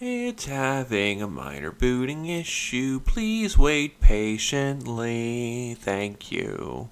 It's having a minor booting issue. Please wait patiently. Thank you.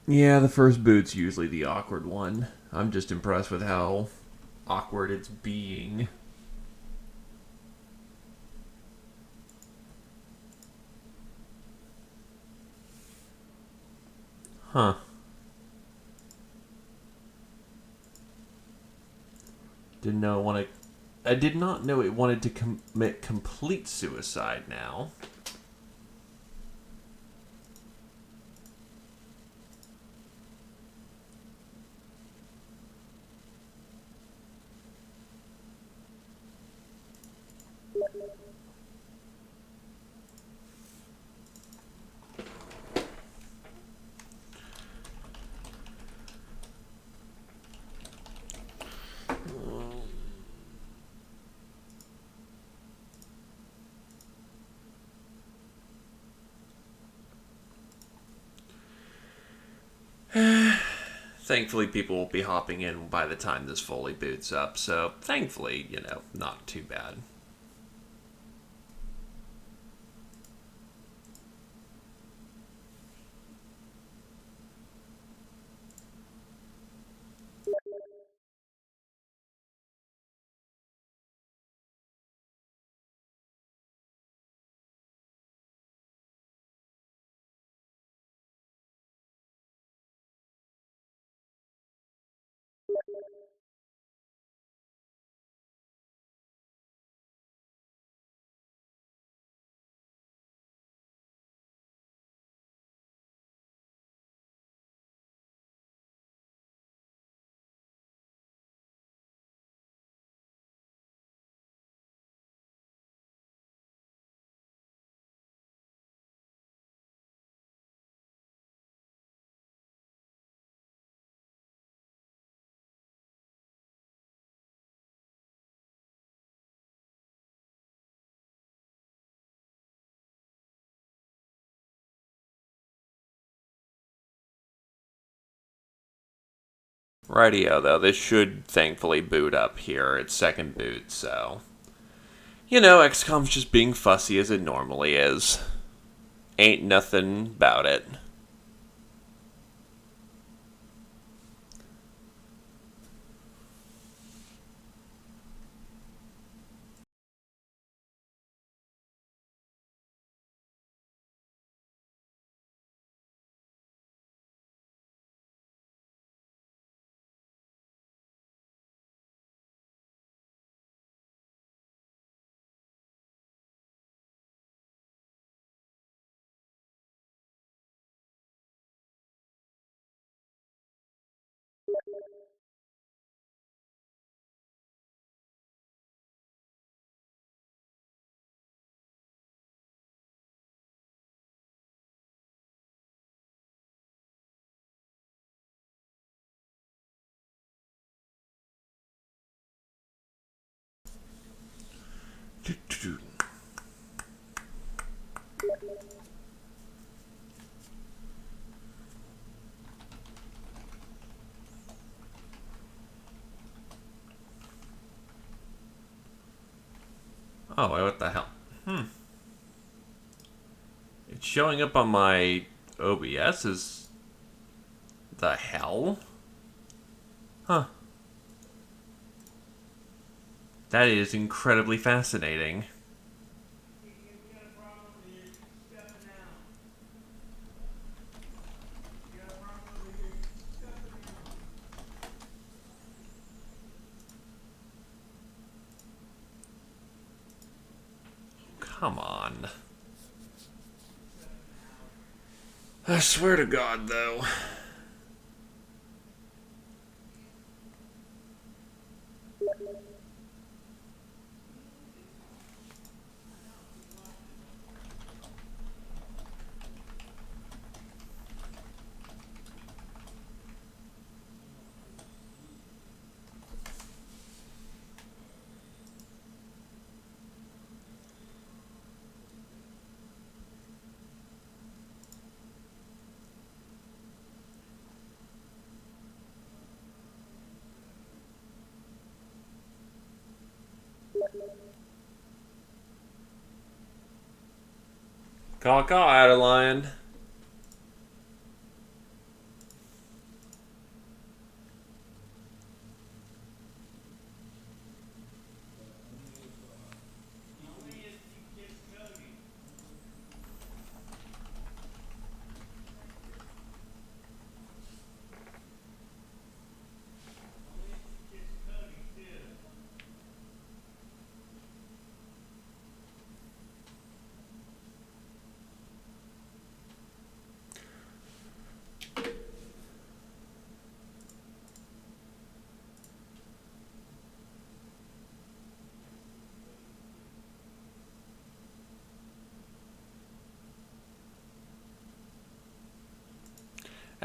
Yeah, the first boot's usually the awkward one. I'm just impressed with how awkward it's being. Huh. Didn't know it wanted. I did not know it wanted to commit complete suicide now. Thankfully, people will be hopping in by the time this fully boots up, so thankfully, not too bad. Rightio, though, this should thankfully boot up here. It's second boot, so. XCOM's just being fussy as it normally is. Ain't nothing about it. Oh, what the hell? It's showing up on my OBS as the hell? Huh. That is incredibly fascinating. Come on. I swear to God, though. Call, Adeline.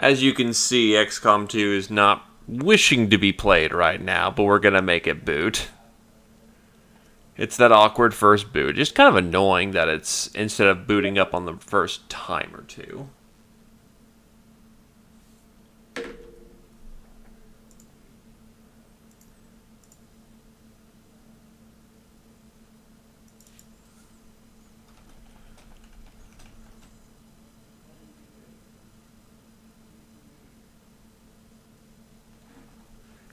As you can see, XCOM 2 is not wishing to be played right now, but we're gonna make it boot. It's that awkward first boot. Just kind of annoying that it's instead of booting up on the first time or two.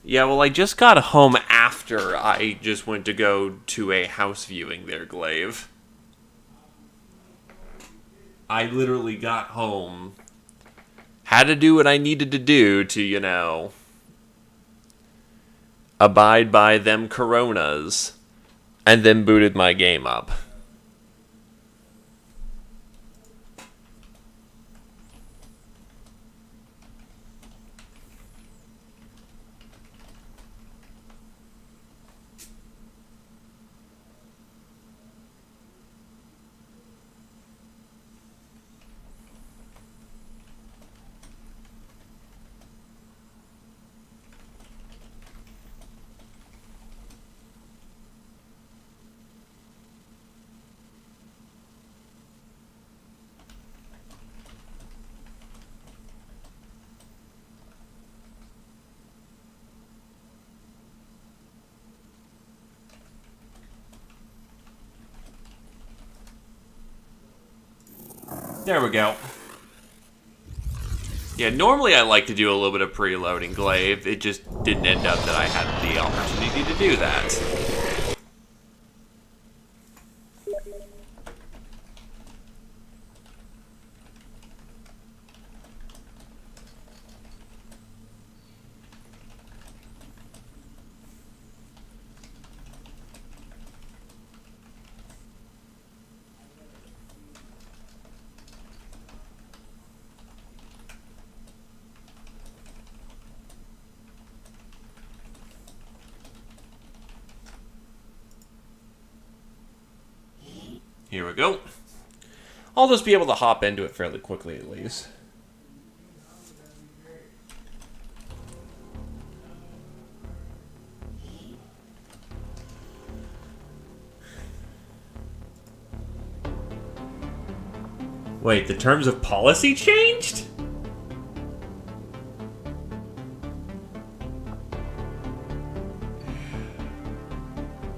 Yeah, well, I just got home after I just went to go to a house viewing there, Glaive. I literally got home, had to do what I needed to do to, abide by them coronas, and then booted my game up. There we go. Yeah, normally I like to do a little bit of preloading, Glaive. It just didn't end up that I had the opportunity to do that. Here we go. I'll just be able to hop into it fairly quickly at least. Wait, the terms of policy changed?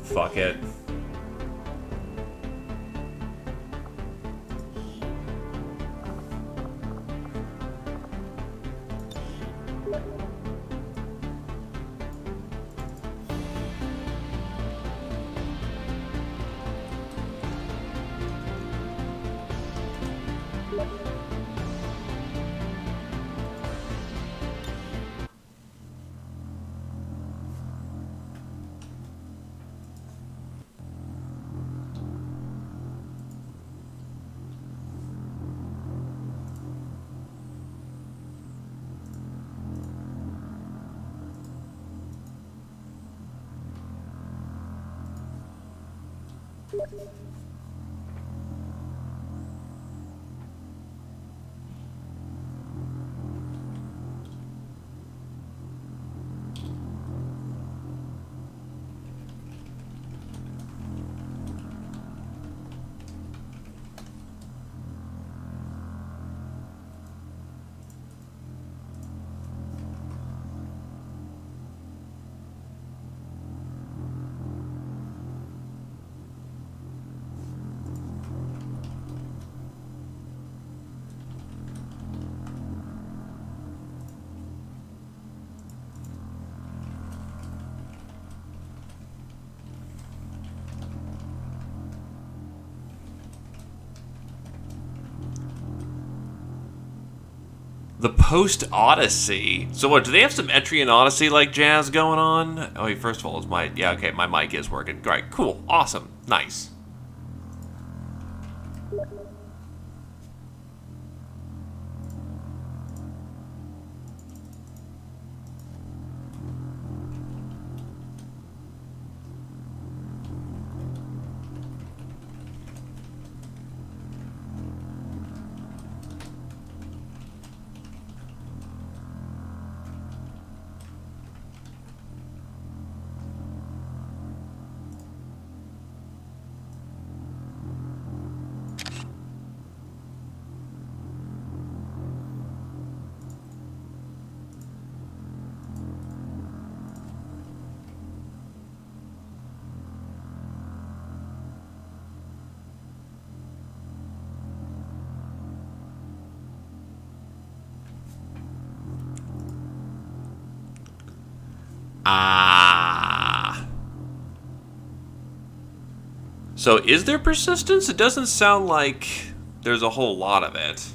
Fuck it. The post-Odyssey. So what, do they have some entry in Odyssey like jazz going on? Oh, first of all, is my... Yeah, okay, my mic is working. Great, cool, awesome, nice. Ah. So is there persistence? It doesn't sound like there's a whole lot of it.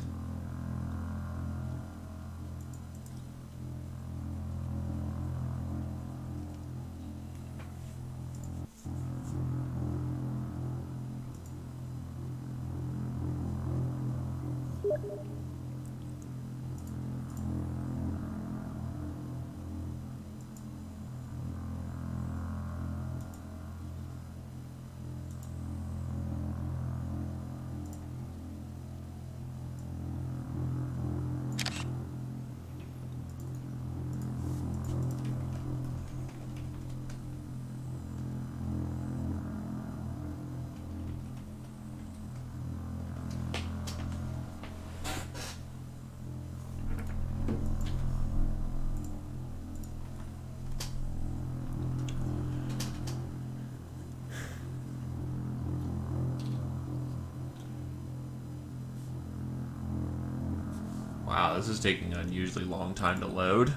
Wow, this is taking an unusually long time to load.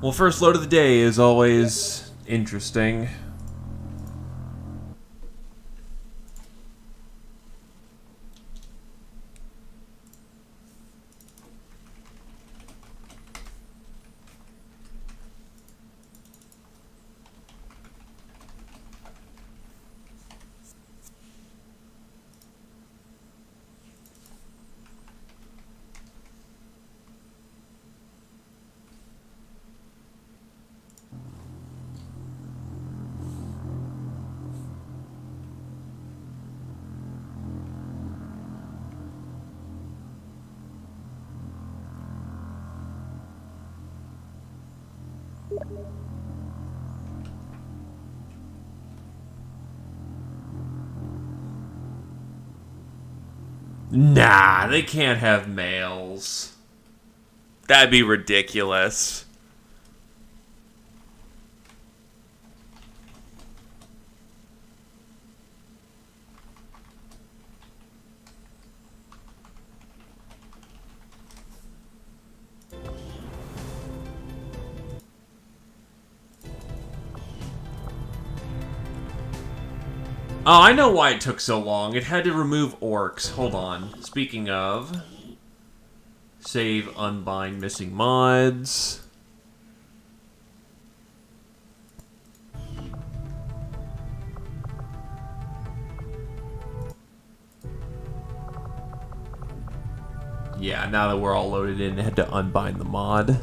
Well, first load of the day is always interesting. Nah, they can't have males. That'd be ridiculous. Oh, I know why it took so long. It had to remove orcs. Hold on. Speaking of... Save, unbind missing mods. Yeah, now that we're all loaded in, I had to unbind the mod.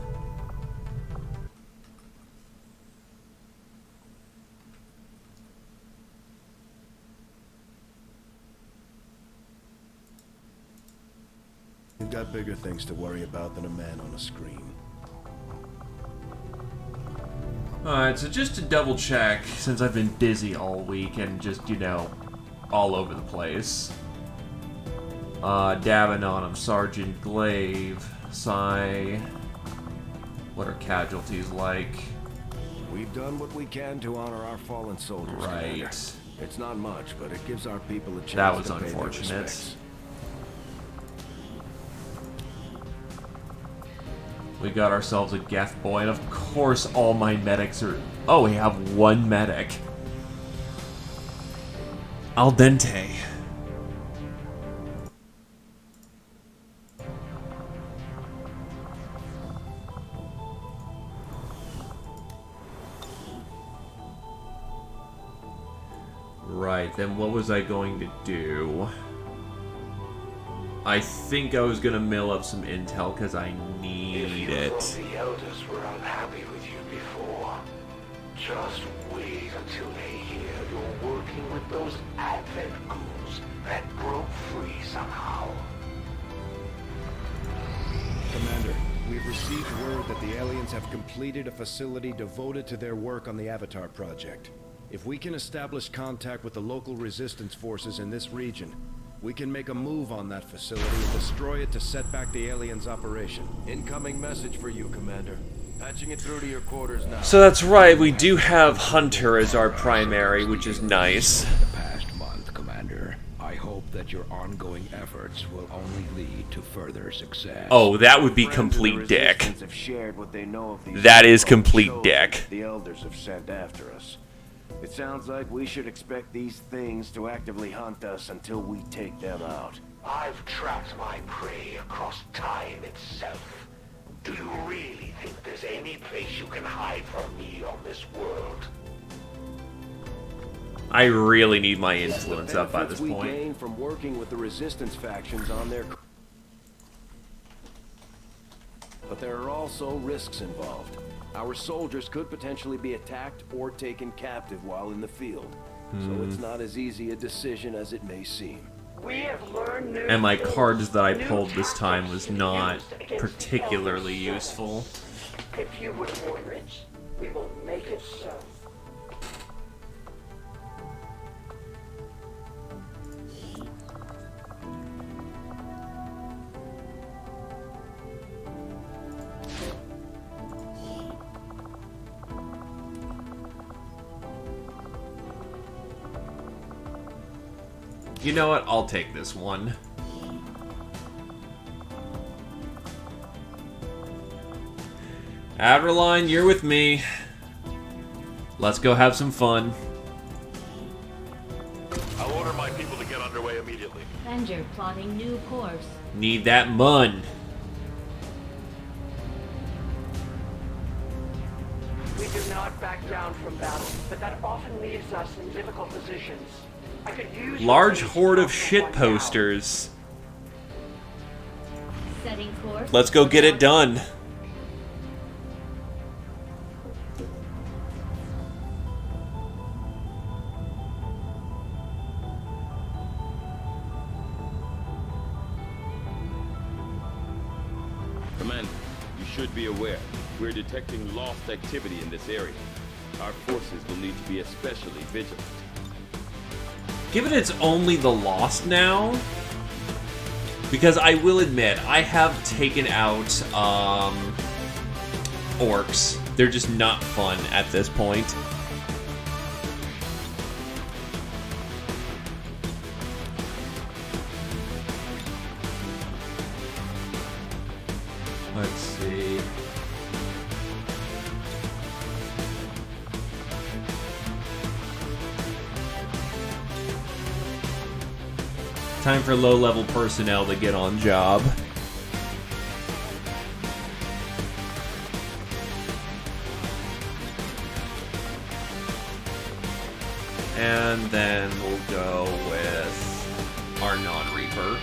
You've got bigger things to worry about than a man on a screen. Alright, so just to double check, since I've been busy all week and just, you know, all over the place. Davenant, Sergeant Glaive, Psy. What are casualties like? We've done what we can to honor our fallen soldiers. Right. Commander. It's not much, but it gives our people a chance That was to pay their unfortunate. respects. We got ourselves a Geth boy, and of course all my medics are... Oh, we have one medic. Al dente. Right, then what was I going to do? I think I was gonna mill up some intel because I need it. The elders were unhappy with you before. Just wait until they hear you're working with those Advent ghouls that broke free somehow. Commander, we've received word that the aliens have completed a facility devoted to their work on the Avatar project. If we can establish contact with the local resistance forces in this region, we can make a move on that facility and destroy it to set back the aliens' operation. Incoming message for you, Commander. Patching it through to your quarters now. So that's right, we do have Hunter as our primary, which is nice. The past month, Commander. I hope that your ongoing efforts will only lead to further success. Oh, that would be complete dick. That is complete dick. The elders have sent after us. It sounds like we should expect these things to actively hunt us until we take them out. I've tracked my prey across time itself. Do you really think there's any place you can hide from me on this world? I really need my influence up by this We point. gain from working with the resistance factions on their... But there are also risks involved. Our soldiers could potentially be attacked or taken captive while in the field. So it's not as easy a decision as it may seem. We have learned new And my skills, cards that I new pulled this time tactics was to be not used against the particularly elders' useful. sons. If you would order it, we will make it so. You know what? I'll take this one. Adreline, you're with me. Let's go have some fun. I'll order my people to get underway immediately. Avenger plotting new course. Need that mun. We do not back down from battle, but that often leaves us in difficult positions. I could use Large your horde of aid shit right now. posters. Setting course. Let's go get it done. Commander, you should be aware, we're detecting lost activity in this area. Our forces will need to be especially vigilant. Given it's only the Lost now, Because I will admit, I have taken out orcs. They're just not fun at this point. Let's see. Time for low-level personnel to get on job. And then we'll go with our non-reaper.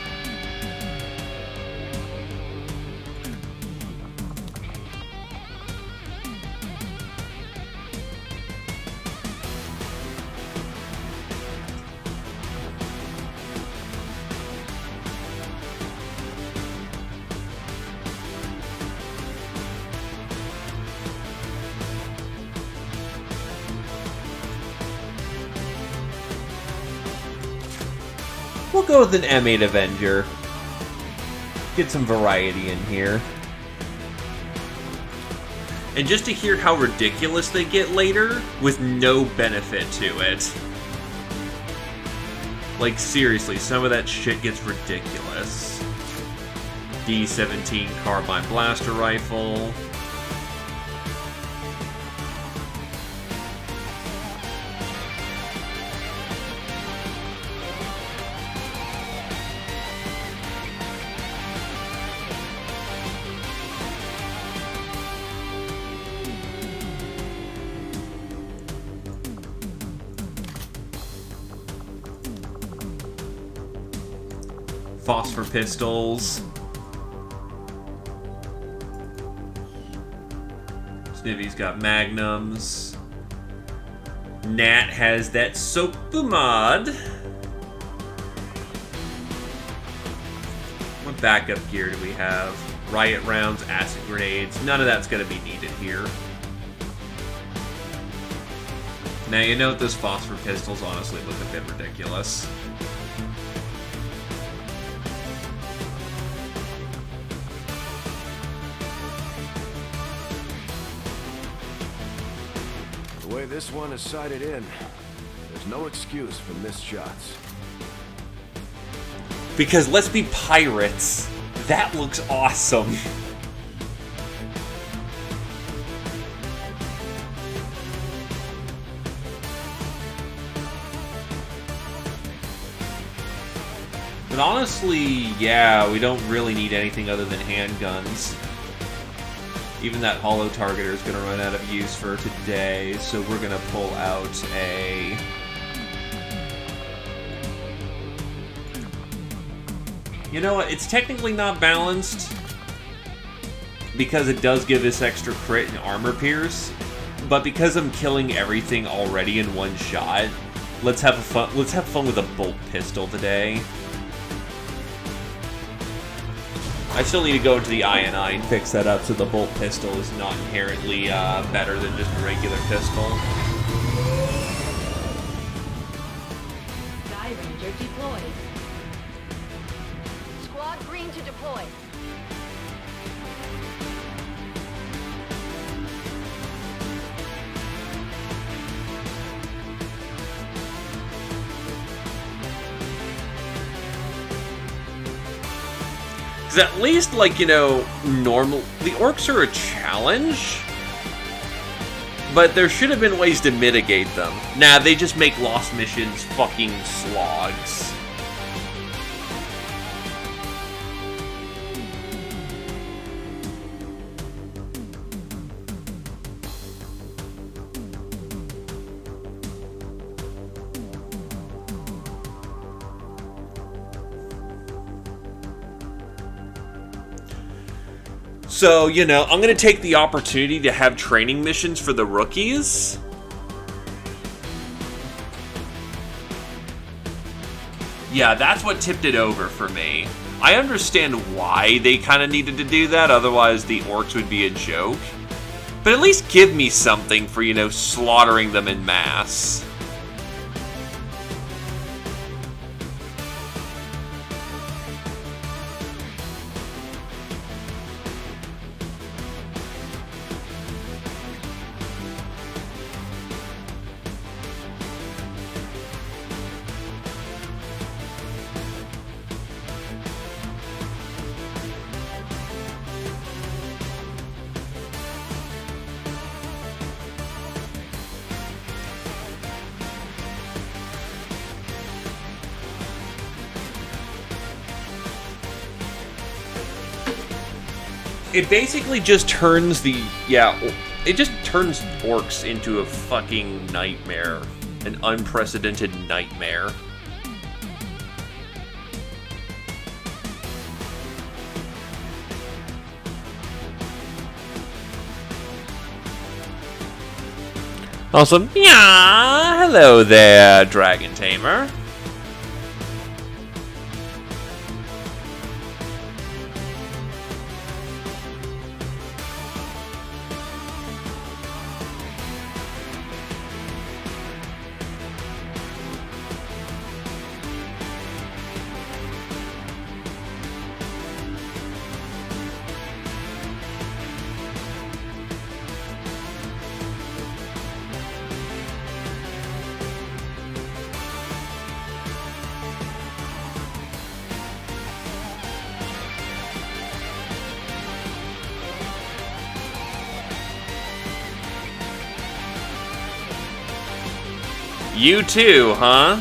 We'll go with an M8 Avenger. Get some variety in here. And just to hear how ridiculous they get later, with no benefit to it. Like, seriously, some of that shit gets ridiculous. D-17 Carbine Blaster Rifle. Phosphor pistols. Snivvy's got magnums. Nat has that Sopumod. What backup gear do we have? Riot rounds, acid grenades. None of that's going to be needed here. Now, you know, those phosphor pistols honestly look a bit ridiculous. The way this one is sighted in, there's no excuse for missed shots. Because let's be pirates. That looks awesome. But honestly, yeah, we don't really need anything other than handguns. Even that hollow targeter is going to run out of use for today, so we're going to pull out a... You know what, it's technically not balanced, because it does give us extra crit and armor pierce, but because I'm killing everything already in one shot, let's have fun with a bolt pistol today. I still need to go into the INI and fix that up so the bolt pistol is not inherently better than just a regular pistol. Sky Ranger deployed. Squad green to deploy. Because at least, like, you know, normal... The orcs are a challenge, but there should have been ways to mitigate them. Nah, they just make lost missions fucking slogs. So, you know, I'm going to take the opportunity to have training missions for the rookies. Yeah, that's what tipped it over for me. I understand why they kind of needed to do that, otherwise the orcs would be a joke. But at least give me something for, you know, slaughtering them en masse. It basically just turns the... Yeah, it just turns orcs into a fucking nightmare. An unprecedented nightmare. Awesome. Yeah, hello there, Dragon Tamer. You too, huh?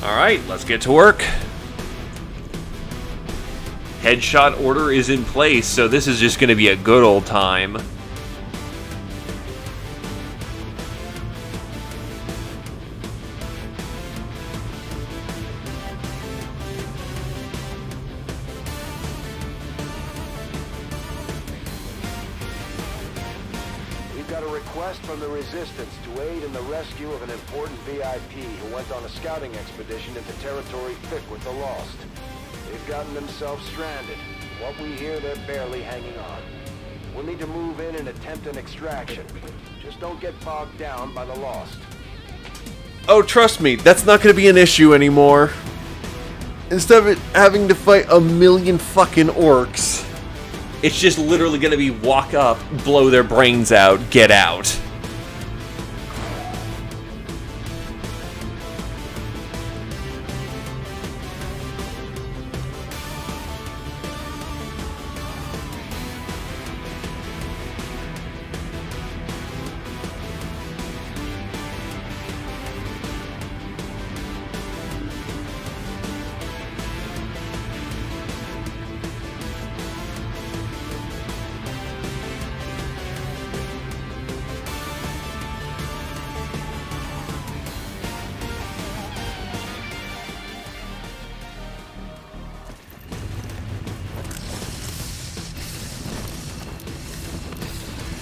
Alright, let's get to work. Headshot order is in place, so this is just going to be a good old time. Got a request from the Resistance to aid in the rescue of an important VIP who went on a scouting expedition into territory thick with the Lost. They've gotten themselves stranded. What we hear, they're barely hanging on. We'll need to move in and attempt an extraction. Just don't get bogged down by the Lost. Oh, trust me, that's not going to be an issue anymore. Instead of it having to fight a million fucking orcs, it's just literally going to be walk up, blow their brains out, get out.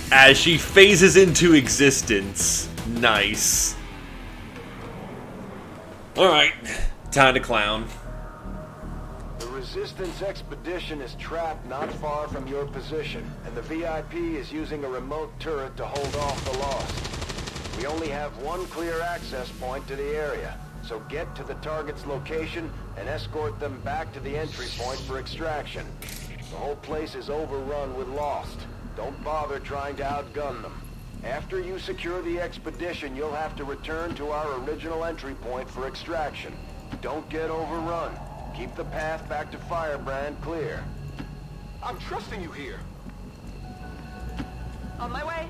As she phases into existence. Nice. Alright, time to clown. The Resistance expedition is trapped not far from your position, and the VIP is using a remote turret to hold off the Lost. We only have one clear access point to the area, so get to the target's location and escort them back to the entry point for extraction. The whole place is overrun with Lost. Don't bother trying to outgun them. After you secure the expedition, you'll have to return to our original entry point for extraction. Don't get overrun. Keep the path back to Firebrand clear. I'm trusting you here. On my way.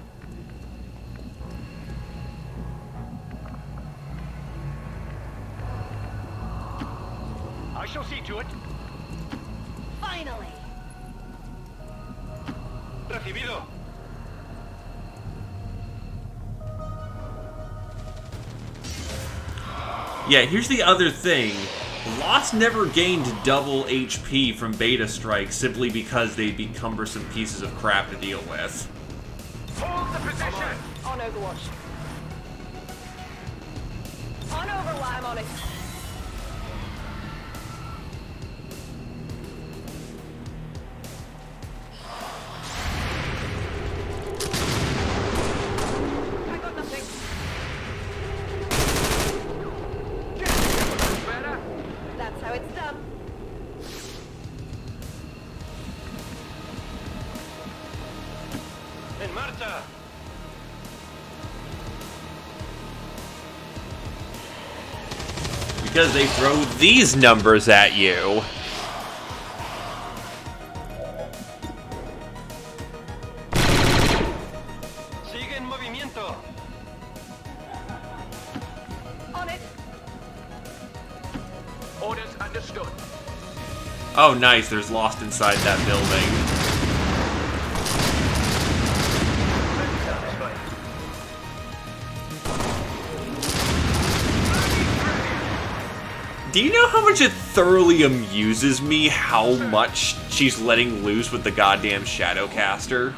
I shall see to it. Finally. Recibido. Yeah, here's the other thing. Lost never gained double HP from Beta Strike simply because they'd be cumbersome pieces of crap to deal with. Hold the position. On Overwatch. On Overwatch. I'm on it. Because they throw these numbers at you. Sigue en movimiento. On it. Orders understood. Oh, nice. There's Lost inside that building. Do you know how much it thoroughly amuses me how much she's letting loose with the goddamn Shadowcaster?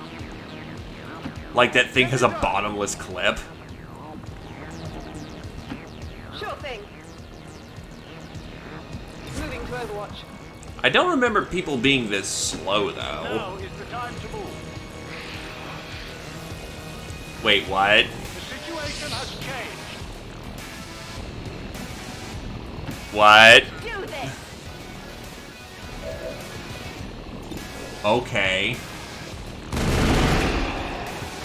Like that thing has a bottomless clip. Sure thing. Moving to Overwatch. I don't remember people being this slow, though. Now is the time to move. Wait, what? The situation has changed. What? Do this. Okay.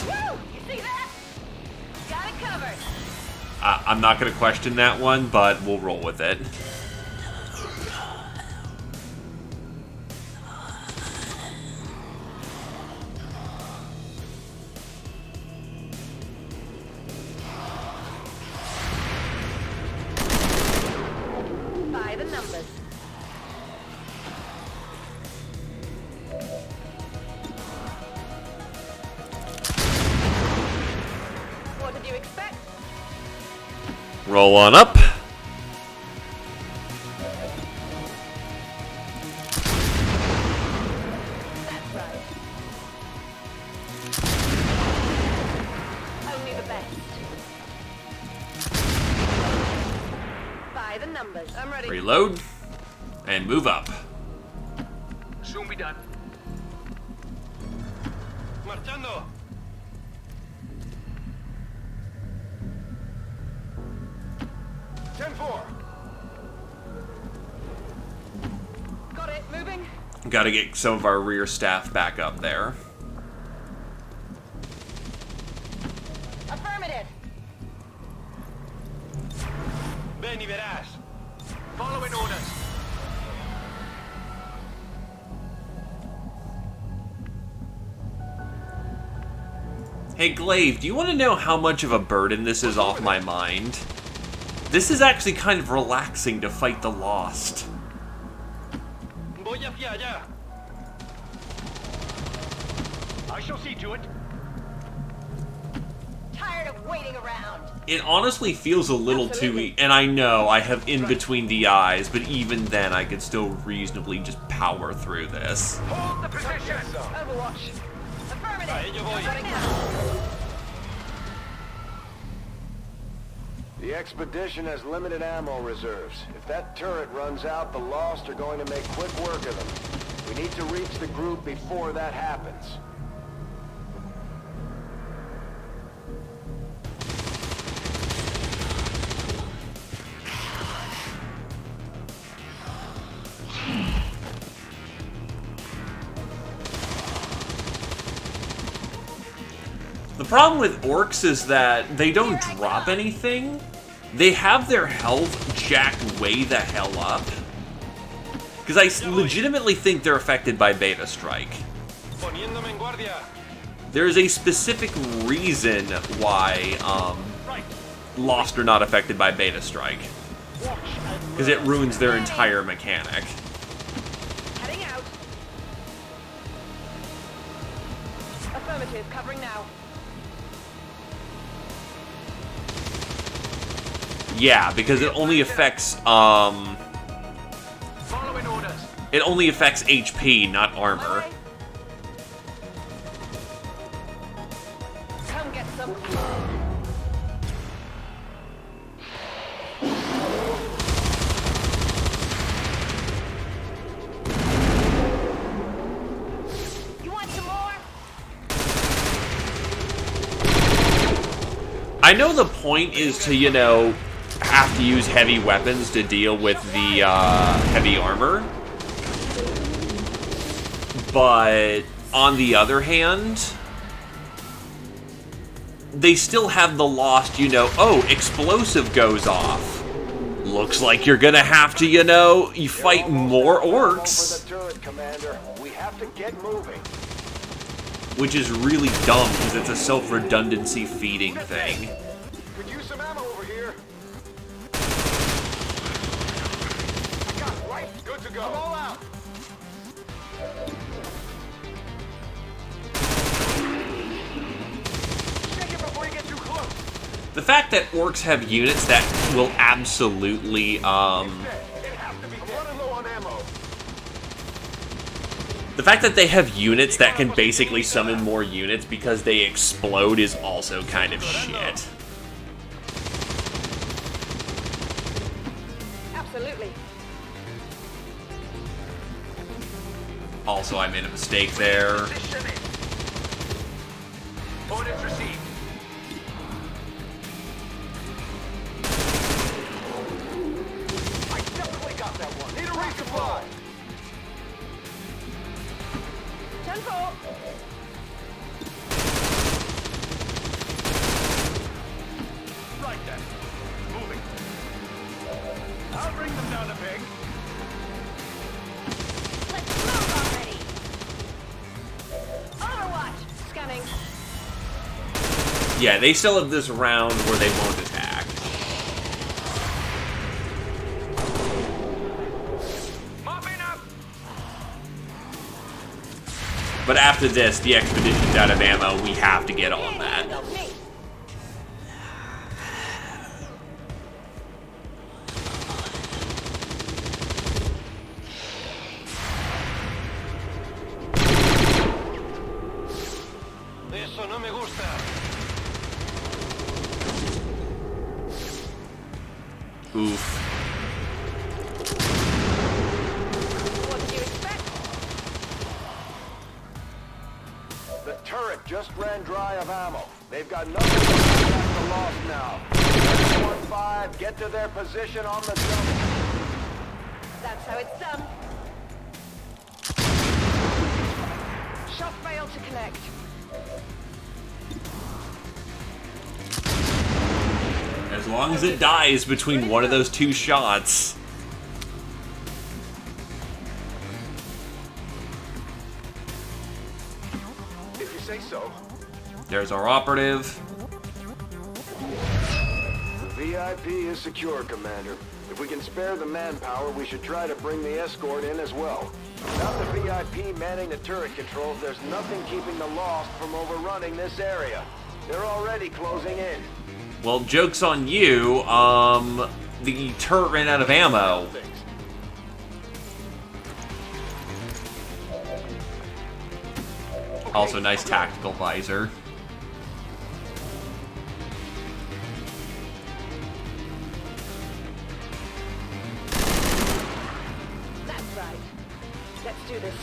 Woo! You see that? Got it covered. I'm not gonna question that one, but we'll roll with it. By the numbers. What did you expect? Roll on up. That's right. Only the best. By the numbers. I'm ready. Reload. And move up. Soon be done. Marchando. Got it. Moving. Gotta get some of our rear staff back up there. Affirmative. Ven y verás. Following orders. Hey, Glaive, do you want to know how much of a burden this is off my mind? This is actually kind of relaxing to fight the Lost. Voy hacia allá. I shall see to it. Tired of waiting around. It honestly feels a little too and I know I have in between the eyes, but even then I could still reasonably just power through this. Hold the position. Overwatch. Affirmative. Ahí yo voy. Coming out. The expedition has limited ammo reserves. If that turret runs out, the Lost are going to make quick work of them. We need to reach the group before that happens. The problem with orcs is that they don't drop anything. They have their health jacked way the hell up. Because I legitimately think they're affected by Beta Strike. Poniéndome en guardia. There is a specific reason why Lost are not affected by Beta Strike. Because it ruins their entire mechanic. Heading out. Affirmative. Covering now. Yeah, because it only affects Following orders. it only affects HP, not armor. Aye. Come get some. You want some more? I know the point is to, you know, have to use heavy weapons to deal with the heavy armor. But on the other hand, they still have the Lost, you know, oh, explosive goes off. Looks like you're gonna have to, you fight more orcs. For the turret, Commander. We have to get moving. Which is really dumb, because it's a self-redundancy feeding thing. Could use some ammo over here. I got it, right? Good to go. I'm all out. Check it before you get too close. The fact that orcs have units that will absolutely, It has to be. I'm running low on ammo. the fact that they have units that can basically summon more units because they explode is also kind of shit. Absolutely. Also, I made a mistake there. Orders received. I definitely got that one. Need a resupply. 10-4. Right then. Moving. I'll bring them down a peg. Let's move already. Overwatch. Scanning. Yeah, they still have this round where they won't attack. Mopping up. But after this, the expedition's out of ammo, we have to get on that. Me. Eso no me gusta. Oof. What did you expect? The turret just ran dry of ammo. They've got nothing to contact the lost now. 1-5, get to their position on the jump. That's how it's done. Shot failed to connect. As long as it dies between one of those two shots. If you say so. There's our operative. VIP is secure, Commander. If we can spare the manpower, we should try to bring the escort in as well. Without the VIP manning the turret controls, there's nothing keeping the Lost from overrunning this area. They're already closing in. Well, joke's on you. The turret ran out of ammo. Also, nice tactical visor. That's right. Let's do this.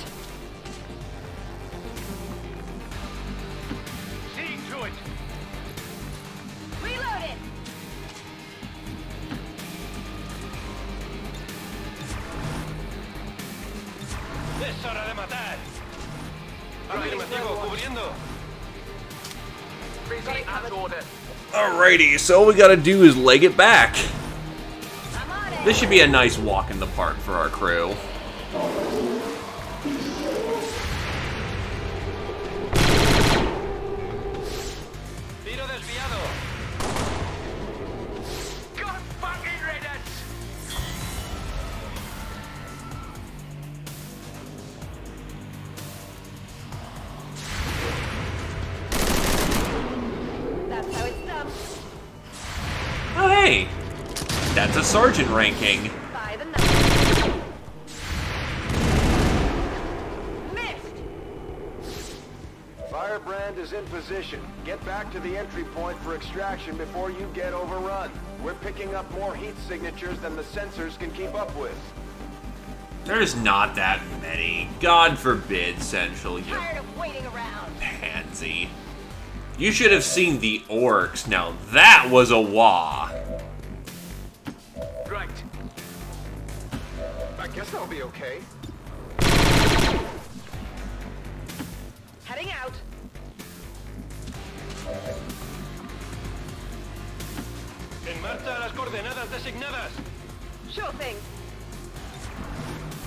Seeing to it. Reloaded. Es hora de matar. Afirmativo, cubriendo. Busy and order. Alrighty, so all we gotta do is leg it back. I'm on it. This should be a nice walk in the park for our crew. Tiro desviado. God fucking riddance. That's how it's done. Oh, hey! That's a sergeant ranking. By the numbers. Missed. Firebrand is in position. Get back to the entry point for extraction before you get overrun. We're picking up more heat signatures than the sensors can keep up with. There's not that many. God forbid, Central, you Tired of waiting around. pansy. You should have seen the orcs. Now that was a wah. Right. I guess I'll be okay. Heading out. En marcha a las coordenadas designadas. Sure thing.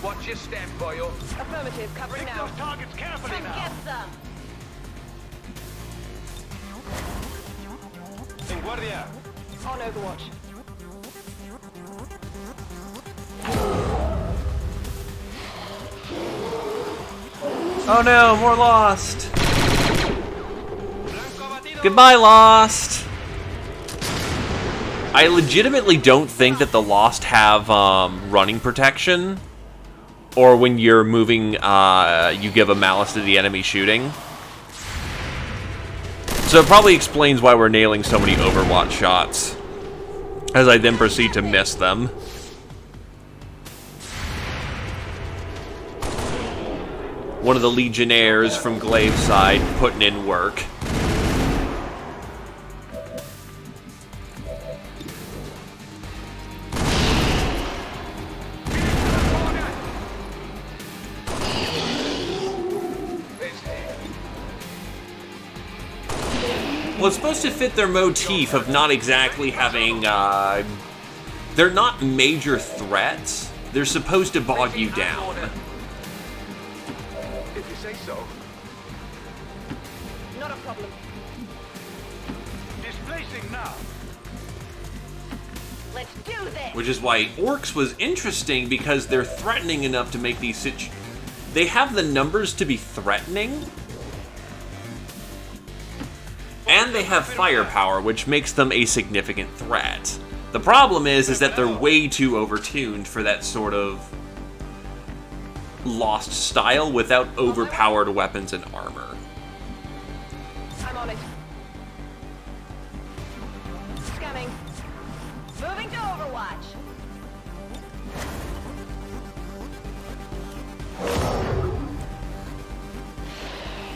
Watch your step, boyo. Affirmative, covering now. targets carefully Come get some. En guardia. On Overwatch. Oh no, more Lost. Goodbye, Lost. I legitimately don't think that the Lost have running protection, or when you're moving, you give a malice to the enemy shooting. So it probably explains why we're nailing so many Overwatch shots, as I then proceed to miss them. One of the Legionnaires from Glaive's side putting in work. Well, it's supposed to fit their motif of not exactly having, they're not major threats. They're supposed to bog you down. If you say so. Not a problem. Displacing now. Let's do this. Which is why Orcs was interesting, because they're threatening enough to make these they have the numbers to be threatening. And they have firepower, which makes them a significant threat. The problem is that they're way too overtuned for that sort of Lost style without overpowered weapons and armor. I'm on it. Scanning. Moving to Overwatch.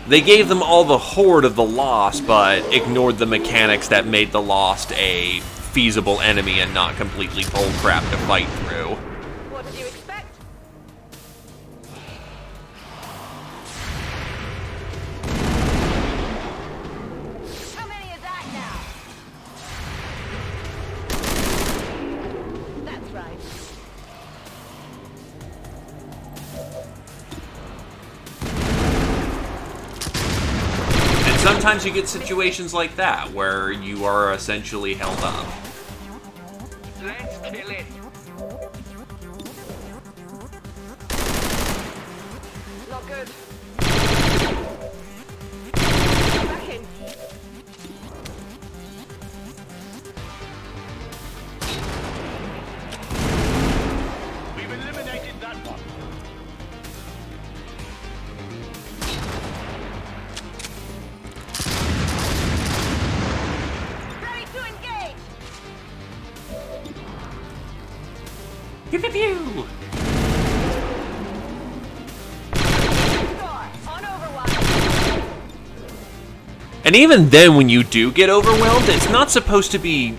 They gave them all the horde of the Lost, but ignored the mechanics that made the Lost a feasible enemy and not completely bullcrap to fight through. What did you expect? How many is that now? That's right. And sometimes you get situations like that, where you are essentially held up. Let's kill it. Not good. Back in. We've eliminated that one. Ready to engage. Pew pew pew! Score. On Overwatch. And even then, when you do get overwhelmed, it's not supposed to be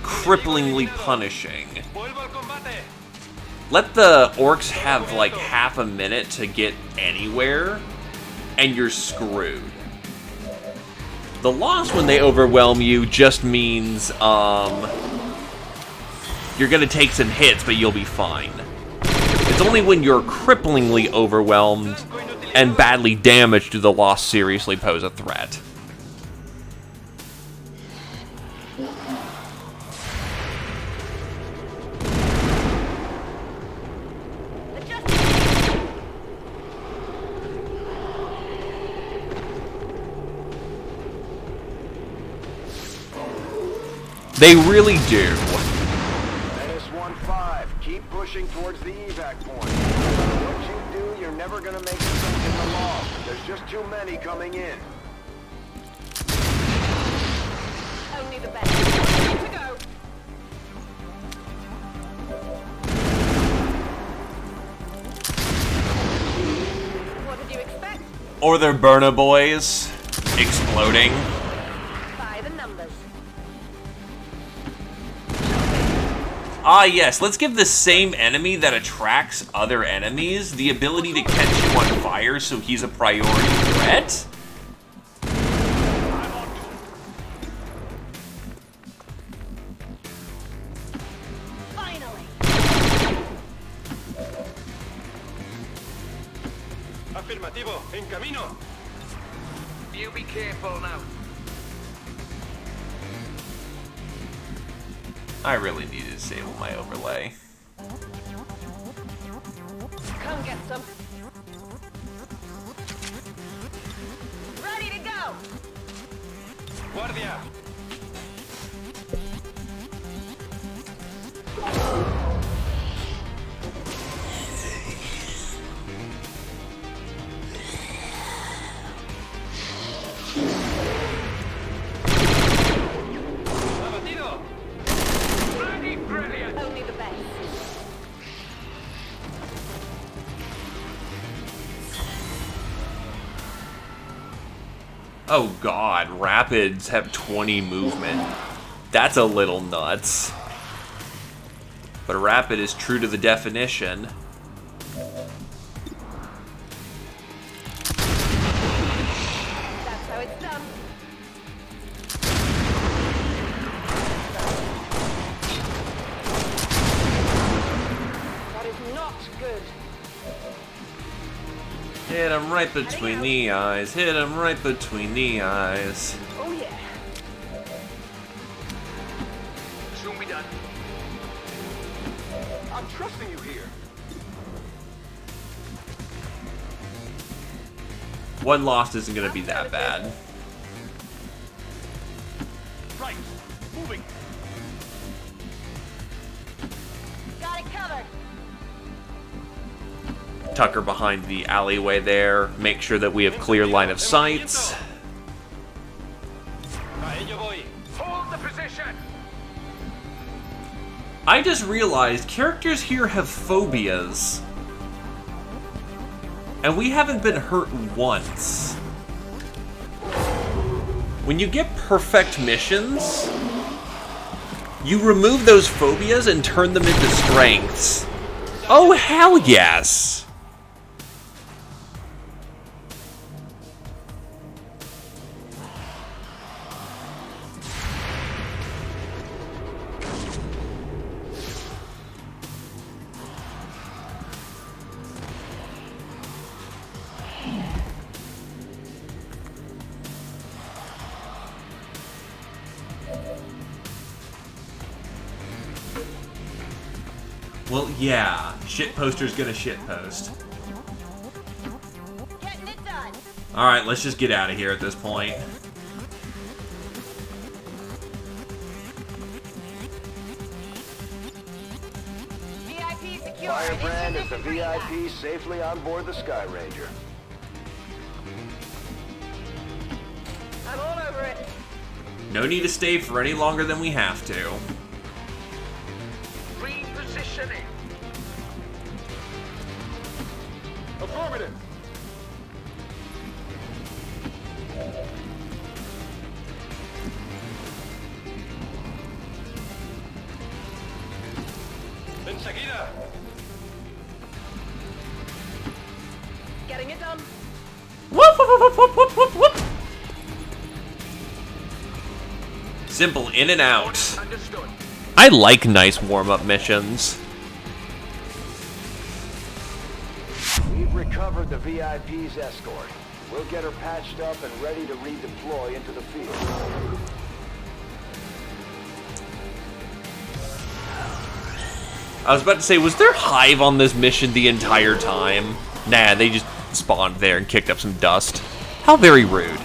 cripplingly punishing. Vuelvo al combate. Let the Orcs have like half a minute to get anywhere, and you're screwed. The loss when they overwhelm you just means, you're gonna take some hits, but you'll be fine. It's only when you're cripplingly overwhelmed and badly damaged do the loss seriously pose a threat. They really do. NS-15, keep pushing towards the evac point. What you do, you're never gonna make sense in the loft. There's just too many coming in. Only the best. Ready to go. What did you expect? Or their burner boys exploding. By the numbers. Ah yes, let's give the same enemy that attracts other enemies the ability to catch you on fire so he's a priority threat. Finally. Afirmativo, en camino. You be careful now. I really need to disable my overlay. Come get some. Ready to go. Guardia. Abatido. Bloody brilliant. Only the best. Oh god, rapids have 20 movement. That's a little nuts. But a rapid is true to the definition. That's how it's done. That is not good. Hit him right between the eyes. Hit him right between the eyes. Oh yeah. Soon be done. I'm trusting you here. One lost isn't going to be that bad. Right. Moving. Got it covered. Tucker behind the alleyway there. Make sure that we have clear line of sights. A ello voy. Hold the position. I just realized characters here have phobias. And we haven't been hurt once. When you get perfect missions, you remove those phobias and turn them into strengths. Oh, hell yes! Well, yeah, shitposter's gonna shitpost. Getting it done. Alright, let's just get out of here at this point. VIP secure. Firebrand is Instant the distribution. VIP safely on board the Sky Ranger. I'm all over it. No need to stay for any longer than we have to. Repositioning. Affirmative. Enseguida. Getting it done. Whoop, whoop, whoop, whoop, whoop, whoop, whoop. Simple in and out. Understood. I like nice warm-up missions. We've recovered the VIP's escort. We'll get her patched up and ready to redeploy into the field. I was about to say, was there Hive on this mission the entire time? Nah, they just spawned there and kicked up some dust. How very rude.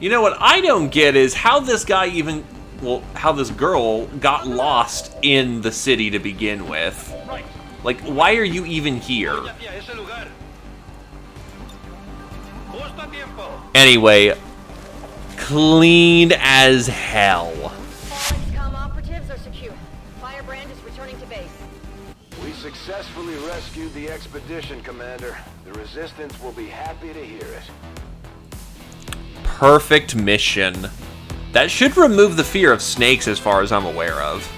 You know what I don't get is how this guy even, well, how this girl got lost in the city to begin with. Right. Like, why are you even here? Hacia ese lugar. Justo a tiempo. Anyway, clean as hell. All XCOM operatives are secure. Firebrand is returning to base. We successfully rescued the expedition, Commander. The Resistance will be happy to hear it. Perfect mission. That should remove the fear of snakes as far as I'm aware of.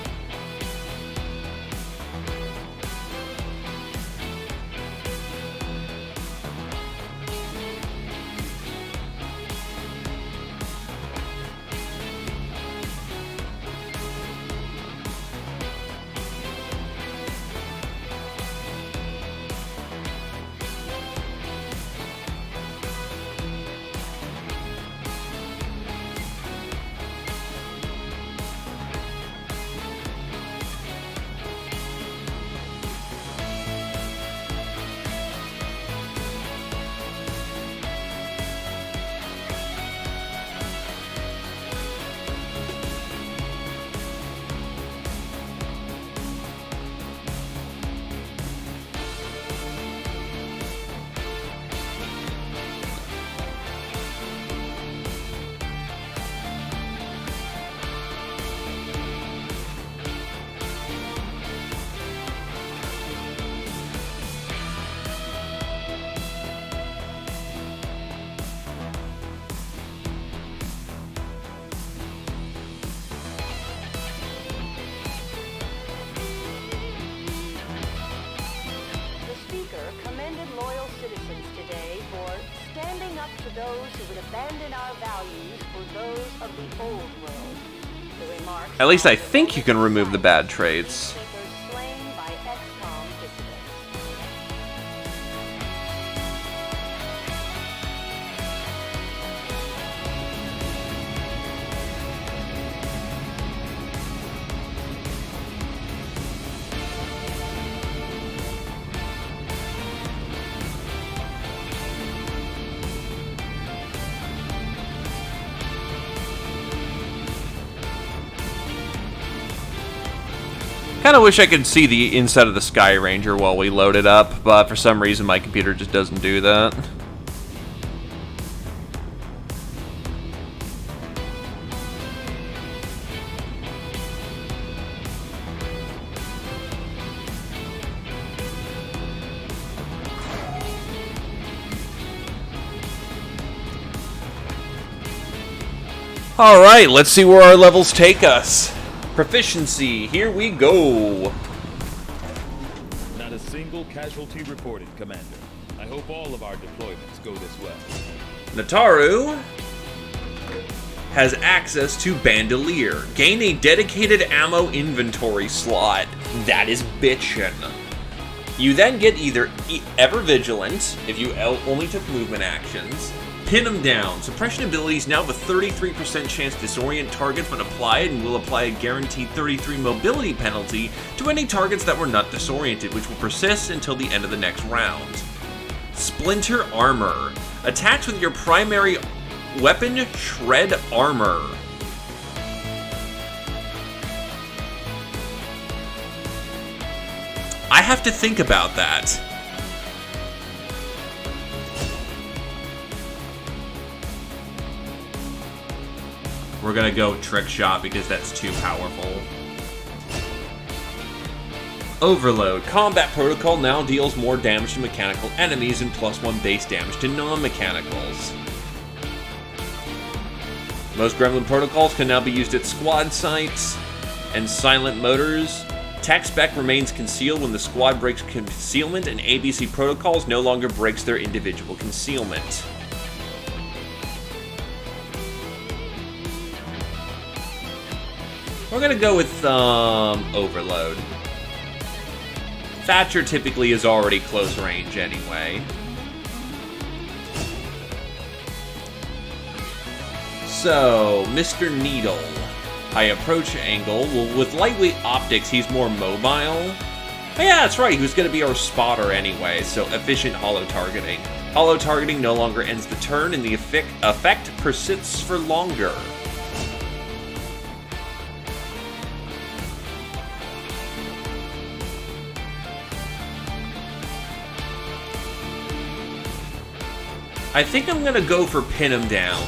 to those who would abandon our values for those of the old world. The remarks At least I think you can remove the bad traits. thinkers slain by XCOM dissidents. Kind of wish I could see the inside of the Sky Ranger while we load it up, but for some reason my computer just doesn't do that. Alright, let's see where our levels take us. Proficiency, here we go. Not a single casualty reported, Commander. I hope all of our deployments go this well. Nataru has access to Bandolier. Gain a dedicated ammo inventory slot. That is bitchin'. You then get either Ever Vigilant, if you only took movement actions, Pin them down. Suppression abilities now have a 33% chance to disorient targets when applied and will apply a guaranteed 33 mobility penalty to any targets that were not disoriented, which will persist until the end of the next round. Splinter Armor. Attacks with your primary weapon, Shred Armor. I have to think about that. We're gonna go Trick Shot because that's too powerful. Overload. Combat Protocol now deals more damage to mechanical enemies and +1 base damage to non-mechanicals. Most Gremlin protocols can now be used at squad sites and silent motors. Tech spec remains concealed when the squad breaks concealment, and ABC protocols no longer breaks their individual concealment. We're gonna go with Overload. Thatcher typically is already close range anyway. So, Mr. Needle. High approach angle. Well, with lightweight optics, he's more mobile. Oh, yeah, that's right. He was going to be our spotter anyway, so efficient holo targeting. Holo targeting no longer ends the turn, and the effect persists for longer. I think I'm going to go for Pin him down.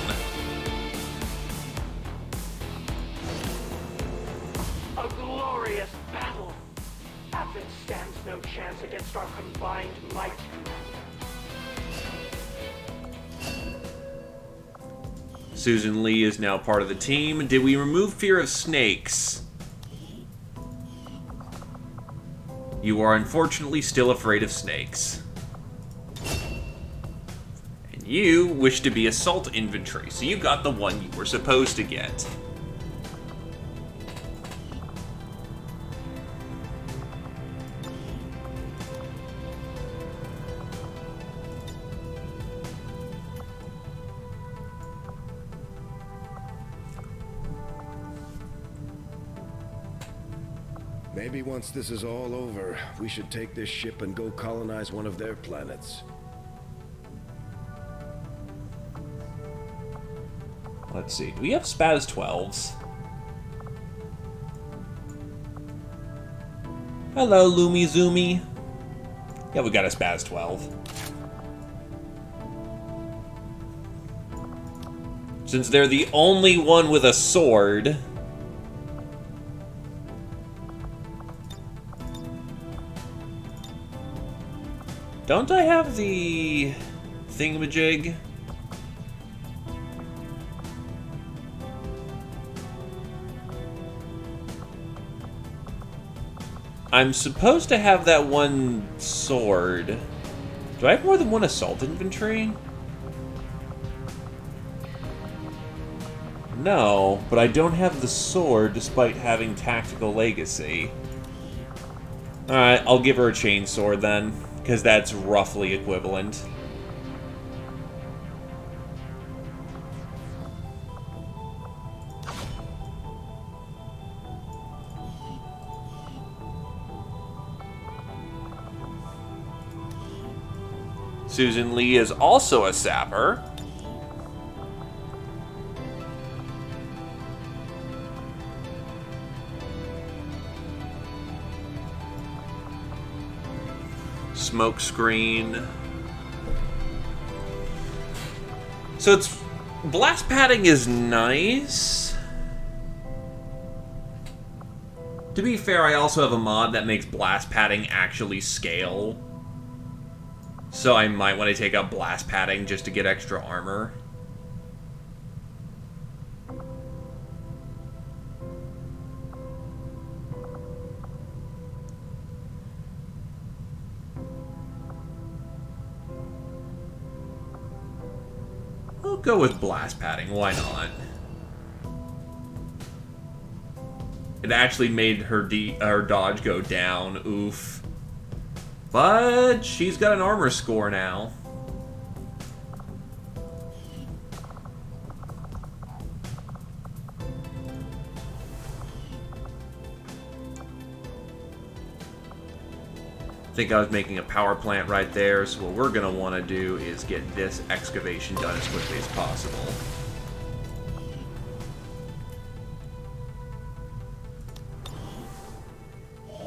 A glorious battle. Athens stands no chance against our combined might. Susan Lee is now part of the team. Did we remove fear of snakes? You are unfortunately still afraid of snakes. And you wish to be assault infantry, so you got the one you were supposed to get. Maybe once this is all over, we should take this ship and go colonize one of their planets. Let's see. Do we have Spaz 12s? Hello, Loomy Zoomy. Yeah, we got a Spaz 12. Since they're the only one with a sword... Don't I have the thingamajig? I'm supposed to have that one sword. Do I have more than one assault infantry? No, but I don't have the sword despite having tactical legacy. Alright, I'll give her a chainsword then, because that's roughly equivalent. Susan Lee is also a sapper. Smoke screen. So it's... blast padding is nice. To be fair, I also have a mod that makes blast padding actually scale. So I might want to take out blast padding just to get extra armor. I'll go with blast padding, why not? It actually made her dodge go down, oof. But she's got an armor score now. I think I was making a power plant right there, so what we're going to want to do is get this excavation done as quickly as possible.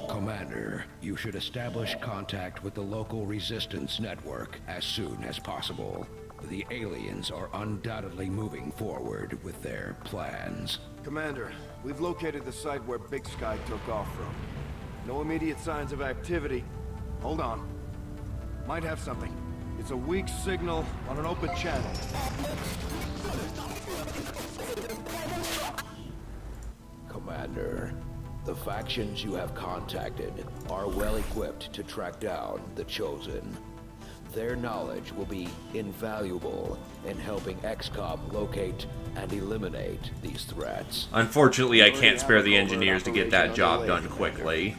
Commander, you should establish contact with the local resistance network as soon as possible. The aliens are undoubtedly moving forward with their plans. Commander, we've located the site where Big Sky took off from. No immediate signs of activity. Hold on. Might have something. It's a weak signal on an open channel. Commander, the factions you have contacted are well equipped to track down the Chosen. Their knowledge will be invaluable in helping XCOM locate and eliminate these threats. Unfortunately, I can't spare the engineers to get that job done quickly.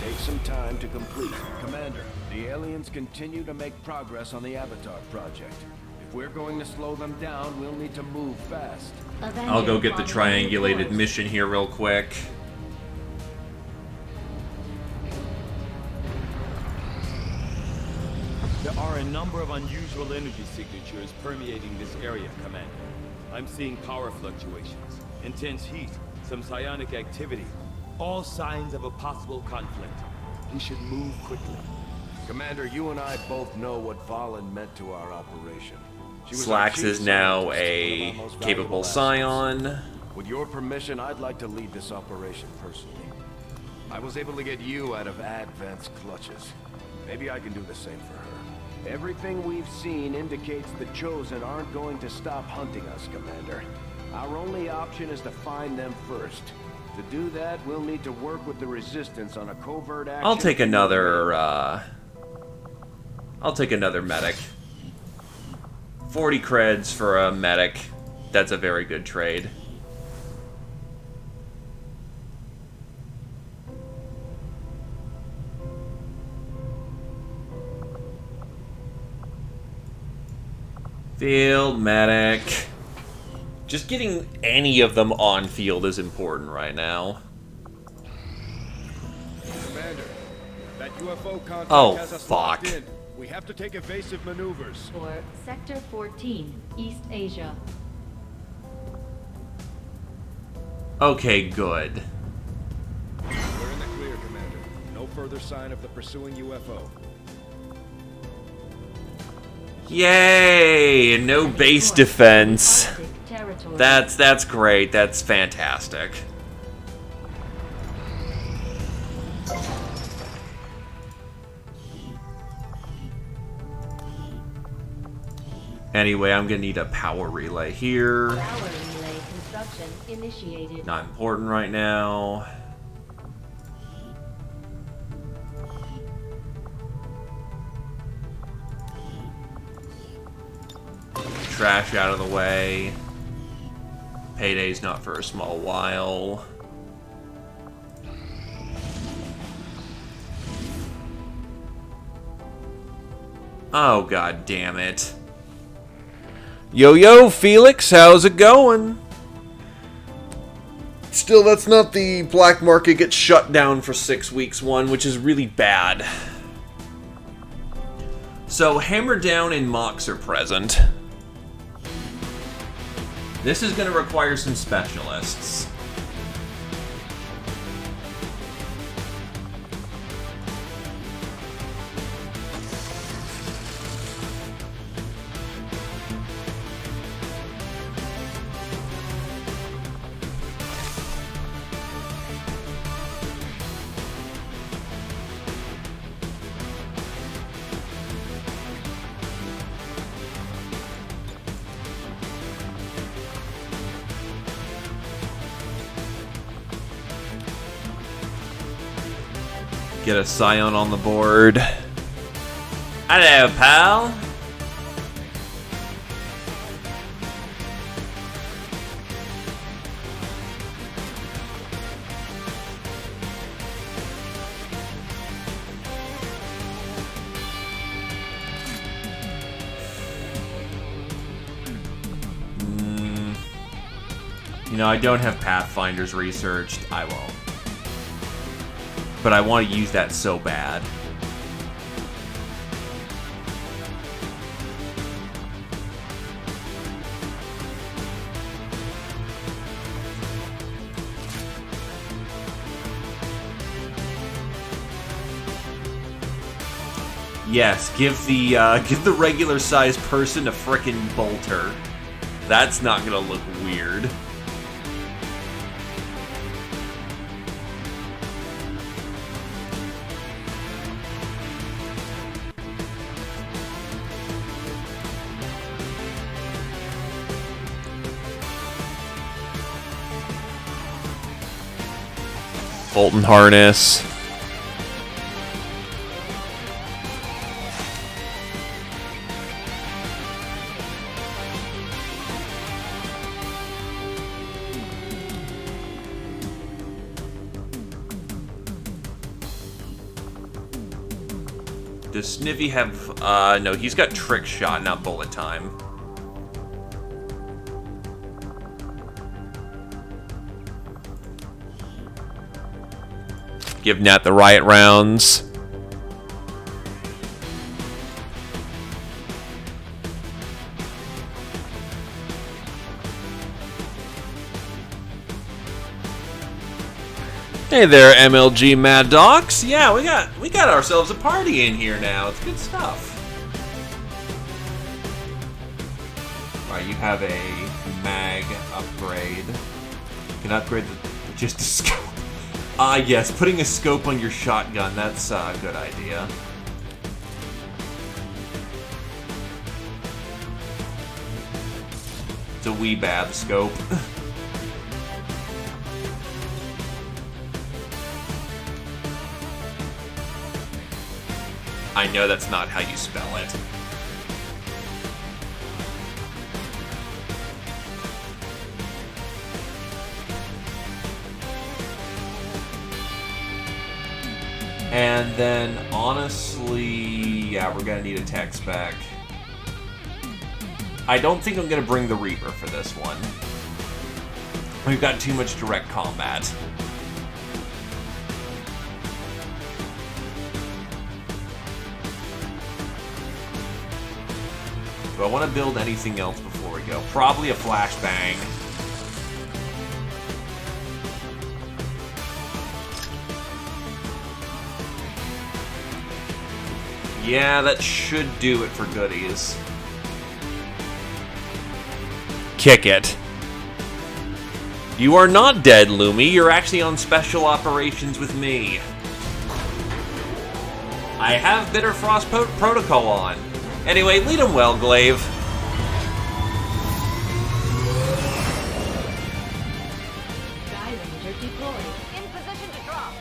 Take some time to complete. Commander, the aliens continue to make progress on the Avatar project. If we're going to slow them down, we'll need to move fast. I'll go get the triangulated mission here real quick. There are a number of unusual energy signatures permeating this area, Commander. I'm seeing power fluctuations, intense heat, some psionic activity. All signs of a possible conflict. We should move quickly. Commander, you and I both know what Valen meant to our operation. She was Slacks our is chief now scientist, a one of our most capable valuable scion. assets. With your permission, I'd like to lead this operation personally. I was able to get you out of Advent's clutches. Maybe I can do the same for her. Everything we've seen indicates the Chosen aren't going to stop hunting us, Commander. Our only option is to find them first. To do that, we'll need to work with the Resistance on a covert action. I'll take another medic. 40 creds for a medic. That's a very good trade. Field medic. Just getting any of them on field is important right now. Commander, that UFO contact has us fuck. locked in. We have to take evasive maneuvers. For Sector 14, East Asia. Okay, good. We're in the clear, Commander. No further sign of the pursuing UFO. Yay! No base defense. Arctic territory. That's great. That's fantastic. Anyway, I'm gonna need a power relay here. Power relay construction initiated. Not important right now. Trash out of the way. Payday's not for a small while. Oh, god damn it. Yo, Felix, how's it going? Still, that's not the black market gets shut down for 6 weeks one, which is really bad. So, Hammerdown and Mox are present. This is going to require some specialists. Get a Scion on the board. Hello, pal. You know, I don't have Pathfinders researched. I won't. But I want to use that so bad. Yes, give the regular sized person a frickin' bolter. That's not gonna look weird. Bolton harness. Does Snivy have, no, he's got trick shot, not bullet time. Give Nat the riot rounds. Hey there, MLG Mad Docs. Yeah, we got ourselves a party in here now. It's good stuff. Alright, you have a mag upgrade. You can upgrade just a scope. Yes, putting a scope on your shotgun, that's a good idea. It's a wee bab scope. I know that's not how you spell it. And then, honestly, yeah, we're gonna need a tech spec. I don't think I'm gonna bring the Reaper for this one. We've got too much direct combat. Do I want to build anything else before we go? Probably a flashbang. Yeah, that should do it for goodies. Kick it. You are not dead, Lumi. You're actually on special operations with me. I have Bitter Frost Protocol on. Anyway, lead him well, Glaive. Sky Ranger deployed. In position to drop.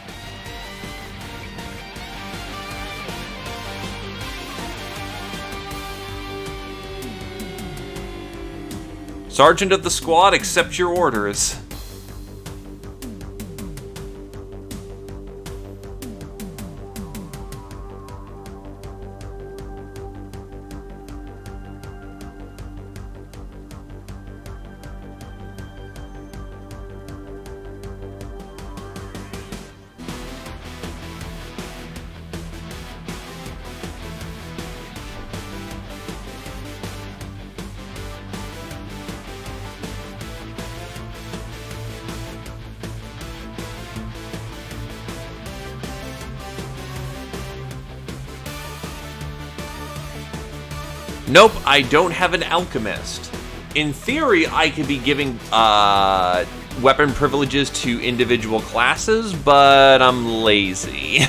Sergeant of the squad, accept your orders. Nope, I don't have an alchemist. In theory, I could be giving weapon privileges to individual classes, but I'm lazy.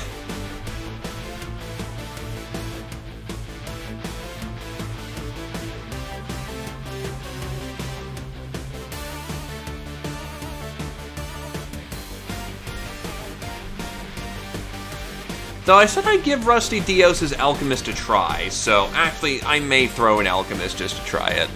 Though I said I'd give Rusty Dios' Alchemist a try, so actually I may throw an Alchemist just to try it.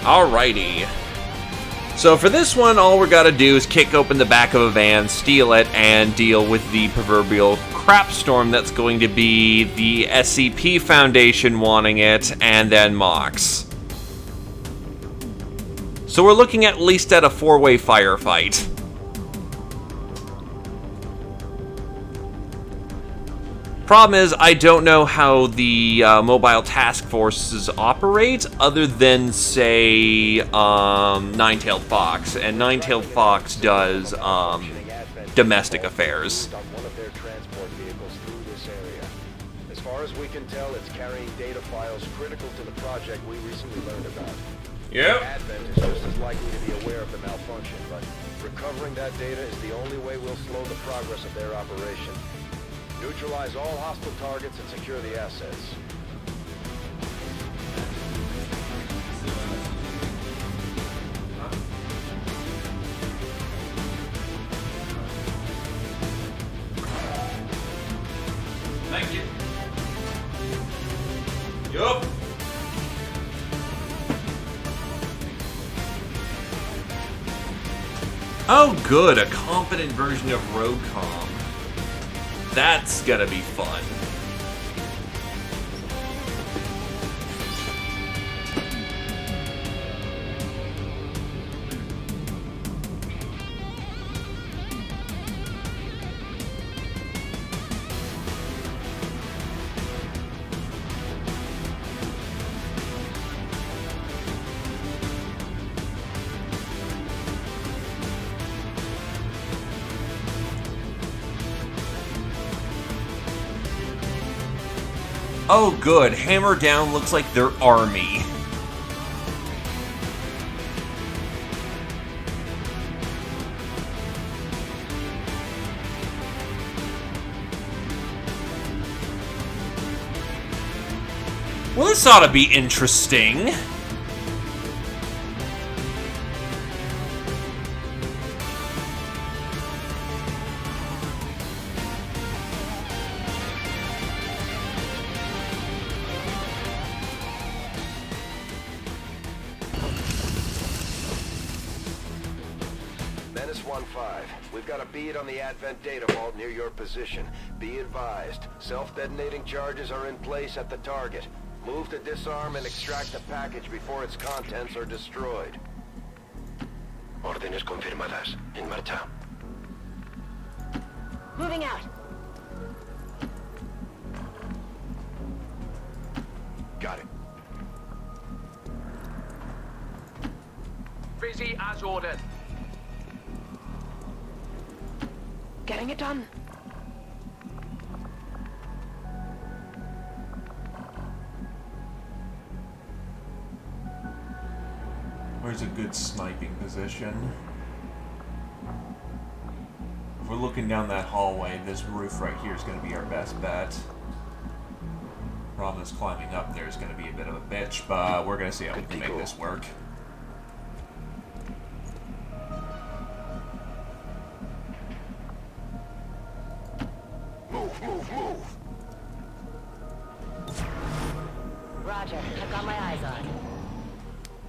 Alrighty. So for this one, all we're gotta do is kick open the back of a van, steal it, and deal with the proverbial crap storm that's going to be the SCP Foundation wanting it, and then Mox. So we're looking at least at a 4-way firefight. Problem is, I don't know how the mobile task forces operate, other than, say, Nine-Tailed Fox. And Nine-Tailed Fox does domestic affairs. One of their transport vehicles through this area. As far as we can tell, it's carrying data files critical to the project we recently learned about. Yep. Advent is just as likely to be aware of the malfunction, but recovering that data is the only way we'll slow the progress of their operation. Neutralize all hostile targets and secure the assets. Thank you. Yup. Oh good, a competent version of RoadCom. That's gonna be fun. Oh good, Hammer Down looks like their army. Well, this ought to be interesting. Menace 1-5, we've got a bead on the Advent data vault near your position. Be advised, self-detonating charges are in place at the target. Move to disarm and extract the package before its contents are destroyed. Órdenes confirmadas. En marcha. Moving out. Got it. Busy as ordered. Getting it done. Where's a good sniping position? If we're looking down that hallway, this roof right here is going to be our best bet. Problem is climbing up there is going to be a bit of a bitch, but we're going to see how we can make this work. Move, move, move. Roger. I've got my eyes on.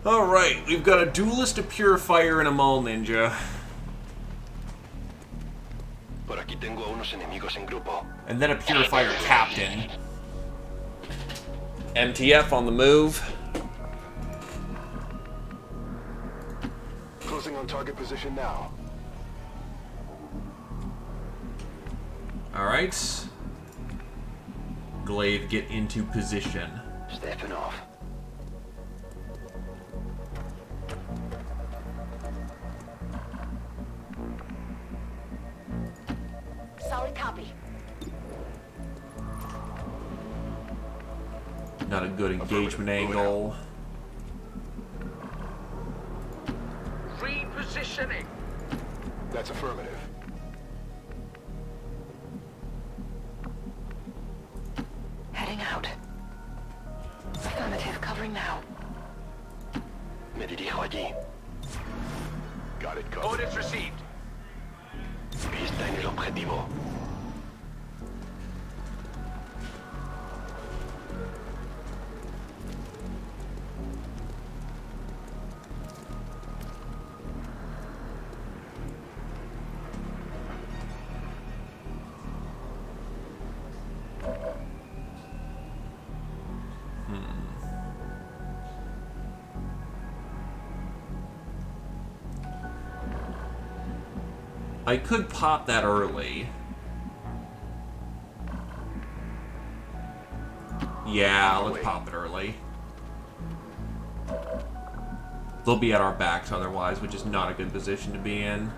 Alright, we've got a duelist, a purifier, and a mall ninja. Por aquí tengo a unos enemigos en grupo. And then a purifier captain. MTF on the move. Closing on target position now. Alright. Glaive, get into position. Stepping off. Solid copy. Not a good engagement angle. Repositioning. That's affirmative. Heading out. Affirmative. Covering now. Me dirijo allí. Got it covered. Orders received. Vista en el objetivo. I could pop that early. Yeah, let's pop it early. They'll be at our backs otherwise, which is not a good position to be in.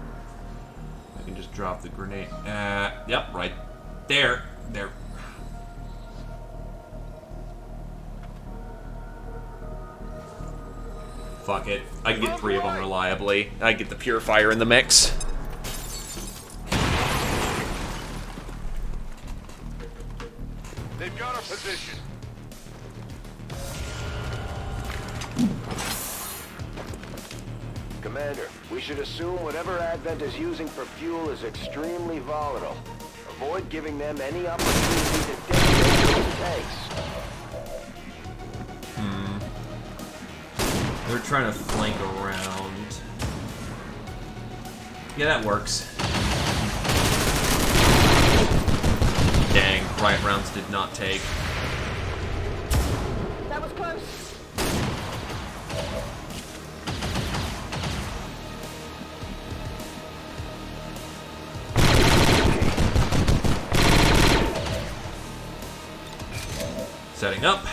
I can just drop the grenade. Yep, right there. There. Fuck it. I can get 3 of them reliably. I get the purifier in the mix. They've got our position. Commander, we should assume whatever Advent is using for fuel is extremely volatile. Avoid giving them any opportunity to detonate those tanks. They're trying to flank around. Yeah, that works. Dang, right rounds did not take. That was close. Setting up.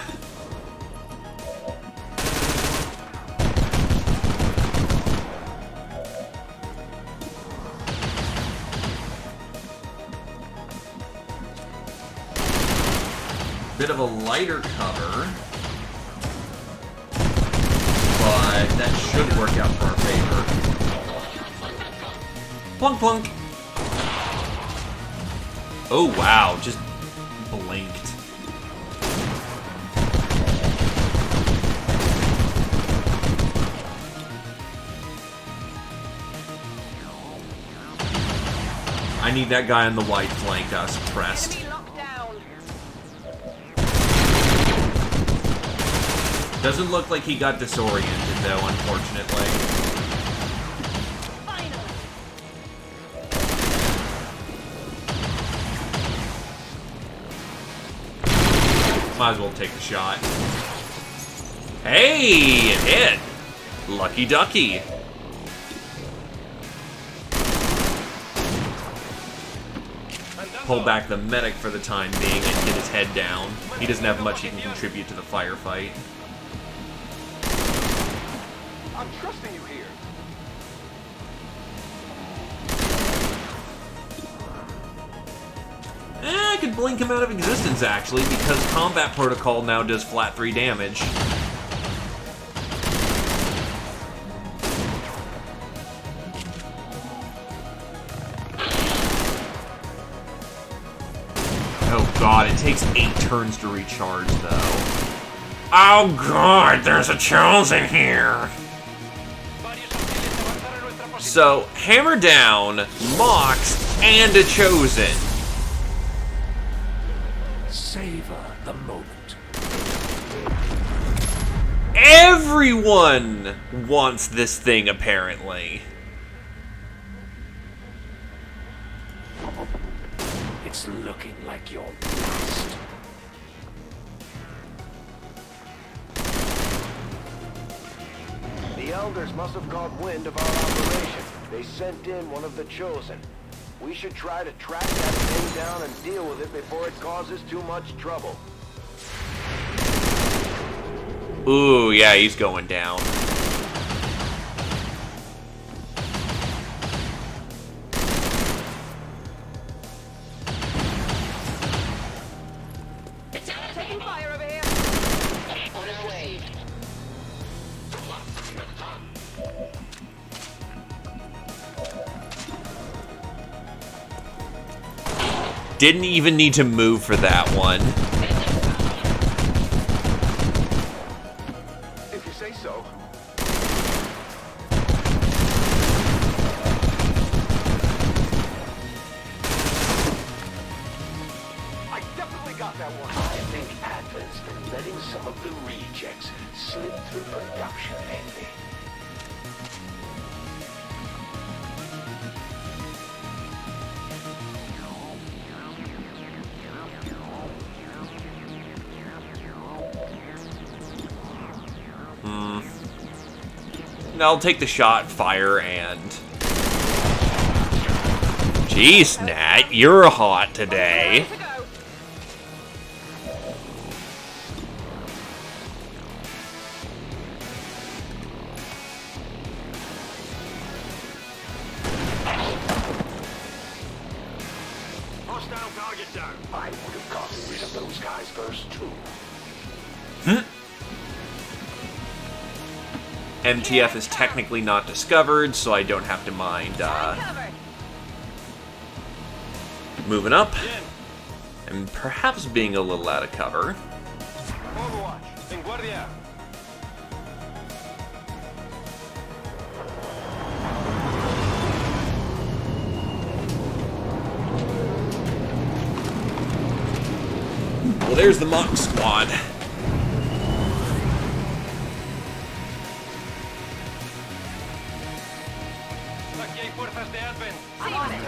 Bit of a lighter cover, but that should work out for our favor. Plunk plunk. Oh wow, just blinked. I need that guy on the white flank suppressed. Enemy locked down. Doesn't look like he got disoriented, though, unfortunately. Finally. Might as well take the shot. Hey, it hit! Lucky ducky. pull back the medic for the time being and get his head down. He doesn't have much he can contribute to the firefight. I'm trusting you here. I could blink him out of existence, actually, because combat protocol now does flat 3 damage. Oh god, it takes 8 turns to recharge, though. Oh god, there's a Chosen here! So, hammer down, Mox, and a Chosen. Savor the moment. Everyone wants this thing, apparently. It's looking like your last. The Elders must have caught wind of our operation. They sent in one of the Chosen. We should try to track that thing down and deal with it before it causes too much trouble. Ooh, yeah, he's going down. Taking fire over here. On our way. Didn't even need to move for that one. If you say so. I definitely got that one. I think Advent's been letting some of the rejects slip through production lately. I'll take the shot, fire, and... Jeez, Nat, you're hot today. Hostile target down. I would have gotten rid of those guys first, too. MTF is technically not discovered, so I don't have to mind moving up and perhaps being a little out of cover. Overwatch. En guardia. Well, there's the Mock Squad. Aquí hay fuerzas de Advent. I'm on it.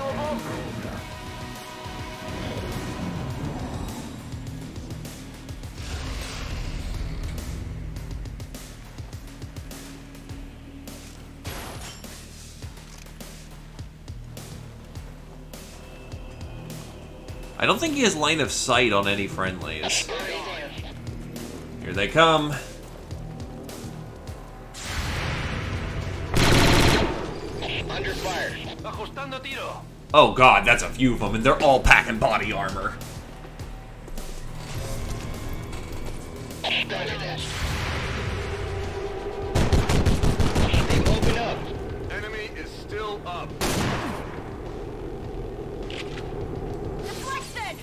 I don't think he has line of sight on any friendlies. Here they come. Under fire. Ajustando tiro. Oh god, that's a few of them, and they're all packing body armor. Open up. Enemy is still up. Deflected!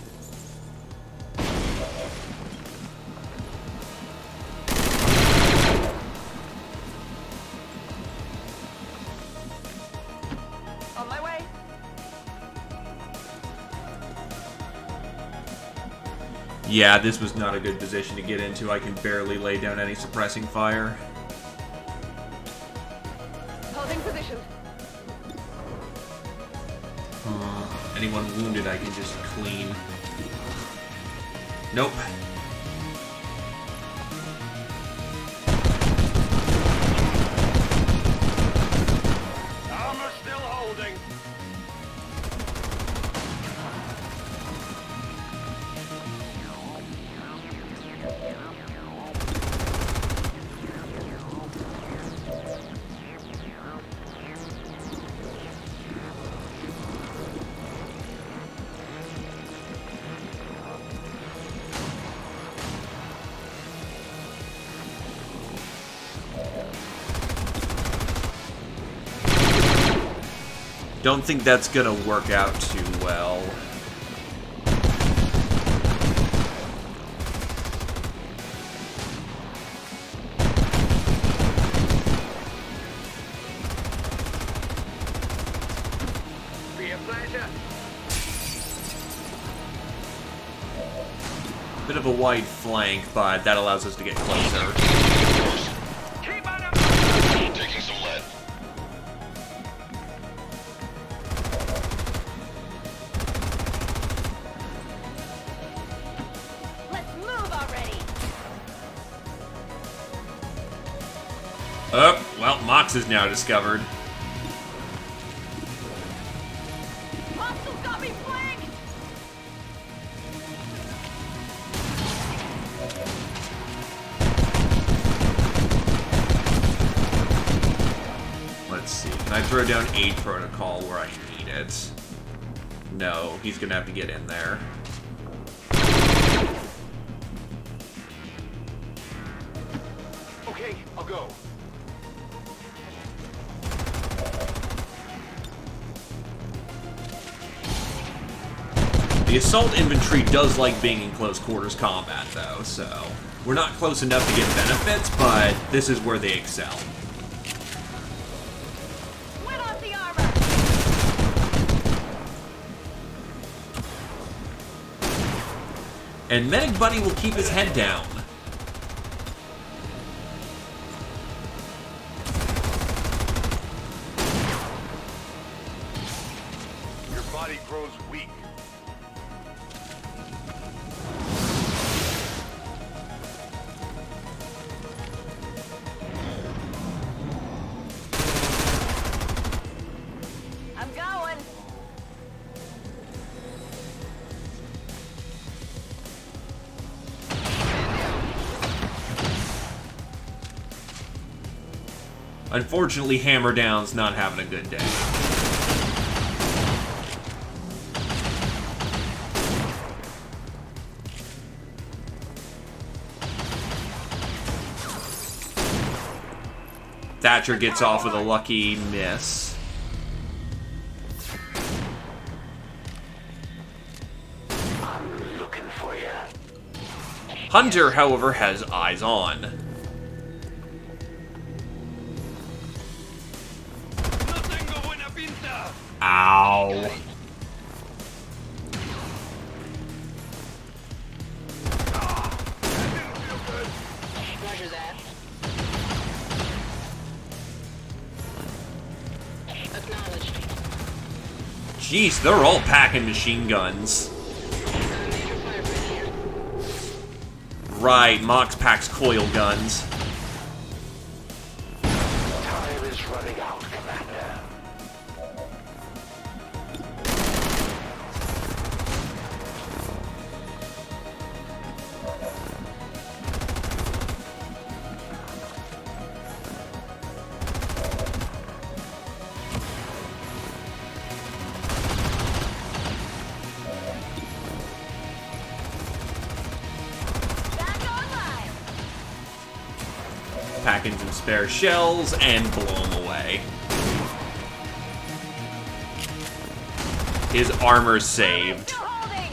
On my way. Yeah, this was not a good position to get into. I can barely lay down any suppressing fire. Holding position. Anyone wounded, I can just clean. Nope. Armor still holding. Don't think that's gonna work out too well. Be a pleasure. Bit of a wide flank, but that allows us to get closer. Keep on him. Taking some lead. Let's move already. Oh, well, Mox is now discovered. Hostiles got me flanked. Let's see. Can I throw down aid protocol where I need it? No, he's gonna have to get in there. Okay, I'll go. The assault infantry does like being in close quarters combat, though, so we're not close enough to get benefits, but this is where they excel. Win off the armor. And Medic Buddy will keep his head down. Your body grows weak. I'm going. Unfortunately, Hammer Down's not having a good day. Thatcher gets off with a lucky miss. I'm looking for you. Hunter, however, has eyes on. No tengo buena pinta. Ow. Roger that. Acknowledged. Jeez, they're all packing machine guns. Major firefight here. Right, Mox packs coil guns. Time is running out, Commander. Back online. Packing some spare shells and blow them away. His armor's saved. Still holding.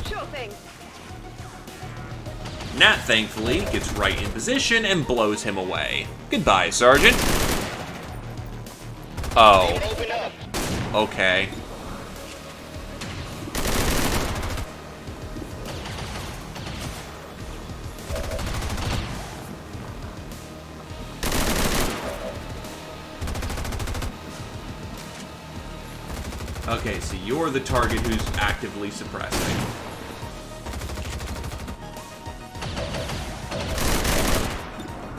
Sure thing. Nat, thankfully, gets right in position and blows him away. Goodbye, Sergeant. Oh. Open up. Okay. Okay, so you're the target who's actively suppressing.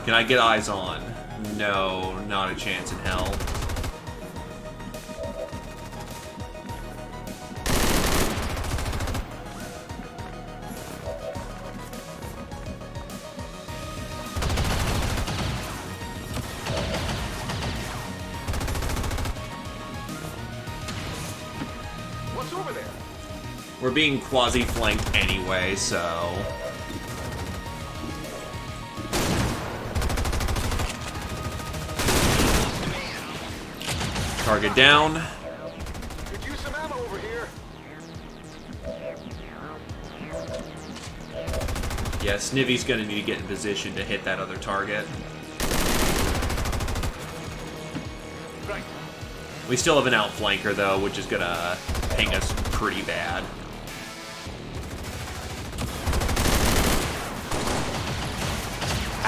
Can I get eyes on? No, not a chance in hell. We're being quasi-flanked anyway, so... Target down. Could use some ammo over here. Yeah, Snivvy's gonna need to get in position to hit that other target. Right. We still have an outflanker, though, which is gonna ping us pretty bad.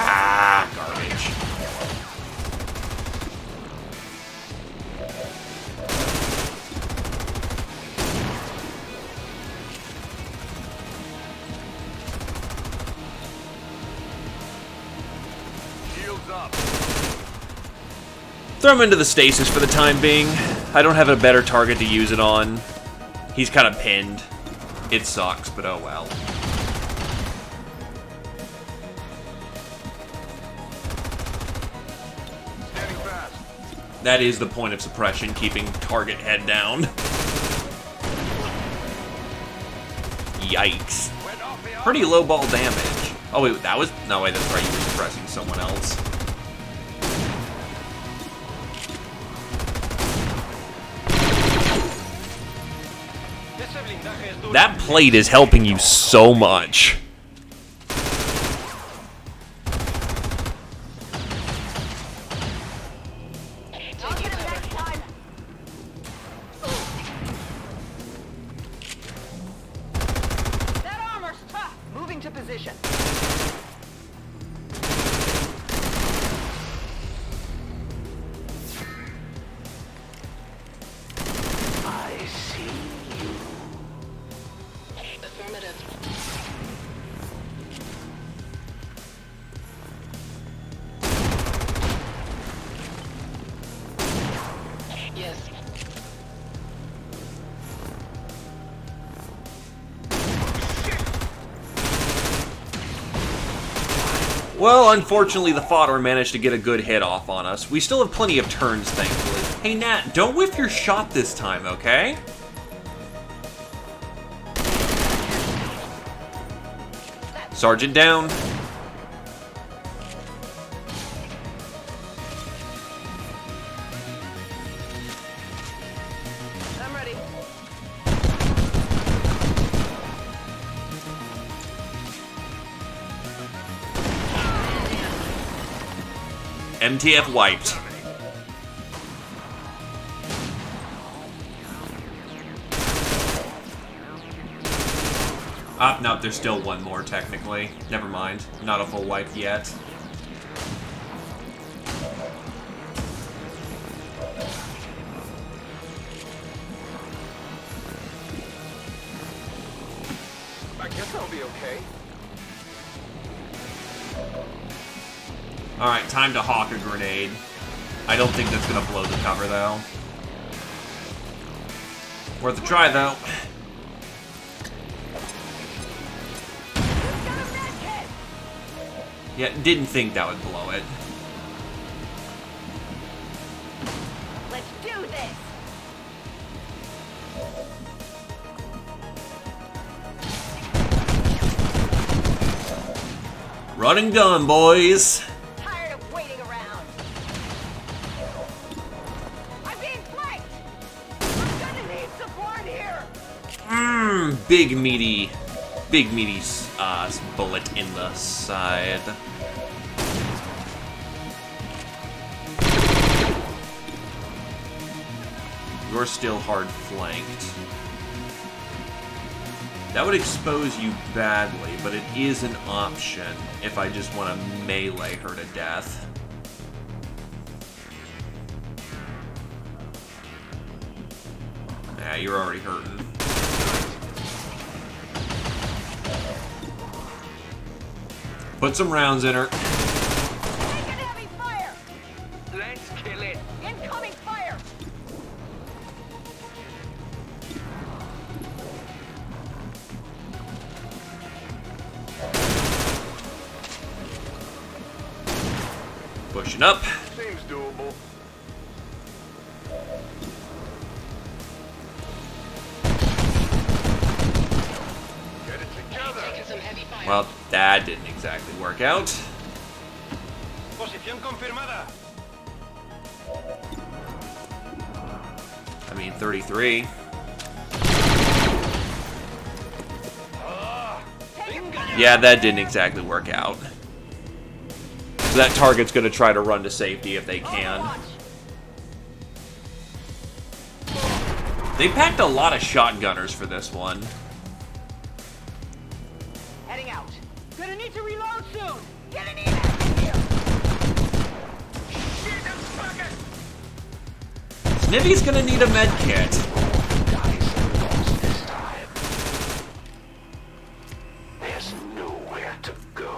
Ah, garbage. Shields up. Throw him into the stasis for the time being. I don't have a better target to use it on. He's kind of pinned. It sucks, but oh well. Standing fast. That is the point of suppression, keeping target head down. Yikes. Went off the Pretty low ball damage. Oh wait, that was... No, wait, that's right, you were suppressing someone else. That plate is helping you so much. I'll get him next time. That armor's tough. Moving to position. I see you. Affirmative. Yes. Well, unfortunately, the fodder managed to get a good hit off on us. We still have plenty of turns, thankfully. Hey, Nat, don't whiff your shot this time, okay? Sergeant down. I'm ready. MTF wiped. Ah, no, there's still one more, technically. Never mind. Not a full wipe yet. I guess I'll be okay. Alright, time to hawk a grenade. I don't think that's gonna blow the cover, though. Worth a try, though. Yeah, didn't think that would blow it. Let's do this. Run and gun, boys! Tired of waiting around. I'm being flanked. I'm gonna need support here. Big meaty bullet in the side. You're still hard flanked. That would expose you badly, but it is an option if I just want to melee her to death. Nah, you're already hurting. Put some rounds in her. Taking heavy fire. Let's kill it. Incoming fire. Pushing up. Seems doable. Well, that didn't exactly work out. Posición confirmada. I mean, 33. Yeah, that didn't exactly work out. So that target's going to try to run to safety if they can. They packed a lot of shotgunners for this one. Heading out. Gonna need to reload soon. Get an Snivvy's going to need a med kit. Guys are lost this time. There's nowhere to go.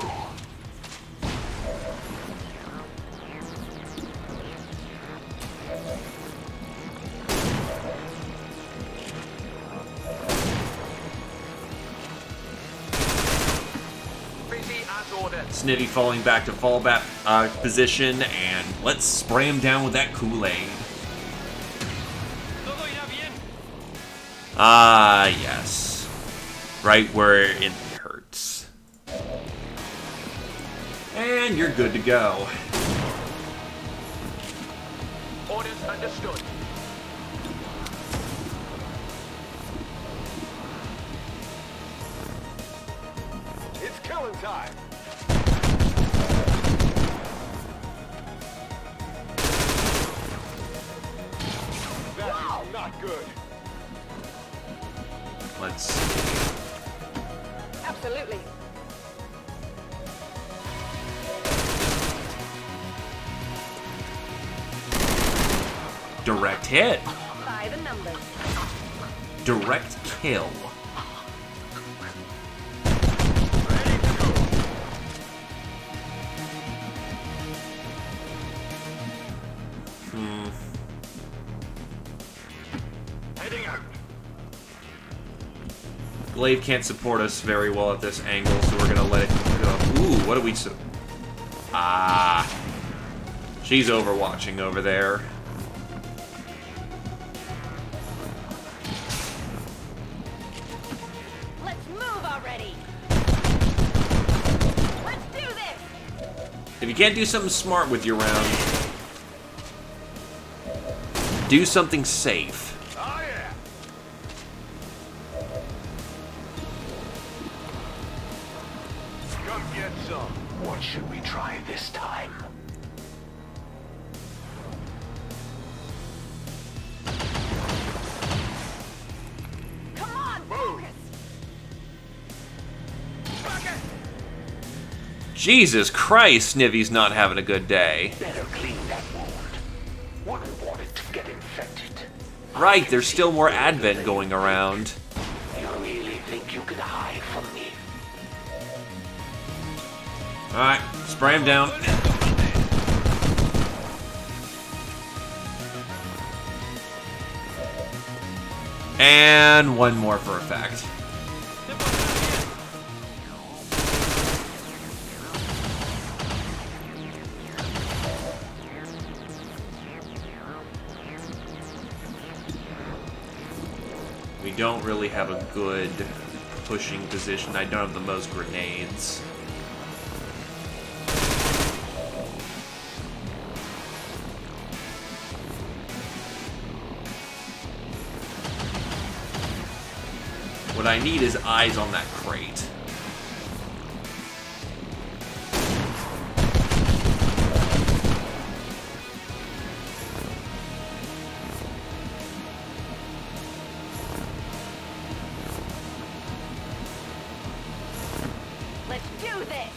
Snivy falling back to fallback position, and let's spray him down with that Kool-Aid. Ah, yes. Right where it hurts. And you're good to go. Orders understood. It's killing time. That's not good. Let's... Absolutely. Direct hit. By the numbers. Direct kill. Heading out. Glaive can't support us very well at this angle, so we're gonna let it go. Ooh, what do we... Ah. She's overwatching over there. Let's move already. Let's do this. If you can't do something smart with your round, do something safe. Oh yeah. Come get some. What should we try this time? Come on, focus. Jesus Christ, Snivvy's not having a good day. Better clean that wound. Wouldn't want it to get infected. Right, there's still more Advent going around. You really think you can hide from me? Alright, spray him down. And one more for effect. We don't really have a good pushing position. I don't have the most grenades. What I need is eyes on that crate. Let's do this.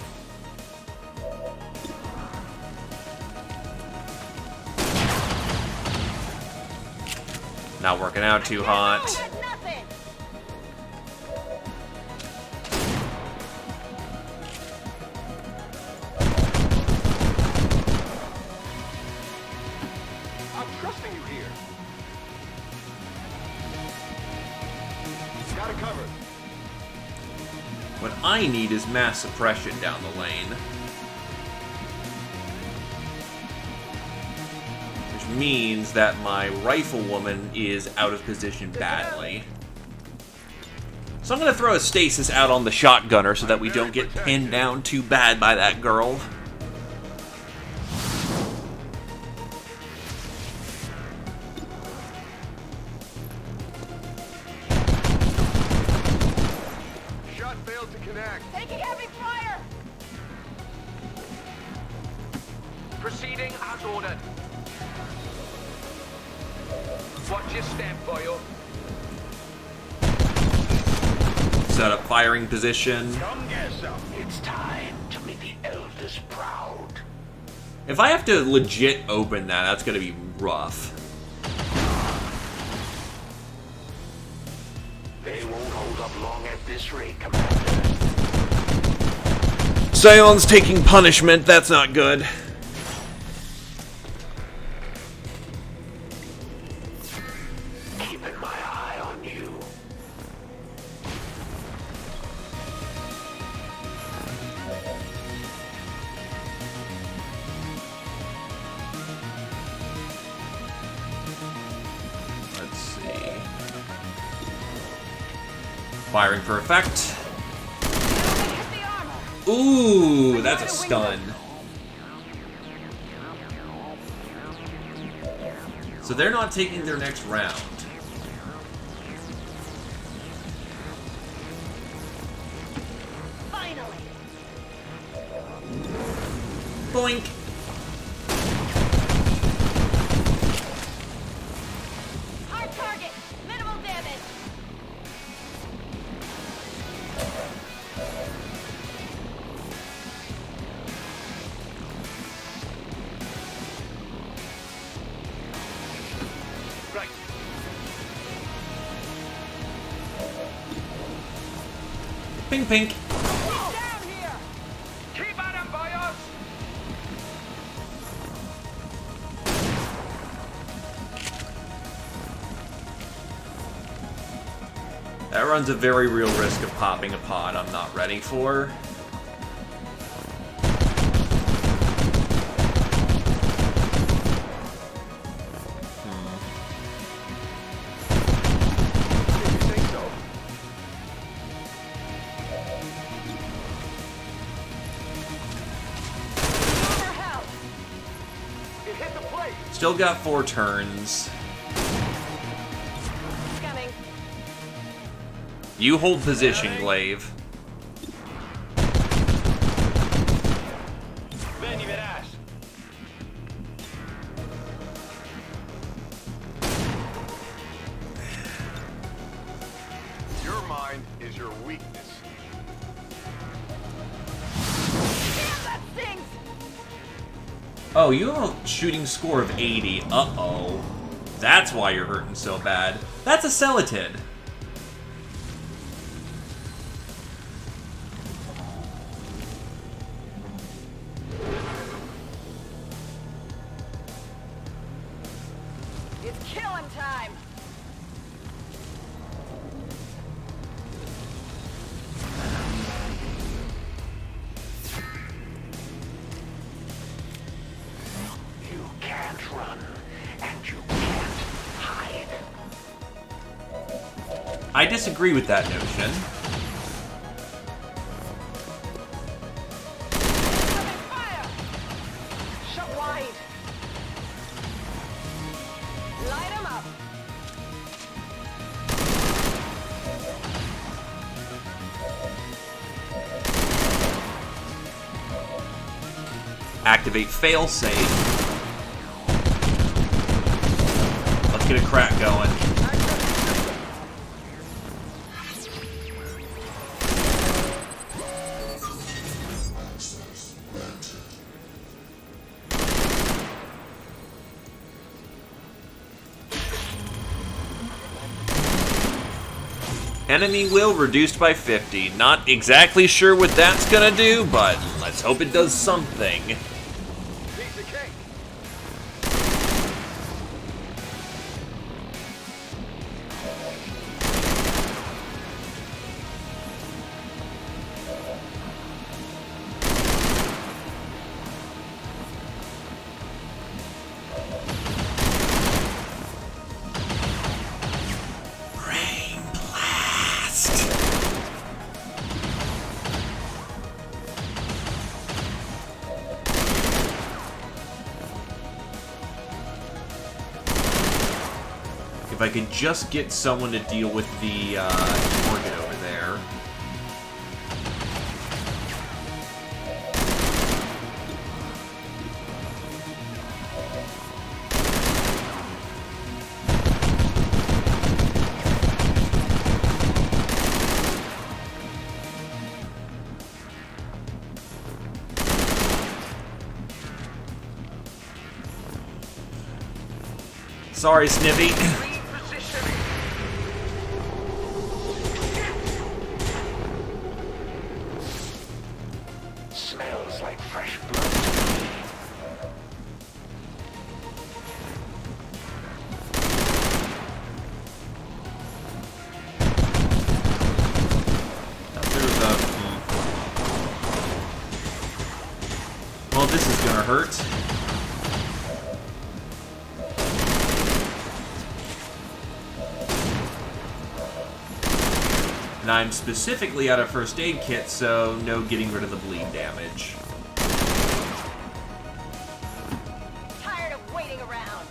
Not working out too hot. Nothing. I'm trusting you here. Got it covered. What I need is mass suppression down the lane. Which means that my riflewoman is out of position badly. So I'm going to throw a stasis out on the shotgunner so that we don't get pinned down too bad by that girl. Shot failed to connect. Taking heavy fire! Proceeding as ordered. Watch your step, boyo. Set up firing position. Come get some. It's time to make the elders proud. If I have to legit open that, that's going to be rough. They won't hold up long at this rate, Commander. Scion's taking punishment. That's not good. Keeping my eye on you. Let's see. Firing for effect. Ooh, that's a stun. So they're not taking their next round. Finally! Boink. Hard target! Minimal damage! Right. Pink, pink. Down here! Keep at him, boyos! That runs a very real risk of popping a pod I'm not ready for. It hit the plate. Still got 4 turns. Coming. You hold position, Glaive. Ven y verás. Your mind is your weakness. Damn, that stings! Oh, you have a shooting score of 80. Uh-oh. That's why you're hurting so bad. That's a Celatid. It's killing time! You can't run, and you can't hide. I disagree with that notion. Coming fire! Shut wide! Light 'em up! Activate failsafe. Let's get a crack going. Enemy will reduced by 50. Not exactly sure what that's gonna do, but let's hope it does something. Piece of cake. Brain blast. I could just get someone to deal with the target over there. Sorry, Snippy. Smells like fresh blood. There's a... Well, this is gonna hurt. And I'm specifically out of first aid kit, so no getting rid of the bleed damage. Tired of waiting around.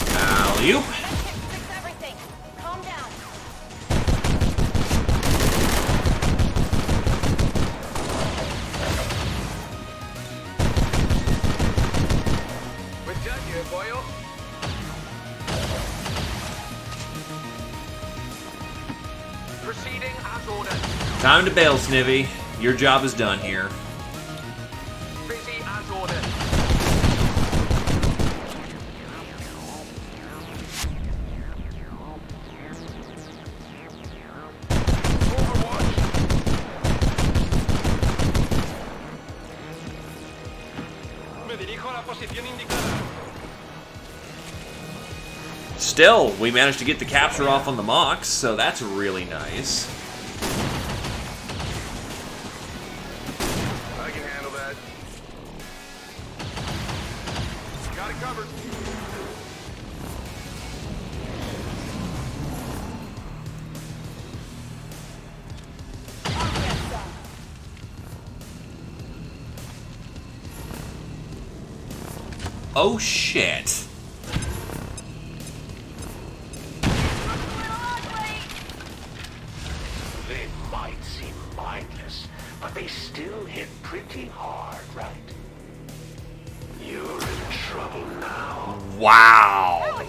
Alley-oop. Fix everything. Calm down. We're done here, boyo. Proceeding as ordered. Time to bail, Snivy. Your job is done here. Busy as ordered. Overwatch. Me dirijo a la posición indicada. Still, we managed to get the capture off on the Mox, so that's really nice. I can handle that. Got it covered. Oh shit. They might seem mindless, but they still hit pretty hard, right? You're in trouble now. Wow.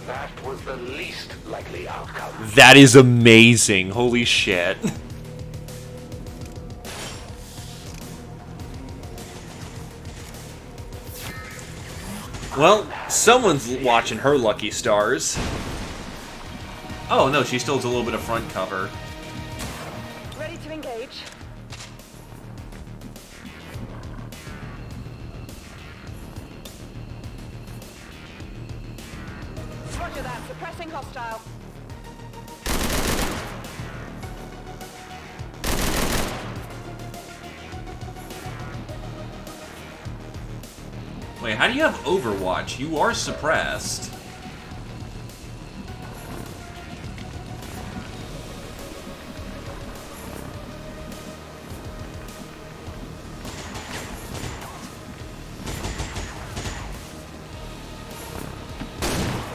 That was the least likely outcome. That is amazing. Holy shit. Well, someone's watching her lucky stars. Oh no, she still has a little bit of front cover. Ready to engage. Roger that. Suppressing hostile. Wait, how do you have Overwatch? You are suppressed.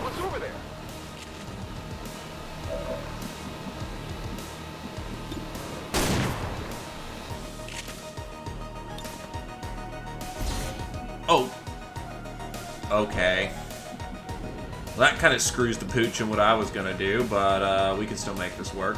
What's over there? Oh. Okay. Well, that kind of screws the pooch in what I was gonna do, but we can still make this work.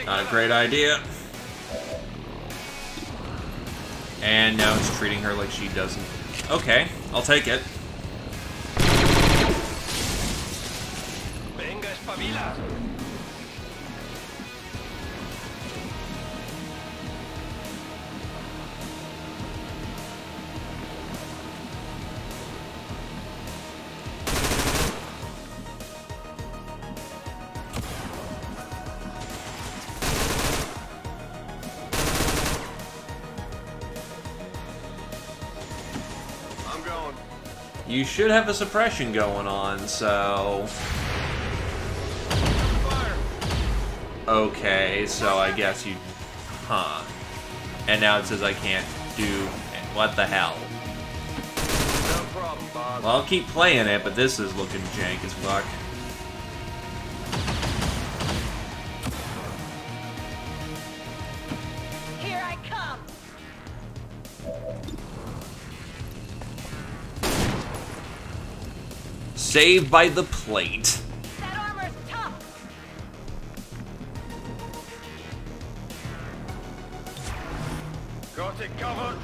Not a great idea. And now it's treating her like she doesn't Okay, I'll take it. Venga, espabila. I'm going. You should have a suppression going on, so... Fire. Okay, so I guess you... Huh. And now it says I can't do... What the hell? No problem, Bob. Well, I'll keep playing it, but this is looking jank as fuck. Here I come. Saved by the plate. That armor's tough. Got it covered.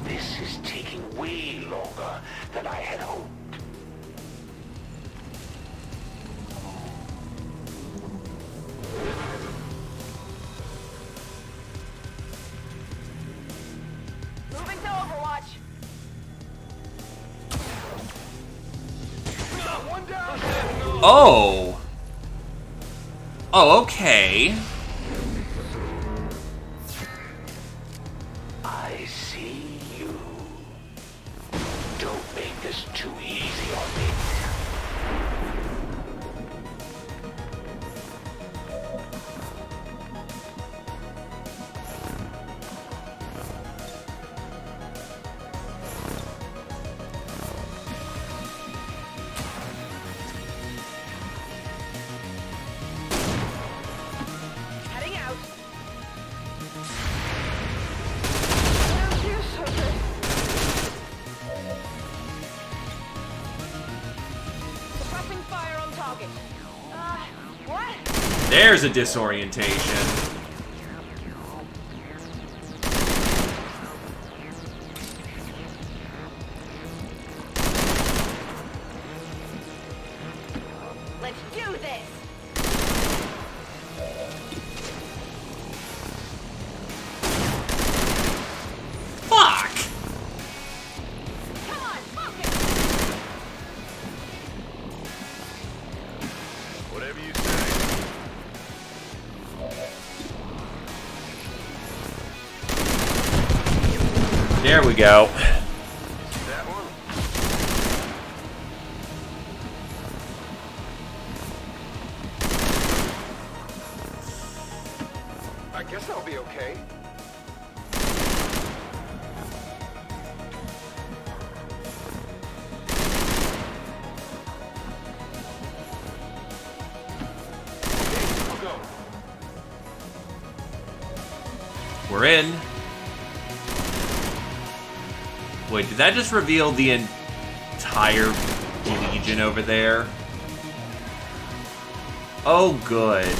This is taking way longer than I had hoped. Moving to Overwatch. One down. Oh! Oh, okay. I see you. Don't make this too easy on me. Heading out. Suppressing fire on target. What? There's a disorientation. Let's do this. Fuck! Come on, focus. Whatever you say. There we go. That one. I guess I'll be okay. Okay, I'll go. We're in. Wait, did that just reveal the entire Legion over there? Oh, good.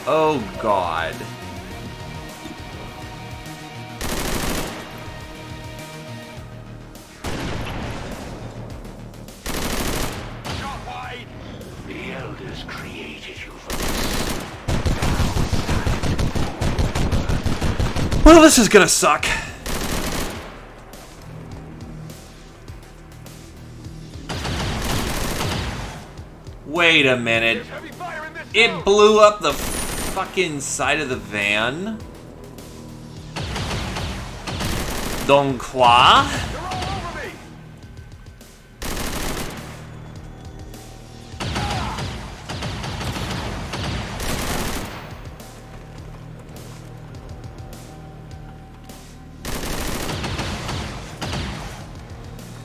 Oh, God. Shot wide. The Elders created you for this. Well, this is gonna suck. Wait a minute. There's heavy fire in this It zone. blew up the fucking side of the van? Donc quoi? They're all over me.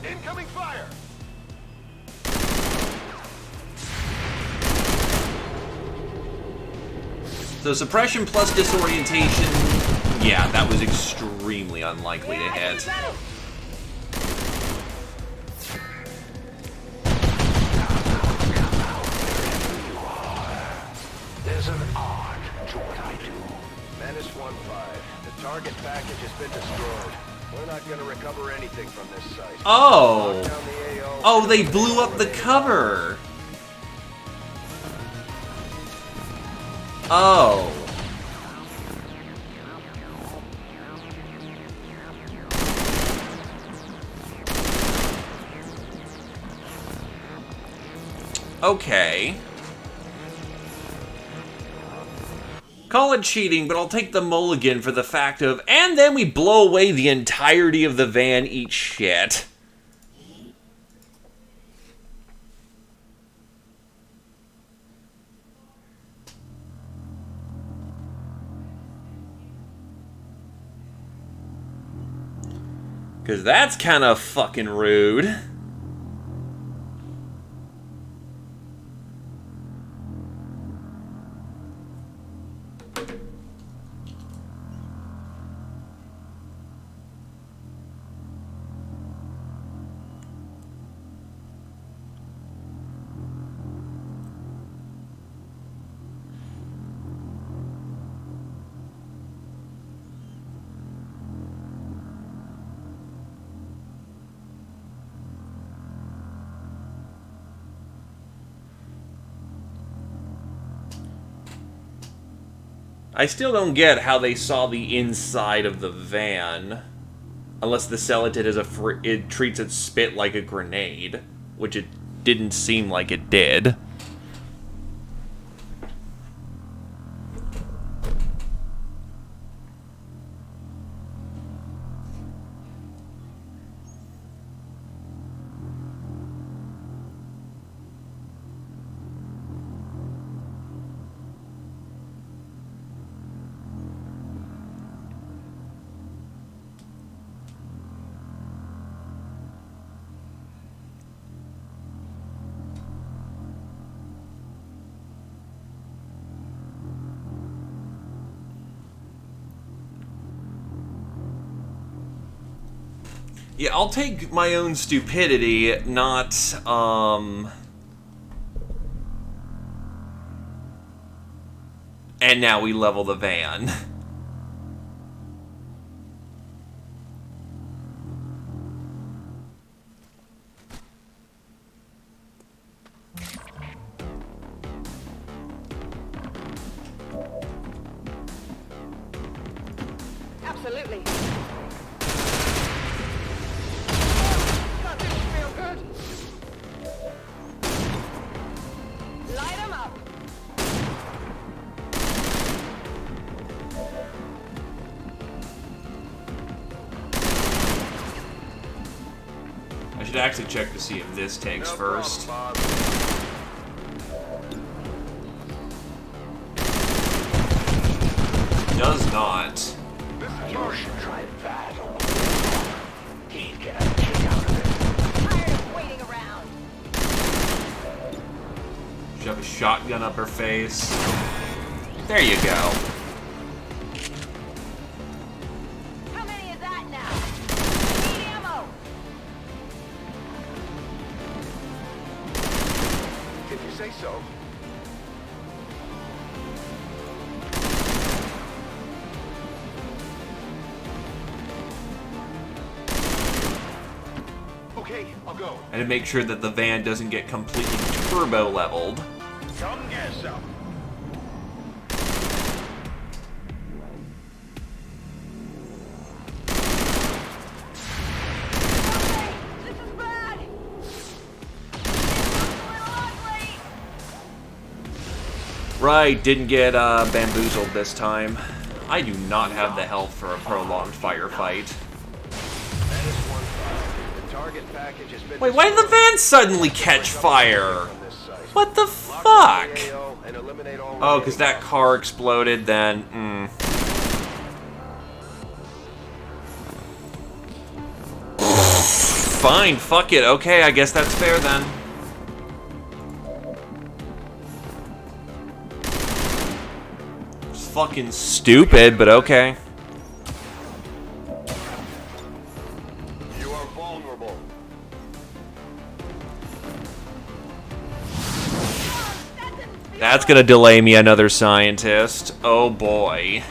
Incoming fire. So suppression plus disorientation. Yeah, that was extremely unlikely to hit. There's an art to what I do. Menace 1-5. The target package has been destroyed. We're not gonna recover anything from this site. Oh! Lock down the AO, Oh, they blew up the cover! Oh. Okay. Call it cheating, but I'll take the mulligan for the fact of, and then we blow away the entirety of the van, eat shit. Because that's kind of fucking rude. I still don't get how they saw the inside of the van. Unless the Celatid is it treats its spit like a grenade. Which it didn't seem like it did. Yeah, I'll take my own stupidity, not, And now we level the van. Absolutely. That didn't feel good. Light 'em up. I should actually check to see if this takes first. Does not. You should try that. He'd get a kick out of it. Tired of waiting around. Shove a shotgun up her face. There you go. How many is that now? Need ammo. If you say so. Okay, I'll go. And to make sure that the van doesn't get completely turbo leveled. Come get some. Okay, this is bad. It looks a little ugly. Right, didn't get bamboozled this time. I do not have the health for a prolonged firefight. That is one file. The target package has been Wait, why did the van suddenly catch fire? from this site. What the Lock fuck? down the AO and eliminate all Oh, because remaining that car exploded then. Fine, fuck it. Okay, I guess that's fair then. It's fucking stupid, but okay. You are vulnerable. That's gonna delay me another scientist. Oh boy.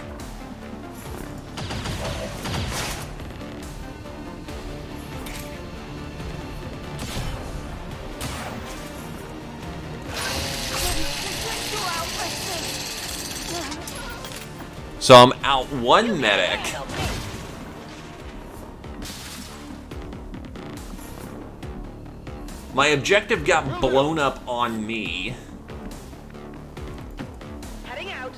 So I'm out one medic. My objective got blown up on me. Heading out.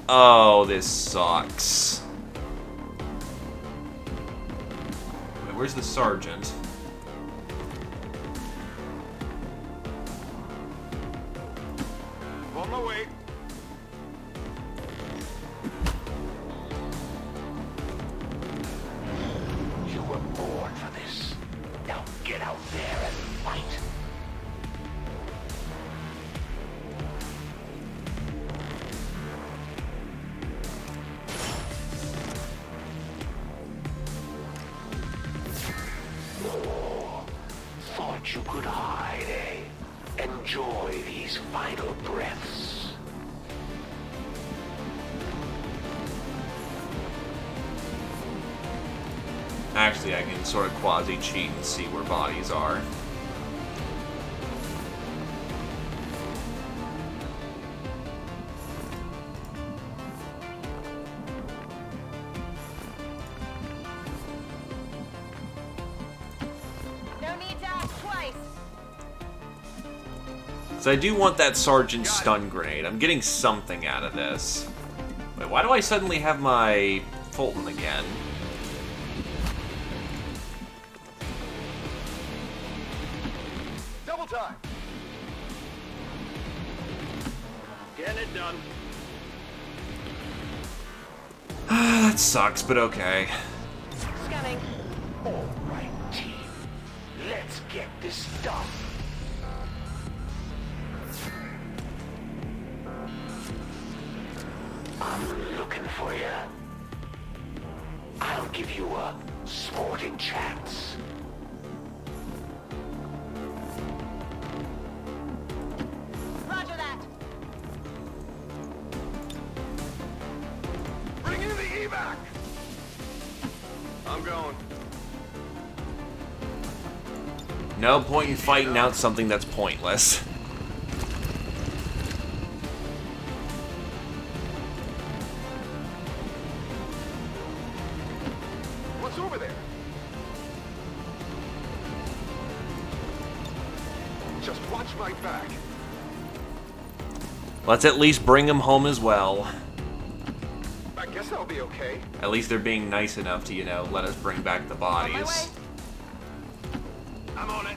Oh, this sucks. Wait, where's the sergeant? On my way. You were born for this. Now get out there and fight. Oh, thought you could hide, eh? Enjoy these final breaths. Actually, I can sort of quasi-cheat and see where bodies are. No need to ask twice. So I do want that sergeant stun grenade. I'm getting something out of this. Wait, why do I suddenly have my Fulton again? Double time. Getting it done. That sucks, but okay. Scanning. All right, team. Let's get this done. I'm looking for you. I'll give you a sporting chance. Roger that. Bring in the evac. I'm going. No point in fighting out something that's pointless. What's over there? Just watch my back. Let's at least bring him home as well. I guess I'll be okay. At least they're being nice enough to, you know, let us bring back the bodies. I'm on it.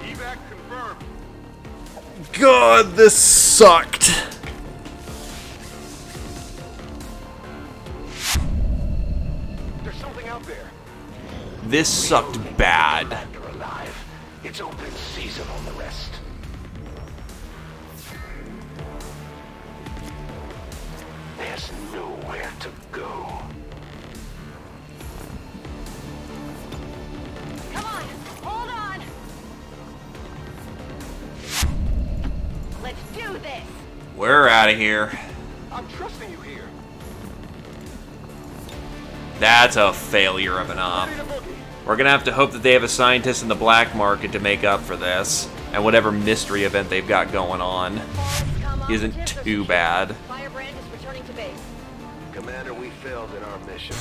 Evac confirmed. God, this sucked. There's something out there. This sucked bad. You're alive. It's open season on the rest. There's nowhere to go. Come on. Hold on. Let's do this. We're out of here. I'm trusting you here. That's a failure of an op. We're gonna have to hope that they have a scientist in the black market to make up for this, and whatever mystery event they've got going on isn't too bad. Firebrand is returning to base. Commander, we failed in our mission.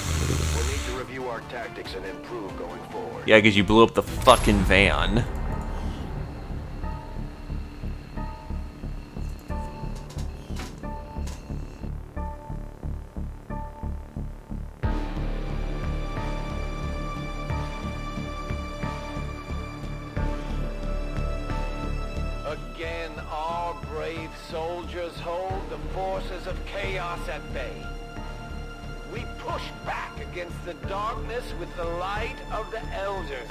We'll need to review our tactics and improve going forward. Yeah, because you blew up the fucking van. Again, our brave soldiers hold the forces of chaos at bay. We push back against the darkness with the light of the Elders.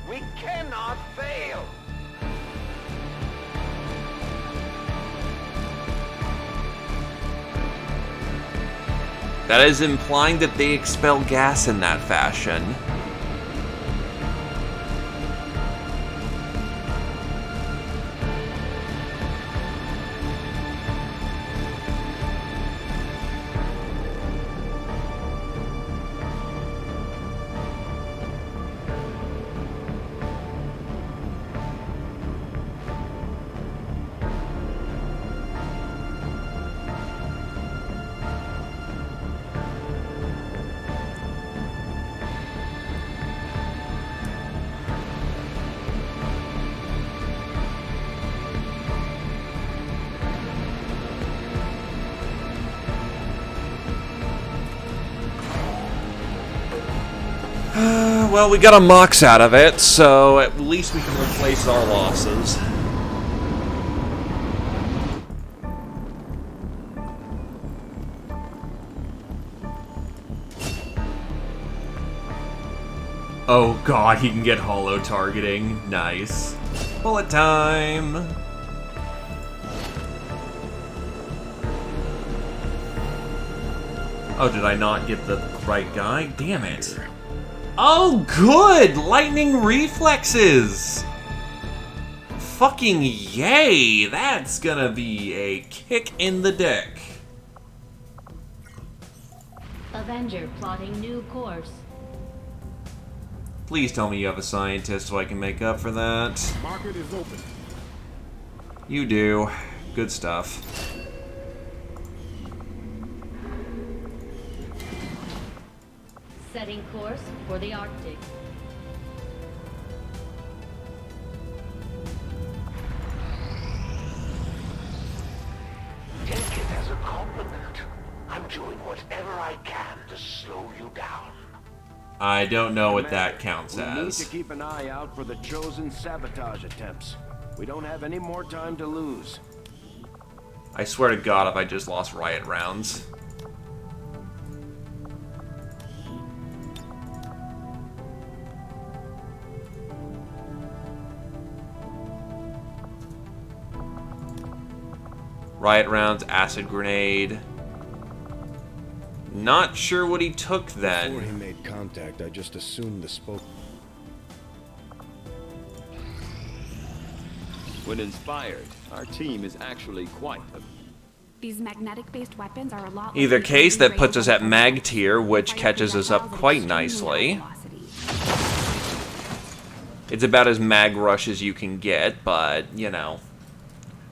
We cannot fail. That is implying that they expel gas in that fashion. Well, we got a Mox out of it, so at least we can replace our losses. Oh god, he can get holo targeting. Nice. Bullet time! Oh, did I not get the right guy? Damn it. Oh, good! Lightning reflexes! Fucking yay! That's gonna be a kick in the dick. Avenger plotting new course. Please tell me you have a scientist so I can make up for that. Market is open. You do. Good stuff. Setting course for the Arctic. Take it as a compliment. I'm doing whatever I can to slow you down. I don't know what that counts We need as. to keep an eye out for the chosen sabotage attempts. We don't have any more time to lose. I swear to God if I just lost riot rounds. Riot rounds, acid grenade. Not sure what he took then. Before he made contact, I just assumed the spoke. When inspired, our team is actually quite a... These magnetic-based weapons are a lot. Either case, that puts us at mag tier, which catches us up quite nicely. It's about as mag rush as you can get, but, you know.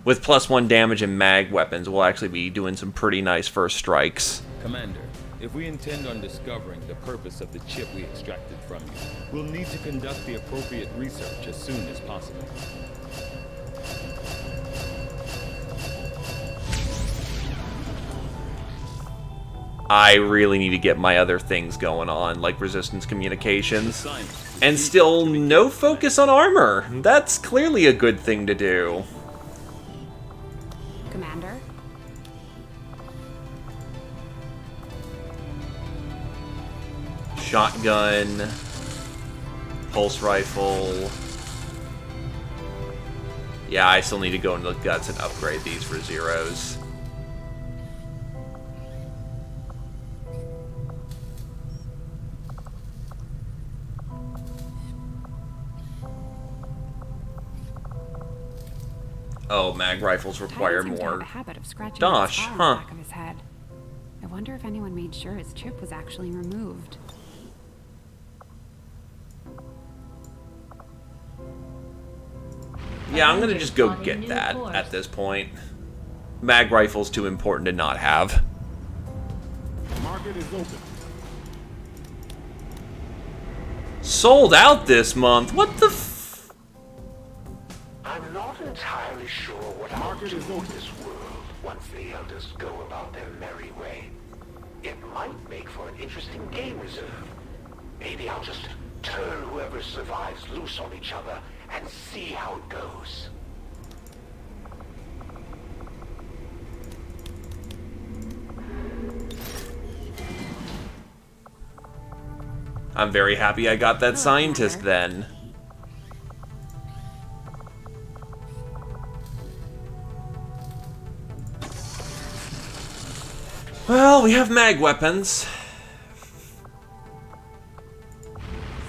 With +1 damage and mag weapons, we'll actually be doing some pretty nice first strikes. Commander, if we intend on discovering the purpose of the chip we extracted from you, we'll need to conduct the appropriate research as soon as possible. I really need to get my other things going on, like resistance communications. And still no focus on armor. That's clearly a good thing to do. Commander? Shotgun. Pulse rifle. Yeah, I still need to go into the guts and upgrade these for zeros. Oh, mag rifles require Titan seems to have more a habit of scratching dosh, his huh? back of his head. I wonder if anyone made sure his chip was actually removed. Yeah, I'm gonna just go get that at this point. Mag rifle's too important to not have. Market is open. Sold out this month? What the f... I'm not entirely sure what I'll do in this world once the elders go about their merry way. It might make for an interesting game reserve. Maybe I'll just turn whoever survives loose on each other and see how it goes. I'm very happy I got that scientist then. Well, we have mag weapons.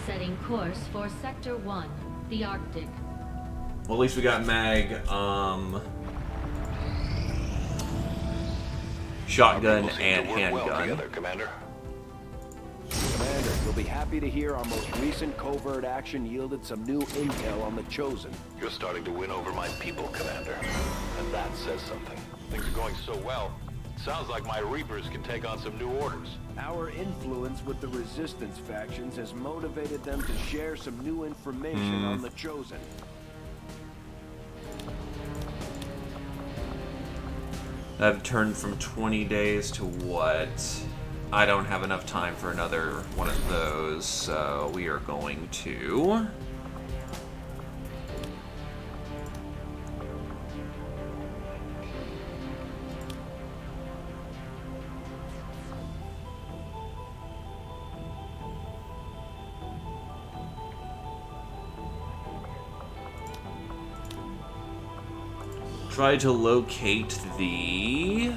Setting course for Sector 1, the Arctic. Well, at least we got mag, shotgun and handgun. Commander, you'll be happy to hear our most recent covert action yielded some new intel on the Chosen. You're starting to win over my people, Commander. And that says something. Things are going so well. Sounds like my Reapers can take on some new orders. Our influence with the Resistance factions has motivated them to share some new information on the Chosen. That turned from 20 days to what? I don't have enough time for another one of those, so we are going to... try to locate the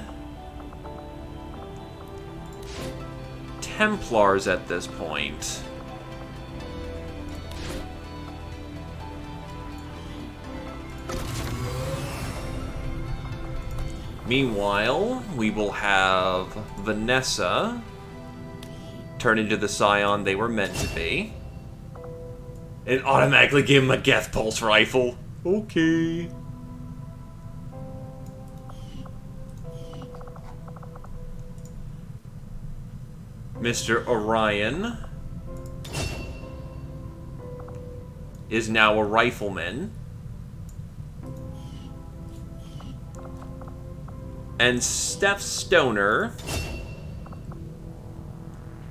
Templars at this point. Meanwhile, we will have Vanessa turn into the Scion they were meant to be. And automatically give him a Geth Pulse rifle. Okay. Mr. Orion is now a rifleman. And Steph Stoner,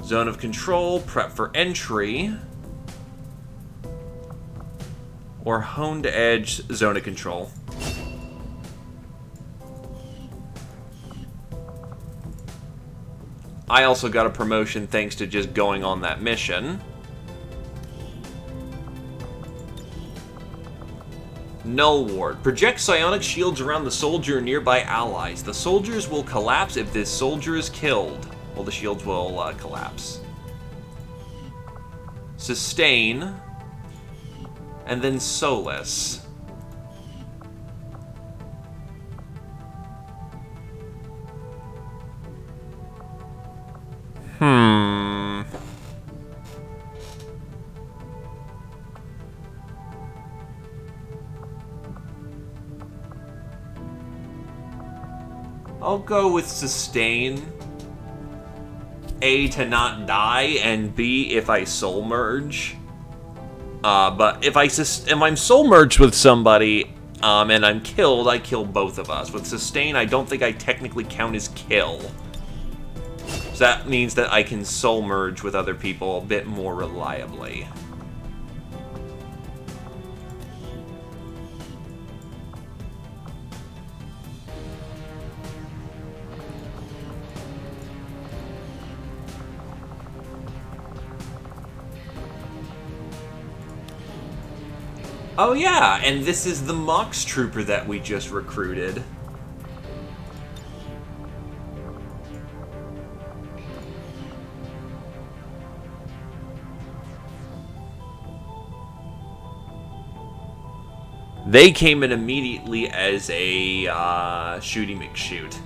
zone of control, prep for entry, or honed edge, zone of control. I also got a promotion thanks to just going on that mission. Null Ward. Project psionic shields around the soldier and nearby allies. The soldiers will collapse if this soldier is killed. Well, the shields will collapse. Sustain. And then Solace. I'll go with Sustain. A, to not die, and B, if I soul merge. But if I'm soul merged with somebody, and I'm killed, I kill both of us. With Sustain, I don't think I technically count as kill. So that means that I can soul merge with other people a bit more reliably. Oh yeah, and this is the Mox Trooper that we just recruited. They came in immediately as a Shooty McShoot.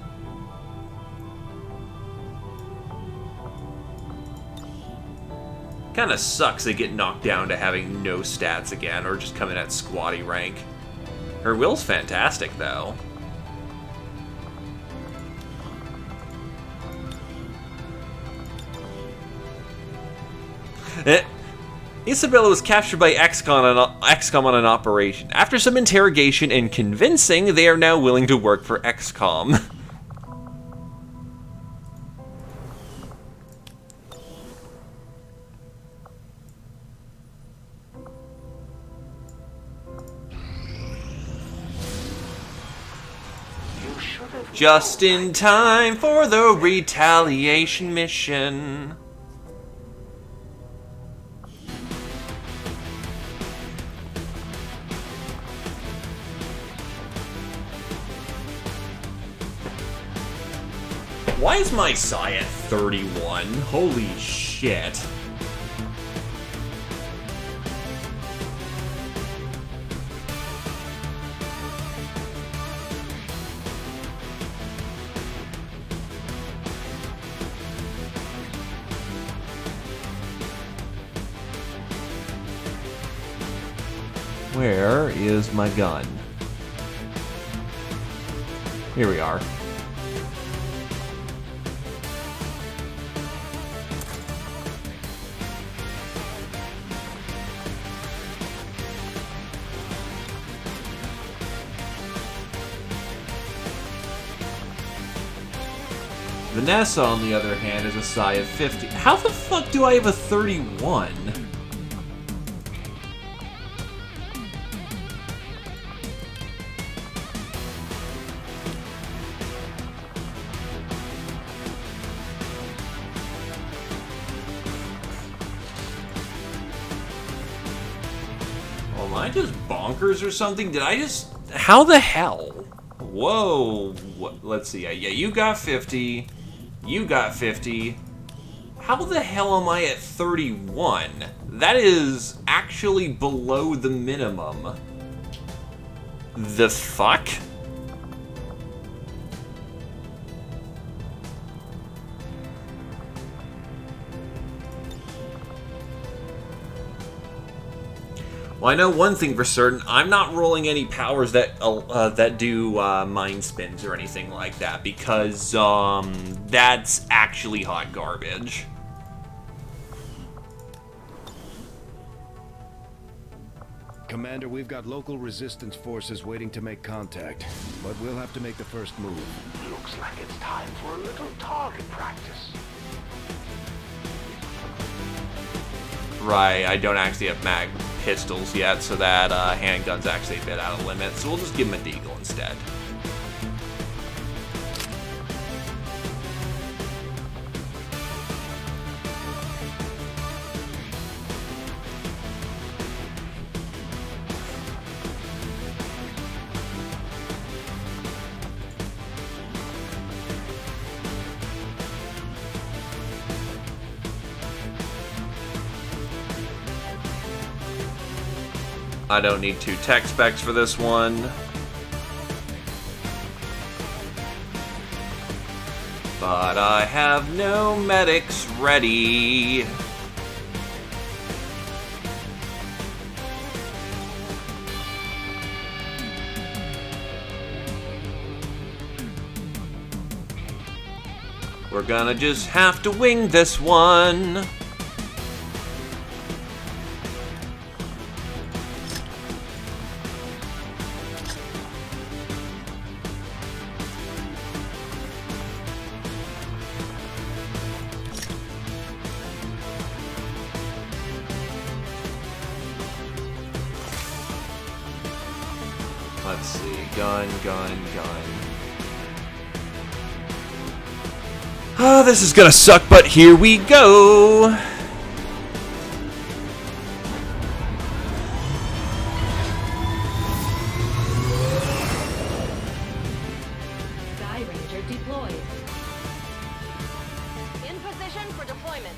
Kinda sucks they get knocked down to having no stats again, or just come in at squatty rank. Her will's fantastic, though. Isabella was captured by XCOM on an operation. After some interrogation and convincing, they are now willing to work for XCOM. Just in time for the retaliation mission. Why is my Psi at 31? Holy shit. Where is my gun? Here we are. Vanessa, on the other hand, is a psi of 50. How the fuck do I have a 31? Am I just bonkers or something? Did I just... How the hell? Whoa. Let's see. Yeah, you got 50. You got 50. How the hell am I at 31? That is actually below the minimum. The fuck? Well, I know one thing for certain. I'm not rolling any powers that that do mind spins or anything like that, because that's actually hot garbage. Commander, we've got local resistance forces waiting to make contact, but we'll have to make the first move. Looks like it's time for a little target practice. Right, I don't actually have mag pistols yet, so that handgun's actually a bit out of limit, so we'll just give him a deagle instead. I don't need 2 tech specs for this one. But I have no medics ready. We're gonna just have to wing this one. Let's see. Gun. Oh, this is gonna suck, but here we go! Sky Ranger deployed. In position for deployment.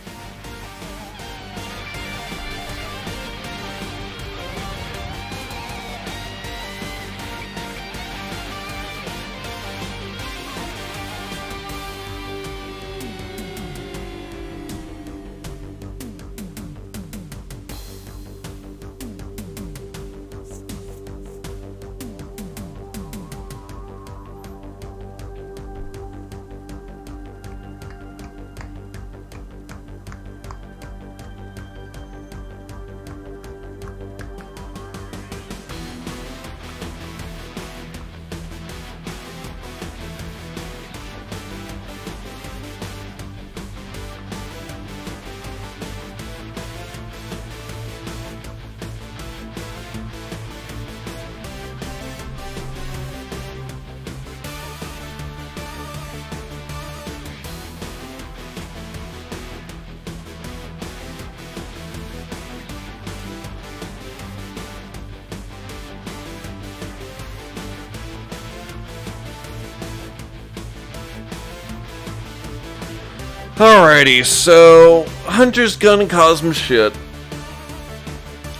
Alrighty, so Hunter's gonna cause some shit.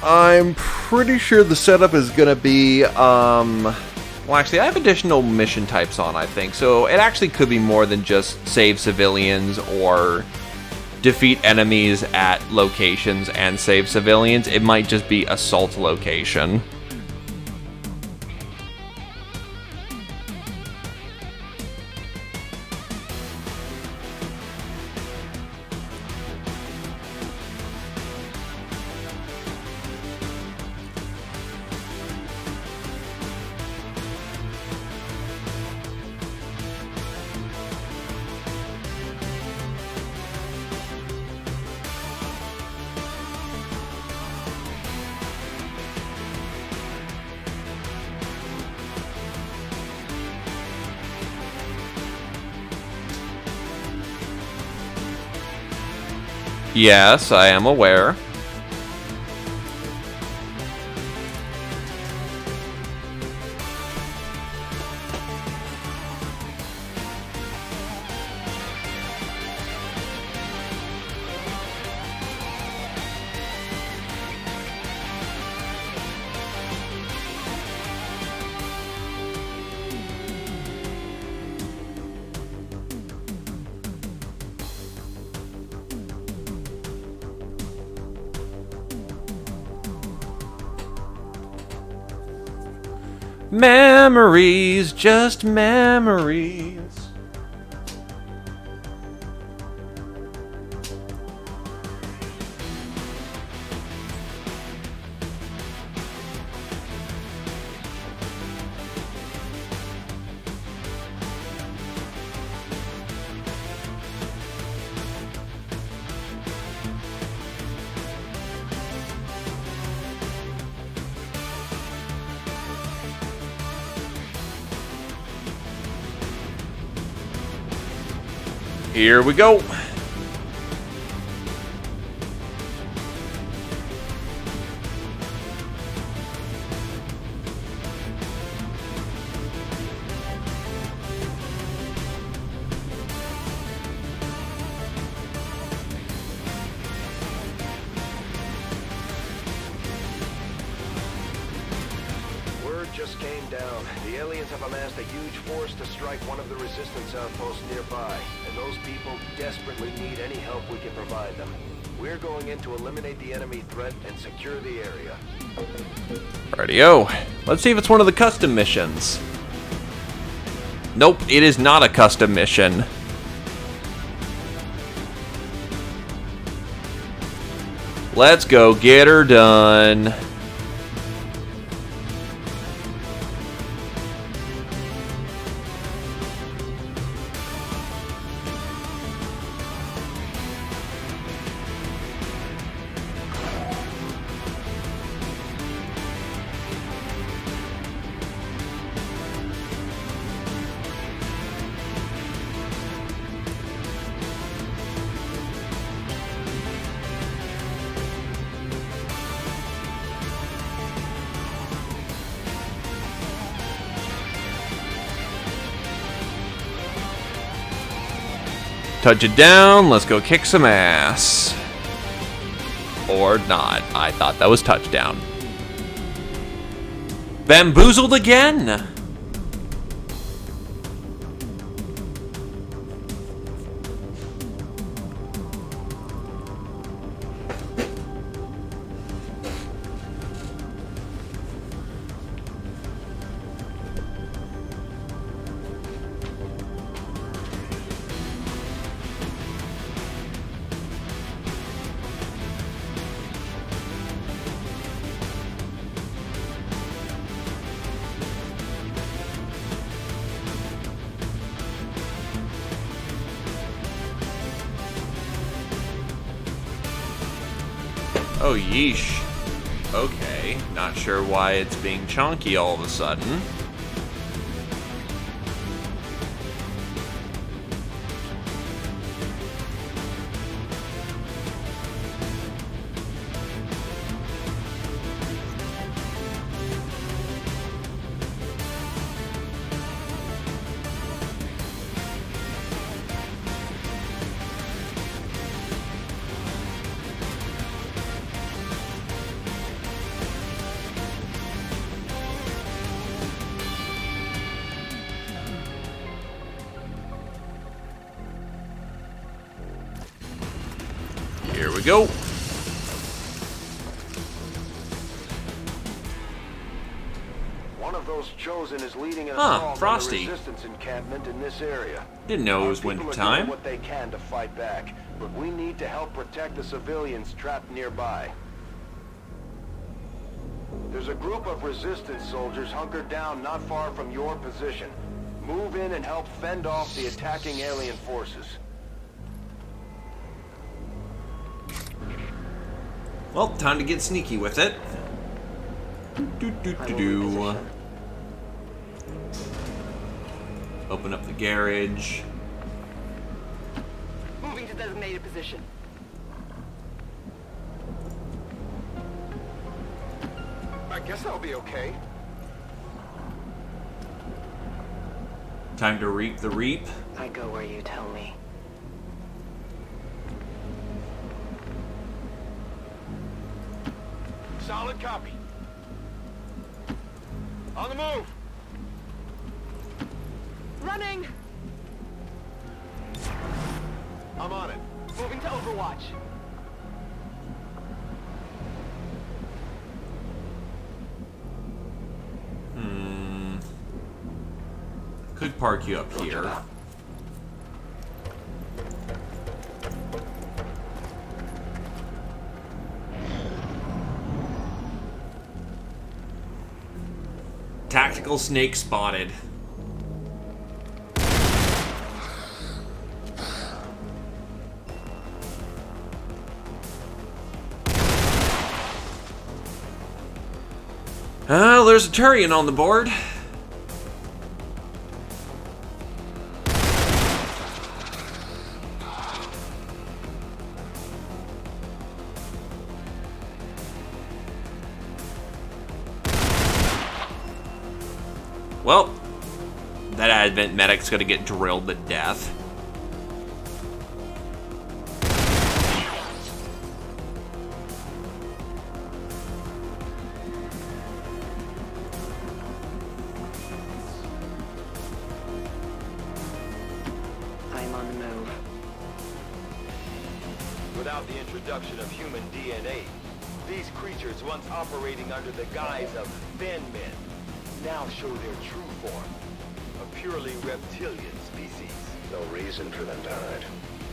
I'm pretty sure the setup is gonna be, well, actually, I have additional mission types on, I think, so it actually could be more than just save civilians or defeat enemies at locations and save civilians. It might just be assault location. Yes, I am aware. Memories, just memories. Here we go. Word just came down. The aliens have amassed a huge force to strike one of the resistance outposts nearby, and those people desperately need any help we can provide them. We're going in to eliminate the enemy threat and secure the area. Rightio. Let's see if it's one of the custom missions. Nope, it is not a custom mission. Let's go get her done. Touch it down, let's go kick some ass. Or not. I thought that was touchdown. Bamboozled again! Oh, yeesh. Okay, not sure why it's being chonky all of a sudden. Here we go. One of those chosen is leading an Huh, assault Frosty. on the resistance encampment in this area. Didn't know it was Our winter people are time. doing what they can to fight back, but we need to help protect the civilians trapped nearby. There's a group of resistance soldiers hunkered down not far from your position. Move in and help fend off the attacking alien forces. Well, time to get sneaky with it. Do. Open up the garage. Moving to designated position. I guess I'll be okay. Time to reap the reap. I go where you tell me. Solid copy. On the move! Running! I'm on it. Moving to Overwatch. Could park you up here. Tactical snake spotted. Oh, there's a Turian on the board. Well, that Advent medic's gonna get drilled to death. I'm on the move. Without the introduction of human DNA, these creatures once operating under the guise of Fen Men now show their true form, a purely reptilian species. No reason for them to hide.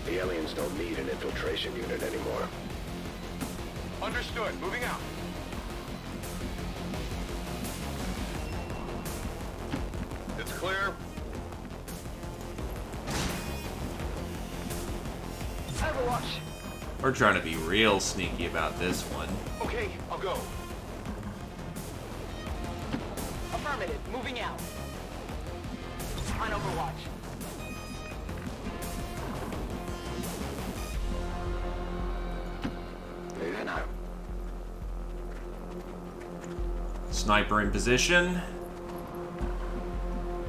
The aliens don't need an infiltration unit anymore. Understood. Moving out. It's clear. Overwatch. We're trying to be real sneaky about this one. Okay, I'll go. Affirmative. Moving out. On Overwatch. Moving out. Sniper in position.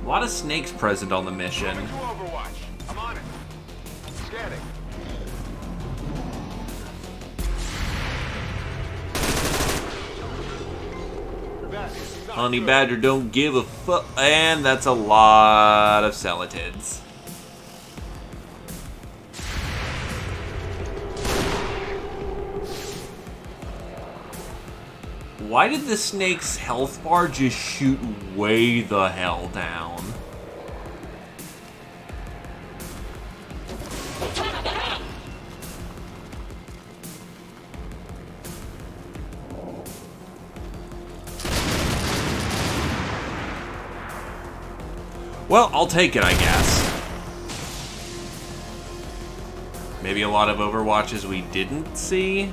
A lot of snakes present on the mission. Moving to Overwatch. I'm on it. Scanning. Honey Badger don't give a fuck. And that's a lot of Celatids. Why did the snake's health bar just shoot way the hell down? Well, I'll take it, I guess. Maybe a lot of Overwatches we didn't see?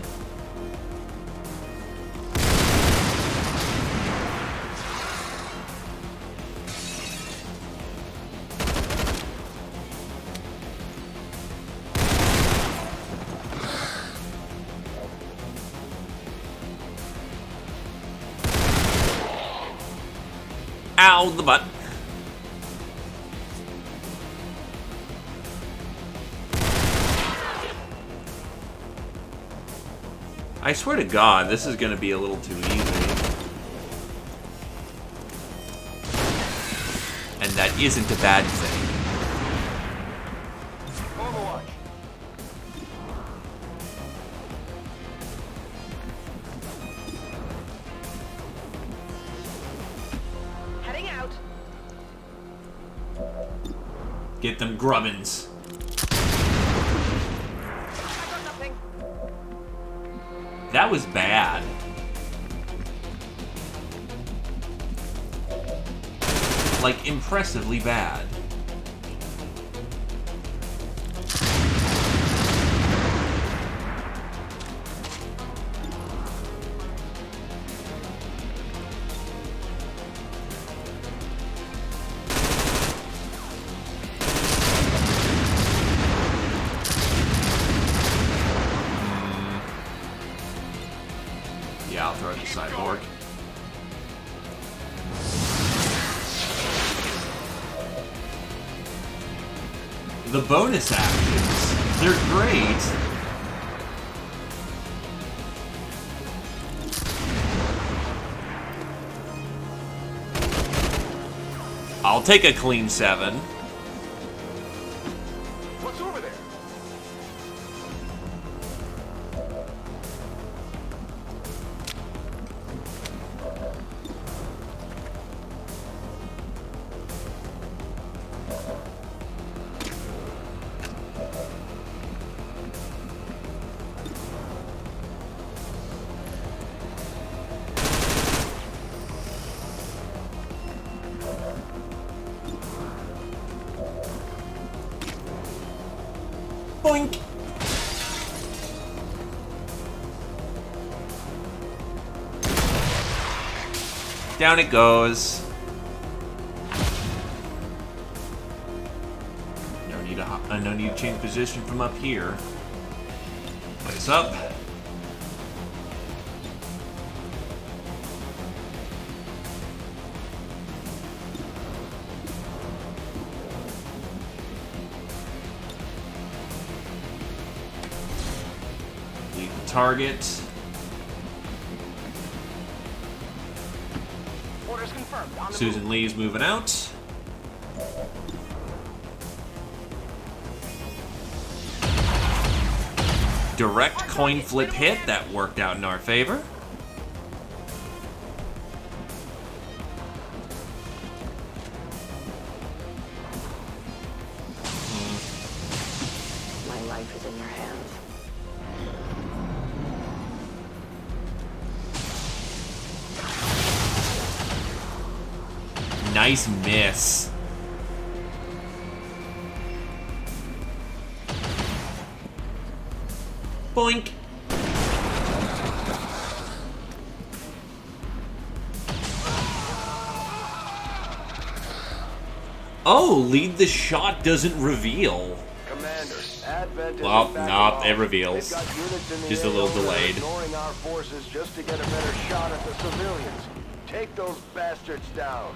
Ow, the butt. I swear to God, this is going to be a little too easy. And that isn't a bad thing. Overwatch. Heading out. Get them grubbins. I got nothing. That was bad. Like, impressively bad. Yeah, I'll throw the cyborg. the bonus actions. They're great. I'll take a clean 7. What's over there? Boink. Down it goes. No need to change position from up here. Place up. Leave the target. Orders confirmed. On the Susan move. Lee's moving out. Direct coin flip hit. That worked out in our favor. My life is in your hands. Nice miss. Boink. Oh, lead the shot doesn't reveal. Commander, Advent is Well, in fact no, involved. it reveals. They've got units in the Just a area little that are delayed. ignoring our forces just to get a better shot at the civilians. Take those bastards down.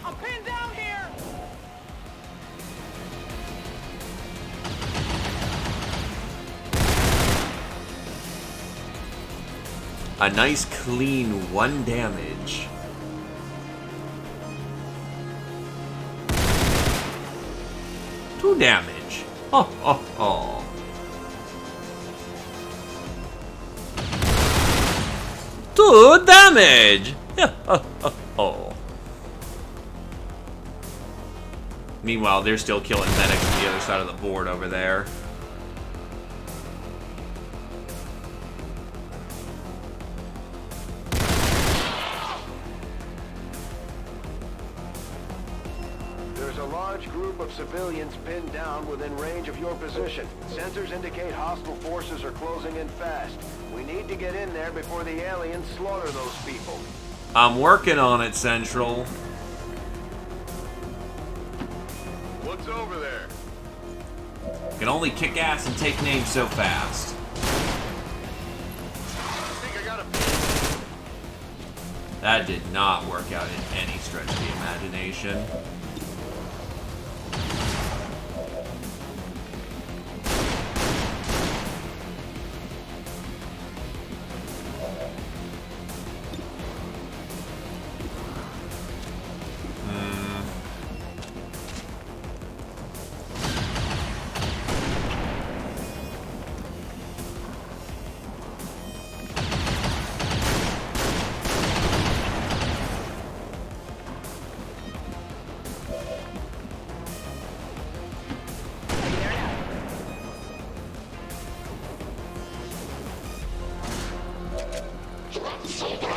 I'm pinned down here. A nice clean 1 damage. Two damage. Oh, oh, oh. Two damage. Yeah. Oh, oh, oh. Meanwhile, they're still killing medics on the other side of the board over there. There's a large group of civilians pinned down within range of your position. Sensors indicate hostile forces are closing in fast. We need to get in there before the aliens slaughter those people. I'm working on it, Central. What's over there? Can only kick ass and take names so fast. I think I got a... That did not work out in any stretch of the imagination.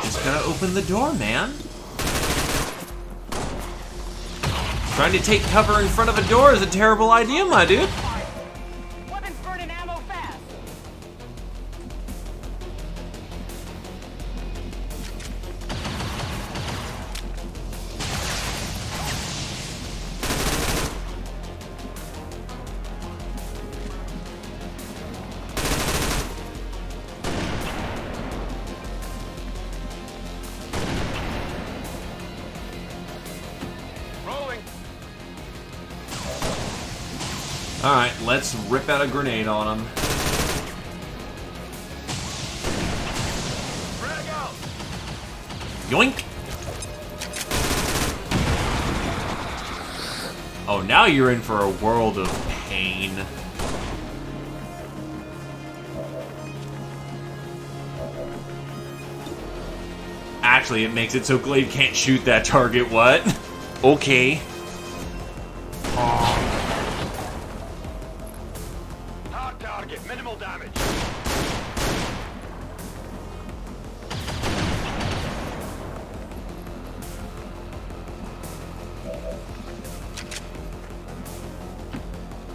Just gotta open the door, man. Trying to take cover in front of a door is a terrible idea, my dude. Weapons burning ammo fast. Alright, let's rip out a grenade on him. Frag out! Yoink! Oh, now you're in for a world of pain. Actually, it makes it so Glaive can't shoot that target. What? Okay. Hard target, minimal damage.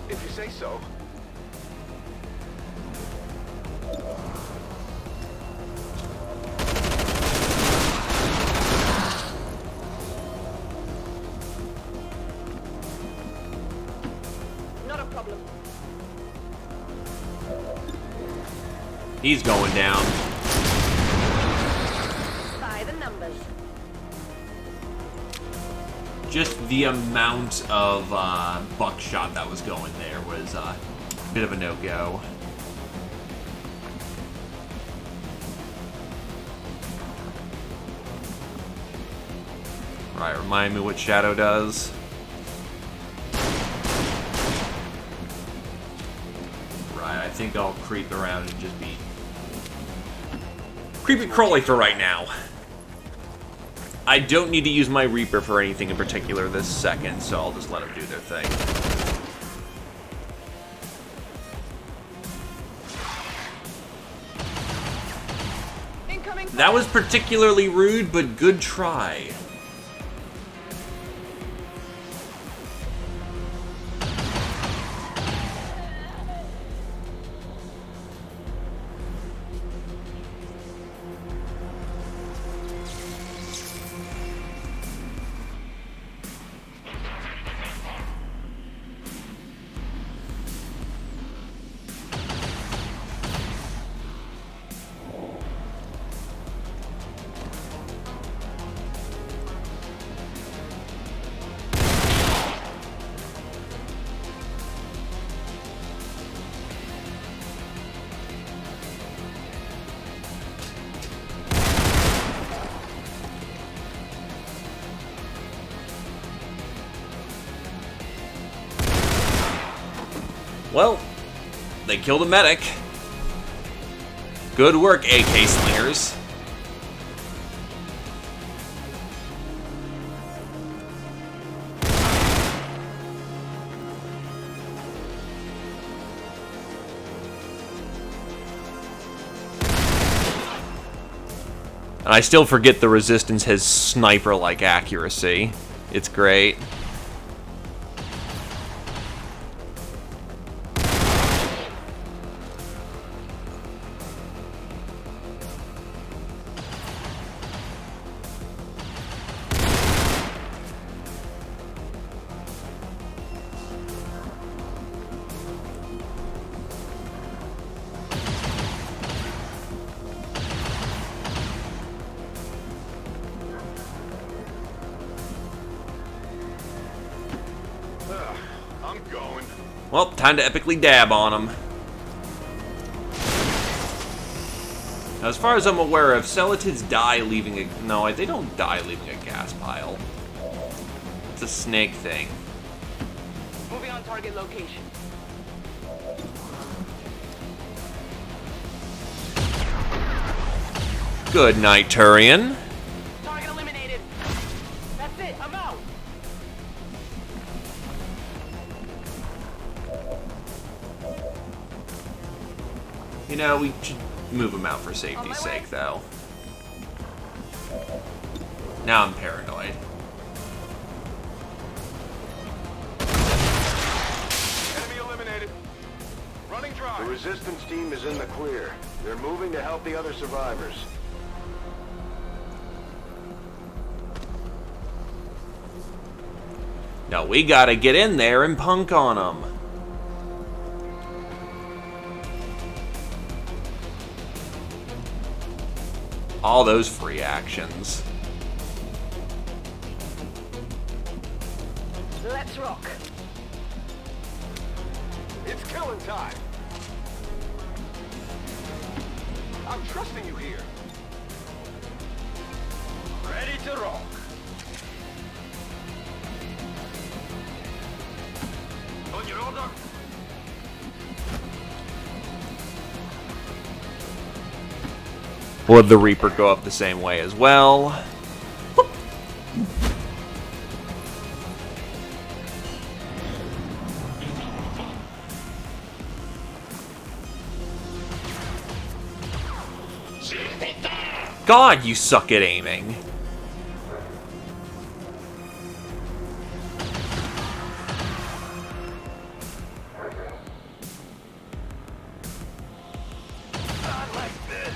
If you say so. Not a problem. He's going down. By the numbers. Just the amount of buckshot that was going there was a bit of a no-go. Right, remind me what Shadow does. Right, I think I'll creep around and just be creepy crawly for right now. I don't need to use my Reaper for anything in particular this second, so I'll just let them do their thing. Incoming. That was particularly rude, but good try. Well, they killed a medic. Good work, AK slingers. And I still forget the Resistance has sniper-like accuracy. It's great. I'm going. Well, time to epically dab on them. Now, as far as I'm aware, if Celatids die leaving a... No, they don't die leaving a gas pile. It's a snake thing. Moving on target location. Good night, Turian. Target eliminated. That's it. I'm out. You know, we should move him out for safety's sake, though. Now I'm paranoid. Enemy eliminated. Running dry. The resistance team is in the clear. They're moving to help the other survivors. Now we gotta get in there and punk on them. All those free actions. Let's rock. killing time. I'm trusting you here. Ready to rock. On your order. Would the Reaper go up the same way as well? God, you suck at aiming. Not like this.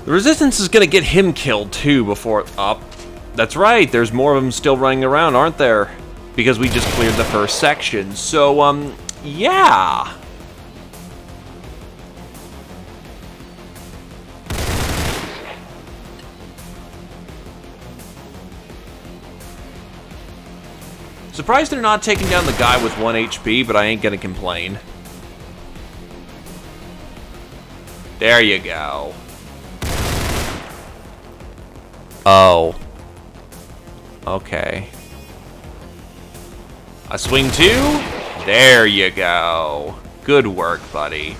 The Resistance is going to get him killed, too, before... Up. That's right, there's more of them still running around, aren't there? Because we just cleared the first section. So, yeah. Surprised they're not taking down the guy with 1 HP, but I ain't going to complain. There you go. Oh. Okay. A swing 2? There you go. Good work, buddy.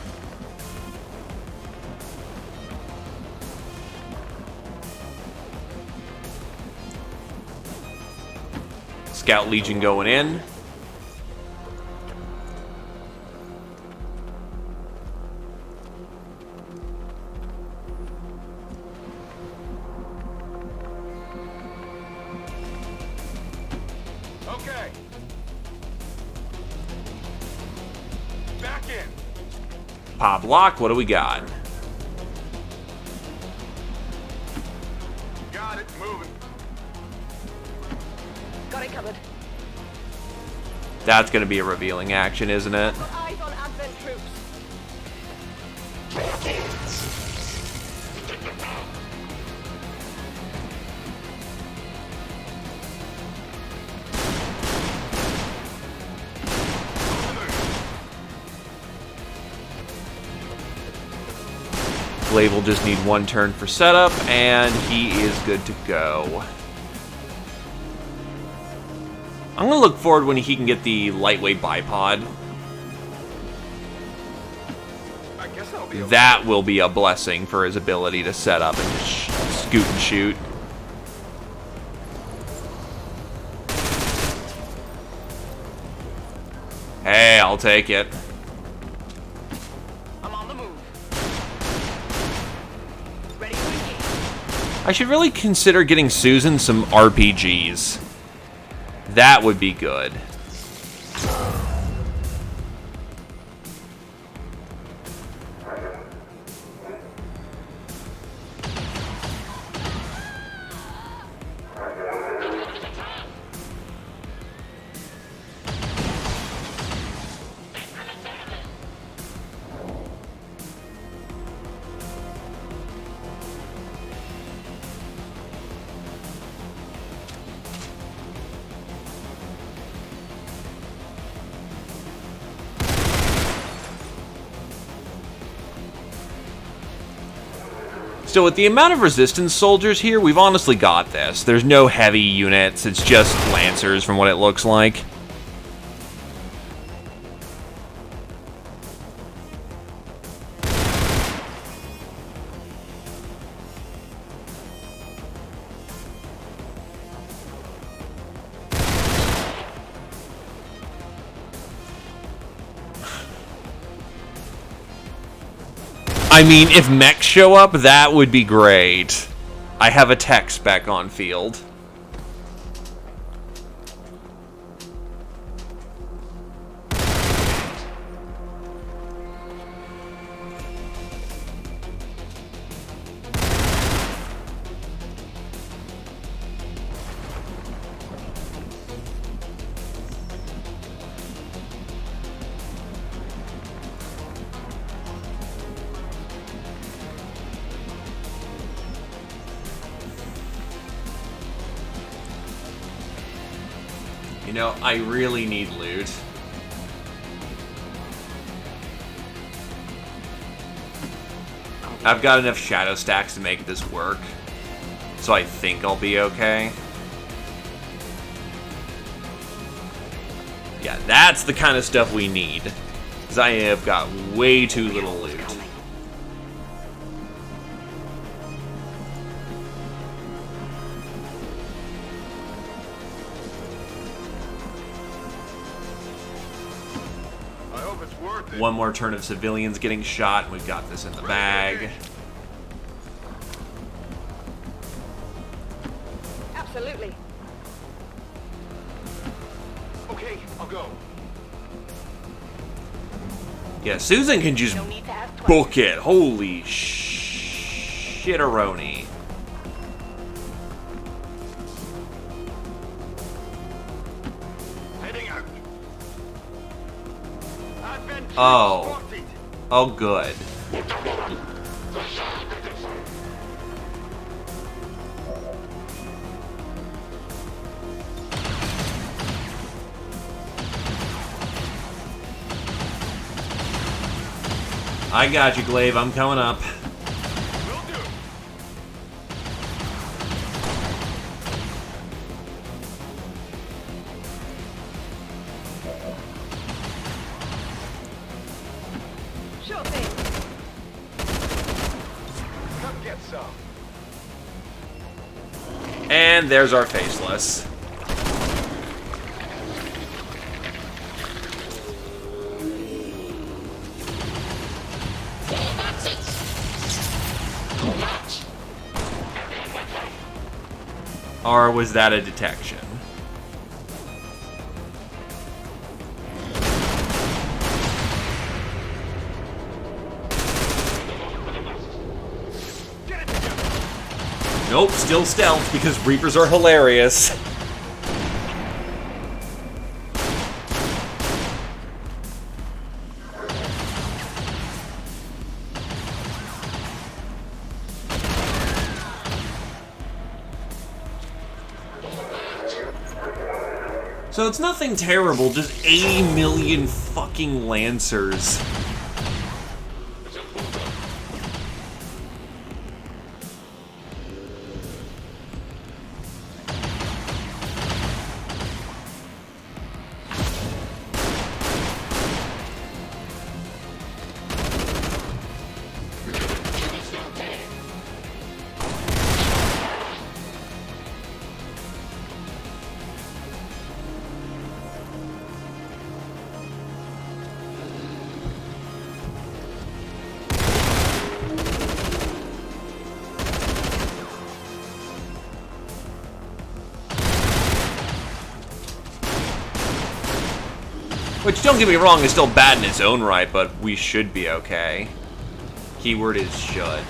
Scout Legion going in. Okay. Back in. Pop lock, what do we got? Got it. Moving. Got it covered. That's going to be a revealing action, isn't it? Eyes on Advent troops. Glaive will just need 1 turn for setup, and he is good to go. I'm going to look forward when he can get the lightweight bipod. I guess I'll be That will be a blessing for his ability to set up and just scoot and shoot. Hey, I'll take it. I'm on the move. Ready to engage. I should really consider getting Susan some RPGs. That would be good. Still, with the amount of Resistance soldiers here, we've honestly got this. There's no heavy units, it's just Lancers from what it looks like. I mean, if mechs show up, that would be great. I have a tech spec on field. You know, I really need loot. I've got enough shadow stacks to make this work, so I think I'll be okay. Yeah, that's the kind of stuff we need, because I have got way too little loot. One more turn of civilians getting shot, and we've got this in the bag. Absolutely. Okay, I'll go. Yeah, Susan can just No need to ask twice. book it. Holy shitteroni. Heading out. Advent Oh. spotted. Oh, good. I got you, Glaive. I'm coming up. Will do. Sure thing. Come get some. And there's our faceless. Or was that a detection? Nope, still stealth because Reapers are hilarious. So it's nothing terrible, just 80 million fucking Lancers. Which, don't get me wrong, is still bad in its own right, but we should be okay. Keyword is should.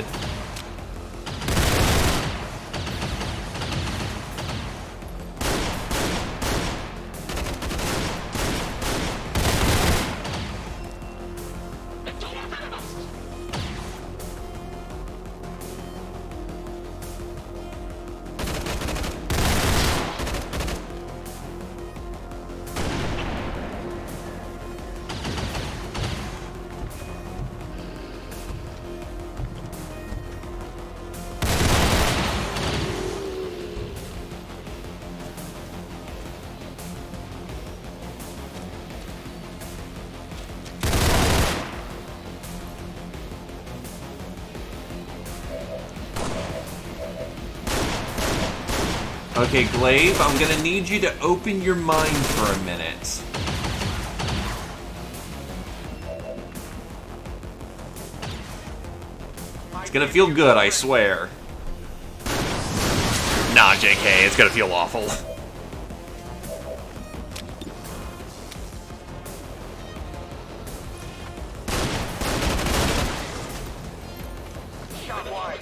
Okay, Glaive, I'm gonna need you to open your mind for a minute. It's gonna feel good, I swear. Nah, JK, it's gonna feel awful. Shot wide.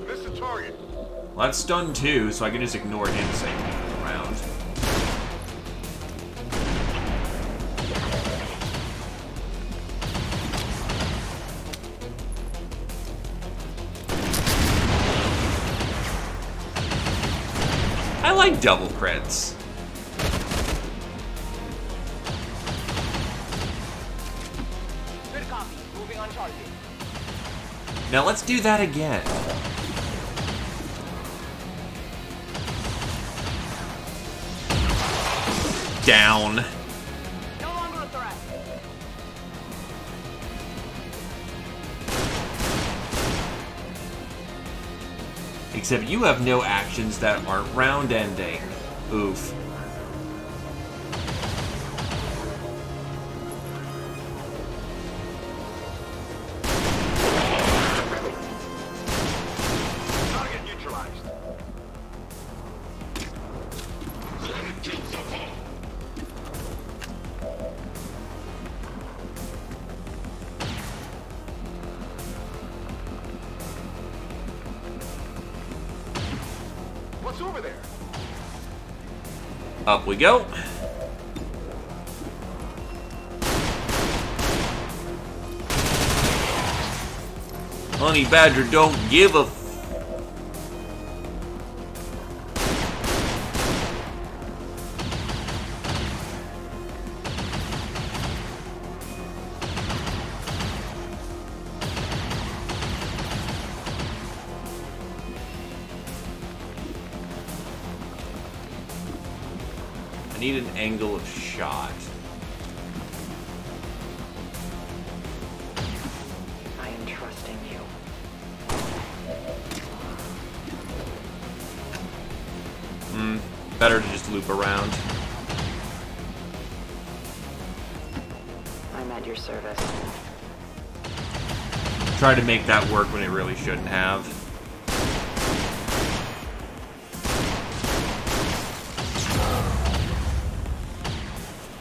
Missed the target. Well, that's stun too, so I can just ignore him saying around. like double crits. Good copy. Moving on target. Now let's do that again. Down. No longer a threat. Except you have no actions that aren't round ending. Oof. Target neutralized. What's over there? Up we go. Honey Badger don't give a I need an angle of shot. I am trusting you. Better to just loop around. I'm at your service. Try to make that work when it really shouldn't have.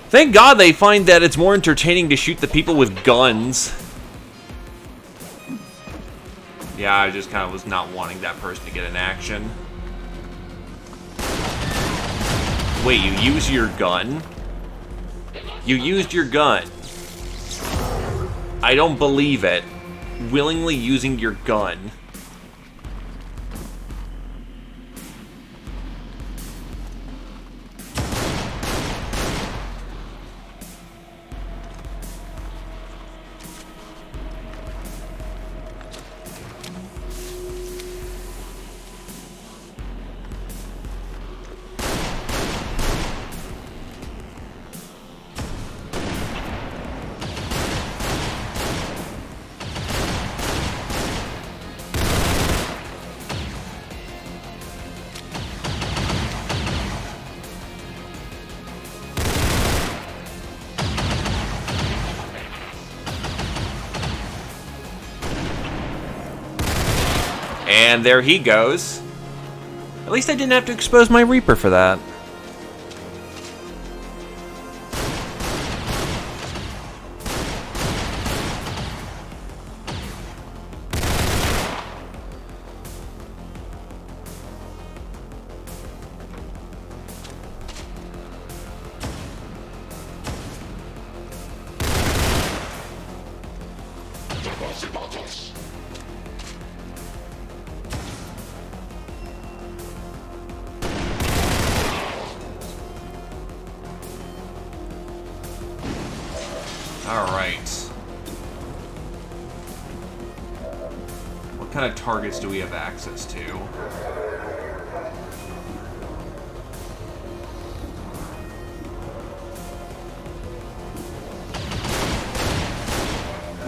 Thank God they find that it's more entertaining to shoot the people with guns. Yeah, I just kind of was not wanting that person to get an action. Wait, you use your gun? You used your gun. I don't believe it. Willingly using your gun. And there he goes. At least I didn't have to expose my Reaper for that. Alright. What kind of targets do we have access to?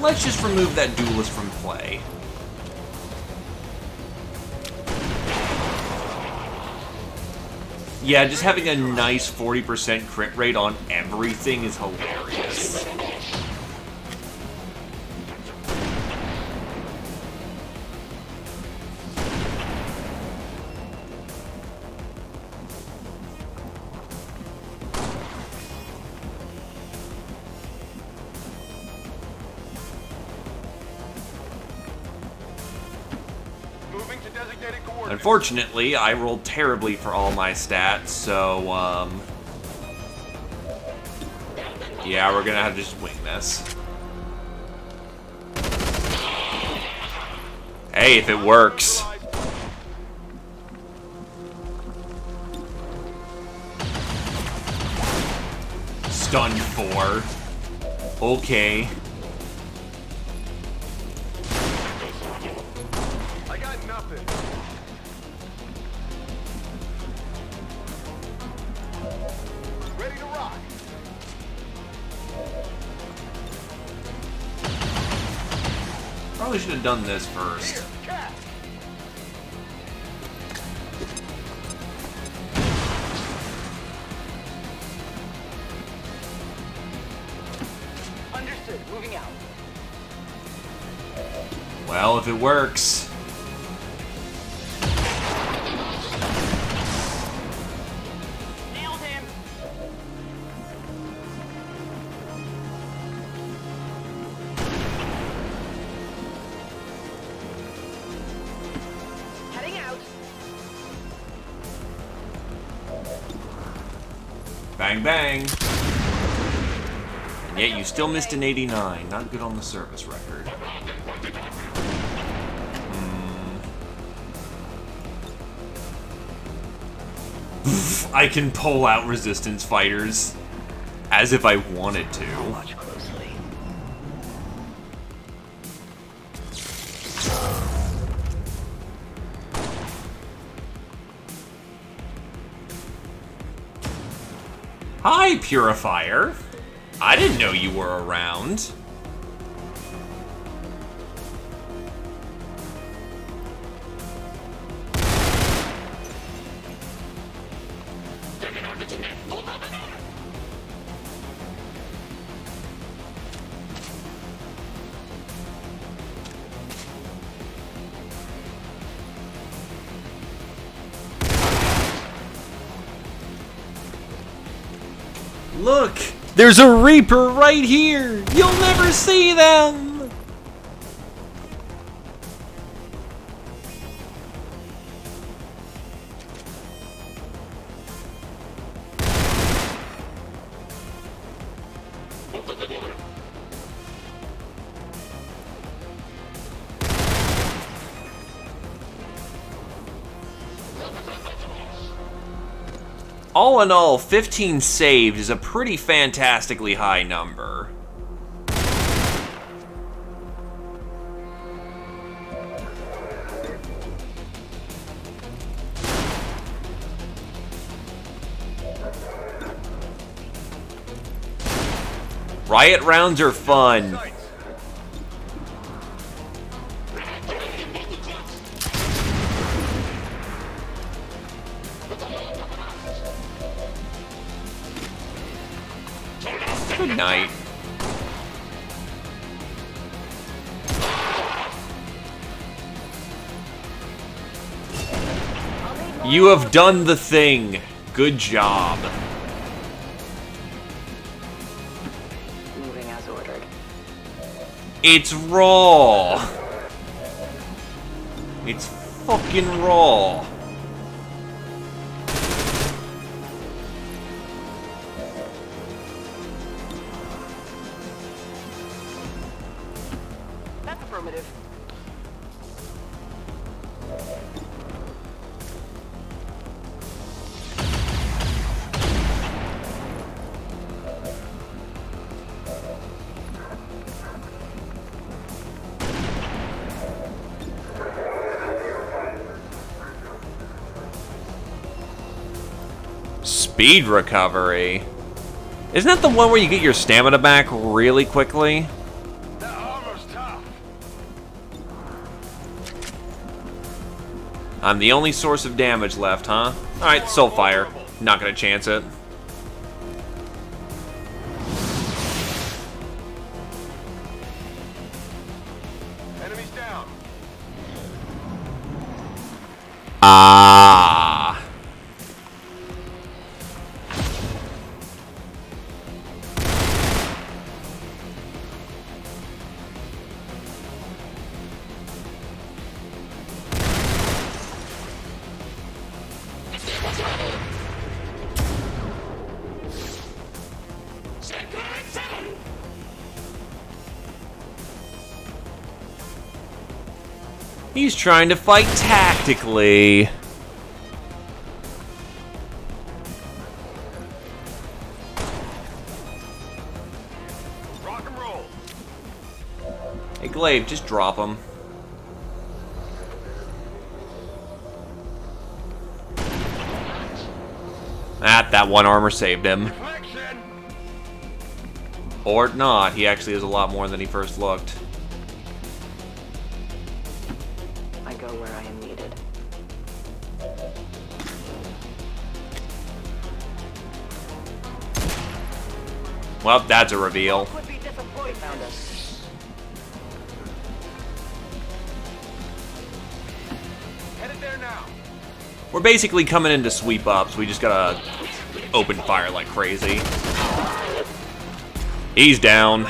Let's just remove that duelist from play. Yeah, just having a nice 40% crit rate on everything is hilarious. Moving to designated coordinates. Unfortunately, I rolled terribly for all my stats, so, yeah, we're gonna have to just wing this. Hey, if it works. stunned for. Okay. I got nothing. Ready to rock. Probably should have done this first. Here, cat. Understood. Moving out. Well, if it works. Nailed him. Heading out. Bang, bang. And yet you still missed an 89. Not good on the service record. I can pull out resistance fighters as if I wanted to. Watch closely. Hi, Purifier. I didn't know you were around. Look! There's a Reaper right here! You'll never see them! All in all, 15 saved is a pretty fantastically high number. Riot rounds are fun. Good night. You have done the thing. Good job. Moving as ordered. It's raw. It's fucking raw. That's affirmative. Speed recovery. Isn't that the one where you get your stamina back really quickly? That armor's tough. I'm the only source of damage left, huh? Alright, Soulfire. Not gonna chance it. Enemies down. Ah. He's trying to fight tactically. Hey, Glaive, just drop him. That one armor saved him. Or not, he actually has a lot more than he first looked. I go where I am needed. Well, that's a reveal. Found us. Headed there now. We're basically coming in to sweep up, so we just gotta open fire like crazy. He's down.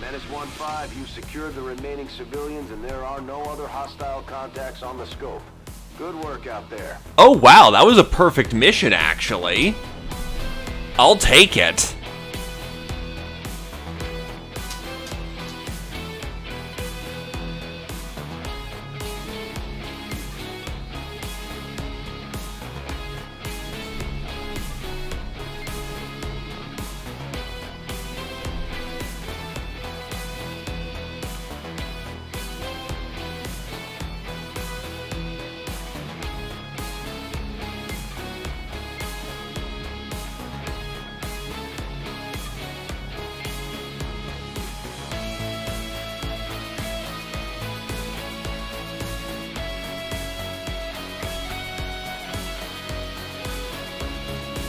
Menace 1-5, you secured the remaining civilians and there are no other hostile contacts on the scope. Good work out there. Oh wow, that was a perfect mission actually. I'll take it.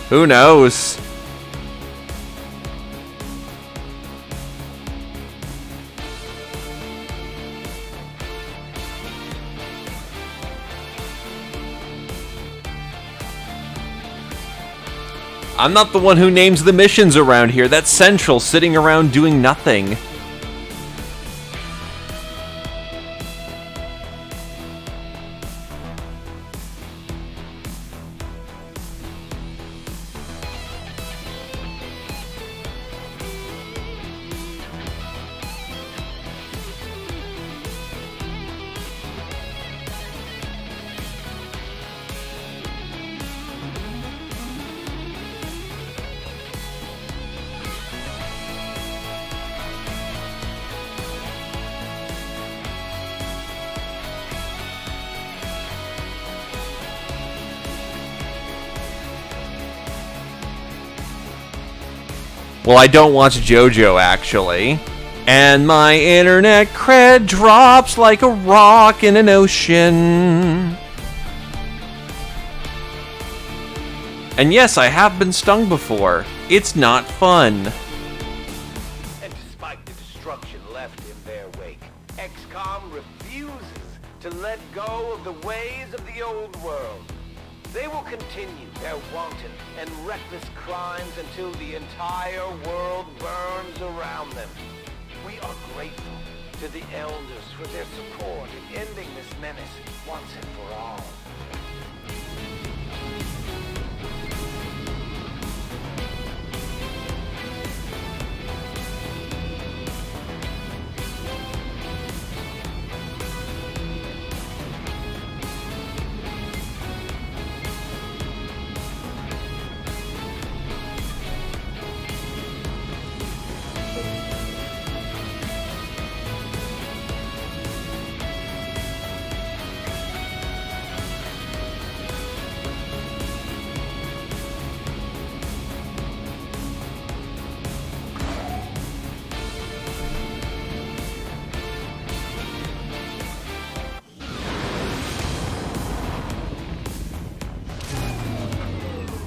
Who knows? I'm not the one who names the missions around here. That's Central sitting around doing nothing. Well, I don't watch JoJo, actually. And my internet cred drops like a rock in an ocean. And yes, I have been stung before. It's not fun. And despite the destruction left in their wake, XCOM refuses to let go of the ways of the old world. They will continue their wanton and reckless crimes until the entire world burns around them. We are grateful to the elders for their support in ending this menace once and for all.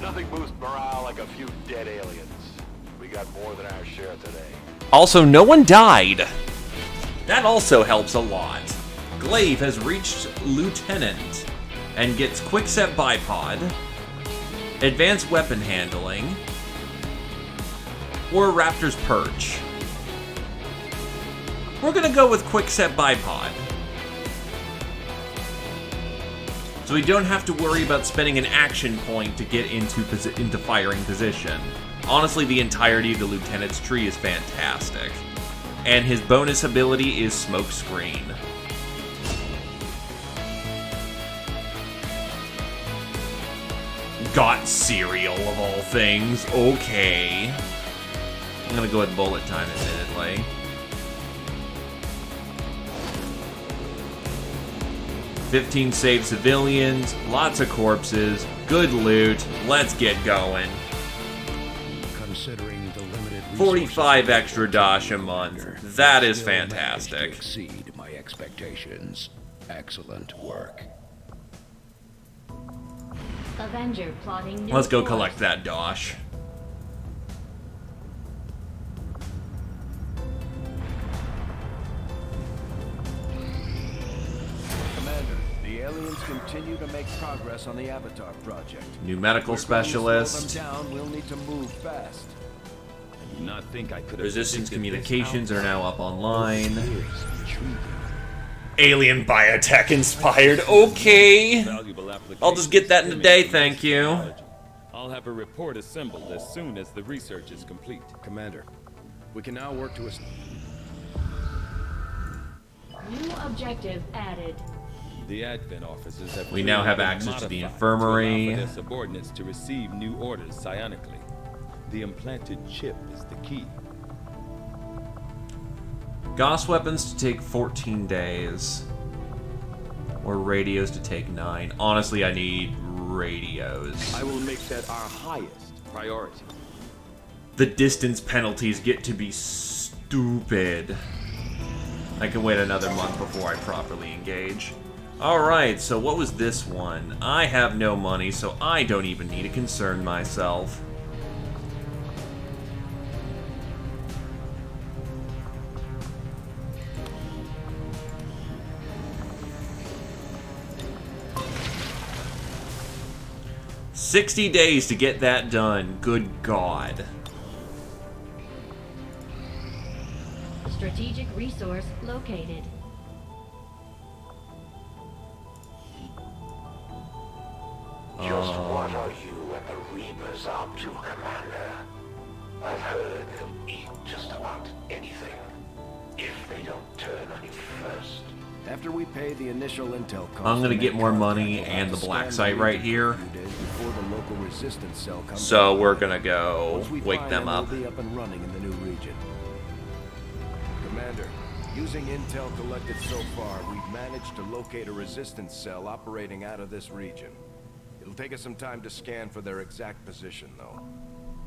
Nothing boosts morale like a few dead aliens. We got more than our share today. Also, no one died. That also helps a lot. Glaive has reached Lieutenant and gets Quickset Bipod, Advanced Weapon Handling, or Raptor's Perch. We're gonna go with Quickset Bipod. So we don't have to worry about spending an action point to get into firing position. Honestly, the entirety of the Lieutenant's tree is fantastic. And his bonus ability is Smokescreen. Got cereal of all things. Okay. I'm gonna go with bullet time, admittedly. 15 saved civilians, lots of corpses, good loot. Let's get going. Considering the limited 45 extra dosh a month. That is Still managed to fantastic. exceed my expectations. Excellent work. Avenger plotting new Let's go course. collect that dosh. Commander, the aliens continue to make progress on the Avatar project. New medical If we're going to specialist. slow them down, we'll need to move fast. I do not think I could have Resistance predicted this communications are now up online. Intriguing. Alien biotech inspired. Okay. valuable application I'll just get that in a day, stemming from thank this you. technology. I'll have a report assembled as soon as the research is complete. Commander, we can now work to a... New objective added. The advent officers have We now have been access to the modified infirmary. to allow for their subordinates to receive new orders psionically. The implanted chip is the key. Gauss weapons to take 14 days. Or radios to take 9. Honestly, I need radios. I will make that our highest priority. The distance penalties get to be stupid. I can wait another month before I properly engage. Alright, so what was this one? I have no money, so I don't even need to concern myself. $60 days to get that done. Good God. Strategic resource located. Just what are you and the Reapers up to, Commander? I've heard they'll eat just about anything, if they don't turn on you first. After we pay the initial intel cost, I'm gonna get more money we'll have and to the black scan site the right region here. for a few days before the local resistance cell comes So online. we're gonna go Once we wake find them up. We'll be up and running in the new region. Commander, using intel collected so far, we've managed to locate a resistance cell operating out of this region. It'll take us some time to scan for their exact position, though.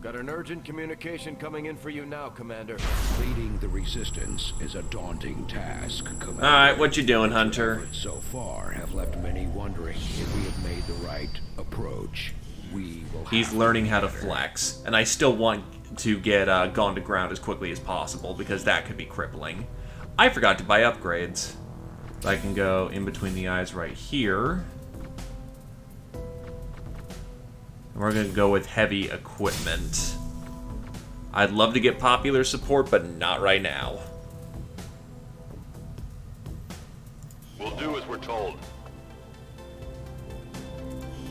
Got an urgent communication coming in for you now, Commander. Leading the resistance is a daunting task, Commander. Alright, what you doing, Hunter? Efforts so far have left many wondering if we have made the right approach. We will He's have learning how to better. flex. And I still want to get gone to ground as quickly as possible, because that could be crippling. I forgot to buy upgrades. I can go in between the eyes right here. And we're going to go with heavy equipment. I'd love to get popular support, but not right now. We'll do as we're told.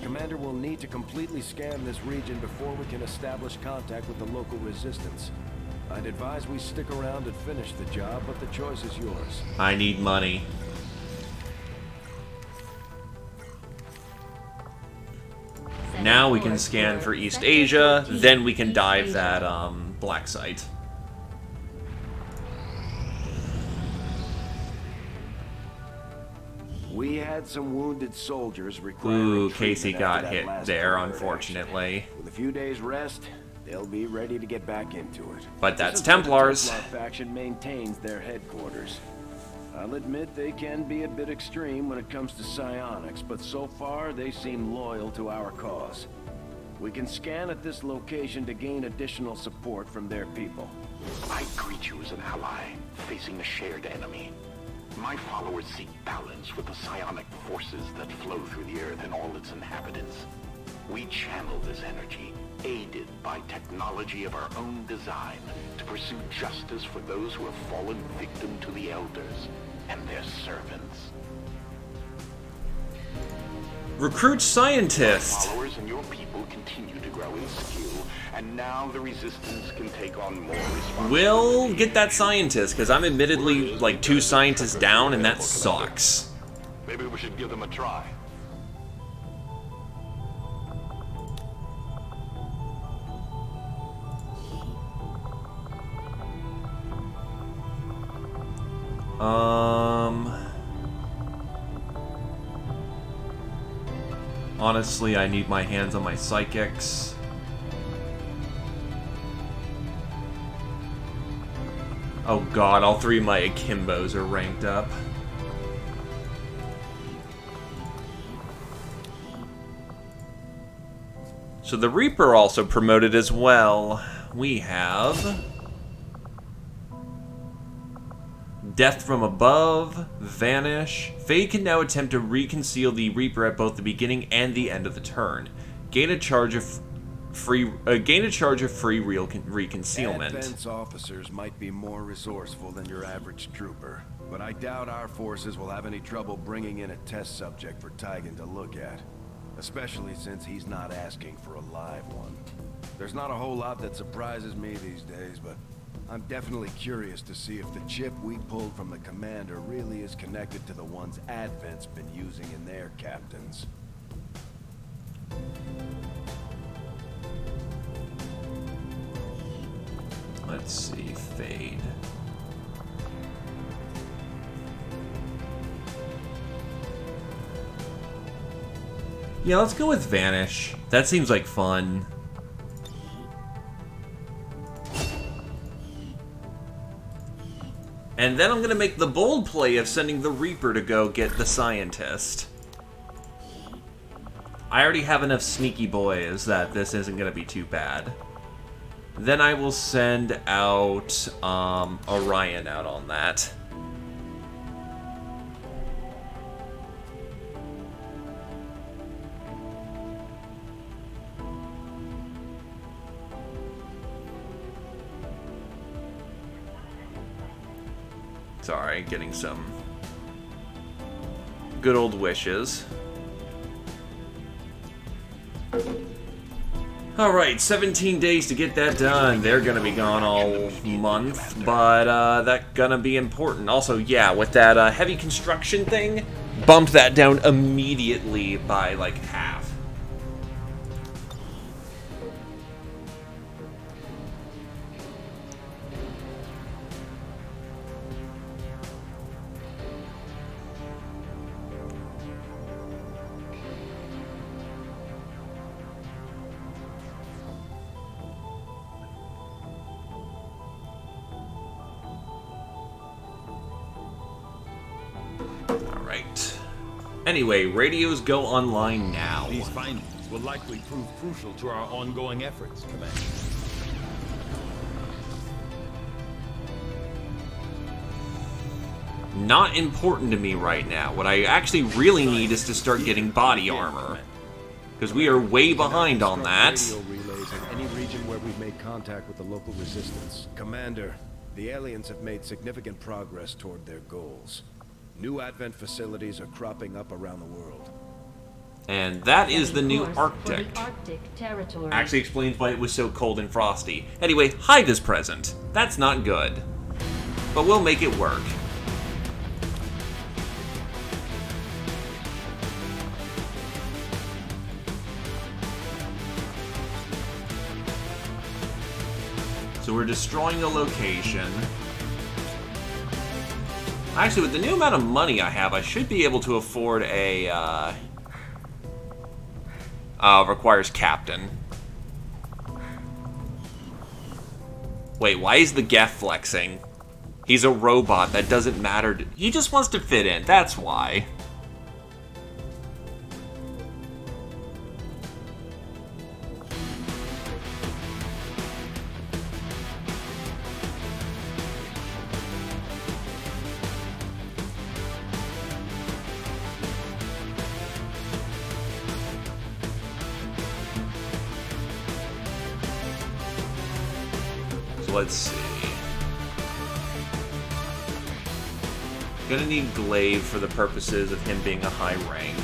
Commander will need to completely scan this region before we can establish contact with the local resistance. I'd advise we stick around and finish the job, but the choice is yours. I need money. Setting Now we can course scan for East Sector Asia, 14, then we can East dive Asia. that black site. We had some wounded soldiers requiring Ooh, treatment Casey after got that hit last there, covert unfortunately. action. With a few days rest, they'll be ready to get back into it. But that's This is where the Templars. Templar faction maintains their headquarters. I'll admit they can be a bit extreme when it comes to psionics, but so far they seem loyal to our cause. We can scan at this location to gain additional support from their people. I greet you as an ally, facing a shared enemy. My followers seek balance with the psionic forces that flow through the Earth and all its inhabitants. We channel this energy, aided by technology of our own design, to pursue justice for those who have fallen victim to the Elders and their servants. Recruit scientist. Followers and your people continue to grow in skill, and now the Resistance can take on more responsibility. We'll get that scientist, because I'm admittedly like 2 scientists down, and that sucks. Maybe we should give them a try. Honestly, I need my hands on my psychics. Oh god, all 3 of my Akimbos are ranked up. So the Reaper also promoted as well. We have Death from Above, Vanish. Faye can now attempt to reconceal the Reaper at both the beginning and the end of the turn. Gain a charge of free reconcealment. Advance officers might be more resourceful than your average trooper, but I doubt our forces will have any trouble bringing in a test subject for Tygan to look at. Especially since he's not asking for a live one. There's not a whole lot that surprises me these days, but I'm definitely curious to see if the chip we pulled from the commander really is connected to the ones Advent's been using in their captains. Let's see, Fade. Yeah, let's go with Vanish. That seems like fun. And then I'm going to make the bold play of sending the Reaper to go get the Scientist. I already have enough sneaky boys that this isn't going to be too bad. Then I will send out Orion out on that. Sorry, getting some good old wishes. Alright, 17 days to get that done. They're gonna be gone all month, but that's gonna be important. Also, yeah, with that heavy construction thing, bumped that down immediately by like half. Anyway, radios go online now. These findings will likely prove crucial to our ongoing efforts, Commander. Not important to me right now. What I actually really need is to start getting body armor. Because we are way behind on that. Radio relays in any region where we've made contact with the local resistance. Commander, the aliens have made significant progress toward their goals. New Advent facilities are cropping up around the world. And that is the new Arctic. Territory. Actually explains why it was so cold and frosty. Anyway, hide this present. That's not good. But we'll make it work. So we're destroying a location. Actually, with the new amount of money I have, I should be able to afford a, requires captain. Wait, why is the Geth flexing? He's a robot, that doesn't matter. He just wants to fit in, that's why. Let's see. Gonna need Glaive for the purposes of him being a high rank.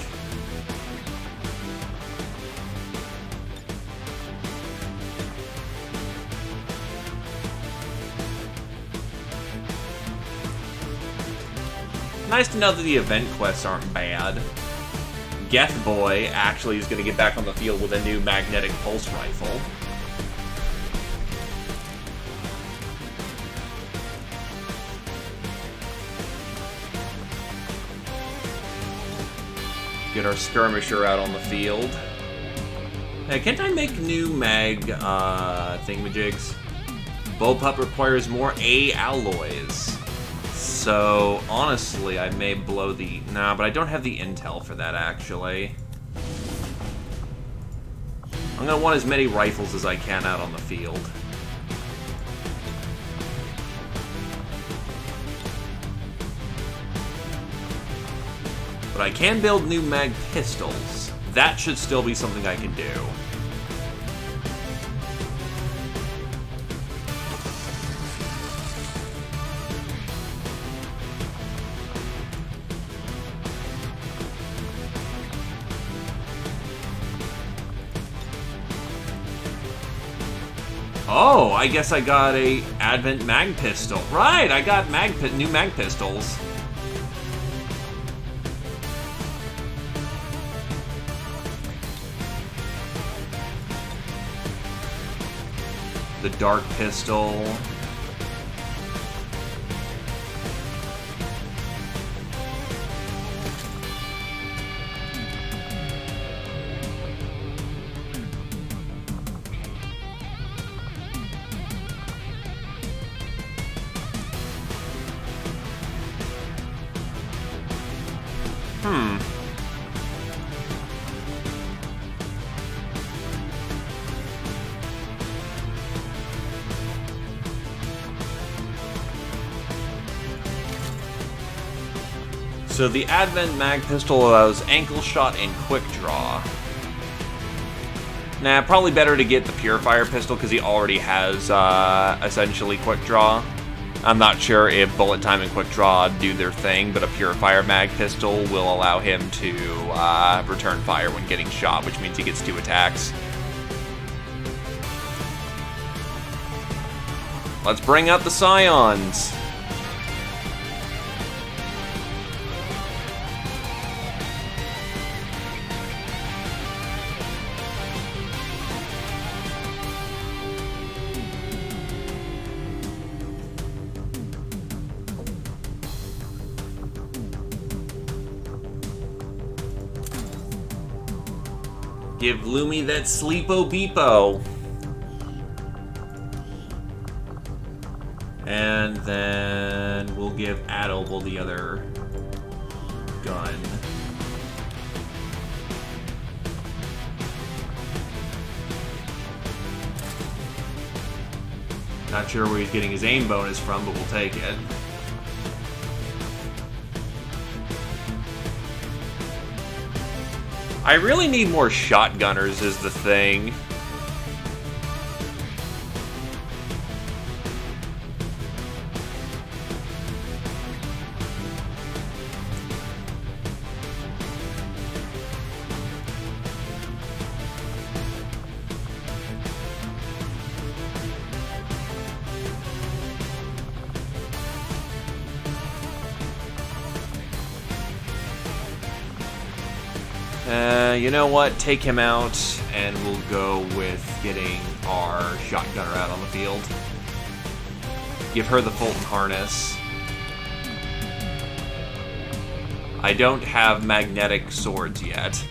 Nice to know that the event quests aren't bad. Geth Boy actually is gonna get back on the field with a new magnetic pulse rifle. Get our skirmisher out on the field. Hey, can't I make new mag thingamajigs? Bullpup requires more A alloys. So, honestly, I may blow the... Nah, but I don't have the intel for that, actually. I'm gonna want as many rifles as I can out on the field. But I can build new mag pistols. That should still be something I can do. Oh, I guess I got a Advent mag pistol. Right, I got new mag pistols. The dark pistol. So the Advent mag pistol allows ankle shot and quick draw. Nah, probably better to get the Purifier pistol because he already has essentially quick draw. I'm not sure if bullet time and quick draw do their thing, but a Purifier mag pistol will allow him to return fire when getting shot, which means he gets 2 attacks. Let's bring out the Scions. Give Lumi that sleepo beepo. And then we'll give Adoble the other gun. Not sure where he's getting his aim bonus from, but we'll take it. I really need more shotgunners is the thing. You know what? Take him out, and we'll go with getting our shotgunner out on the field. Give her the Fulton harness. I don't have magnetic swords yet.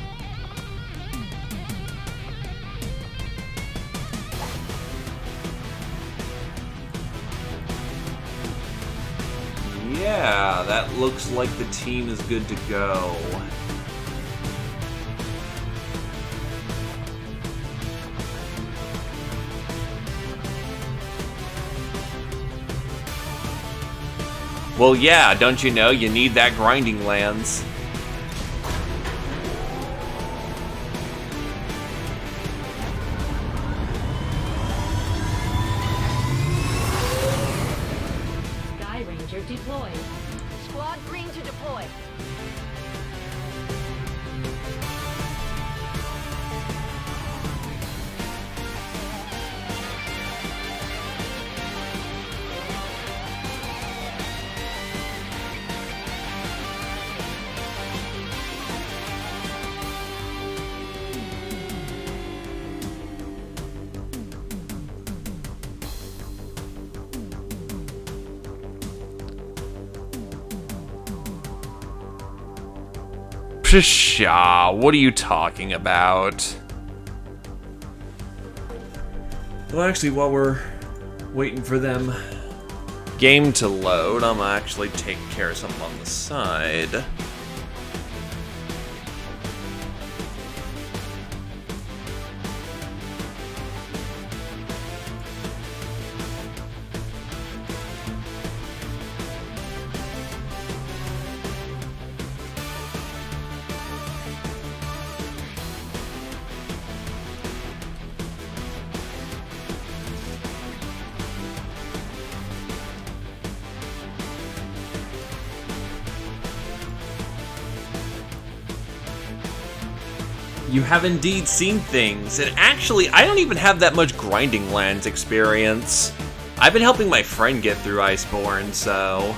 Yeah, that looks like the team is good to go. Well, yeah, don't you know, you need that grinding lance. Sky Ranger deployed. Squad green to deploy. Pshaw, what are you talking about? Well, actually, while we're waiting for them game to load, I'm gonna actually take care of something on the side. You have indeed seen things, and actually, I don't even have that much grinding lands experience. I've been helping my friend get through Iceborne, so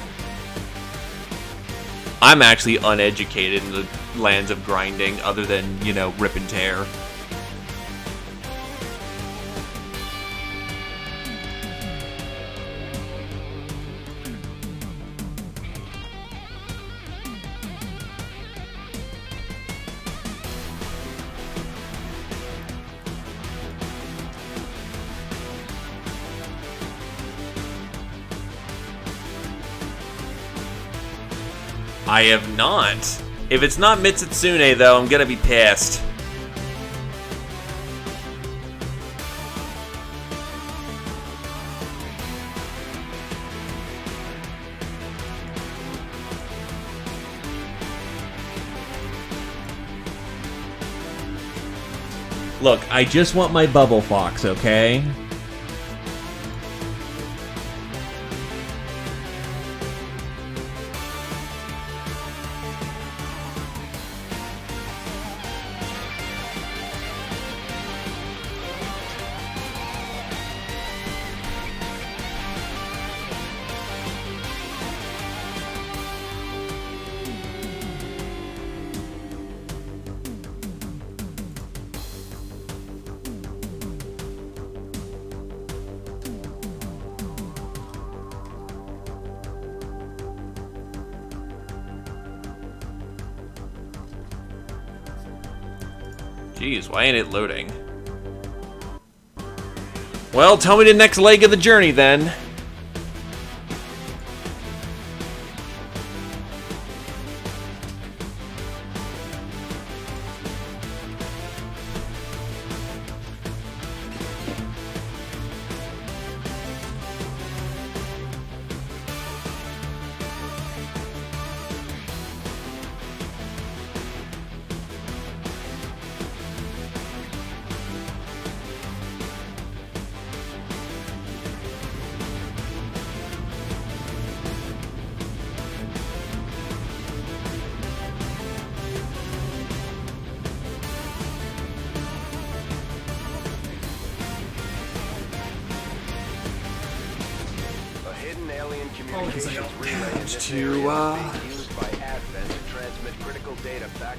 I'm actually uneducated in the lands of grinding, other than, you know, rip and tear. I have not. If it's not Mitsitsune, though, I'm gonna be pissed. Look, I just want my Bubble Fox, okay? Jeez, why ain't it loading? Well, tell me the next leg of the journey, then.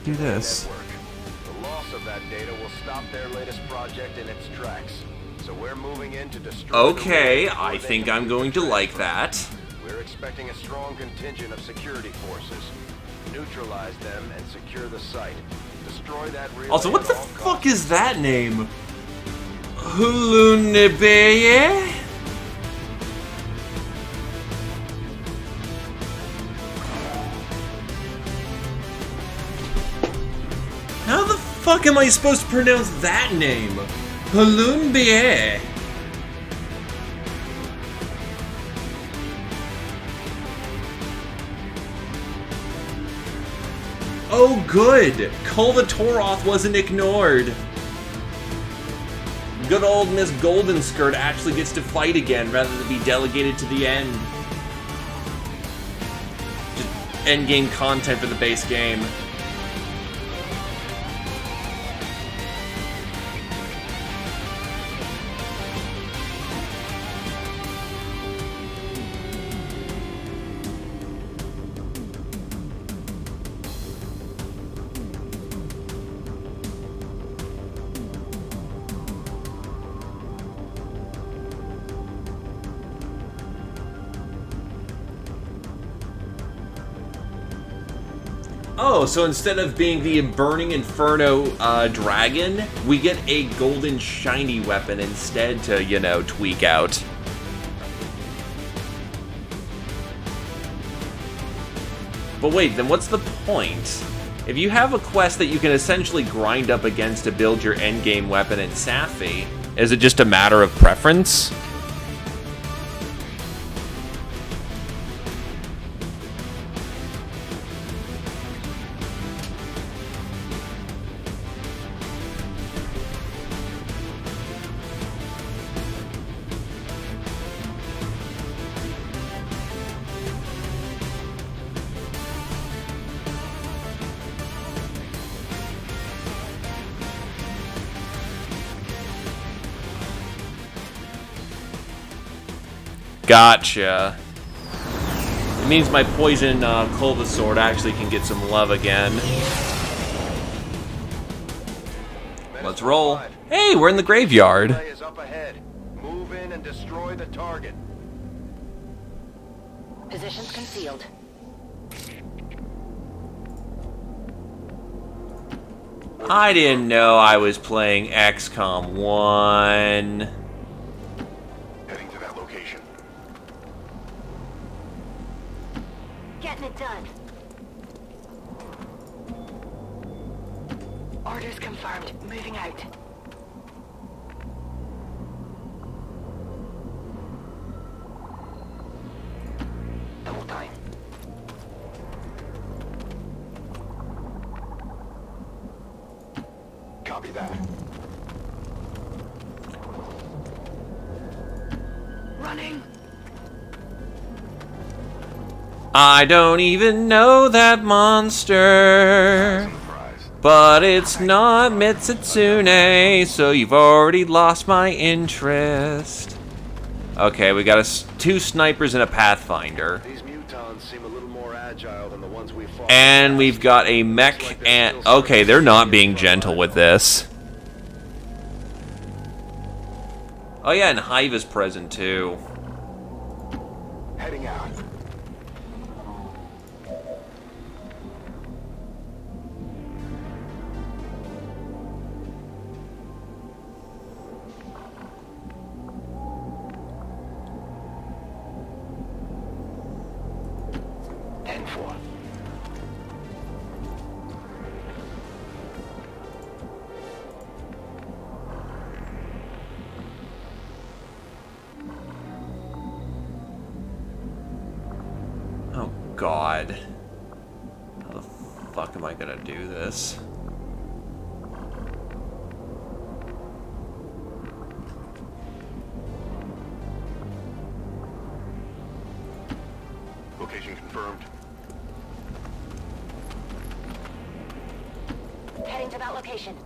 Do this. The loss of that data will stop their latest project in its tracks. So we're moving in to destroy. Okay, I think I'm going to like that. We're expecting a strong contingent of security forces. Neutralize them and secure the site. Destroy that relay. Also, what the fuck is that name? Hulunebeye? How the fuck am I supposed to pronounce that name? Hulunebeye. Oh good! Kol the Toroth wasn't ignored. Good old Miss Golden Skirt actually gets to fight again rather than be delegated to the end. Just endgame content for the base game. Oh, so instead of being the Burning Inferno dragon, we get a golden shiny weapon instead to, you know, tweak out. But wait, then what's the point? If you have a quest that you can essentially grind up against to build your endgame weapon in Safi, is it just a matter of preference? Gotcha. It means my poison Kulva sword actually can get some love again. Let's roll. Hey, we're in the graveyard. Is up ahead. Move in and destroy the target. Positions concealed. I didn't know I was playing XCOM 1. Heading to that location. Getting it done. Orders confirmed. Moving out. Double time. Copy that. Running. I don't even know that monster. But it's not Mitsitsune, so you've already lost my interest. Okay, we got two snipers and a pathfinder. These mutons seem a little more agile than the ones we fought. And we've got a mech and... Okay, they're not being gentle with this. Oh yeah, and Hive is present too. Heading out. Oh god. How the fuck am I gonna do this? Location confirmed. Heading to that location.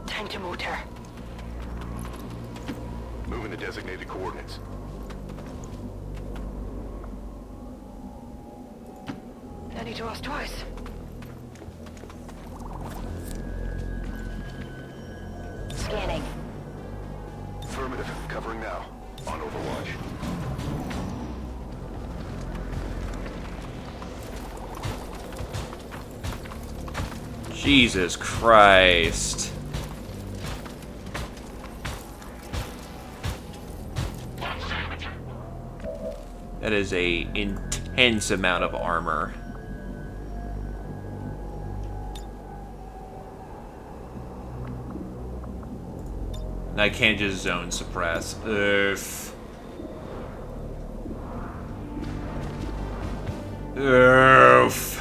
Time to motor. Moving the designated coordinates. No need to ask twice. Scanning. Affirmative. Covering now. On Overwatch. Jesus Christ. That is a intense amount of armor. And I can't just zone suppress. Oof. Oof.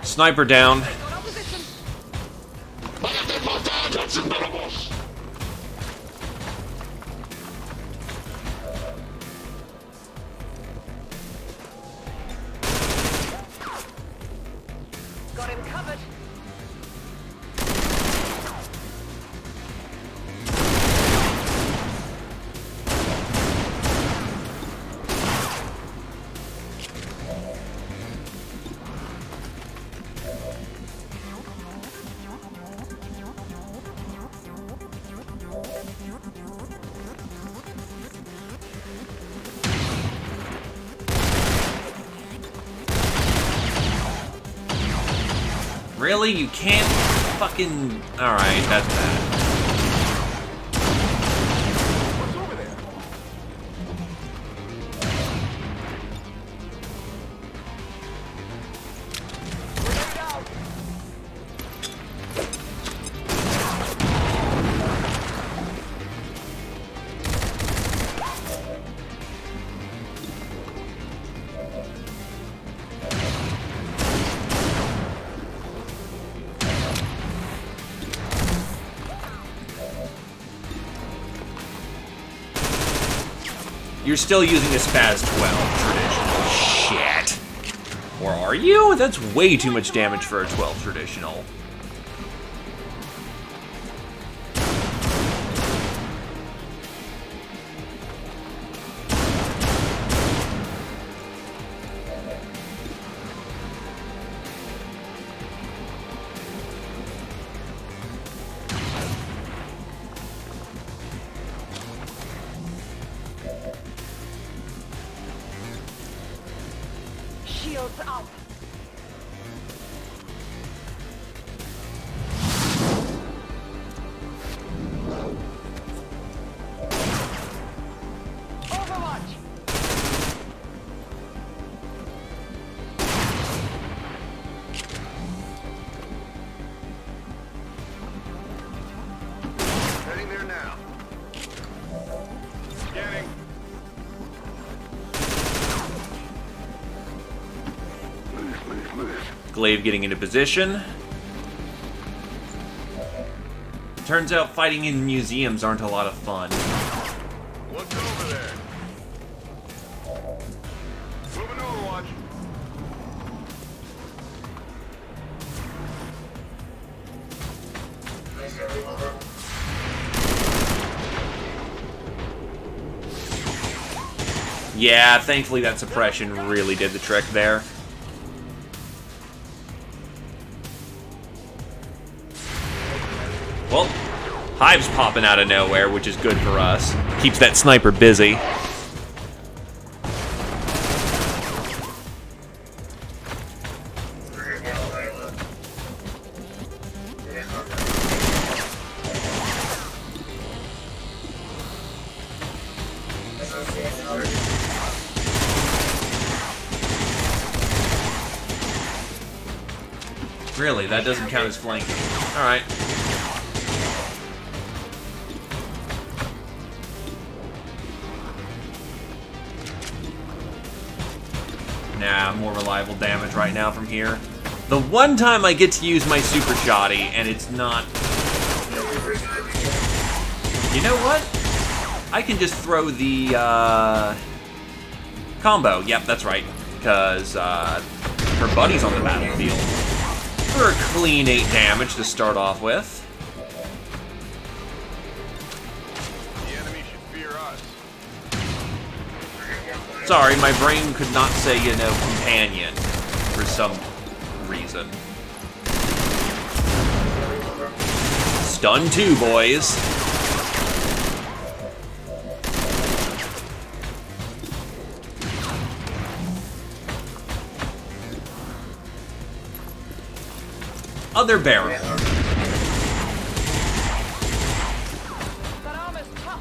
Sniper down. Got him covered. Really? You can't fucking... Alright, that's bad. What's over there? Grenade out! You're still using a Spaz 12 traditional. Shit. Or are you? That's way too much damage for a 12 traditional. Shields up. Overwatch. Heading there now. Scanning. Glaive getting into position. Turns out fighting in museums aren't a lot of fun. What's over there? Moving to Overwatch. Yeah, thankfully that suppression really did the trick there. Well, Hive's popping out of nowhere, which is good for us. Keeps that sniper busy. Really, that doesn't count as flanking. Alright. Nah, more reliable damage right now from here. The one time I get to use my super shoddy, and it's not... You know what? I can just throw the, combo. Yep, that's right. Because, her buddy's on the battlefield. For a clean 8 damage to start off with. The enemy should fear us. Sorry, my brain could not say, you know, companion for some reason. Stun 2, boys. Other barrel.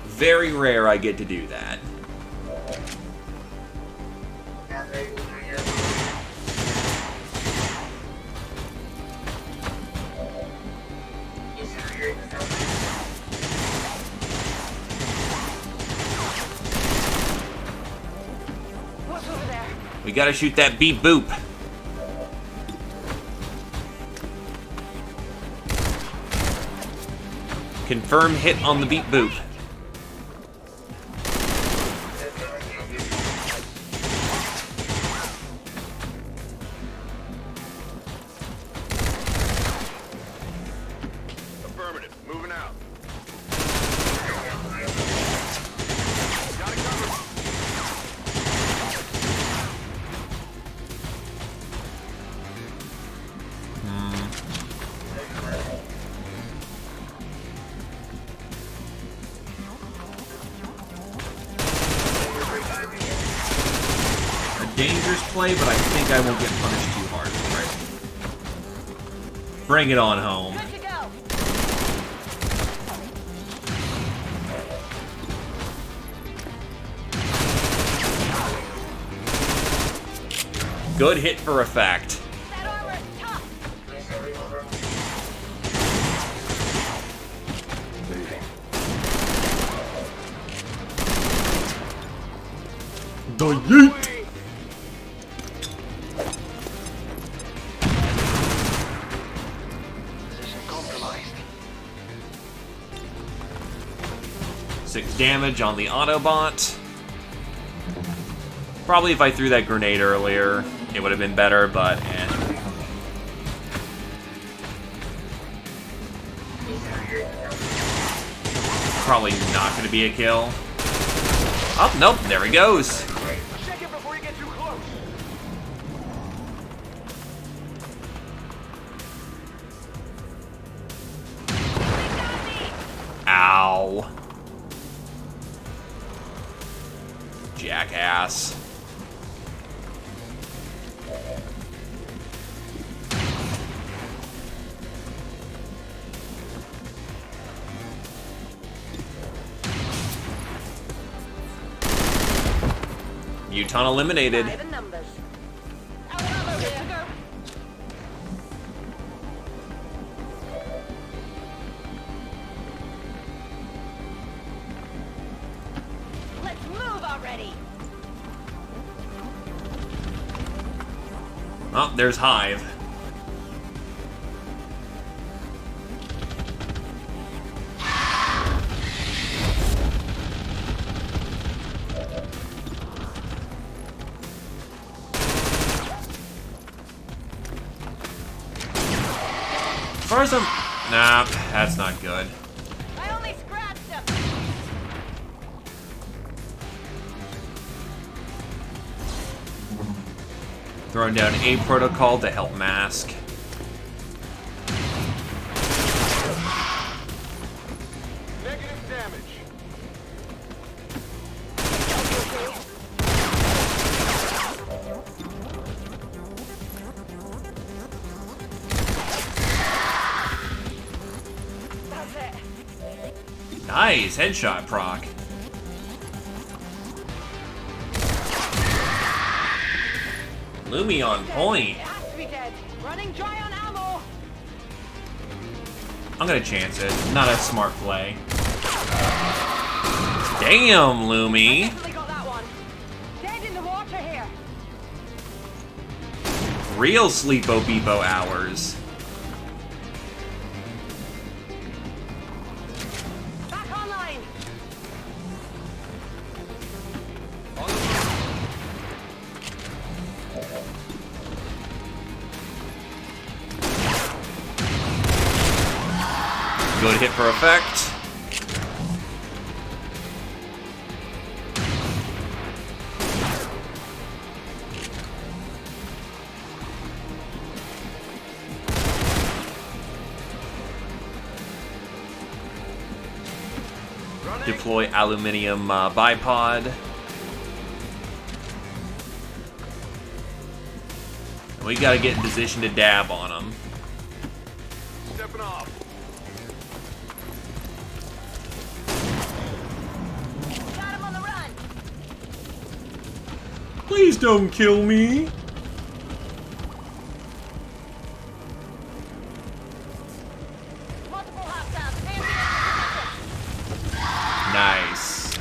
Very rare I get to do that. What's over there? We gotta shoot that beep boop. Confirm hit on the beep boop. Affirmative. Moving out. Got it covered. A dangerous play, but I think I won't get punished too hard for it. Bring it on home. Good to go. Good hit for effect. That armor is tough. The yeet! Position compromised. 6 damage on the Autobot. Probably if I threw that grenade earlier, it would have been better, but eh. Probably not going to be a kill. Oh, nope, there he goes. Check it before you get too close. Ow. Jackass. Muton eliminated. By the numbers. Out of ammo, good to go. Let's move already. Oh, there's Hive. As far as I'm... Nah, that's not good. I only scratched him. Throwing down a protocol to help mask. Negative damage. That's it. Nice, headshot proc. Lumi on point. It has to be dead. Running dry on ammo. I'm gonna chance it. Not a smart play. Damn, Lumi. Definitely got that one. Dead in the water here. Real sleepo beepo hours. Back online. Good hit for effect. Deploy aluminium bipod. And we gotta get in position to dab on them. Stepping off. Got him on the run. Please don't kill me. Multiple hostiles. Nice.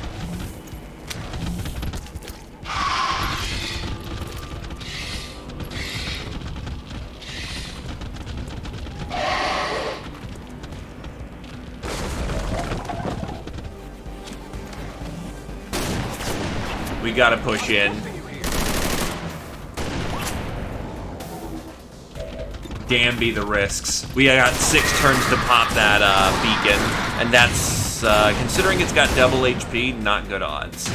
We gotta push in. Damn be the risks. We got 6 turns to pop that beacon, and that's, considering it's got double HP, not good odds.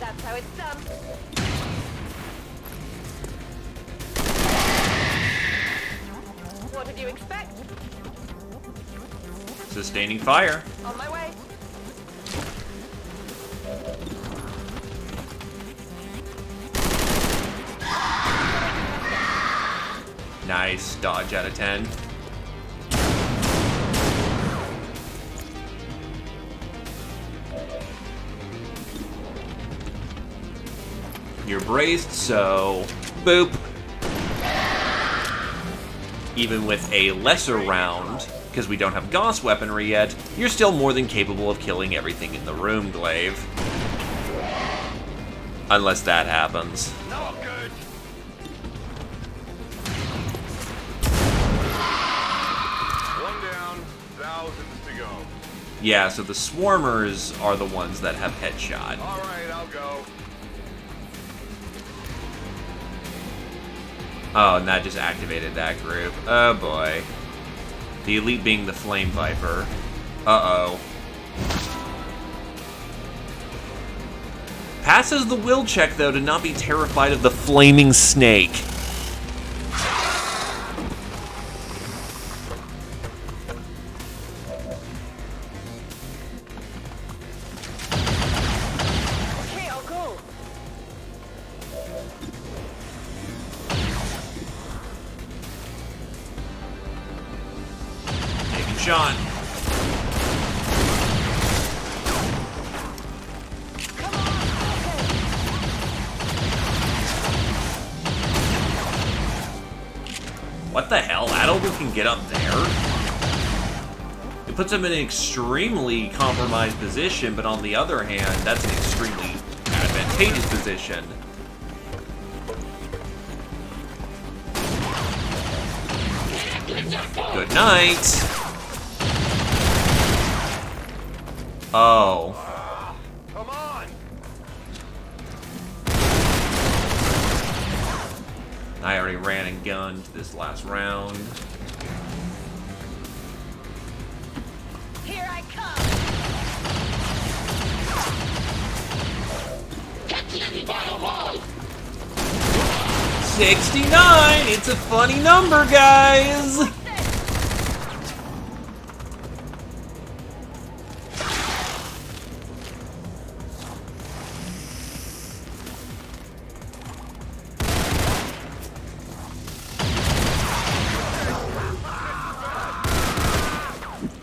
That's how it's done. What did you expect? Sustaining fire. On my way. Nice. Dodge out of 10. You're braced, so boop. Even with a lesser round, because we don't have Gauss weaponry yet, you're still more than capable of killing everything in the room, Glaive. Unless that happens. No good. One down, thousands to go. Yeah, so the Swarmers are the ones that have headshot. All right, I'll go. Oh, and that just activated that group. Oh boy. The Elite being the Flame Viper. Uh-oh. Passes the will check, though, to not be terrified of the Flaming Snake. Okay, I'll go. Taking shot. What the hell? Adelbert can get up there? It puts him in an extremely compromised position, but on the other hand, that's an extremely advantageous position. Good night. Oh. Come on. I already ran and gunned this last round. Here I come. 69! It's a funny number, guys!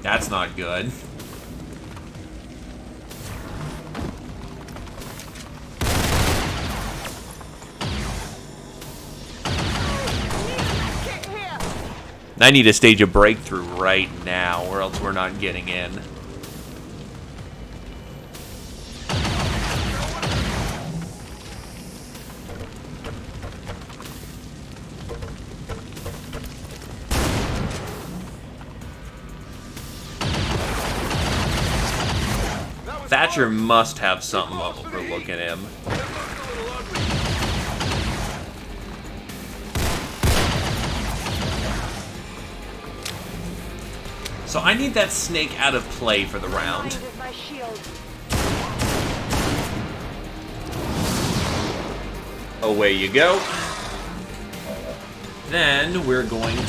That's not good. I need to stage a breakthrough right now, or else we're not getting in. Thatcher must have something overlooking him. So I need that snake out of play for the round. My shield. Away you go. Then we're going to...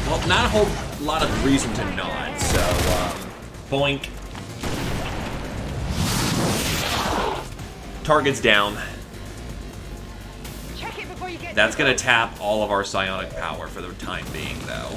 Well, not a whole lot of reason to not, so, boink. Target's down. Check it before you get. That's gonna tap all of our psionic power for the time being, though.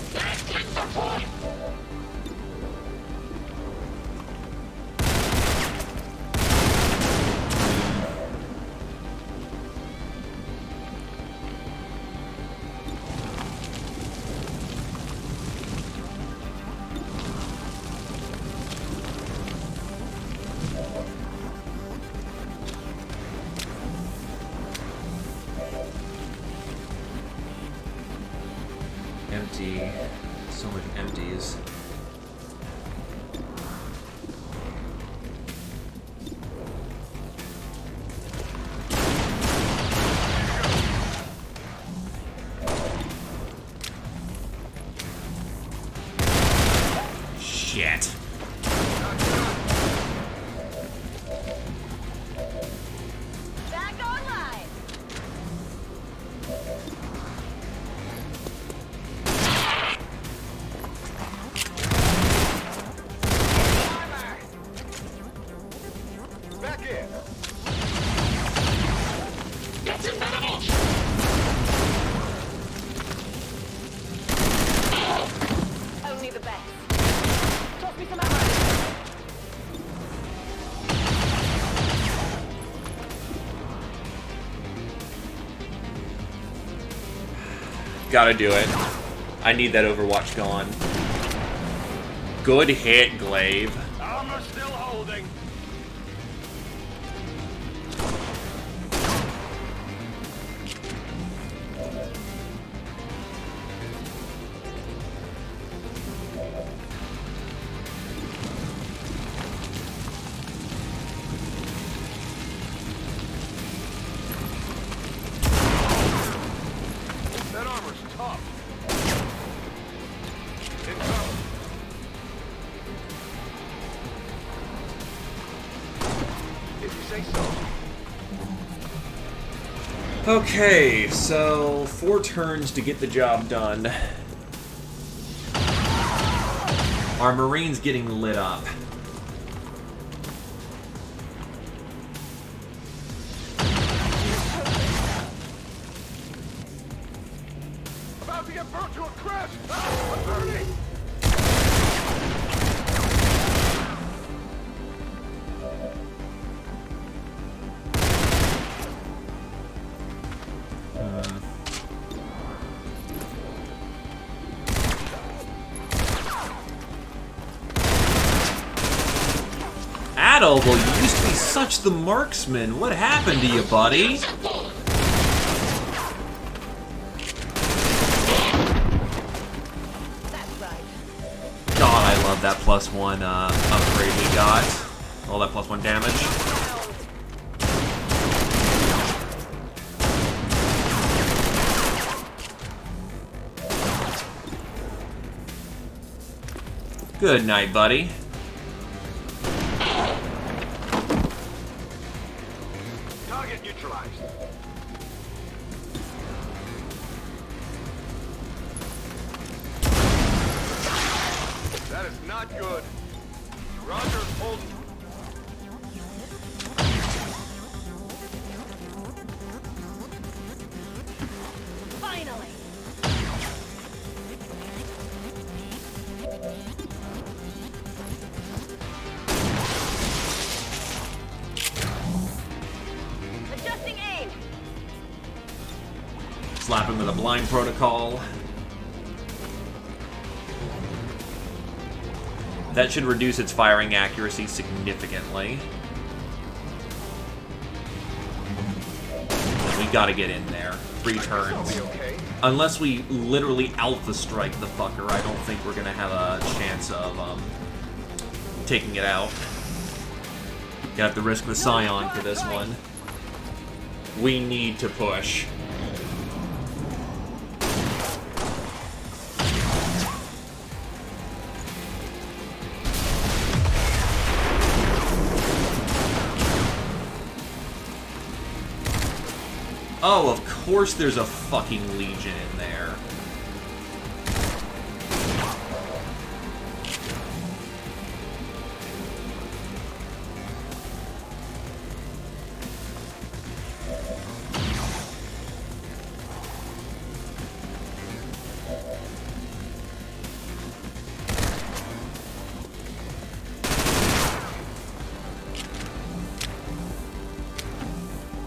Empty. So many empties. Shit. Back online. Gotta do it. I need that Overwatch gone. Good hit, Glaive. Armor still holding. That armor's tough. Incoming. If you say so. Okay, so 4 turns to get the job done. Our Marine's getting lit up. About to get burnt to a crisp. Ah, I'm burning. Adolbo, you used to be such the marksman. What happened to you, buddy? God, I love that +1 upgrade we got. All that +1 damage. Good night, buddy. Target neutralized. That is not good. Roger, holding. Finally! Adjusting aim! Slap him with a blind protocol. That should reduce its firing accuracy significantly. We gotta get in there. 3 turns. Okay. Unless we literally alpha strike the fucker, I don't think we're gonna have a chance of taking it out. Gonna have to risk the Scion for this one. We need to push. Oh, of course there's a fucking Legion in there.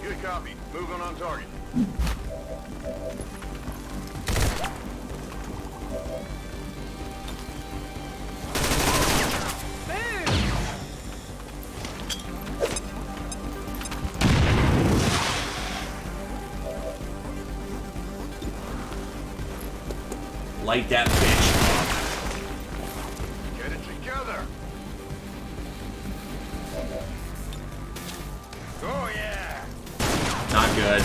Good copy. Moving on target. Light that bitch Get it together. Oh yeah. up. Not good.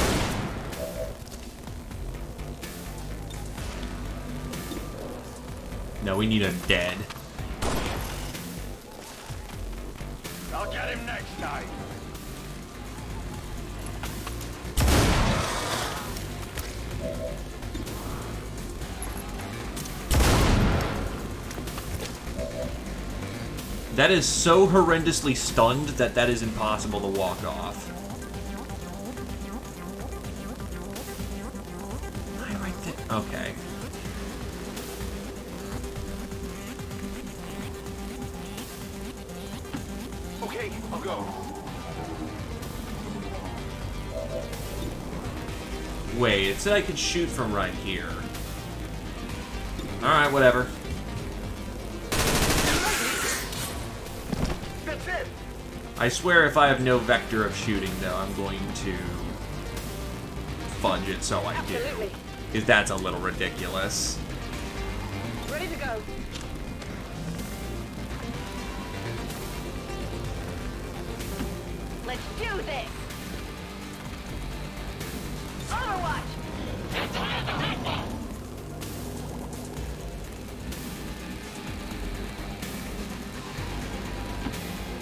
No, we need a dead. I'll get him next time. That is so horrendously stunned that that is impossible to walk off. Am I right there? Okay. Okay, I'll go. Wait, it said I could shoot from right here. Alright, whatever. That's it! I swear if I have no vector of shooting, though, I'm going to fudge it so I do. Absolutely. Because that's a little ridiculous. Ready to go. Let's do this! Overwatch!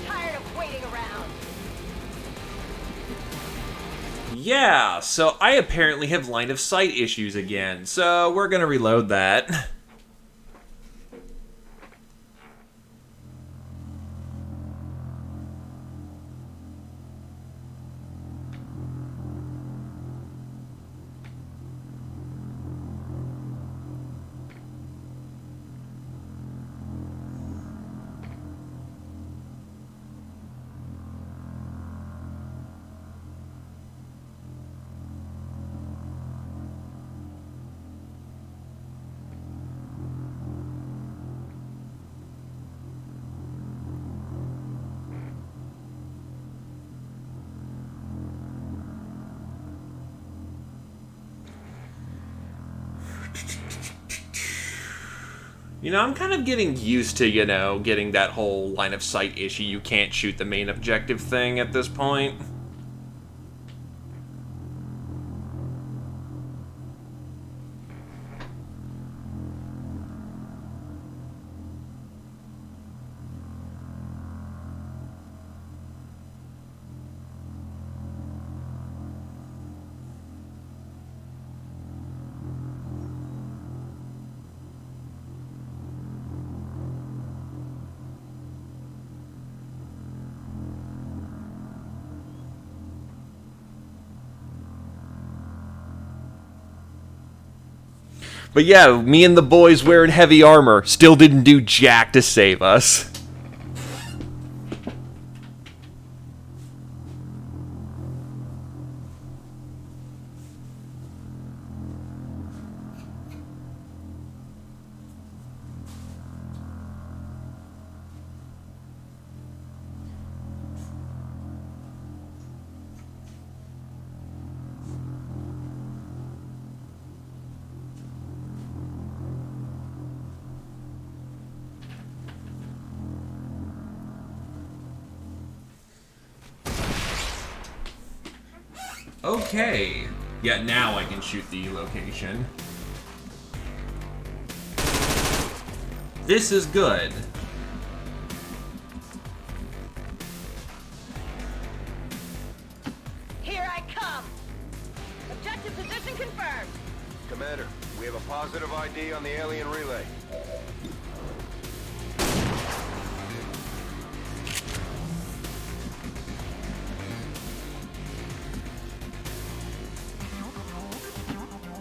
Tired of waiting around. Yeah, so I apparently have line of sight issues again, so we're gonna reload that. You know, I'm kind of getting used to, getting that whole line of sight issue, you can't shoot the main objective thing at this point. But yeah, me and the boys wearing heavy armor still didn't do jack to save us. Okay. Yeah, now I can shoot the location. This is good. Here I come! Objective position confirmed! Commander, we have a positive ID on the alien relay.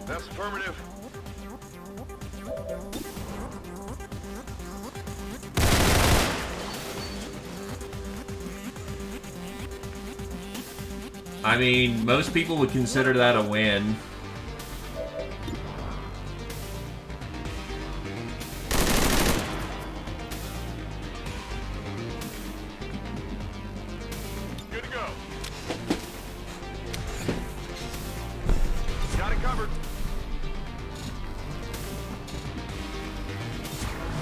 That's affirmative. I mean, most people would consider that a win. Good to go. Got it covered.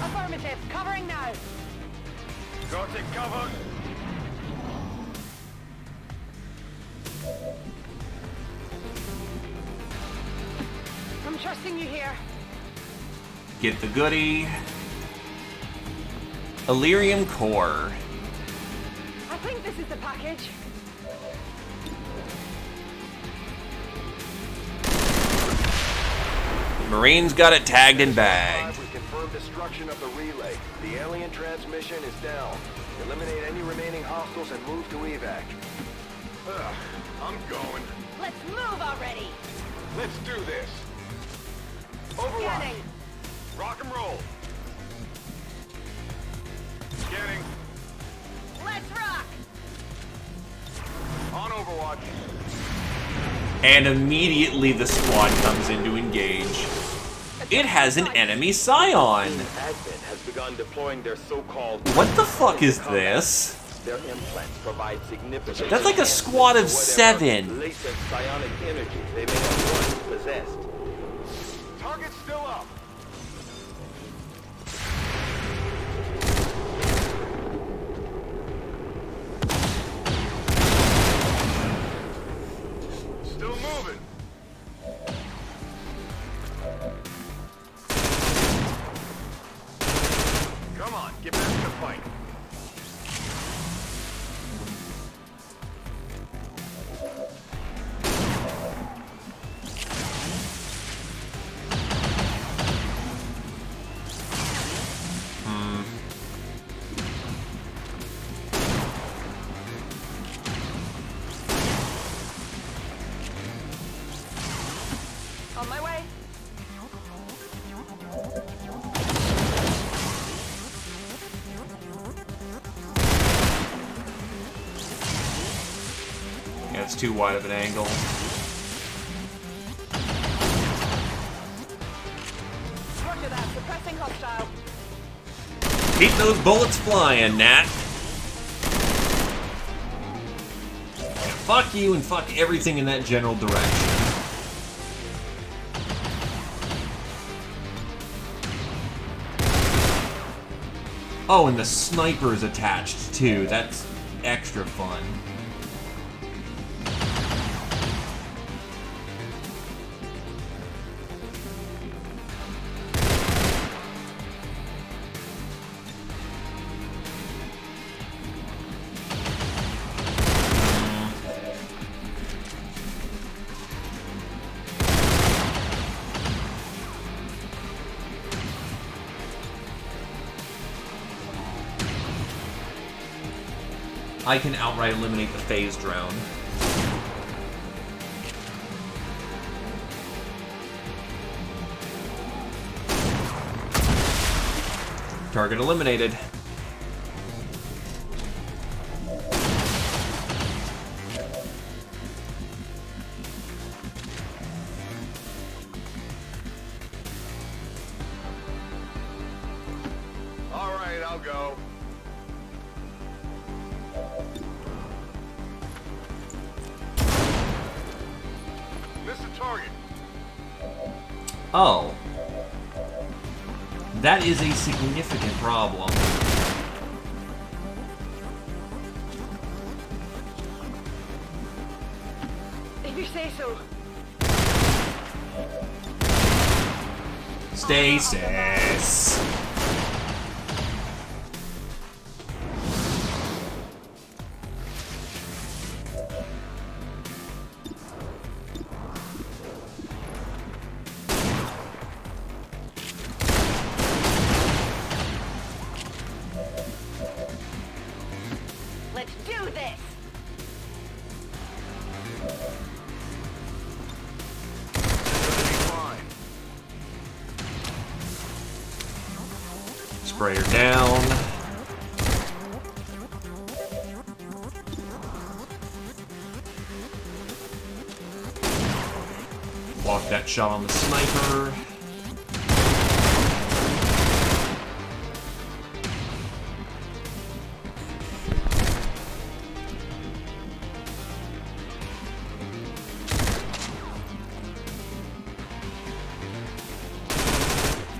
Affirmative. Covering now. Got it covered. I'm trusting you here. Get the goodie. Illyrium core. I think this is the package. Marines got it tagged and bagged. We confirmed destruction of the relay. The alien transmission is down. Eliminate any remaining hostiles and move to evac. I'm going. Let's move already! Let's do this. Overwatch. Scanning! Rock and roll. Scanning. Let's rock! On Overwatch. And immediately the squad comes in to engage. It has an enemy Scion! Admin has begun deploying their so-called... What the fuck is this? Their implants provide significant... That's like a squad of 7! latent psionic energy they may have once possessed. Target's still up. Still moving. Come on, get back to the fight. On my way. Yeah, it's too wide of an angle. Roger that. Suppressing hostile. Keep those bullets flying, Nat. Yeah, fuck you and fuck everything in that general direction. Oh, and the sniper's attached too. That's extra fun. I can outright eliminate the phase drone. Target eliminated. All right, I'll go. Miss the target. Oh. That is a significant problem. If you say so. Stasis. Let's do this. Spray her down. Block that shot on the sniper.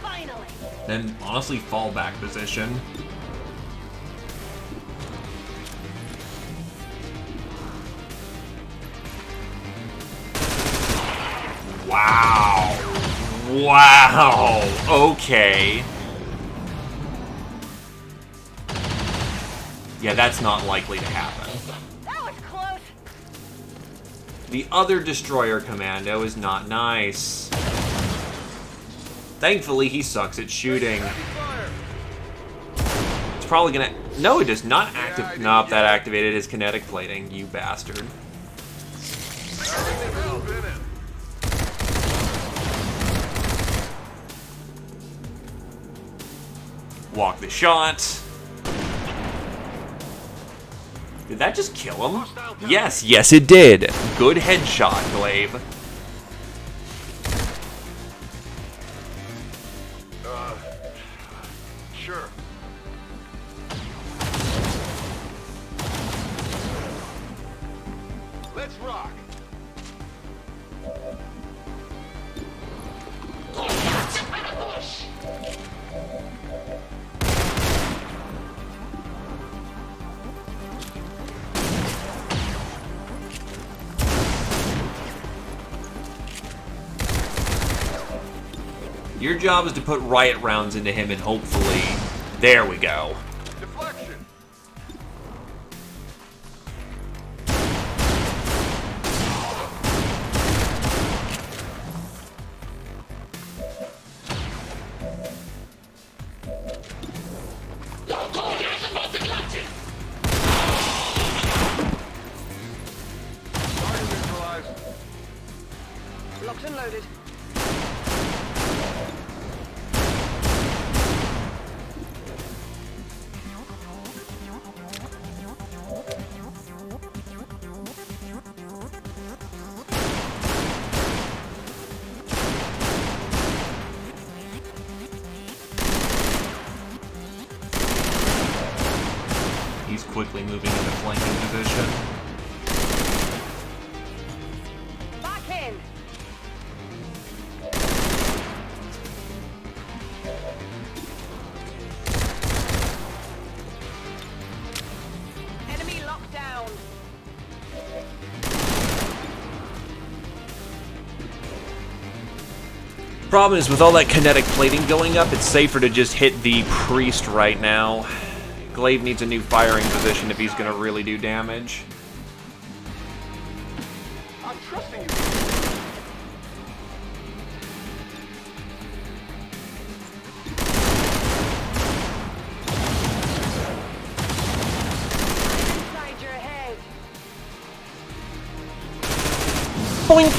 Finally. Then, honestly, fallback position. Wow. Wow. Okay. Yeah, that's not likely to happen. That was close. The other destroyer commando is not nice. Thankfully, he sucks at shooting. It's probably gonna... No, it does not activate... Nope, that activated his kinetic plating, you bastard. Walk the shot. Did that just kill him? Yes, yes it did. Good headshot, Glaive. Let's rock. Your job is to put riot rounds into him and hopefully... There we go. Deflection. Target neutralized. Locked and loaded. He's quickly moving into flanking position. Back in. Enemy locked down. Problem is, with all that kinetic plating going up, it's safer to just hit the priest right now. Glaive needs a new firing position if he's going to really do damage. I'm trusting you. Inside your head. Boink!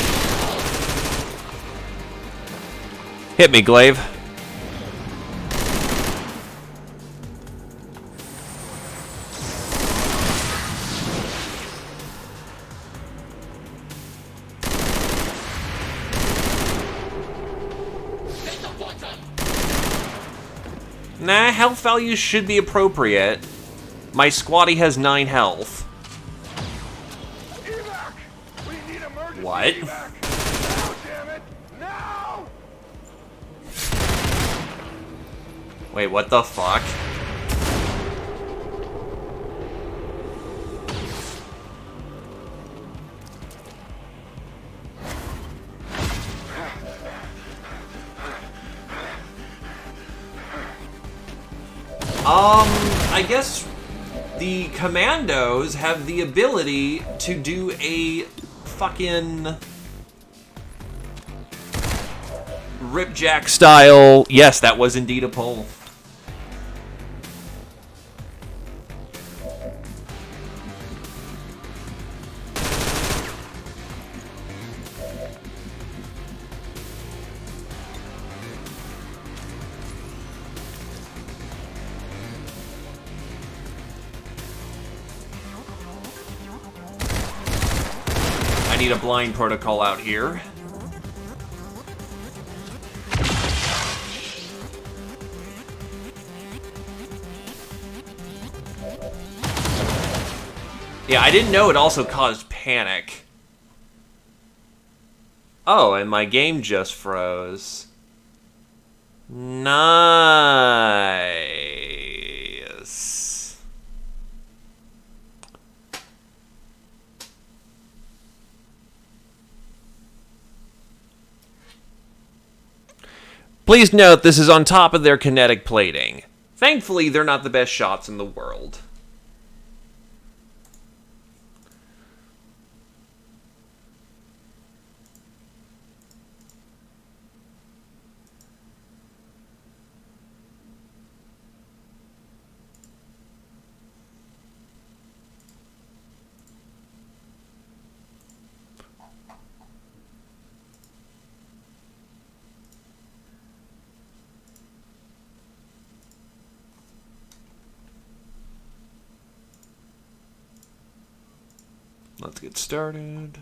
Hit me, Glaive. Nah, health values should be appropriate. My squatty has 9 health. Evac! We need emergency What? evac. Now, damn it! Now! Wait, what the fuck? I guess the commandos have the ability to do a fucking Ripjack style. Yes, that was indeed a pull. I need a blind protocol out here. Yeah, I didn't know it also caused panic. Oh, and my game just froze. Nice. Please note this is on top of their kinetic plating. Thankfully, they're not the best shots in the world. Let's get started.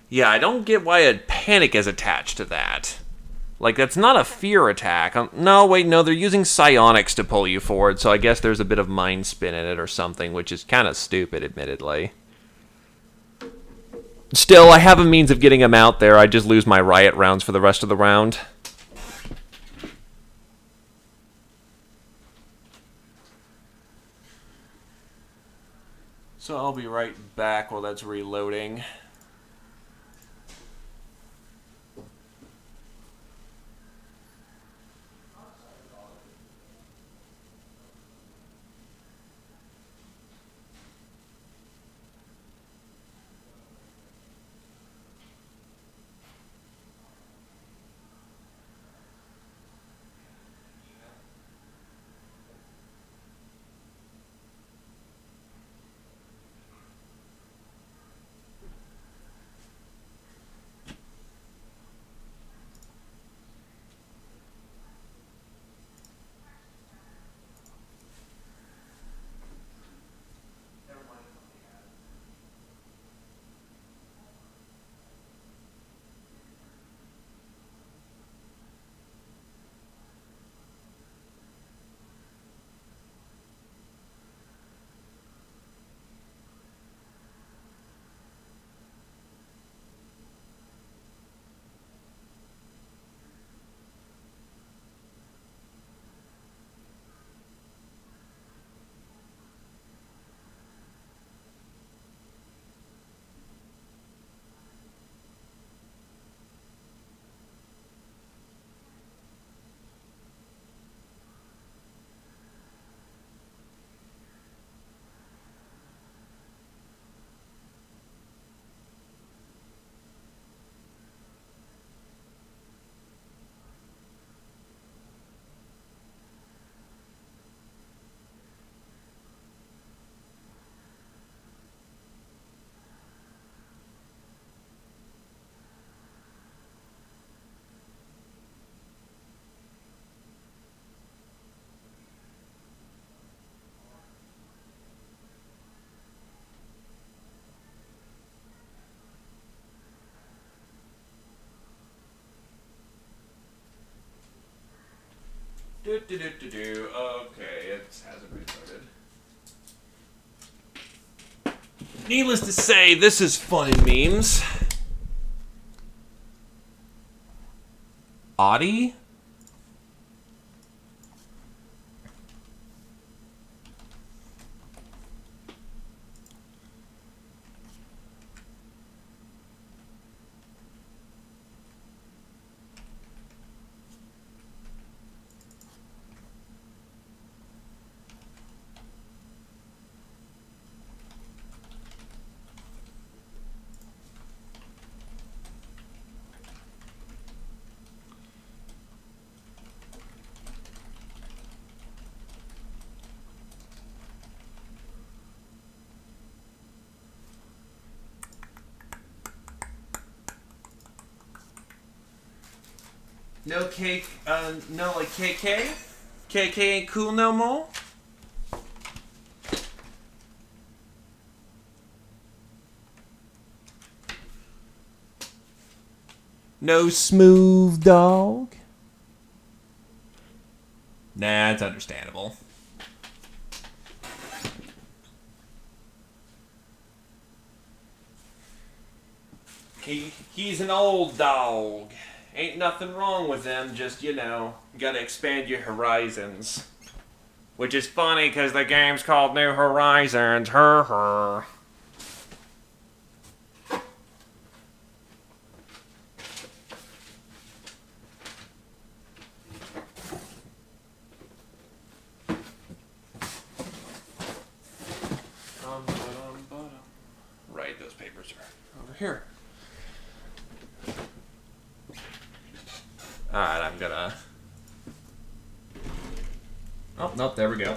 Yeah, I don't get why a panic is attached to that. Like, that's not a fear attack. No, wait, no, they're using psionics to pull you forward, so I guess there's a bit of mind spin in it or something, which is kind of stupid, admittedly. Still, I have a means of getting him out there. I just lose my riot rounds for the rest of the round. So I'll be right back while that's reloading. Okay, it hasn't reloaded. Needless to say, this is fun in memes. Audie? No cake, no, like KK? KK ain't cool no more? No smooth dog? Nah, it's understandable. He's an old dog. Ain't nothing wrong with them, just, you know, gotta expand your horizons. Which is funny, because the game's called New Horizons. Her. Right, those papers are over here. Alright, I'm gonna... Oh, nope, there we go.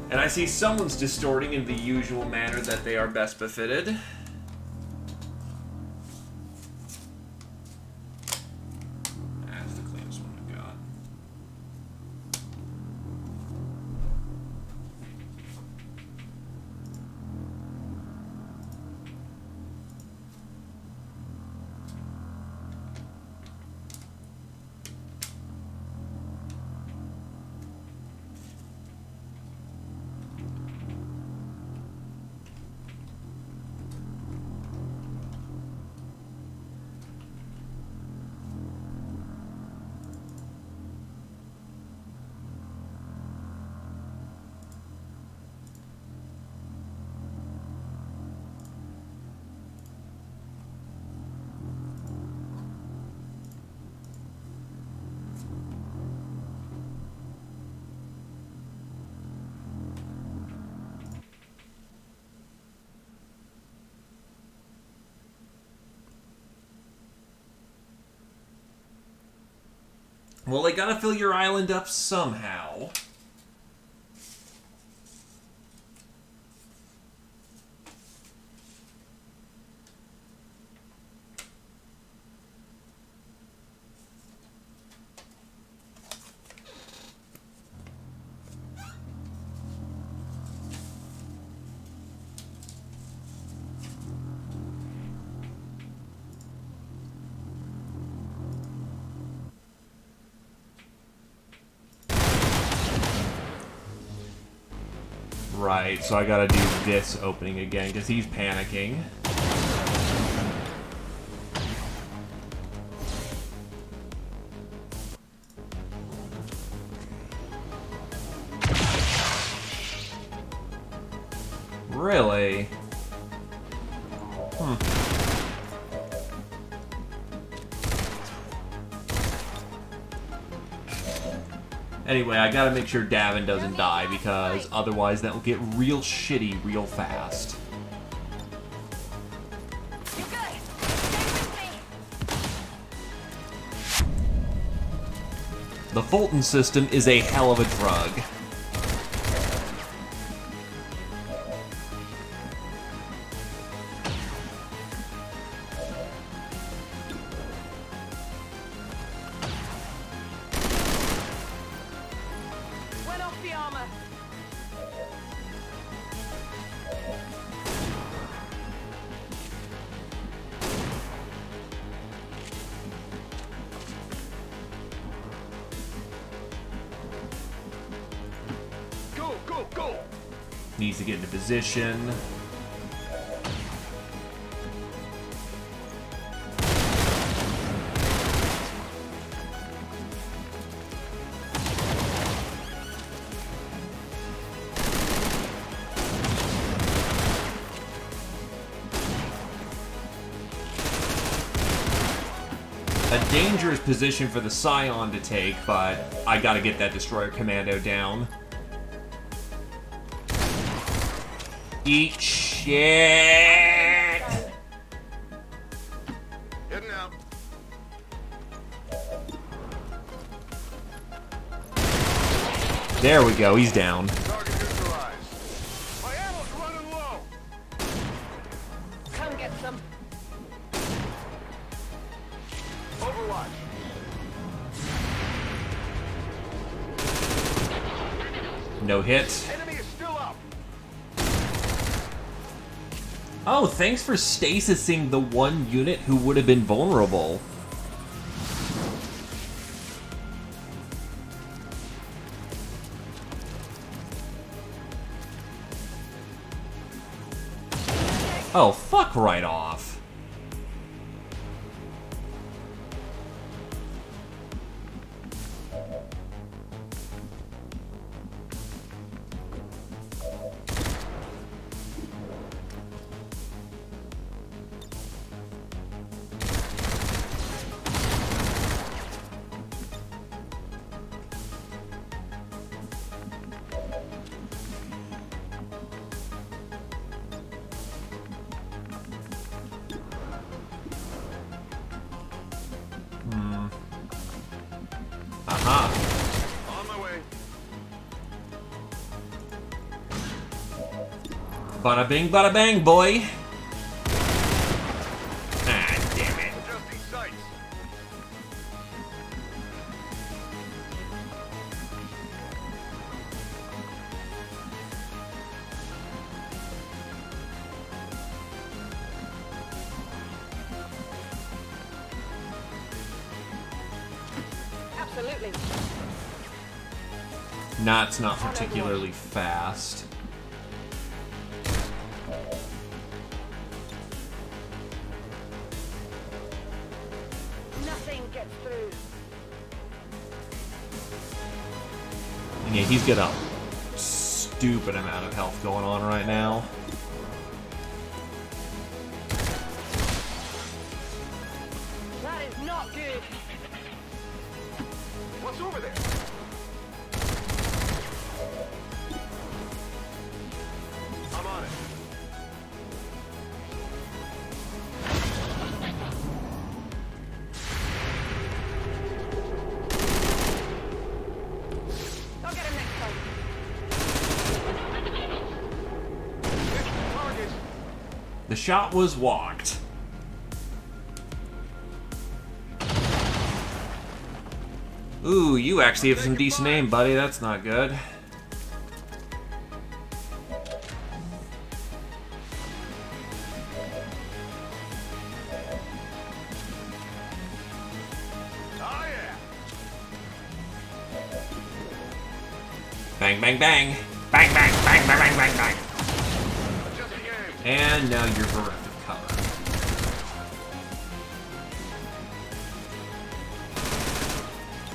And I see someone's distorting in the usual manner that they are best befitted. That's the cleanest one I've got. Well, they gotta fill your island up somehow. Right, so I gotta do this opening again, because he's panicking. Really? Anyway, I gotta make sure Davin doesn't die, because otherwise that'll get real shitty real fast. The Fulton system is a hell of a drug. Needs to get into position. A dangerous position for the Scion to take, but I gotta get that Destroyer Commando down. Eat shit! Hitting out. There we go, he's down. Target neutralized. My ammo's running low. Come get some. Overwatch. No hit. Enemy is still up. Oh, thanks for stasising the one unit who would have been vulnerable. Oh, fuck right off. Bada bing, bada bang, boy. Ah, damn it. Adjusting sights. Absolutely. It's not particularly fast. Nothing gets through. And yeah, he's got a stupid amount of health going on right now. That is not good. What's over there? I'm on it. I'll get him next time. Hit the target. The shot was walked. Ooh, you actually have some decent aim, buddy. That's not good. Oh yeah. Bang, bang, bang. Bang, bang, bang, bang, bang, bang, bang. Adjusting aim. And now you're bereft of cover.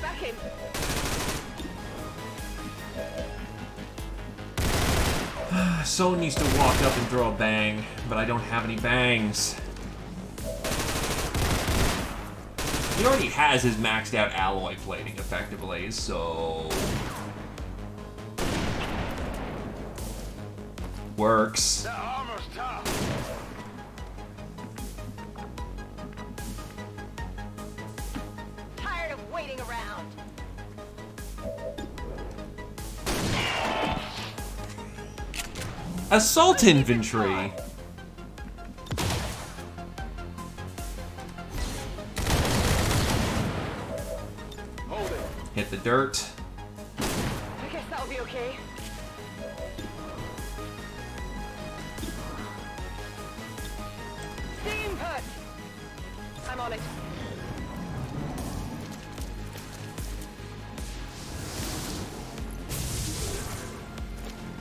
Back in. Someone needs to walk up and throw a bang, but I don't have any bangs. He already has his maxed out alloy plating effectively, so... Works. That armor's tough. Tired of waiting around. Assault infantry! Hold it. Hit the dirt. I guess that'll be okay. Steam put. I'm on it.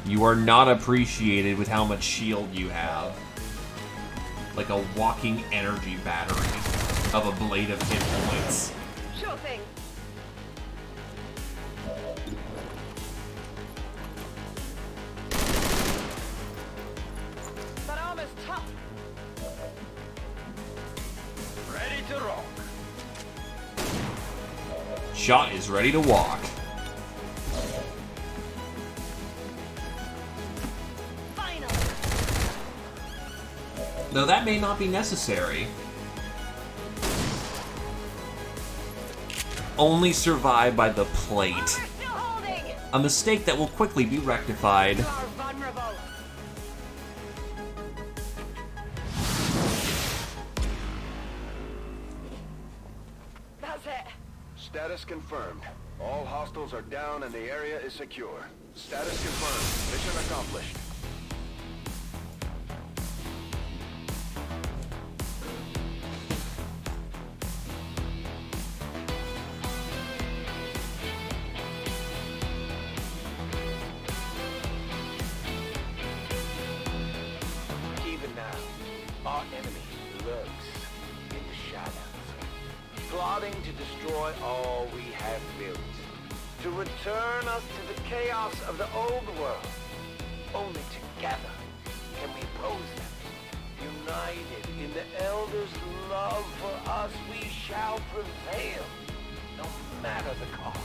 You are not appreciated with how much shield you have. Like a walking energy battery of a blade of hit points. Sure thing. That armor's tough. Ready to rock. Shot is ready to walk. Finally. Though that may not be necessary. Only survived by the plate. Armor still holding. A mistake that will quickly be rectified. You are vulnerable. That's it. Status confirmed. All hostiles are down and the area is secure. Status confirmed. Mission accomplished. Even now, our enemy lurks in the shadows, plotting to destroy all we have built, to return us to the chaos of the old world. Only together can we oppose them. United in the Elders' love for us, we shall prevail, no matter the cost.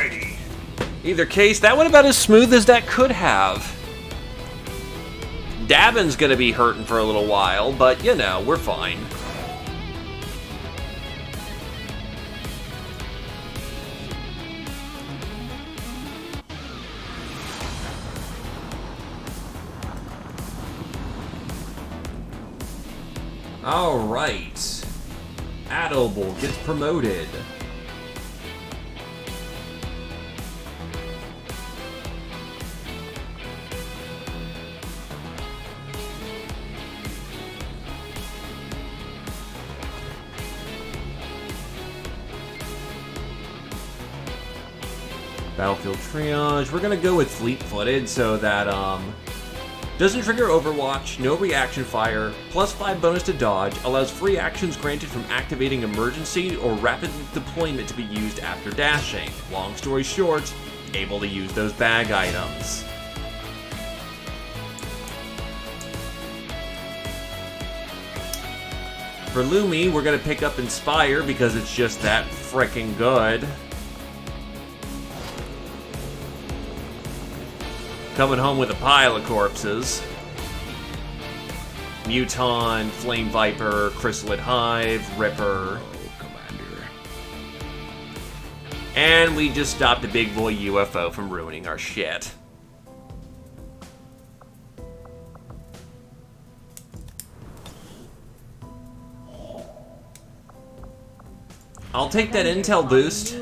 Almighty. Either case, that went about as smooth as that could have. Davin's gonna be hurting for a little while, but you know, we're fine. Alright. Adobel gets promoted. Battlefield triage. We're gonna go with fleet-footed so that doesn't trigger Overwatch, no reaction fire, +5 bonus to dodge, allows free actions granted from activating emergency or rapid deployment to be used after dashing. Long story short, able to use those bag items. For Lumi, we're gonna pick up Inspire because it's just that frickin' good. Coming home with a pile of corpses. Muton, Flame Viper, Chrysalid Hive, Ripper. Oh, Commander. And we just stopped a big boy UFO from ruining our shit. I'll take that intel boost.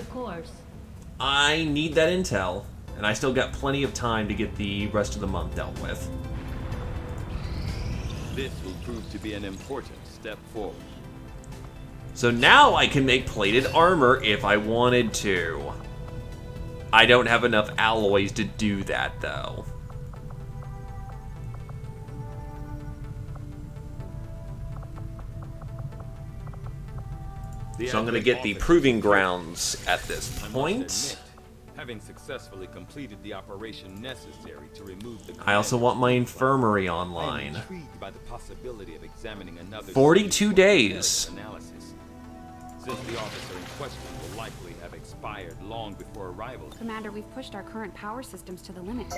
I need that intel. And I still got plenty of time to get the rest of the month dealt with. This will prove to be an important step forward. So now I can make plated armor if I wanted to. I don't have enough alloys to do that, though. So I'm going to get the proving grounds at this point. Having successfully completed the operation necessary to remove the I also want my infirmary online. I'm intrigued by the possibility of examining another 42 days. Analysis. Since the officer in question will likely have expired long before arrival. Commander, we've pushed our current power systems to the limit.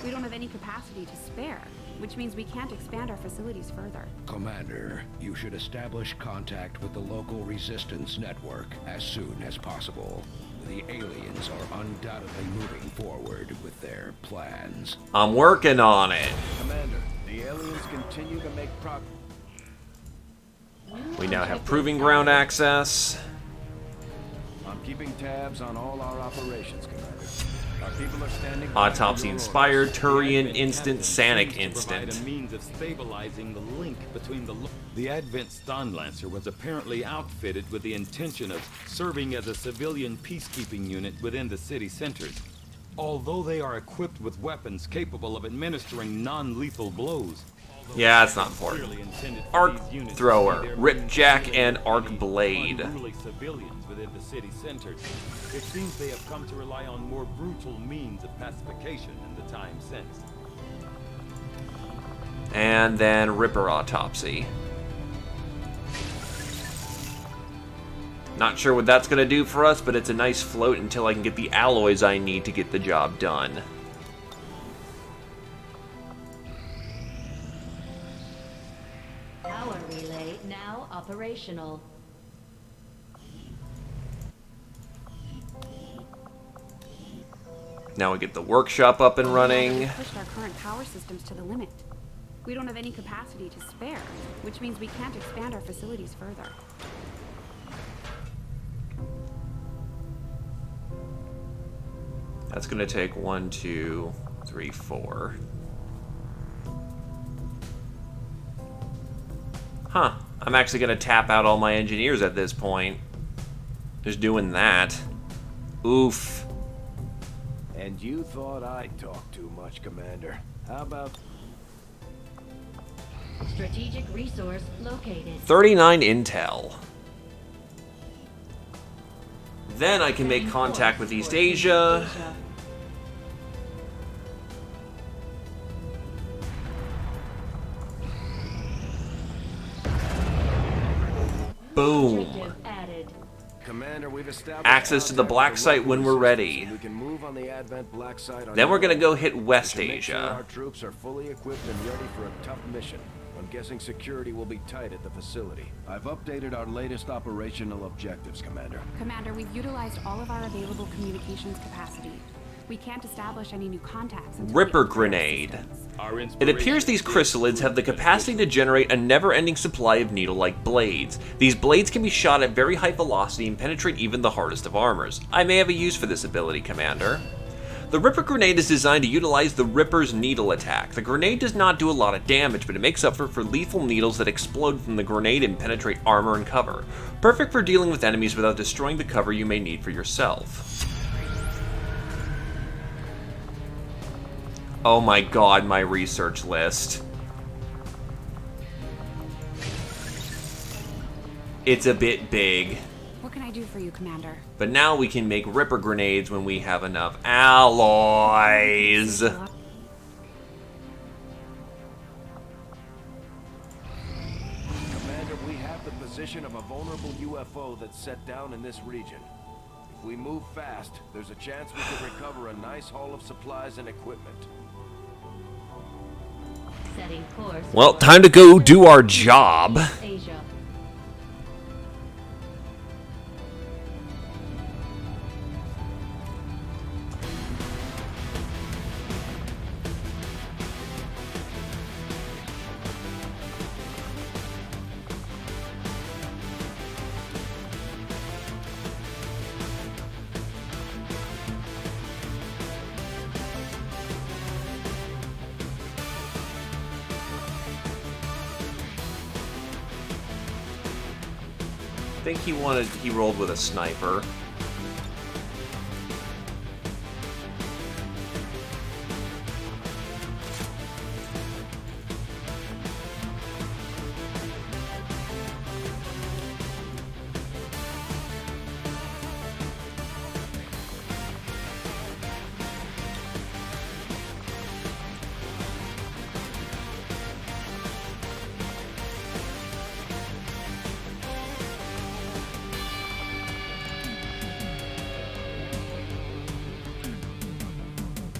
We don't have any capacity to spare, which means we can't expand our facilities further. Commander, you should establish contact with the local resistance network as soon as possible. The aliens are undoubtedly moving forward with their plans. I'm working on it. Commander, the aliens continue to make progress. We now have proving ground access. I'm keeping tabs on all our operations, Commander. Our people are standing by Autopsy for your Inspired, orders. Turian Instant, Sanic Provide Instant. a means of stabilizing the link between the Advent Stun Lancer was apparently outfitted with the intention of serving as a civilian peacekeeping unit within the city centers. Although they are equipped with weapons capable of administering non-lethal blows. Yeah, that's not important. Arc Thrower, Ripjack, and Arc Blade. Unruly civilians within the city centers. It seems they have come to rely on more brutal means of pacification in the time since. And then Ripper Autopsy. Not sure what that's going to do for us, but it's a nice float until I can get the alloys I need to get the job done. Power relay now operational. Now we get the workshop up and running. We've pushed our current power systems to the limit. We don't have any capacity to spare, which means we can't expand our facilities further. That's going to take 1, 2, 3, 4. Huh. I'm actually going to tap out all my engineers at this point. Just doing that. Oof. And you thought I talked too much, Commander. How about... Strategic resource located. 39 intel. Then I can make contact with East Asia. Boom. Objective added. Commander, we've established access to the black contact with site local when we're resistance, ready. and we can move on the Advent black site on Then we're your gonna own. go hit We West should make sure Asia. our troops are fully equipped and ready for a tough mission. I'm guessing security will be tight at the facility. I've updated our latest operational objectives, Commander. Commander, we've utilized all of our available communications capacity. We can't establish any new contacts until we Ripper upgrade our grenade. systems. It appears these chrysalids have the capacity to generate a never-ending supply of needle-like blades. These blades can be shot at very high velocity and penetrate even the hardest of armors. I may have a use for this ability, Commander. The Ripper grenade is designed to utilize the Ripper's needle attack. The grenade does not do a lot of damage, but it makes up for lethal needles that explode from the grenade and penetrate armor and cover. Perfect for dealing with enemies without destroying the cover you may need for yourself. Oh my god, my research list. It's a bit big. What can I do for you, Commander? But now we can make Ripper grenades when we have enough alloys. Commander, we have the position of a vulnerable UFO that's set down in this region. If we move fast, there's a chance we could recover a nice haul of supplies and equipment. Setting course. Well, for time to go do our job. Asia. I think he rolled with a sniper.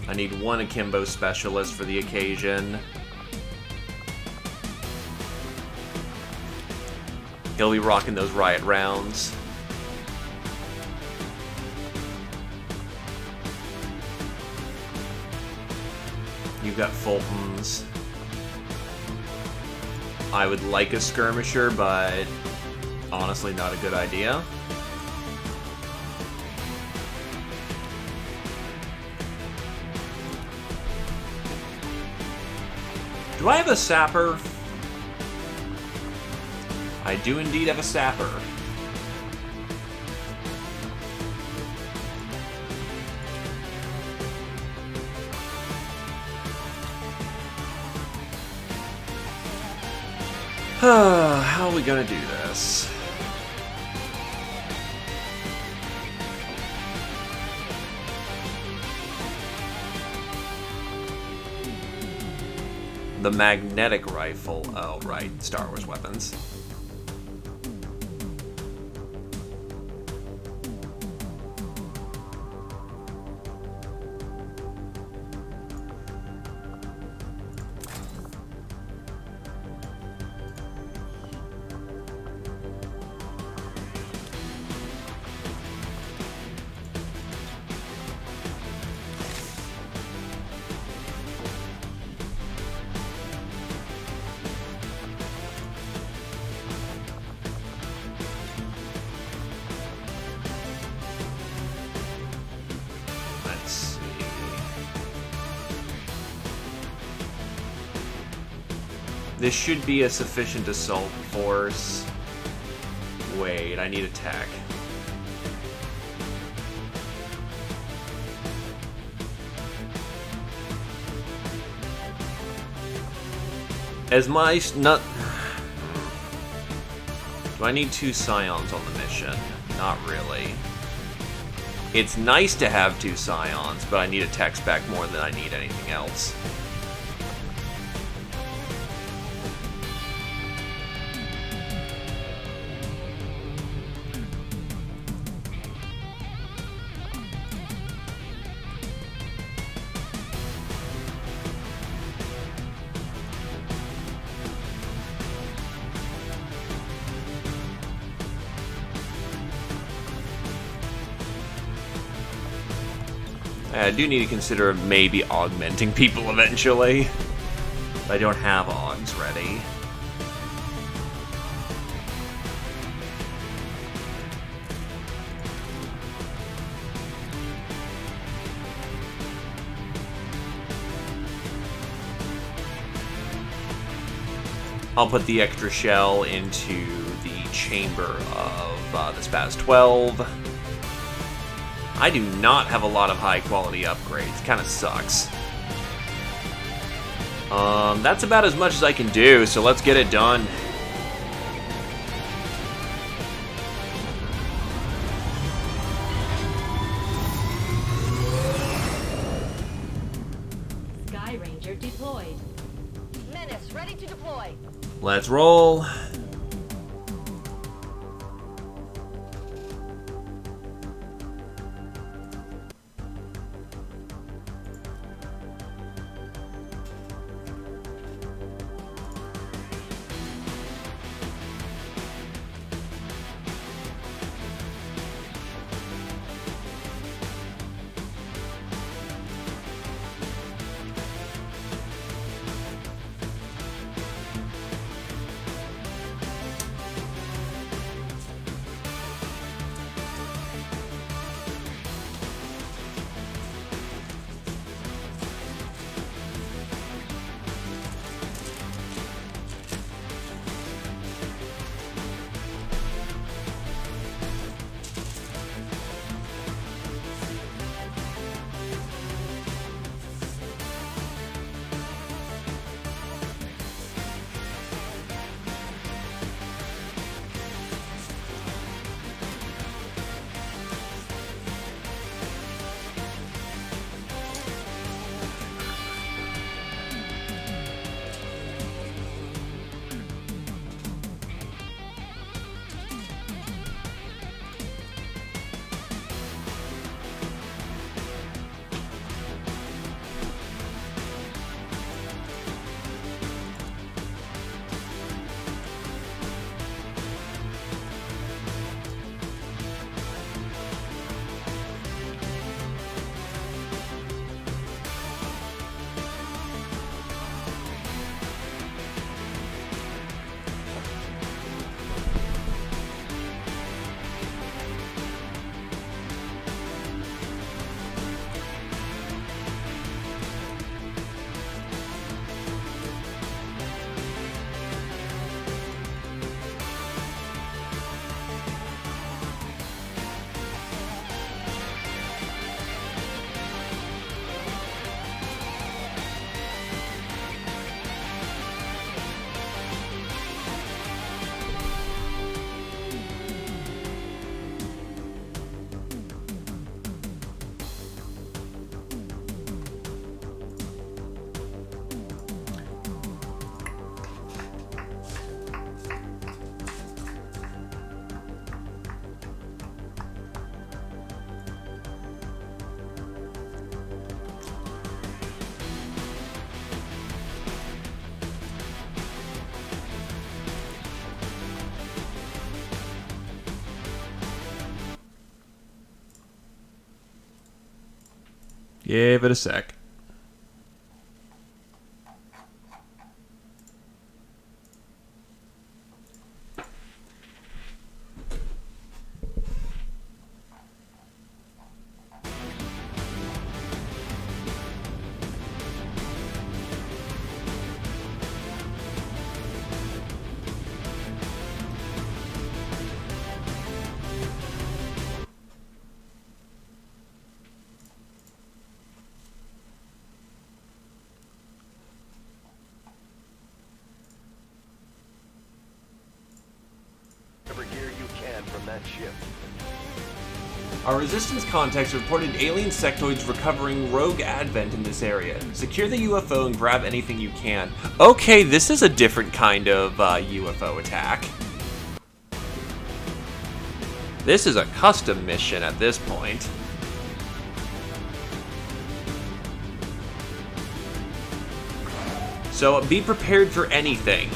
I need one akimbo specialist for the occasion. He'll be rocking those riot rounds. You've got Fultons. I would like a skirmisher, but honestly not a good idea. Do I have a sapper? I do indeed have a sapper. How are we gonna do this? The magnetic rifle. Oh, right. Star Wars weapons. Let's see. This should be a sufficient assault force. Wait, I need a tech. As my not. Do I need 2 scions on the mission? Not really. It's nice to have 2 scions, but I need a tech spec more than I need anything else. I do need to consider maybe augmenting people eventually. I don't have augs ready. I'll put the extra shell into the chamber of the Spaz 12. I do not have a lot of high quality upgrades. Kind of sucks. That's about as much as I can do, so let's get it done. Sky Ranger deployed. Menace, ready to deploy. Let's roll. Give it a sec. Whatever gear you can from that ship. Our Resistance contacts reported alien sectoids recovering rogue advent in this area. Secure the UFO and grab anything you can. Okay, this is a different kind of UFO attack. This is a custom mission at this point. So be prepared for anything.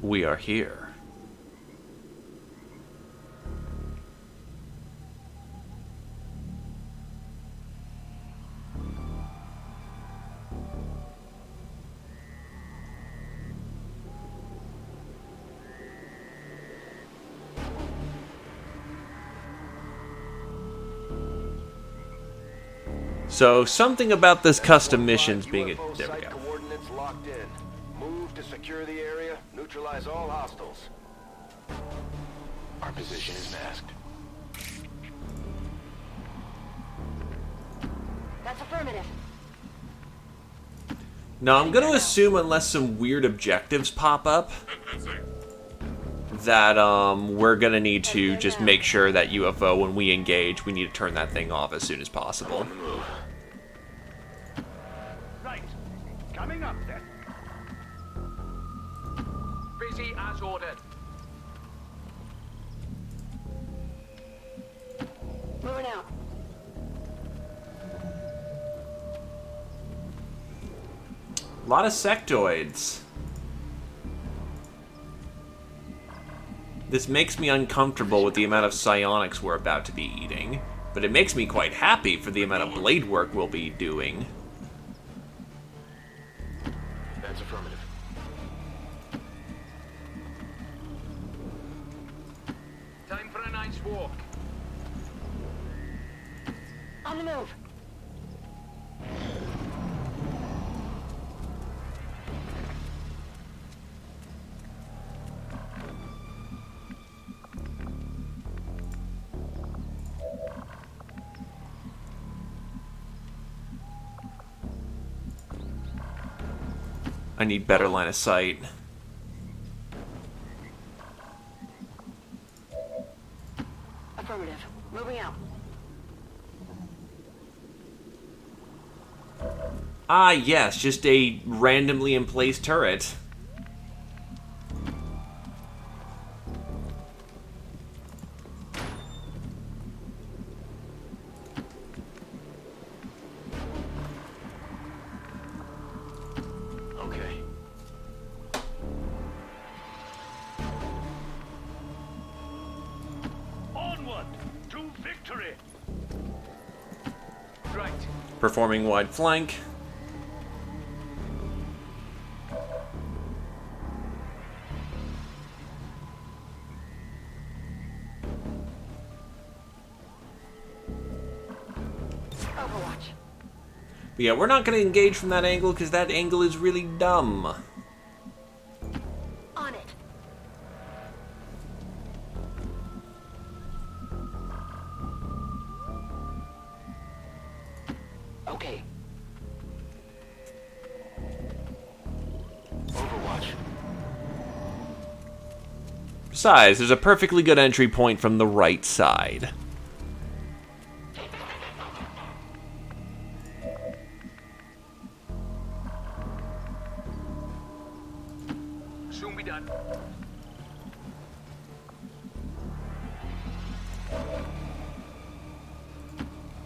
we are here. So, something about this custom missions being a... UFO There we site go. coordinates locked in. Move to secure the area, neutralize all hostiles. Our position is masked. That's affirmative. Now, I'm going to assume, unless some weird objectives pop up, that we're going to need to just make sure that UFO, when we engage, we need to turn that thing off as soon as possible. Right. Coming up then. Busy as ordered. Moving out. A lot of sectoids. This makes me uncomfortable with the amount of psionics we're about to be eating, but it makes me quite happy for the amount of blade work we'll be doing. That's affirmative. Time for a night's walk. On the move. I need better line of sight. Affirmative. Moving out. Ah, yes, just a randomly in place turret. Okay. Onward to victory. Right. Performing wide flank. Overwatch. But yeah, we're not going to engage from that angle because that angle is really dumb. On it. Okay. Overwatch. Besides, there's a perfectly good entry point from the right side. Soon be done.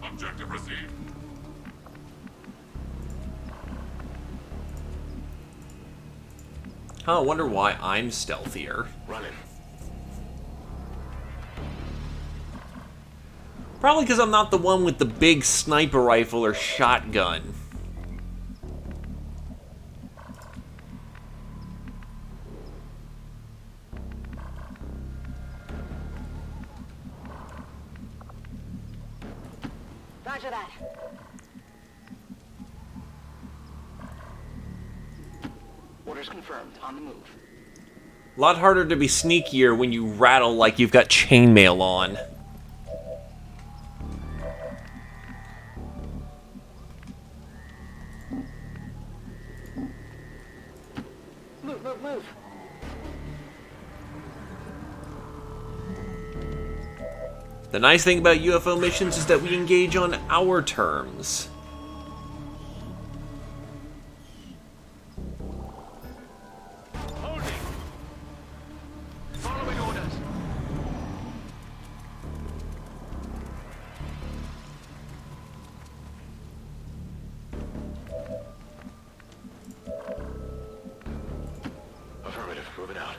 Objective received. Huh, I wonder why I'm stealthier. Running. Probably because I'm not the one with the big sniper rifle or shotgun. Roger that. Orders confirmed. On the move. A lot harder to be sneakier when you rattle like you've got chainmail on. Move, move, move. The nice thing about UFO missions is that we engage on our terms. Holding. Following orders. Affirmative. Moving it out.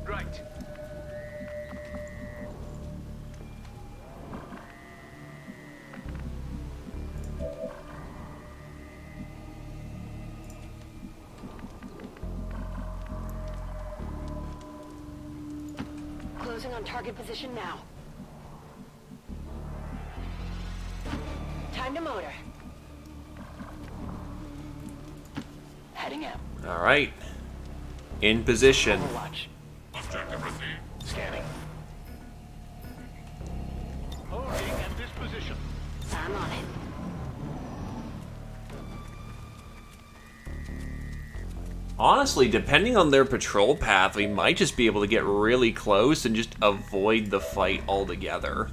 Right. Closing on target position now. Time to motor. Heading out. All right. In position. Overwatch. Objective received. Scanning. Holding at this position. I'm on it. Honestly, depending on their patrol path, we might just be able to get really close and just avoid the fight altogether.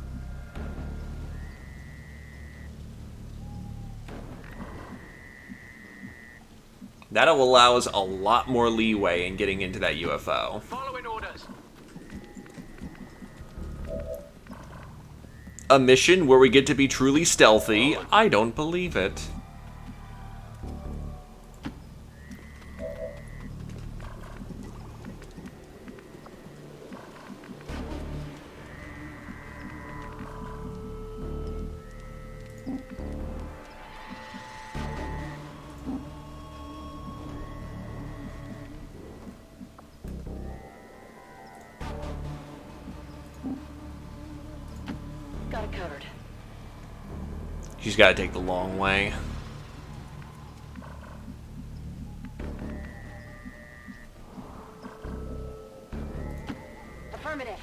That'll allow us a lot more leeway in getting into that UFO. Following orders. A mission where we get to be truly stealthy? I don't believe it. Got it covered. She's got to take the long way. Affirmative.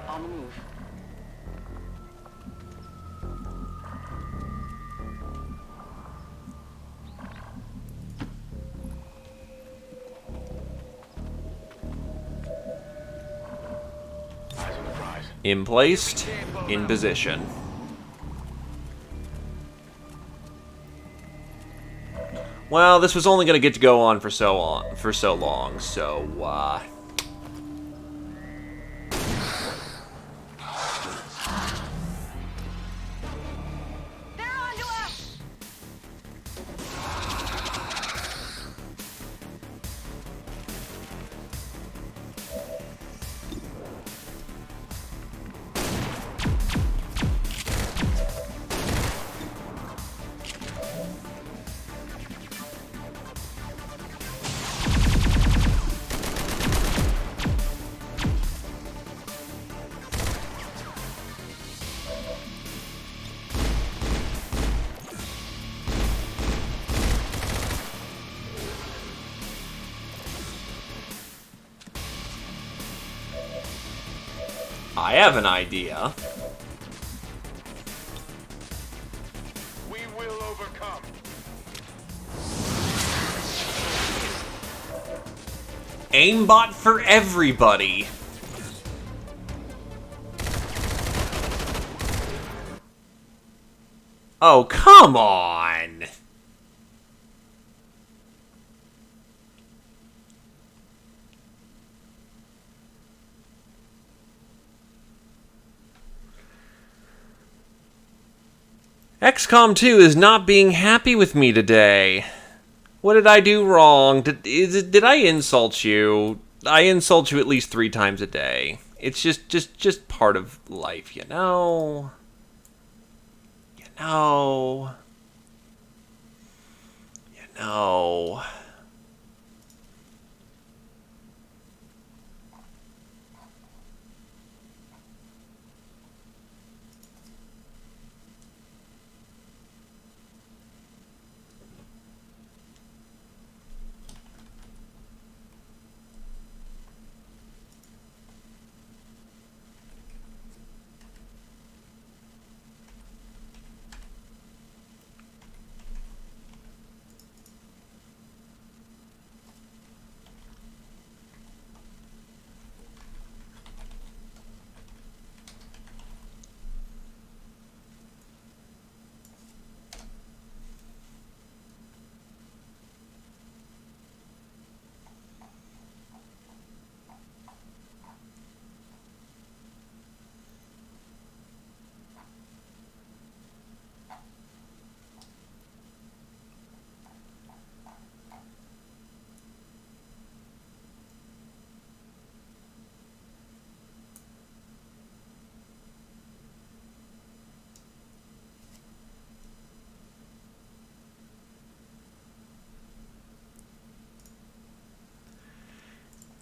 On the move. Eyes on the prize. In placed, in position. Well, this was only going to get to go on for so long, so They're on to us! I have an idea. We will overcome. Aimbot for everybody. Oh, come on. XCOM 2 is not being happy with me today. What did I do wrong? Did I insult you? I insult you at least 3 times a day. It's just part of life, you know? You know? You know?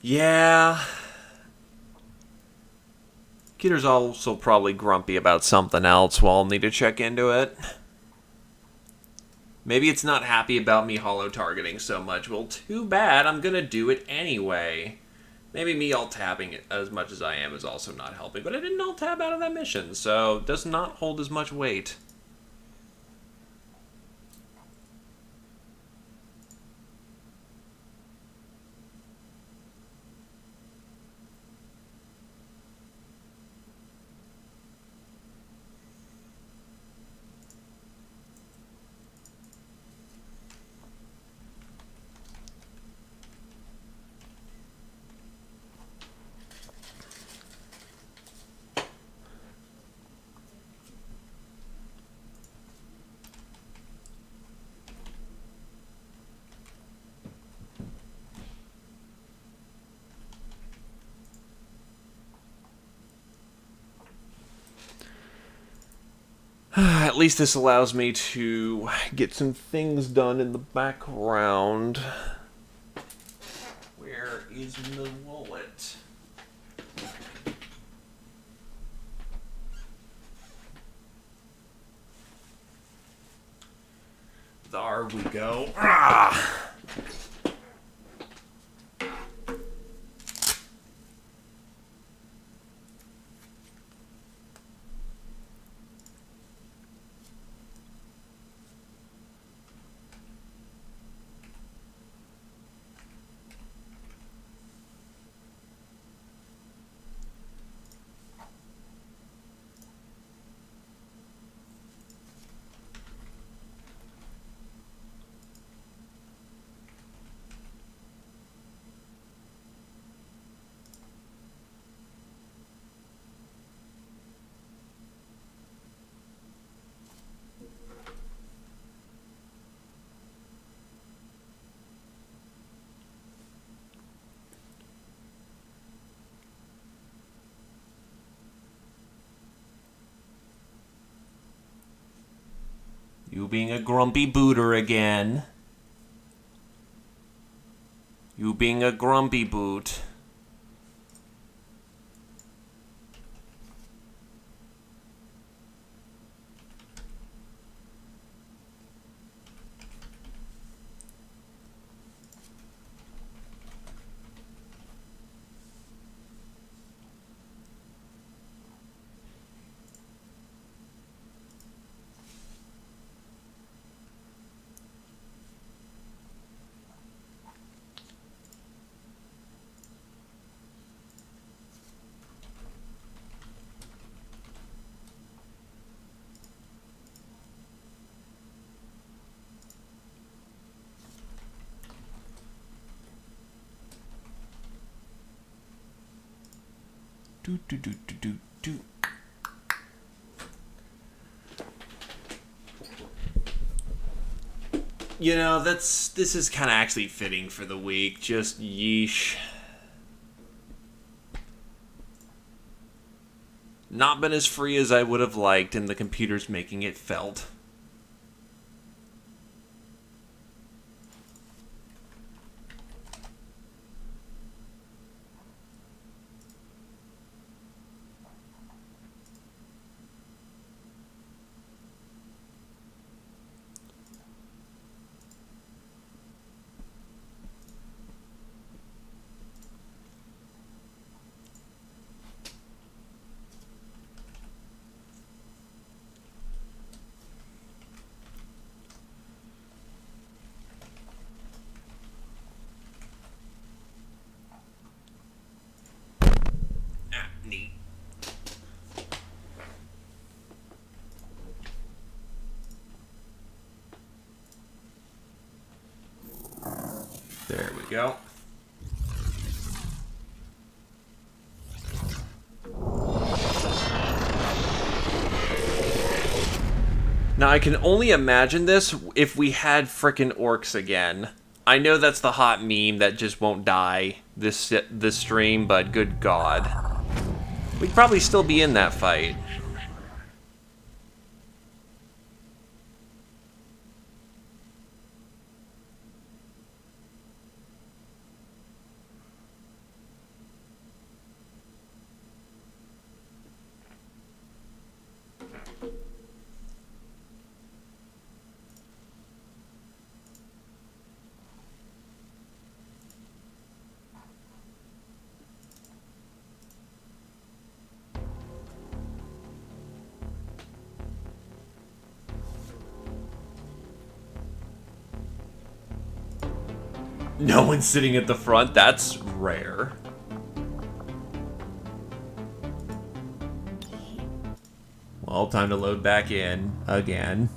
Yeah. Peter's also probably grumpy about something else. Well, I'll need to check into it. Maybe it's not happy about me holo-targeting so much. Well, too bad. I'm gonna do it anyway. Maybe me alt-tabbing it as much as I am is also not helping. But I didn't alt-tab out of that mission, so it does not hold as much weight. At least this allows me to get some things done in the background. Where is the wallet? There we go. Ah! You being a grumpy booter again. You being a grumpy boot. Do, do, do, do, do, do. You know, this is kind of actually fitting for the week. Just yeesh. Not been as free as I would have liked, and the computer's making it felt. Neat. There we go. Now I can only imagine this if we had frickin' orcs again. I know that's the hot meme that just won't die this stream, but good god. We'd probably still be in that fight. No one's sitting at the front. That's rare. Well, time to load back in again.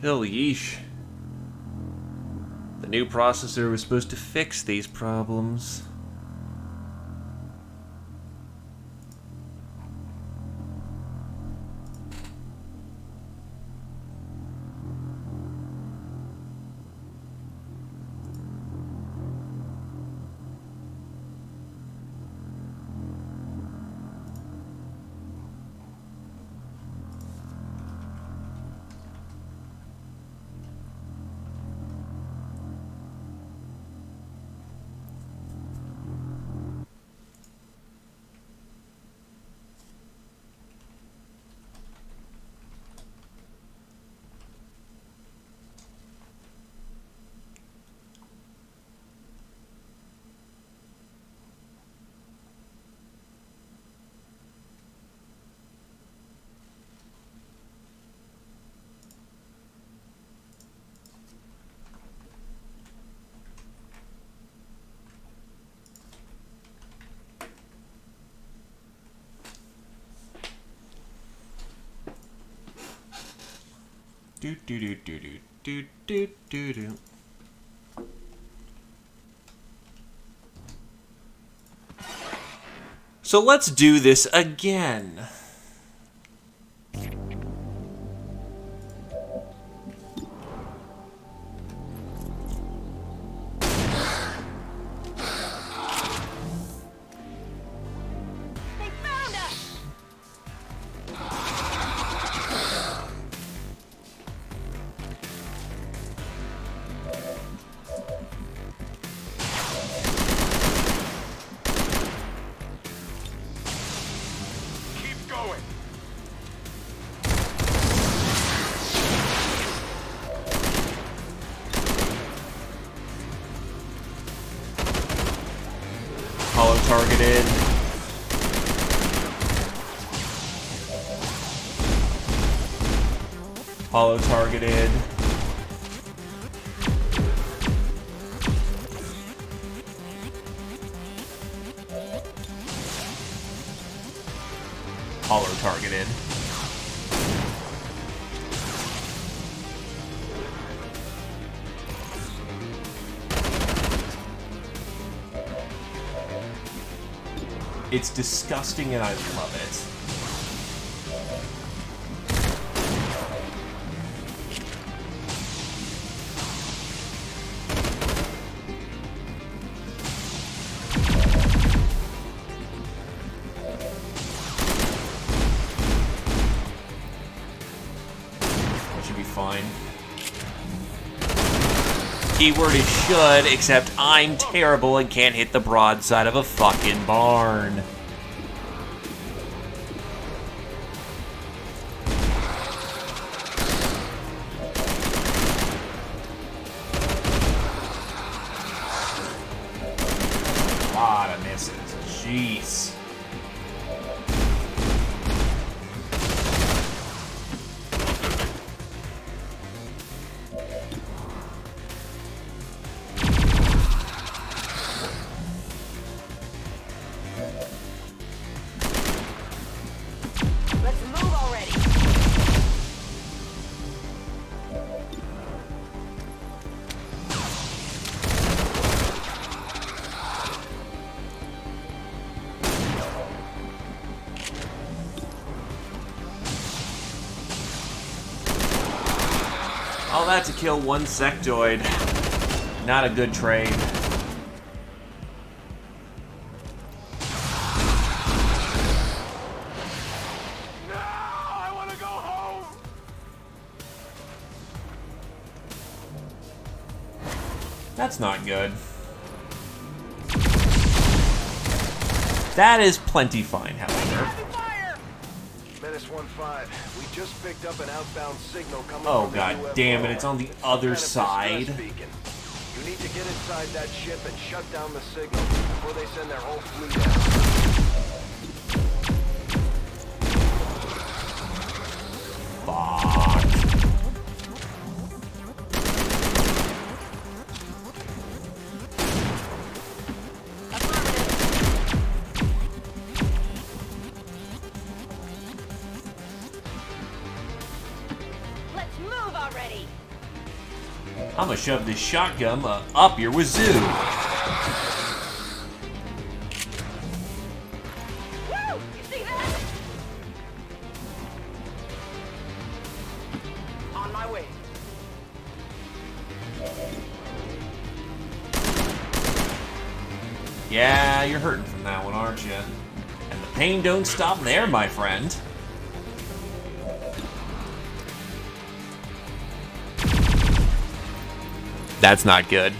Hell, yeesh. The new processor was supposed to fix these problems. Do do do do do do do do do. So let's do this again. Hollow targeted. Hollow targeted. Hollow targeted. It's disgusting and I love it. That should be fine. Keyword is should, except I'm terrible and can't hit the broadside of a fucking barn. A lot of misses. Jeez. All that to kill one sectoid. Not a good trade. No, I want to go home. That's not good. That is plenty fine, however. Menace 1-5, we just picked up an outbound signal coming Oh from the god UFO. damn it, it's on the other side. Beacon. You need to get inside that ship and shut down the signal before they send their whole fleet out. Fuck. Let's move already. I'm gonna shove this shotgun up your wazoo. Woo! You see that? On my way. Yeah, you're hurting from that one, aren't you? And the pain don't stop there, my friend. That's not good.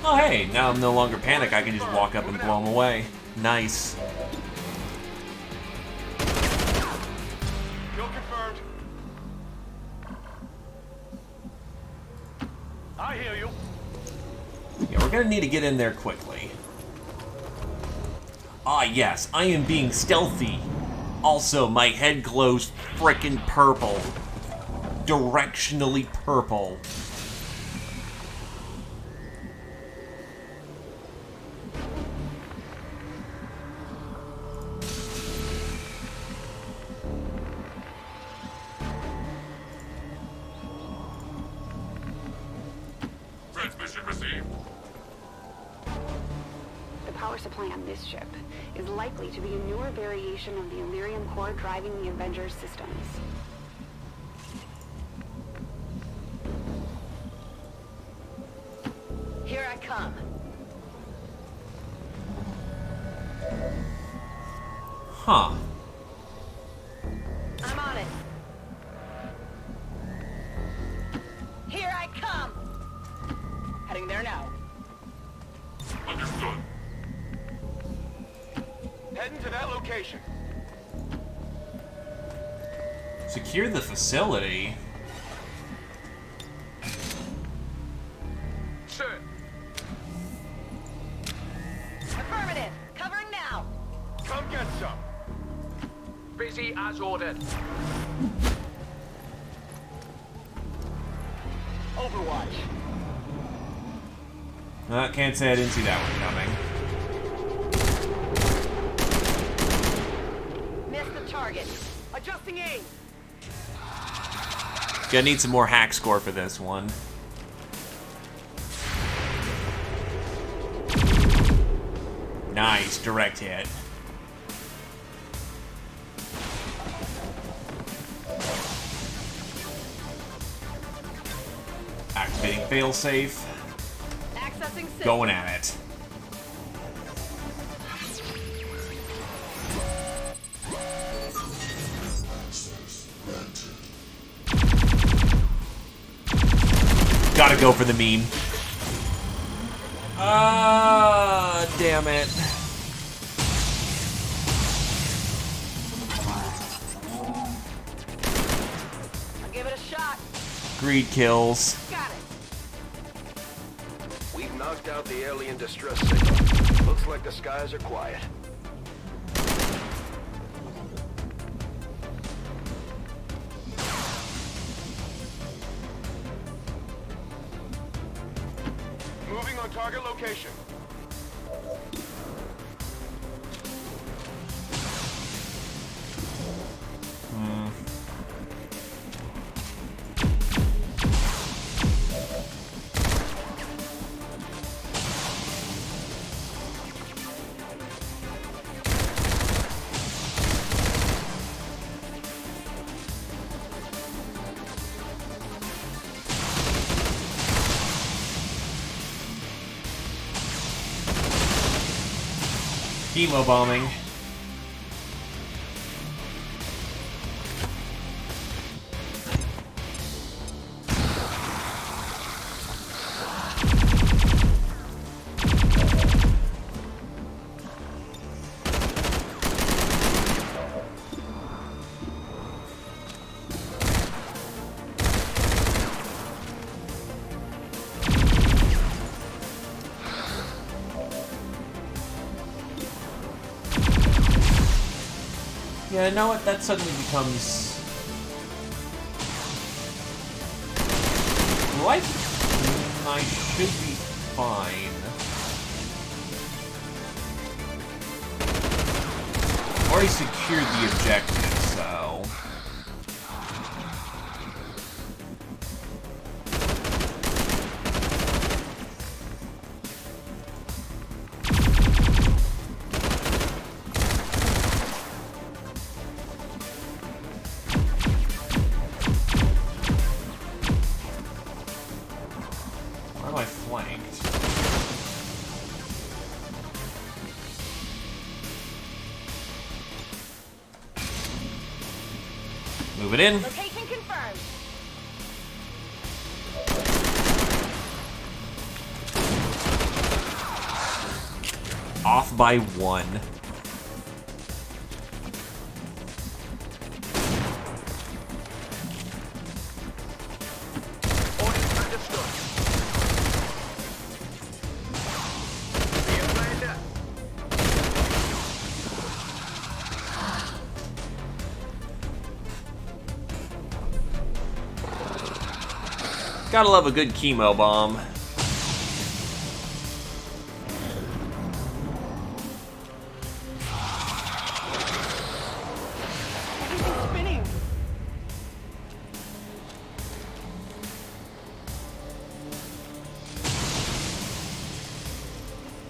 Oh, hey, now I'm no longer panicked. I can just walk up and blow them away. Nice. Kill confirmed. I hear you. Yeah, we're gonna need to get in there quickly. Ah, yes, I am being stealthy. Also, my head glows frickin' purple. Directionally purple. Transmission received. The power supply on this ship is likely to be a newer variation of the Illyrium core driving the Avengers systems. Here I come. Huh. I'm on it. Here I come. Heading there now. Understood. Heading to that location. Secure the facility. Sir. Affirmative. Covering now. Come get some. Busy as ordered. Overwatch. Can't say I didn't see that one coming. Missed the target. Adjusting aim. Gonna need some more hack score for this one. Nice, direct hit. Activating failsafe. Accessing system. Going at it. Gotta go for the meme. Ah, damn it. I'll give it a shot. Greed kills. Got it. We've knocked out the alien distress signal. Looks like the skies are quiet. Moving on target location. Chemo bombing. Yeah, you know what? That suddenly becomes... Right? I should be fine. Already secured the objective, so... Why am I flanked? Move it in. Location confirmed. Off by 1. Orders understood. Here, Commander. Gotta love a good chemo bomb. Everything's spinning.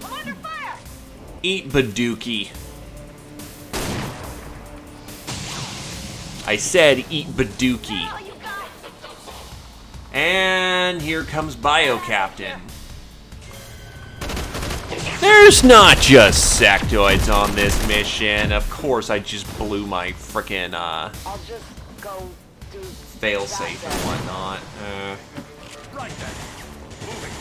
I'm under fire. Eat Badookie. I said eat Badookie. Oh, you guys. And here comes Bio Captain. There's not just sectoids on this mission. Of course, I just blew my frickin' I'll just go do failsafe and whatnot. Right then. Moving.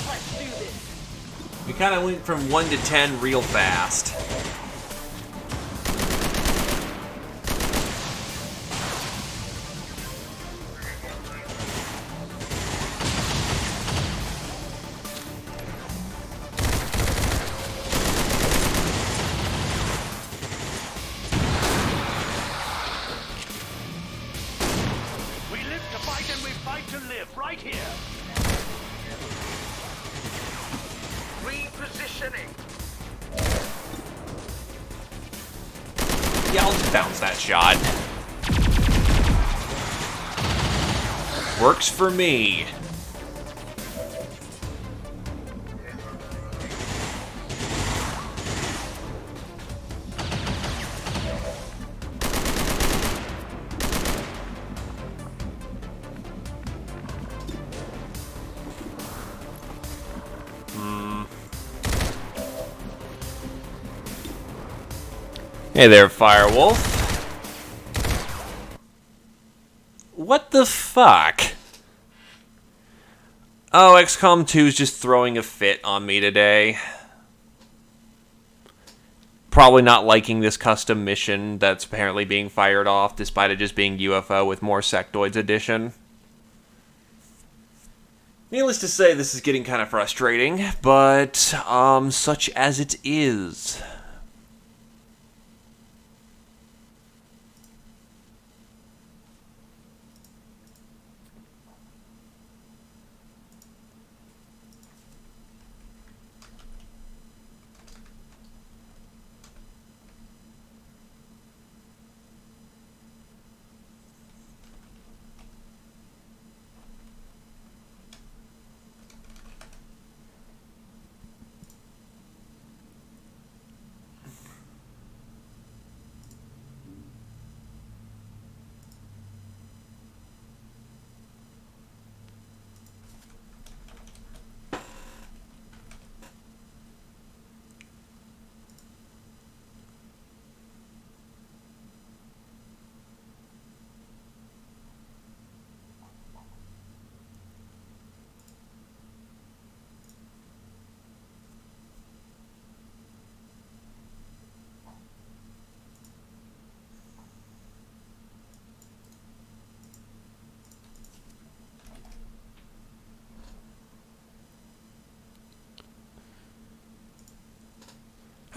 Let's do this. We kind of went from 1 to 10 real fast. We live to fight and we fight to live. Right here. Repositioning. Yeah, I'll just bounce that shot. Works for me. Hey there, Firewolf. What the fuck? Oh, XCOM 2 is just throwing a fit on me today. Probably not liking this custom mission that's apparently being fired off, despite it just being UFO with more Sectoids edition. Needless to say, this is getting kind of frustrating, but such as it is.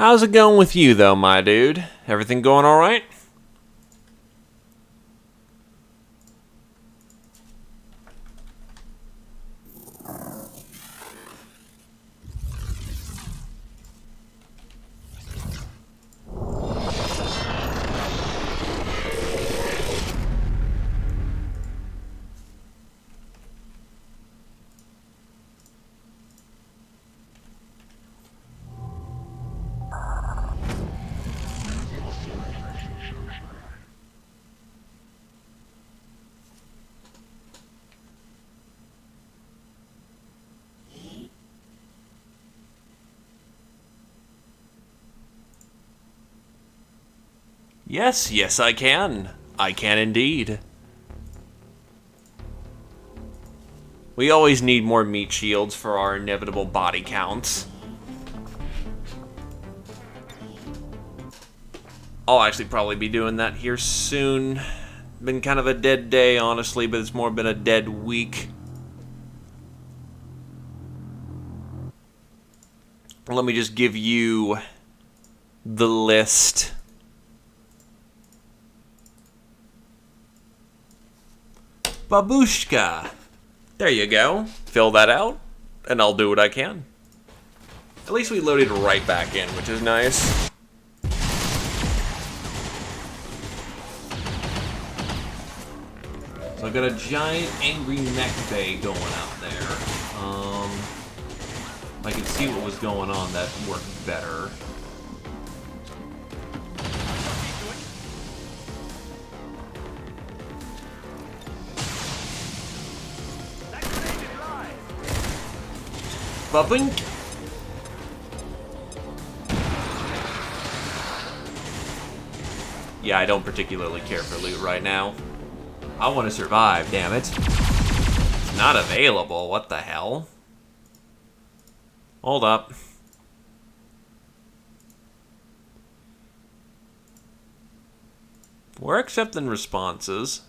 How's it going with you, though, my dude? Everything going alright? Yes, yes, I can. I can indeed. We always need more meat shields for our inevitable body counts. I'll actually probably be doing that here soon. Been kind of a dead day, honestly, but it's more been a dead week. Let me just give you the list. Babushka. There you go. Fill that out, and I'll do what I can. At least we loaded right back in, which is nice. So I've got a giant angry mech bay going out there. If I could see what was going on, that worked better. Bubbink. Yeah, I don't particularly care for loot right now. I want to survive, damn it. It's not available, what the hell? Hold up. We're accepting responses.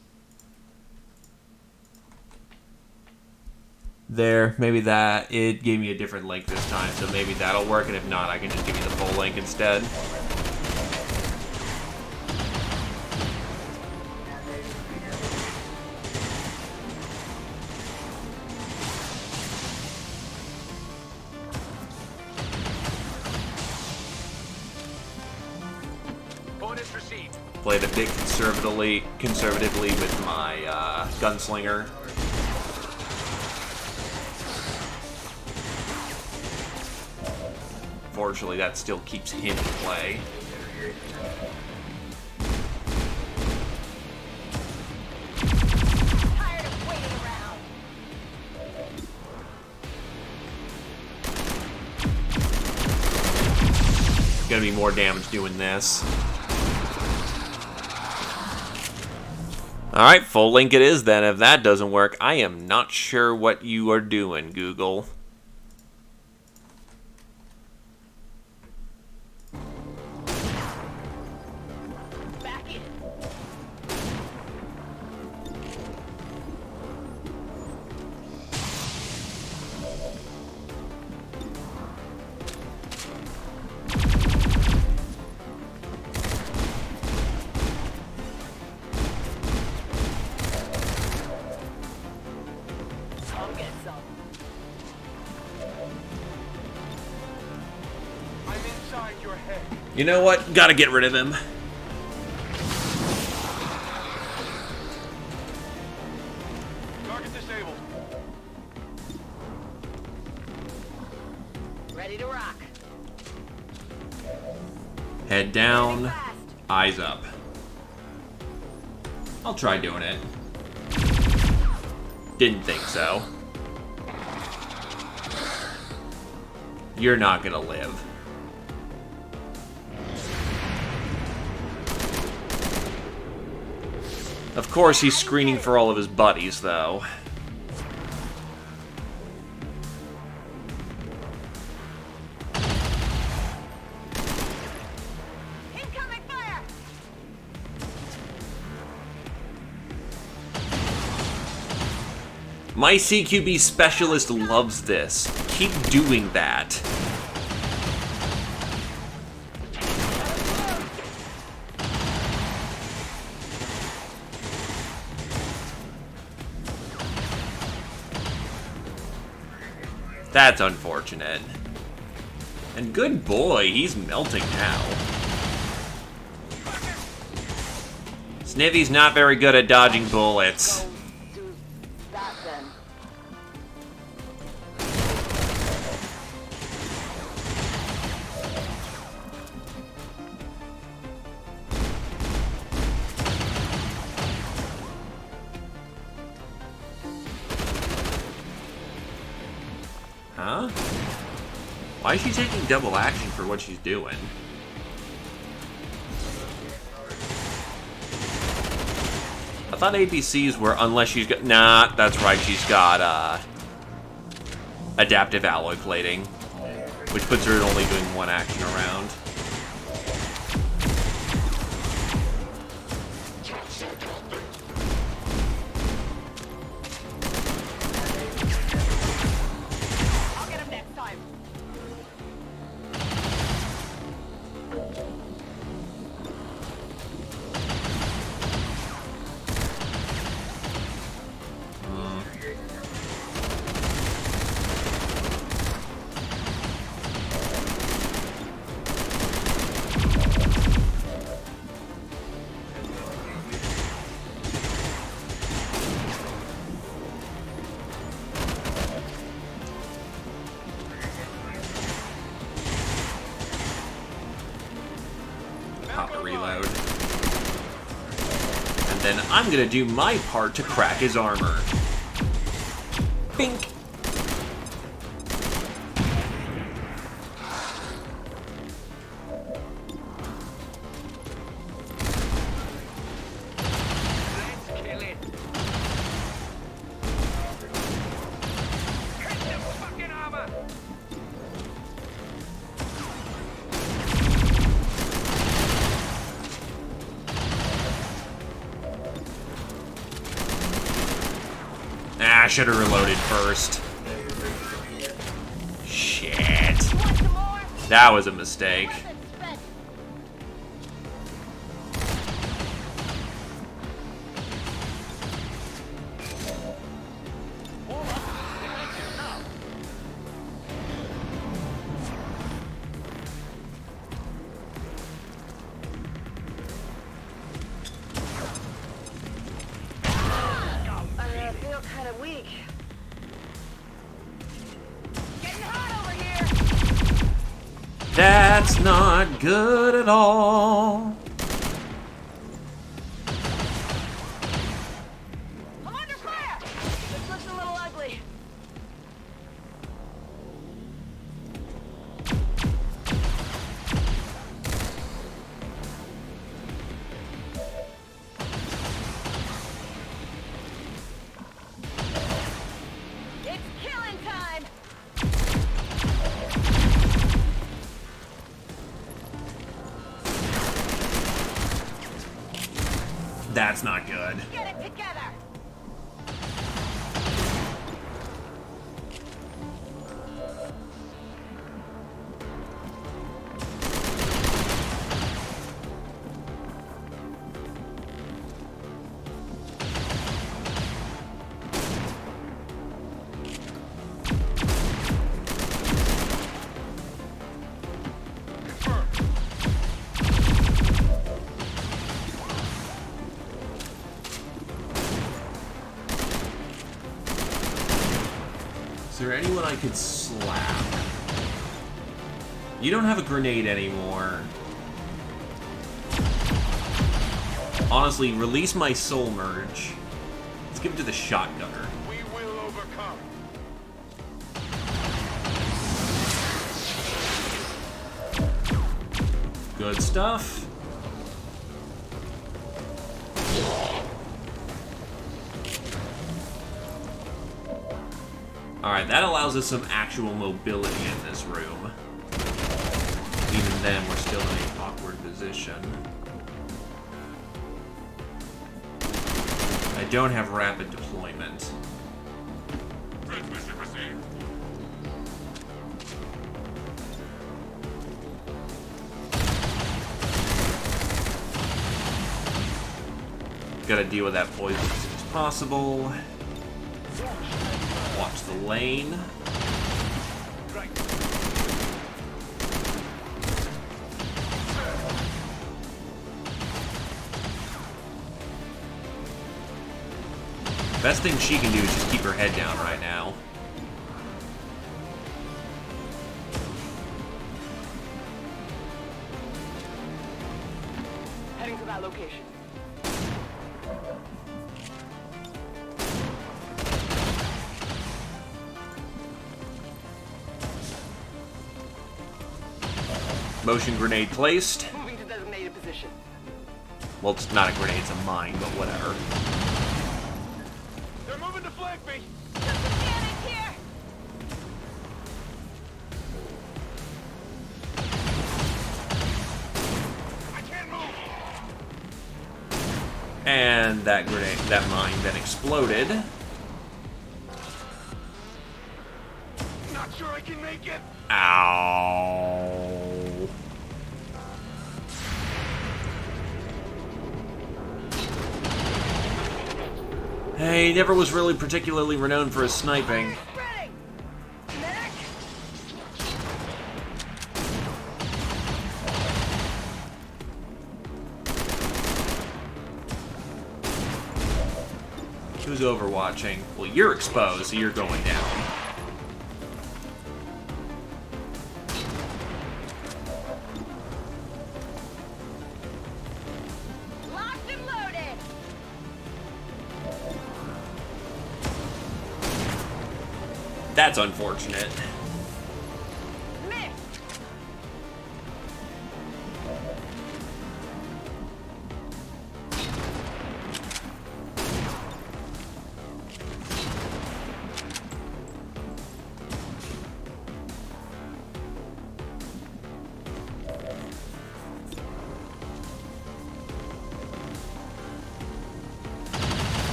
There, maybe that, it gave me a different link this time, so maybe that'll work, and if not, I can just give you the full link instead. Bonus received. Played a bit conservatively with my gunslinger. Fortunately, that still keeps him in play. Tired of waiting around. Gonna be more damage doing this. Alright, full link it is then. If that doesn't work, I am not sure what you are doing, Google. You know what? Gotta get rid of him. Target disabled. Ready to rock. Head down, eyes up. I'll try doing it. Didn't think so. You're not gonna live. Of course, he's screening for all of his buddies, though. Incoming fire! My CQB specialist loves this. Keep doing that. That's unfortunate. And good boy, he's melting now. Snivvy's not very good at dodging bullets. Go do that then. Huh? Why is she taking double action for what she's doing? I thought ABCs were, unless she's got... Nah, that's right, she's got, adaptive alloy plating, which puts her at only doing one action around. I'll get him next time. Pop a reload. And then I'm gonna do my part to crack his armor. Bink! Ah, I should have reloaded first. Shit. That was a mistake. I feel kind of weak. Getting hot over here. That's not good at all. I'm under fire. This looks a little ugly. It's killing time. That's not good. Get it together. Is there anyone I could slap? You don't have a grenade anymore. Honestly, release my soul merge. Let's give it to the shotgunner. We will overcome. Good stuff. Alright, that allows us some actual mobility in this room. Even then, we're still in an awkward position. I don't have rapid deployment. Transmission received. Gotta deal with that poison as soon as possible. Watch the lane. Right. Best thing she can do is just keep her head down right now. Heading to that location. Motion grenade placed. Moving to designated position. Well, it's not a grenade, it's a mine, but whatever. They're moving to flank me. Just a panic here. I can't move. And that grenade, that mine then exploded. Not sure I can make it. Ow. Hey, never was really particularly renowned for his sniping. Ready. Medic. Who's overwatching? Well, you're exposed, so you're going down. Locked and loaded. That's unfortunate. Missed.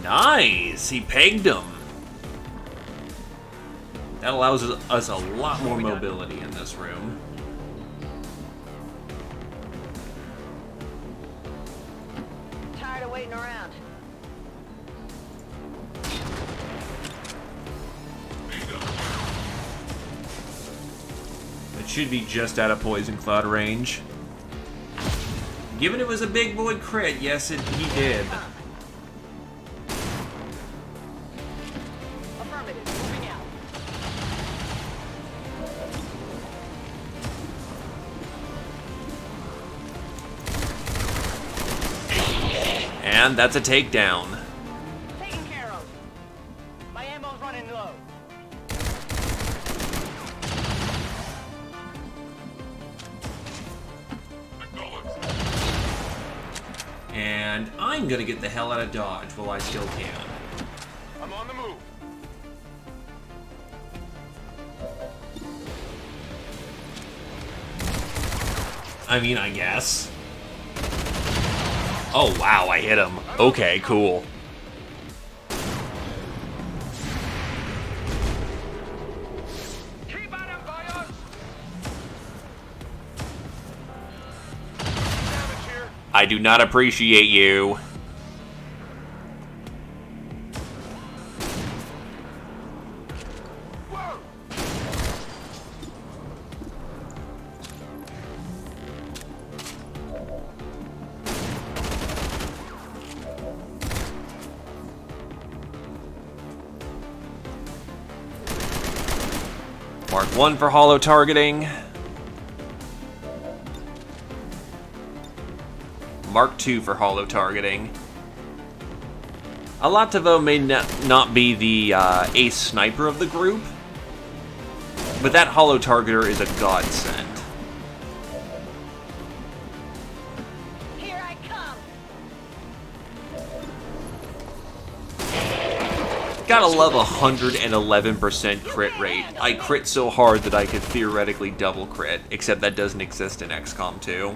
Nice! He pegged him. That allows us a lot more mobility in this room. Tired of waiting around. It should be just out of poison cloud range. Given it was a big boy crit, yes, he did. Affirmative. Moving out. And that's a takedown. Taken care of. My ammo's running low. And I'm gonna get the hell out of Dodge while I still can. I'm on the move. I mean, I guess. Oh, wow, I hit him. Okay, cool. Keep at him, Bios. Damage here. I do not appreciate you. Whoa. Mark 1 for hollow targeting. Mark 2 for hollow targeting. Alatovo may not be the ace sniper of the group, but that hollow targeter is a godsend. Here I come. Gotta love 111% crit rate. I crit so hard that I could theoretically double crit, except that doesn't exist in XCOM 2.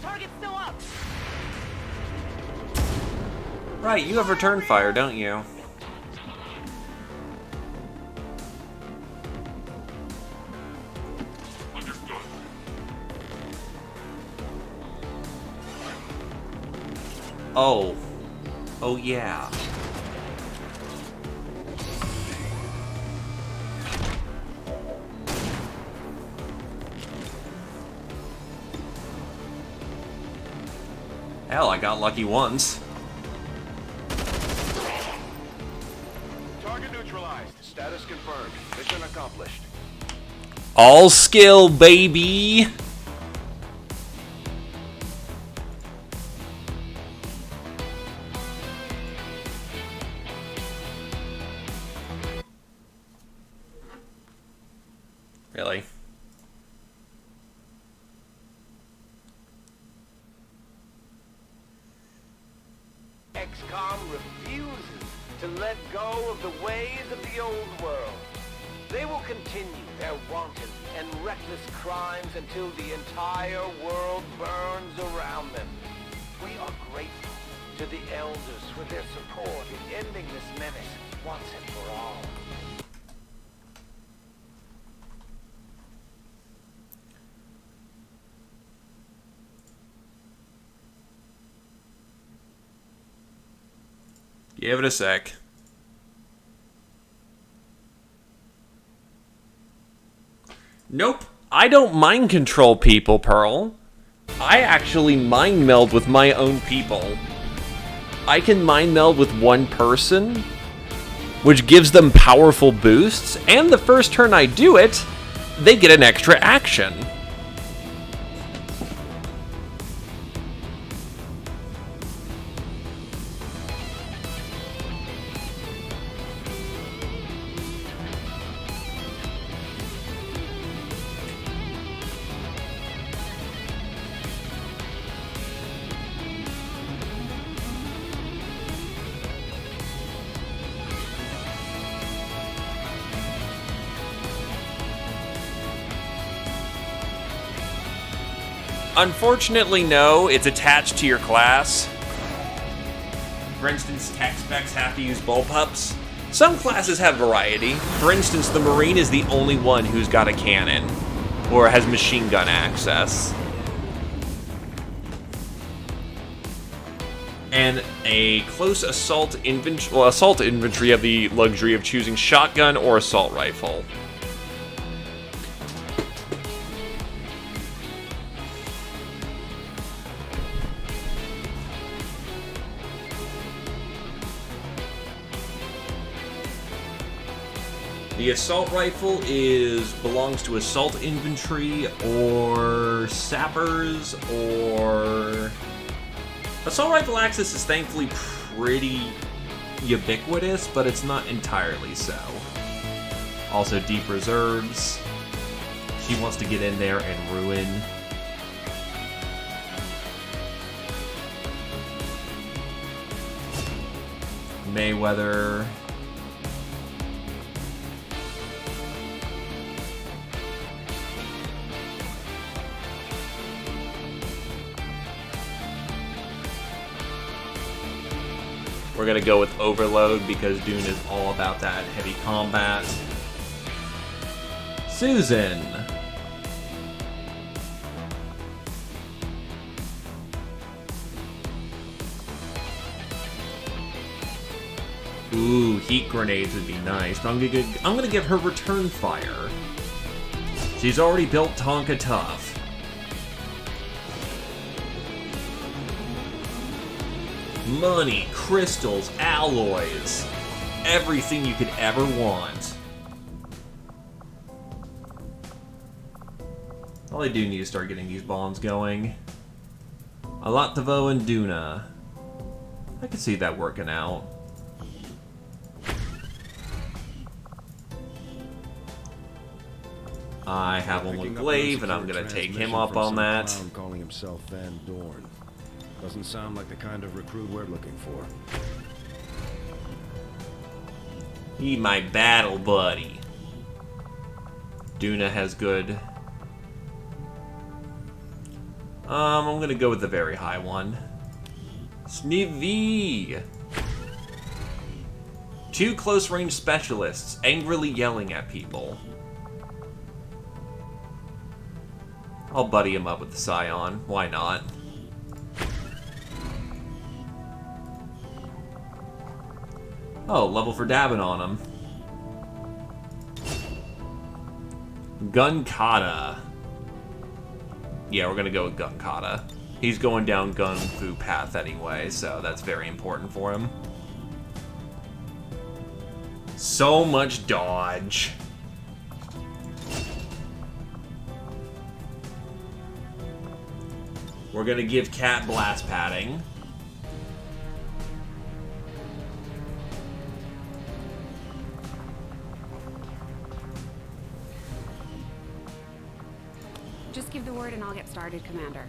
Target's still up. Right, you have return fire, don't you? Oh. Oh yeah. Hell, I got lucky once. Target neutralized. Status confirmed. Mission accomplished. All skill, baby! Really? XCOM refuses to let go of the ways of the old world. They will continue their wanton and reckless crimes until the entire world burns around them. We are grateful to the Elders for their support in ending this menace once and for all. Give it a sec. Nope. I don't mind control people, Pearl. I actually mind meld with my own people. I can mind meld with one person, which gives them powerful boosts, and the first turn I do it, they get an extra action. Unfortunately, no. It's attached to your class. For instance, tech specs have to use bullpups. Some classes have variety. For instance, the Marine is the only one who's got a cannon, or has machine gun access. And a close assault infantry, well, assault infantry have the luxury of choosing shotgun or assault rifle. The assault rifle belongs to assault infantry or sappers or... Assault rifle access is thankfully pretty ubiquitous, but it's not entirely so. Also, deep reserves. She wants to get in there and ruin. Mayweather. We're gonna go with Overload because Dune is all about that heavy combat. Susan. Ooh, heat grenades would be nice, but I'm gonna give her return fire. She's already built Tonka Tough. Money, crystals, alloys, everything you could ever want. All I do need to start getting these bonds going. Alatavo and Duna. I can see that working out. I have one with Glaive, and I'm gonna take him up on that. Calling himself Van Dorn. Doesn't sound like the kind of recruit we're looking for. He my battle buddy. Duna has good. I'm gonna go with the very high one. Snivy! 2 close-range specialists angrily yelling at people. I'll buddy him up with the Scion. Why not? Oh, level for dabbing on him. Gun Kata. Yeah, we're gonna go with Gun Kata. He's going down Gun Fu path anyway, so that's very important for him. So much dodge. We're gonna give Cat blast padding. Just give the word and I'll get started, Commander.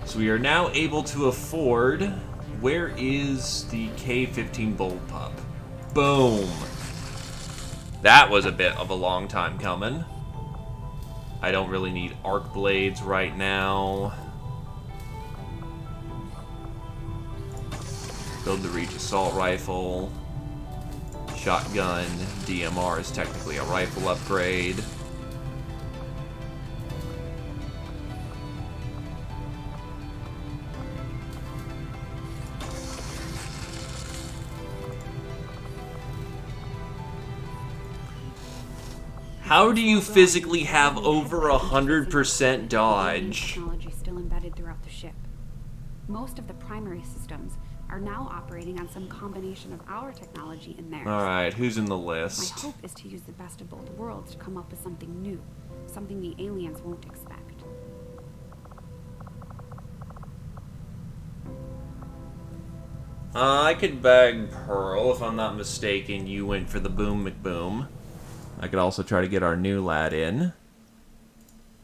So we are now able to afford... Where is the K-15 Bullpup? Boom. That was a bit of a long time coming. I don't really need arc blades right now. Build the Reach Assault Rifle. Shotgun. DMR is technically a rifle upgrade. How do you physically have over 100% dodge? Technology still embedded throughout the ship. Most of the primary systems are now operating on some combination of our technology and theirs. Alright, who's in the My list? hope is to use the best of both worlds to come up with something new, something the aliens won't expect. I could bag Pearl, if I'm not mistaken. You went for the Boom McBoom. I could also try to get our new lad in.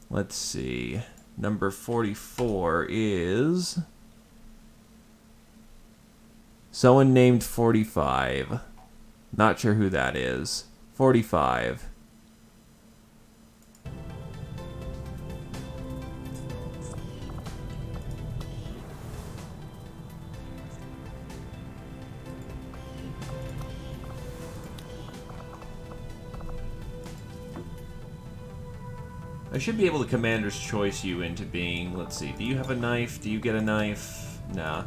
Let's see. Number 44 is... someone named 45. Not sure who that is. 45. I should be able to Commander's Choice you into being... Let's see. Do you have a knife? Do you get a knife? Nah.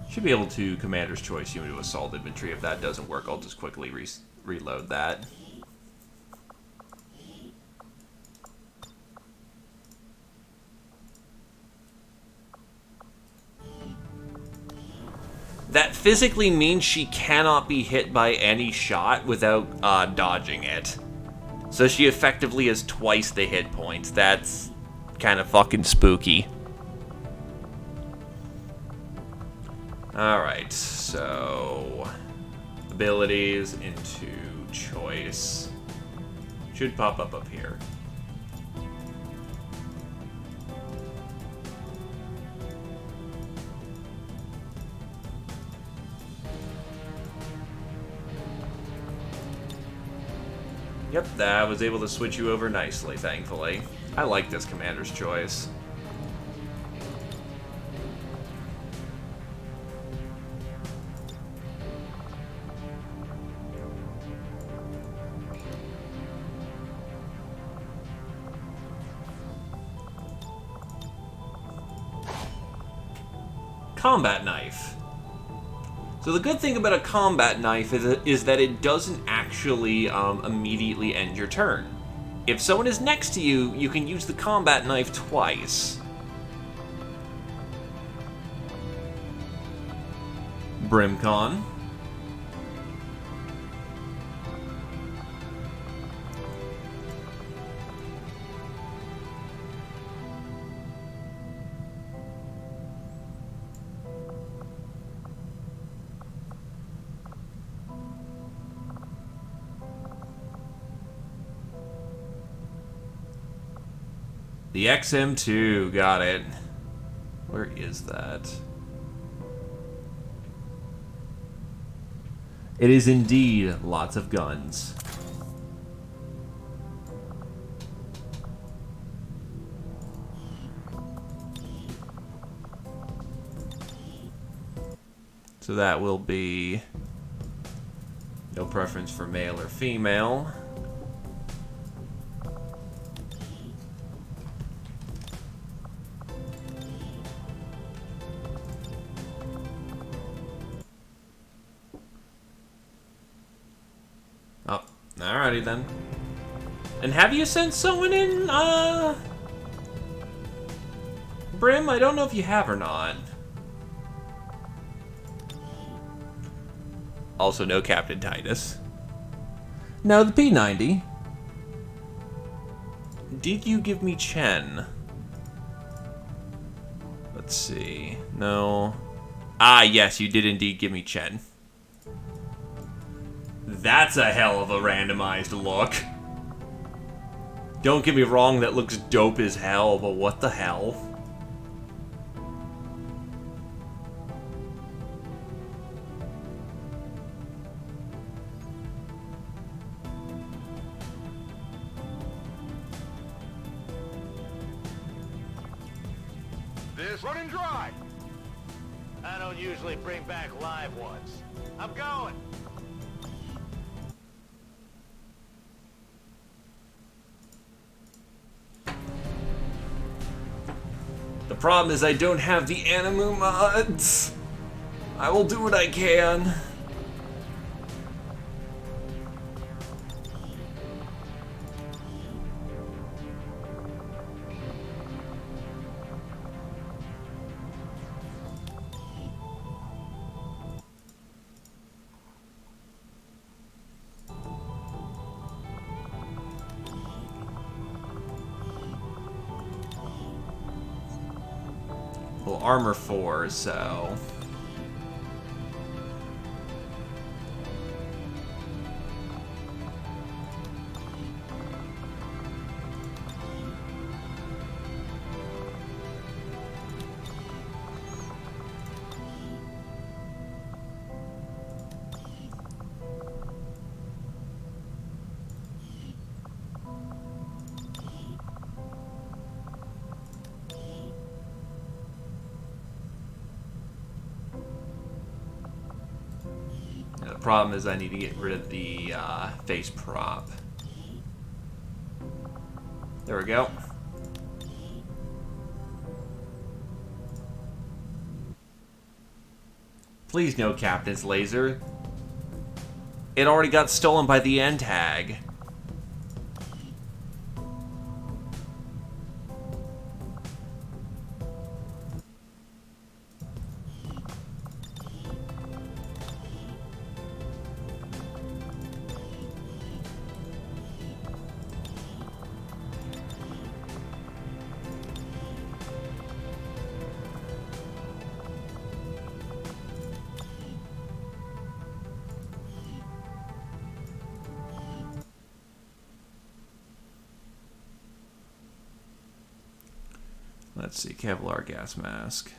Should be able to Commander's Choice you into Assault Infantry. If that doesn't work, I'll just quickly reload that. That physically means she cannot be hit by any shot without dodging it. So she effectively has twice the hit points. That's kind of fucking spooky. Alright, so... abilities into choice. Should pop up here. Yep, I was able to switch you over nicely, thankfully. I like this Commander's Choice. Combat knife. So the good thing about a combat knife is that it doesn't actually immediately end your turn. If someone is next to you, you can use the combat knife twice. Brimcon. The XM2, got it. Where is that? It is indeed lots of guns. So that will be no preference for male or female. Alrighty then. And have you sent someone in, Brim? I don't know if you have or not. Also, no Captain Titus. No, the P90. Did you give me Chen? Let's see. No. Ah, yes, you did indeed give me Chen. That's a hell of a randomized look. Don't get me wrong, that looks dope as hell, but what the hell? This running dry. I don't usually bring back live ones. I'm going. The problem is I don't have the Animu mods. I will do what I can. Well, armor 4, so... The problem is I need to get rid of the face prop. There we go. Please no Captain's laser. It already got stolen by the end tag. Let's see, Kevlar gas mask.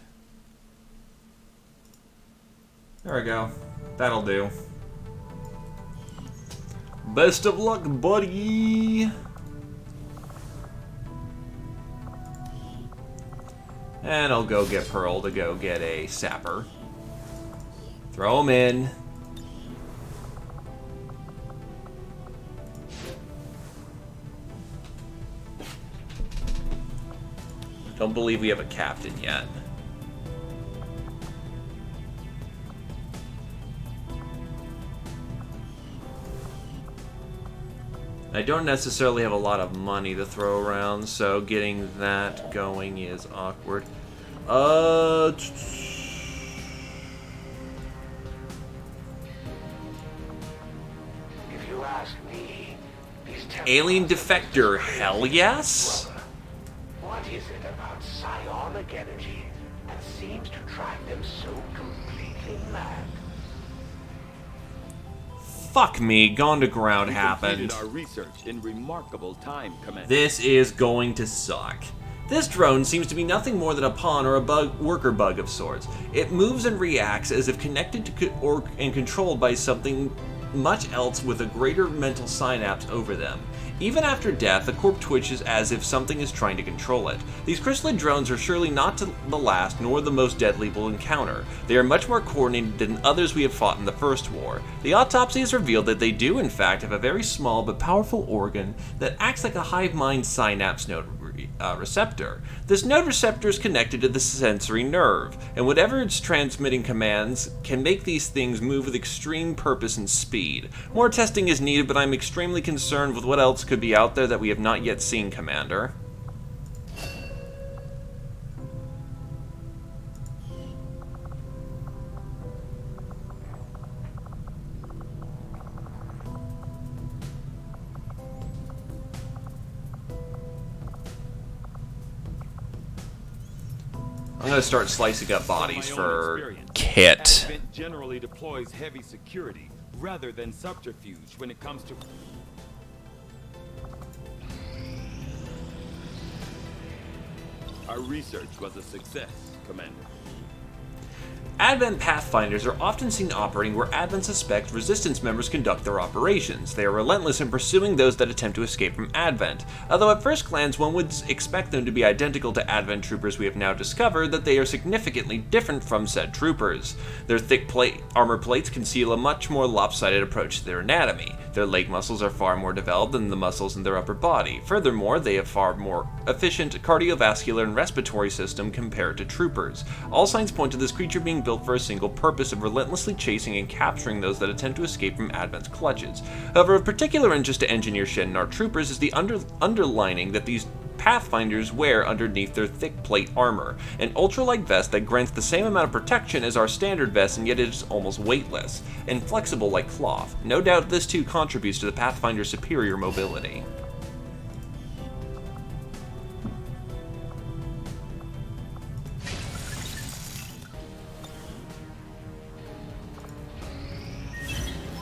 There we go. That'll do. Best of luck, buddy! And I'll go get Pearl to go get a sapper. Throw him in. Don't believe we have a captain yet. I don't necessarily have a lot of money to throw around, so getting that going is awkward. If you ask me, these Alien defector, hell yes? What is it about psionic energy that seems to drive them so completely mad? Fuck me, Gone to Ground We happened. completed our research in remarkable time, Commander. This is going to suck. This drone seems to be nothing more than a pawn or a worker bug of sorts. It moves and reacts as if connected to and controlled by something much else with a greater mental synapse over them. Even after death, the corp twitches as if something is trying to control it. These crystalline drones are surely not the last nor the most deadly we'll encounter. They are much more coordinated than others we have fought in the First War. The autopsy has revealed that they do in fact have a very small but powerful organ that acts like a hive mind synapse node receptor. This node receptor is connected to the sensory nerve, and whatever it's transmitting commands can make these things move with extreme purpose and speed. More testing is needed, but I'm extremely concerned with what else could be out there that we have not yet seen, Commander. I'm gonna start slicing up bodies for Kit. Advent generally deploys heavy security rather than subterfuge when it comes to... Our research was a success, Commander. Advent Pathfinders are often seen operating where Advent suspects Resistance members conduct their operations. They are relentless in pursuing those that attempt to escape from Advent, although at first glance one would expect them to be identical to Advent troopers. We have now discovered that they are significantly different from said troopers. Their thick armor plates conceal a much more lopsided approach to their anatomy. Their leg muscles are far more developed than the muscles in their upper body. Furthermore, they have far more efficient cardiovascular and respiratory system compared to troopers. All signs point to this creature being built for a single purpose of relentlessly chasing and capturing those that attempt to escape from Advent's clutches. However, of particular interest to Engineer Shen and our troopers is the underlining that these Pathfinders wear underneath their thick plate armor, an ultralight vest that grants the same amount of protection as our standard vest, and yet it is almost weightless and flexible like cloth. No doubt this too contributes to the Pathfinder's superior mobility.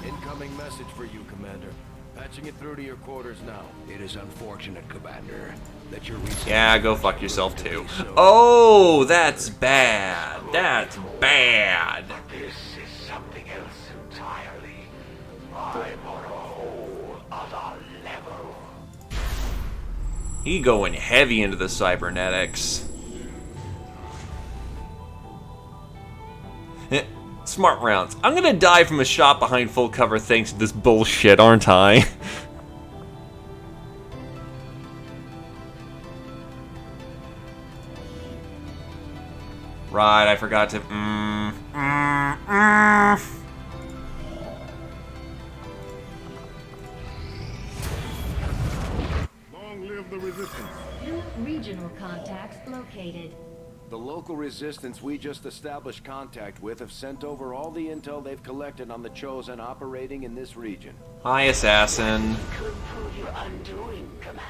Incoming message for you, Commander. Patching it through to your quarters now. It is unfortunate, Commander, that your research... Yeah, go fuck yourself too. Oh, that's bad. That's bad. This is something else entirely. I'm on a whole other level. He going heavy into the cybernetics. Smart rounds. I'm gonna die from a shot behind full cover thanks to this bullshit, aren't I? Right, I forgot to... Long live the resistance. New regional contacts located. The local resistance we just established contact with have sent over all the intel they've collected on the Chosen operating in this region. Hi, Assassin. Could prove your undoing, Commander.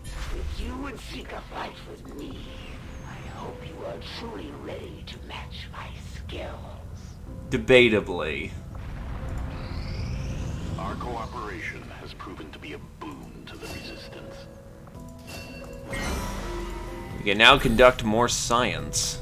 If you would seek a fight with me, I hope you are truly ready to match my skills. Debatably. Our cooperation has proven to be a boon to the Resistance. We can now conduct more science.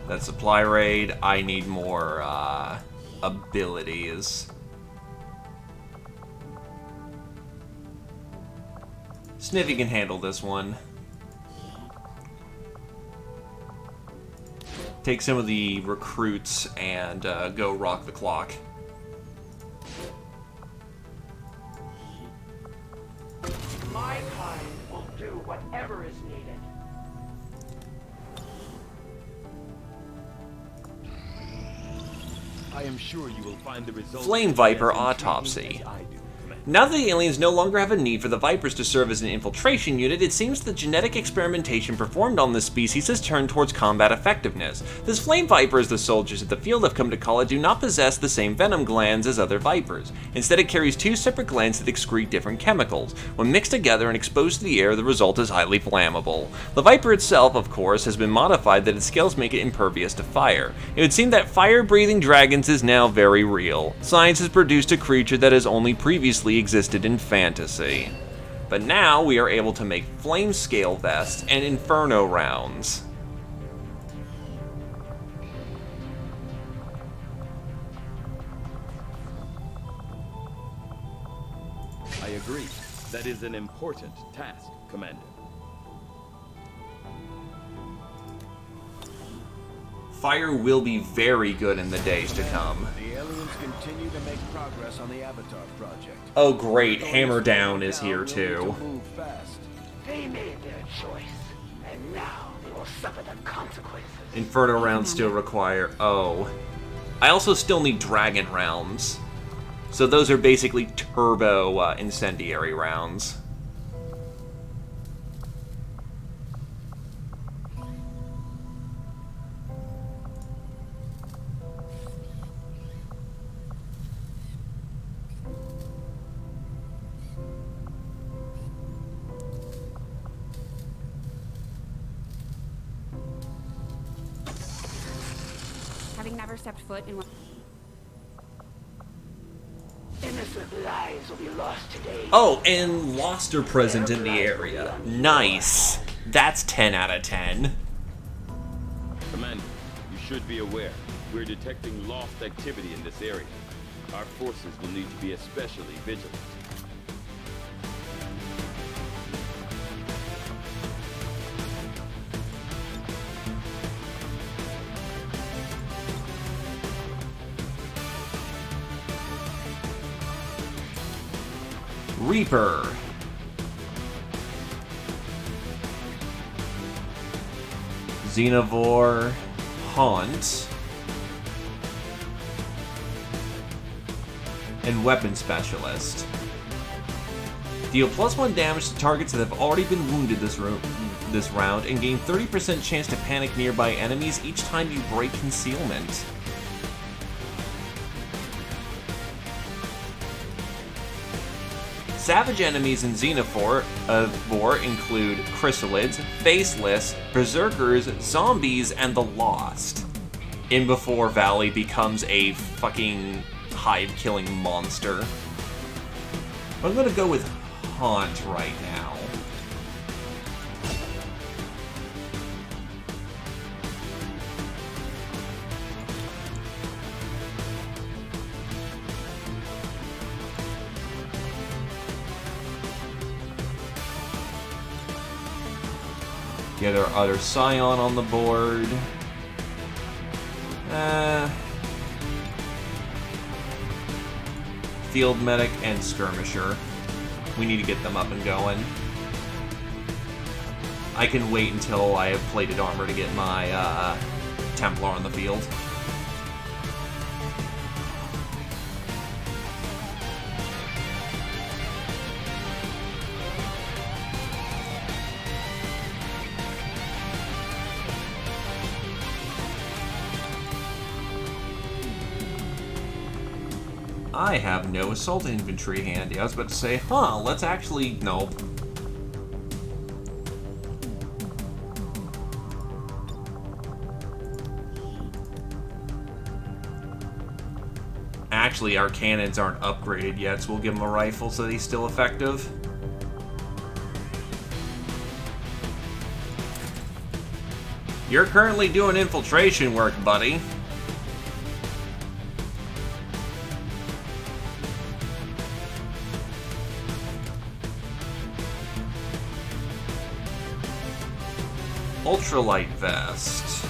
That supply raid, I need more, abilities. Sniffy can handle this one. Take some of the recruits and go rock the clock. My kind will do whatever is needed. I am sure you will find the results... Flame Viper autopsy. Now that the aliens no longer have a need for the Vipers to serve as an infiltration unit, it seems the genetic experimentation performed on this species has turned towards combat effectiveness. This Flame Viper, as the soldiers at the field have come to call it, do not possess the same venom glands as other Vipers. Instead, it carries two separate glands that excrete different chemicals. When mixed together and exposed to the air, the result is highly flammable. The Viper itself, of course, has been modified that its scales make it impervious to fire. It would seem that fire-breathing dragons is now very real. Science has produced a creature that has only previously existed in fantasy. But now we are able to make flame scale vests and inferno rounds. I agree. That is an important task, Commander. Fire will be very good in the days to come. The aliens continue to make progress on the Avatar project. Oh great, Hammer Down is here too. Move fast. They made their choice, and now they will suffer the consequences. Inferno rounds still require... Oh. I also still need Dragon rounds. So those are basically turbo incendiary rounds. Having never stepped foot in one... Innocent lives will be lost today. Oh, and Lost are present in the area. Nice. That's 10 out of 10. Commander, you should be aware. We're detecting lost activity in this area. Our forces will need to be especially vigilant. Reaper. Xenovore. Haunt. And Weapon Specialist. Deal +1 damage to targets that have already been wounded this round, and gain 30% chance to panic nearby enemies each time you break concealment. Savage enemies in Xenovore include Chrysalids, Faceless, Berserkers, Zombies, and the Lost. In before Valley becomes a fucking hive-killing monster. I'm gonna go with Haunt right now. Get our other Scion on the board. Field Medic and Skirmisher. We need to get them up and going. I can wait until I have plated armor to get my Templar on the field. I have no assault infantry handy. I was about to say, let's actually... Nope. Actually, our cannons aren't upgraded yet, so we'll give him a rifle so that he's still effective. You're currently doing infiltration work, buddy. Ultralight Vest.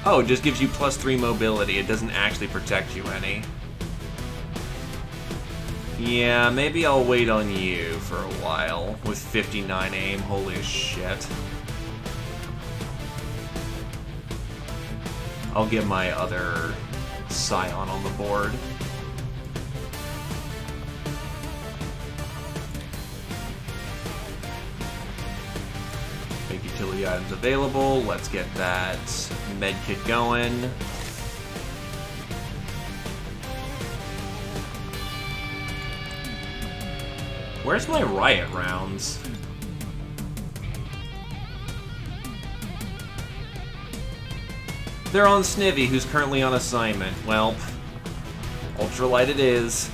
Oh, it just gives you +3 mobility. It doesn't actually protect you any. Yeah, maybe I'll wait on you for a while. With 59 aim, holy shit. I'll get my other Scion on the board. Make utility items available. Let's get that medkit going. Where's my riot rounds? They're on Snivy, who's currently on assignment. Well, ultralight it is.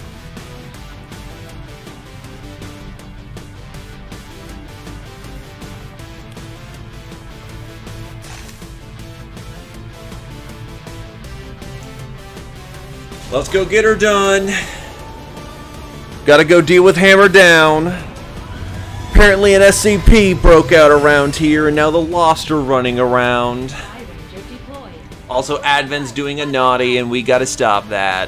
Let's go get her done. Gotta go deal with Hammer Down. Apparently an SCP broke out around here, and now the Lost are running around. Also, Advent's doing a naughty, and we gotta stop that.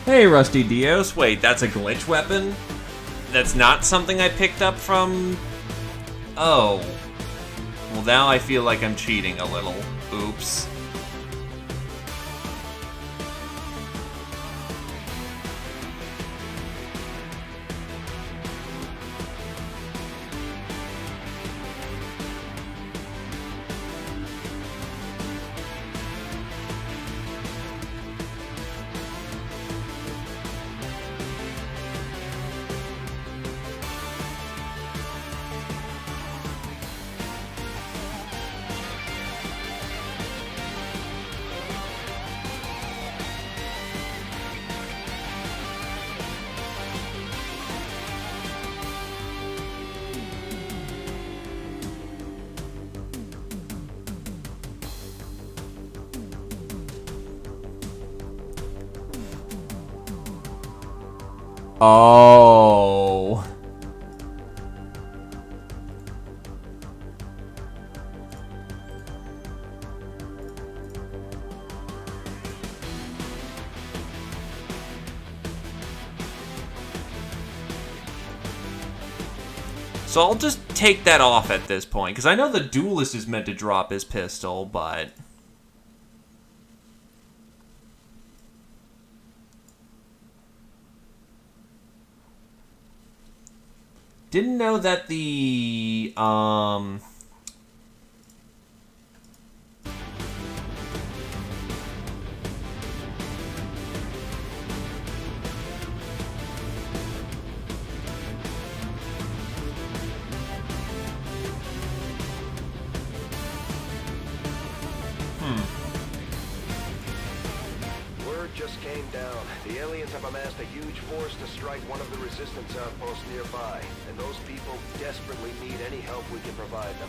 Hey, Rusty Dios. Wait, that's a glitch weapon? That's not something I picked up from... Oh. Well, now I feel like I'm cheating a little. Oops. Oh. So I'll just take that off at this point, because I know the duelist is meant to drop his pistol, but... Didn't know that the, Word just came down. The aliens have amassed a huge force to strike one of the resistance outposts nearby, and those people desperately need any help we can provide them.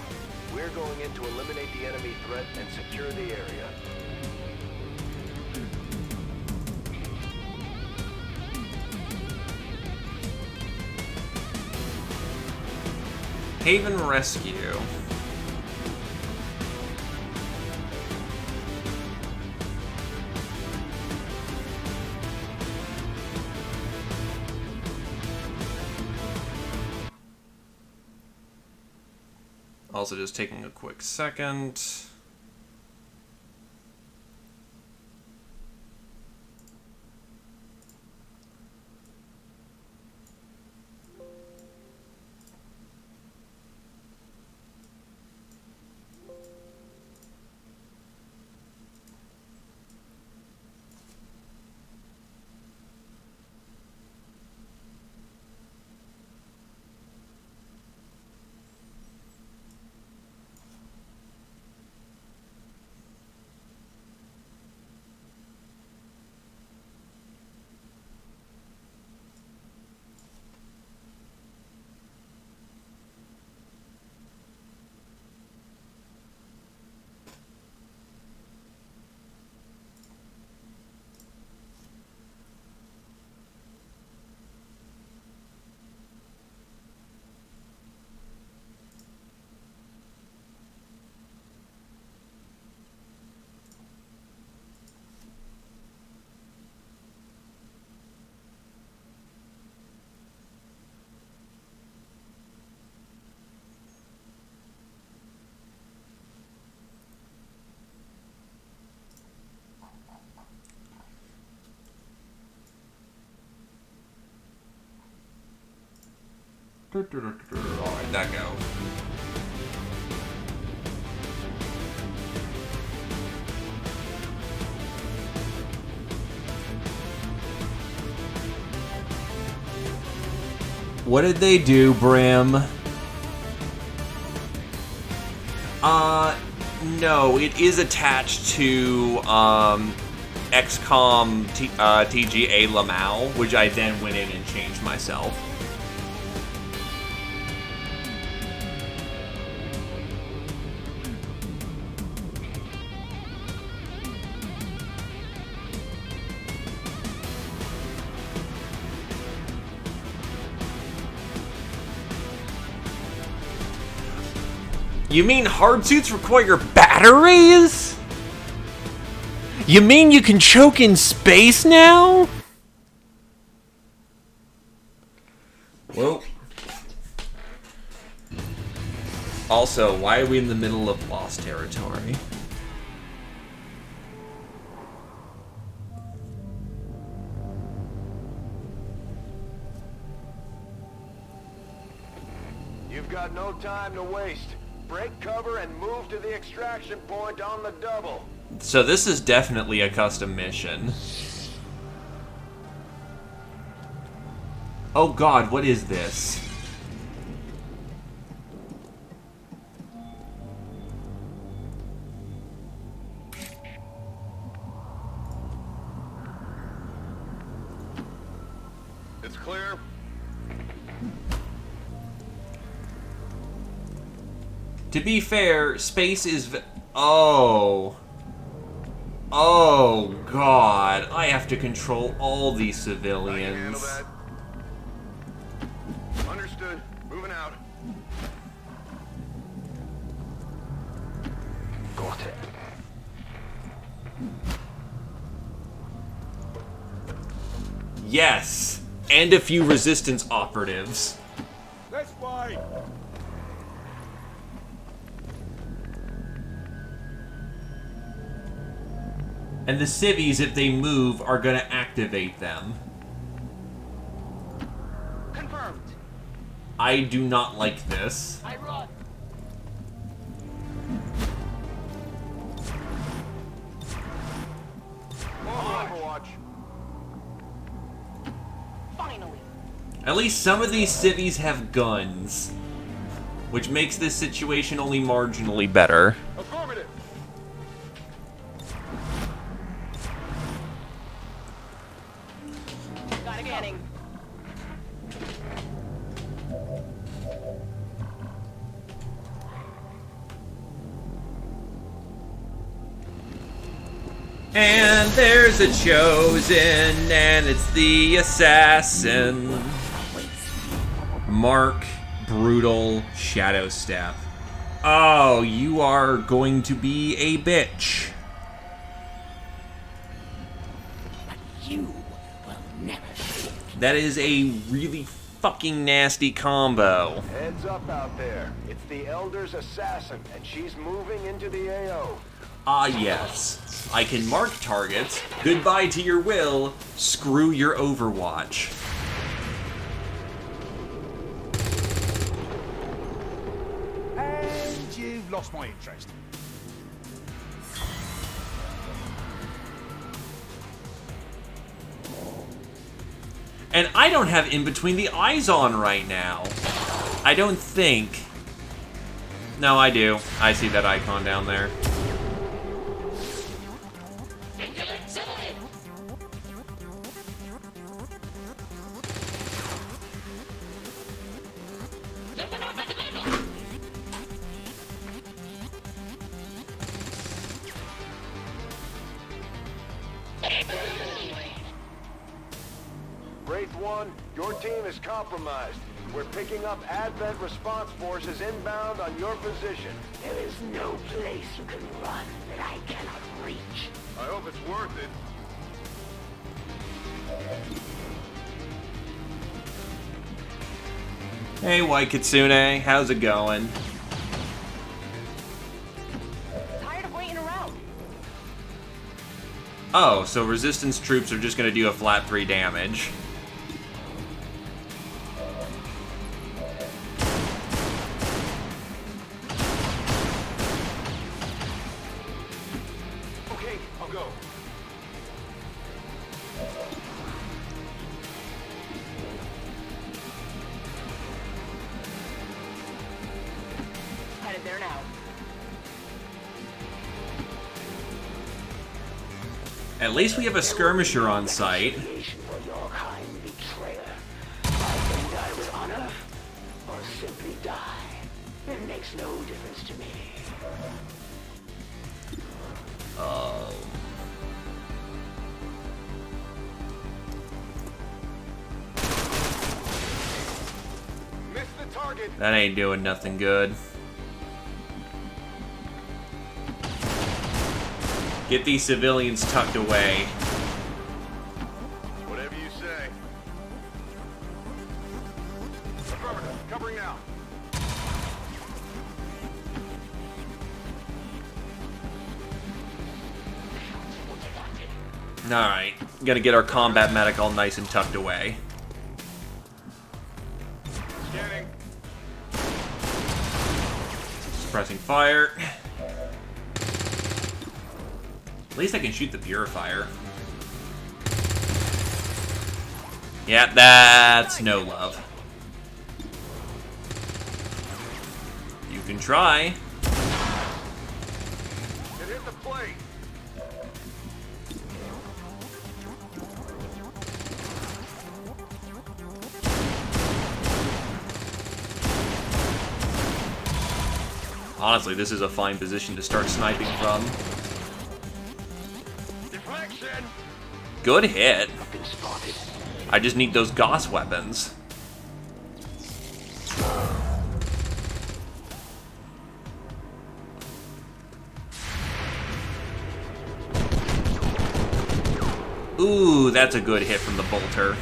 We're going in to eliminate the enemy threat and secure the area. Haven Rescue. Also just taking a quick second. Alright, that go. What did they do, Brim? No, it is attached to, XCOM TGA Lamau, which I then went in and changed myself. You mean hard suits require batteries? You mean you can choke in space now? Whoa. Also, why are we in the middle of lost territory? You've got no time to waste. Break cover and move to the extraction point on the double. So this is definitely a custom mission. Oh god, what is this? It's clear. To be fair, space is... Oh. Oh, God. I have to control all these civilians. Understood. Moving out. Got it. Yes. And a few resistance operatives. Let's fight. And the civvies, if they move, are going to activate them. Confirmed. I do not like this. I run. Overwatch. Finally. At least some of these civvies have guns, which makes this situation only marginally better. Affirmative. Got it. Scanning. And there's a chosen, and it's the assassin. Mark Brutal Shadow Step. Oh, you are going to be a bitch. You will never. That is a really fucking nasty combo. Heads up out there. It's the Elder's assassin, and she's moving into the AO. Ah, yes. I can mark targets. Goodbye to your will. Screw your Overwatch. And you've lost my interest. And I don't have In Between the Eyes on right now. I don't think. No, I do. I see that icon down there. Wraith 1, your team is compromised. We're picking up Advent response forces inbound on your position. There is no place you can run that I cannot reach. I hope it's worth it. Hey, White Kitsune. How's it going? Tired of waiting around. Oh, so resistance troops are just going to do a flat 3 damage. At least we have a skirmisher on site. For your kind betrayer. I can die with honor, or simply die. It makes no difference to me. Missed the target. That ain't doing nothing good. Get these civilians tucked away. Whatever you say. Affirmative. Covering now. Alright, gotta get our combat medic all nice and tucked away. Scanning. Suppressing fire. At least I can shoot the purifier. Yeah, that's no love. You can try. It hit the plate. Honestly, this is a fine position to start sniping from. Deflection. Good hit. I just need those Gauss weapons. Ooh, that's a good hit from the bolter. Look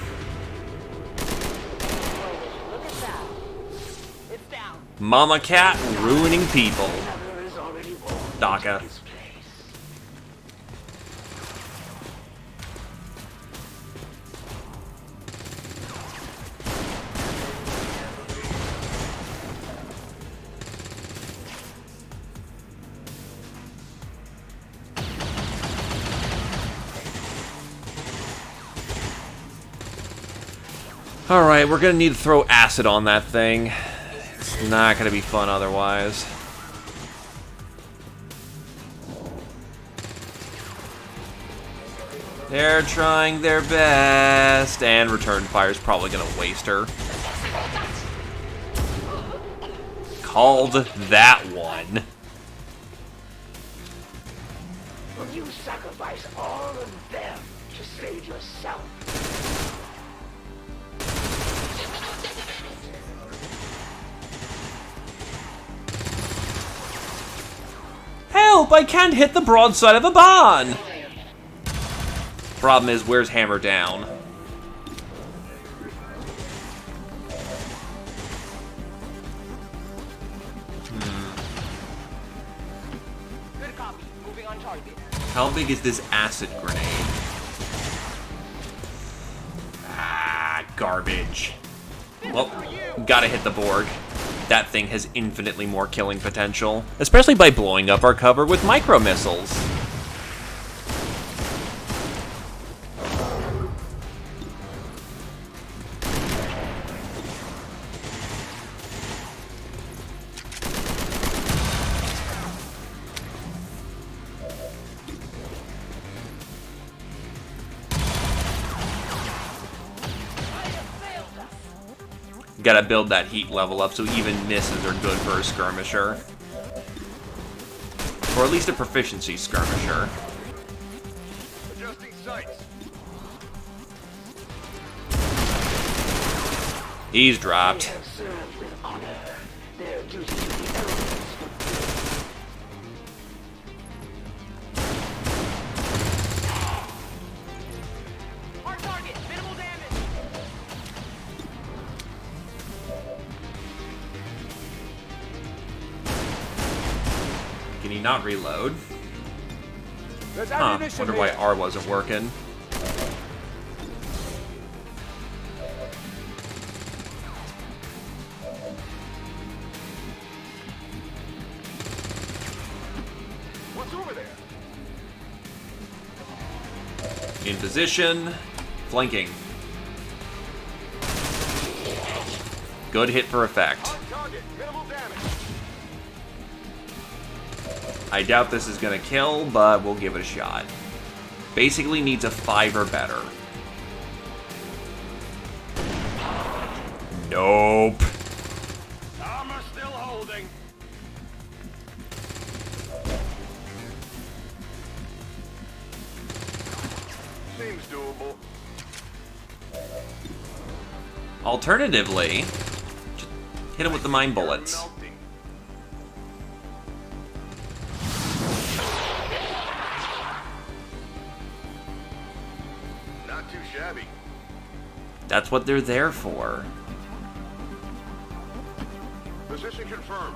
at that. It's down. Mama Cat ruining people. Another is already born DACA. into his place. Alright, we're gonna need to throw acid on that thing. It's not gonna be fun otherwise. They're trying their best, and return fire's probably gonna waste her. Called that one. Will you sacrifice all of them to save yourself? Help! I can't hit the broadside of a barn! Problem is, where's Hammer Down? Good copy. Moving on target. How big is this acid grenade? Ah, garbage. Well, gotta hit the Borg. That thing has infinitely more killing potential, especially by blowing up our cover with micro-missiles. Gotta build that heat level up so even misses are good for a skirmisher. Or at least a proficiency skirmisher. Adjusting sights. He's dropped. They have served with honor their duty to the elements. Hard target. Minimal damage. Can he not reload? There's Huh, ammunition wonder why here. R wasn't working. What's over there? In position. Flanking. Good hit for effect. On target. Minimal damage. I doubt this is gonna kill, but we'll give it a shot. Basically needs a 5 or better. Nope. Armor still holding. Seems doable. Alternatively, just hit him with the mine bullets. Not too shabby. That's what they're there for. Position confirmed.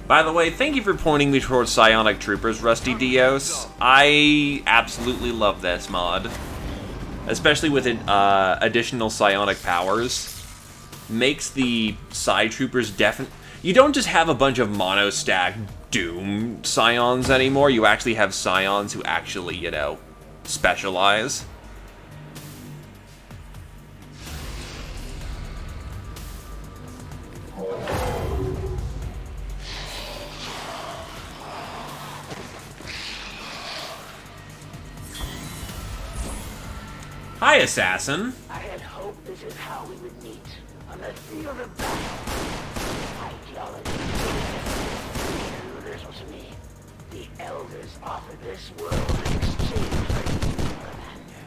By the way, thank you for pointing me towards Psionic Troopers, Rusty Dios. I absolutely love this mod. Especially with additional psionic powers. Makes the Psi Troopers definite. You don't just have a bunch of mono-stack Doom Scions anymore. You actually have Scions who actually, you know, specialize. Hi, Assassin. I had hoped this is how we would meet on the field of battle. Ideology. This was to me. The elders offered this world in exchange for you, Commander.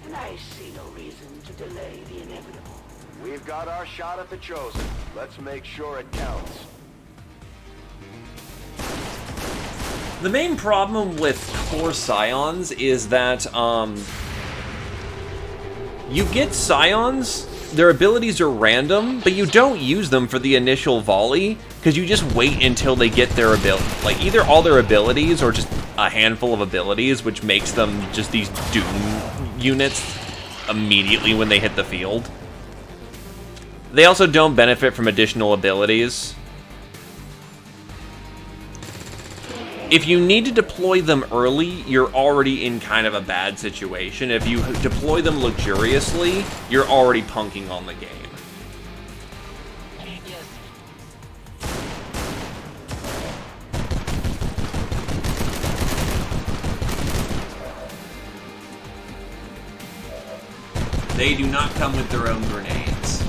And I see no reason to delay the inevitable. We've got our shot at the Chosen. Let's make sure it counts. The main problem with core Scions is that, you get Scions, their abilities are random, but you don't use them for the initial volley, because you just wait until they get their ability, like either all their abilities or just a handful of abilities, which makes them just these Doom units immediately when they hit the field. They also don't benefit from additional abilities. If you need to deploy them early, you're already in kind of a bad situation. If you deploy them luxuriously, you're already punking on the game. They do not come with their own grenades.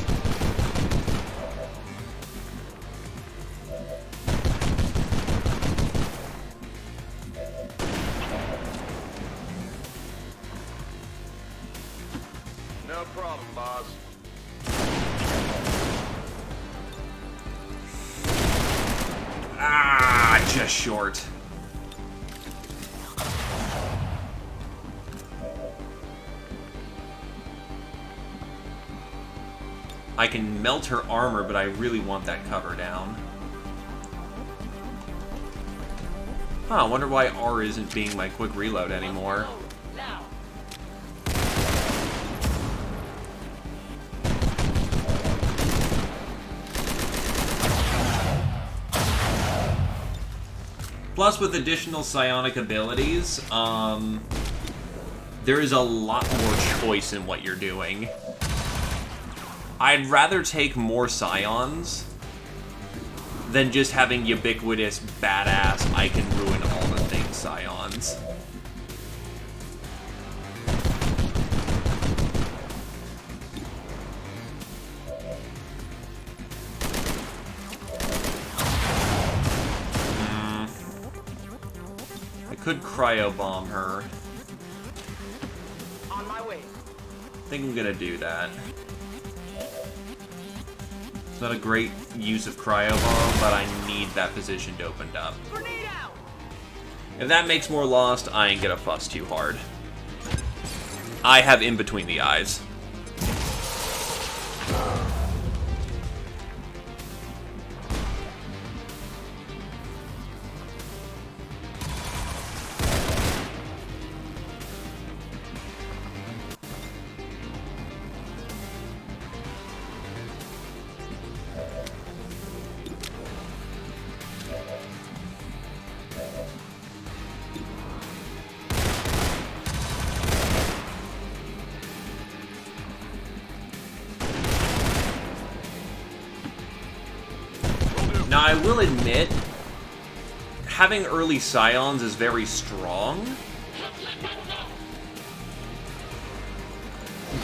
No problem, boss. Ah, just short. I can melt her armor, but I really want that cover down. Huh, I wonder why R isn't being my quick reload anymore. Plus, with additional psionic abilities, there is a lot more choice in what you're doing. I'd rather take more Scions than just having ubiquitous, badass, I can ruin all the things Scions. I could cryo-bomb her. On my way. I think I'm gonna do that. It's not a great use of cryo-bomb, but I need that position opened up. Grenade out. If that makes more Lost, I ain't gonna fuss too hard. I have in between the eyes. Now, I will admit, having early Scions is very strong,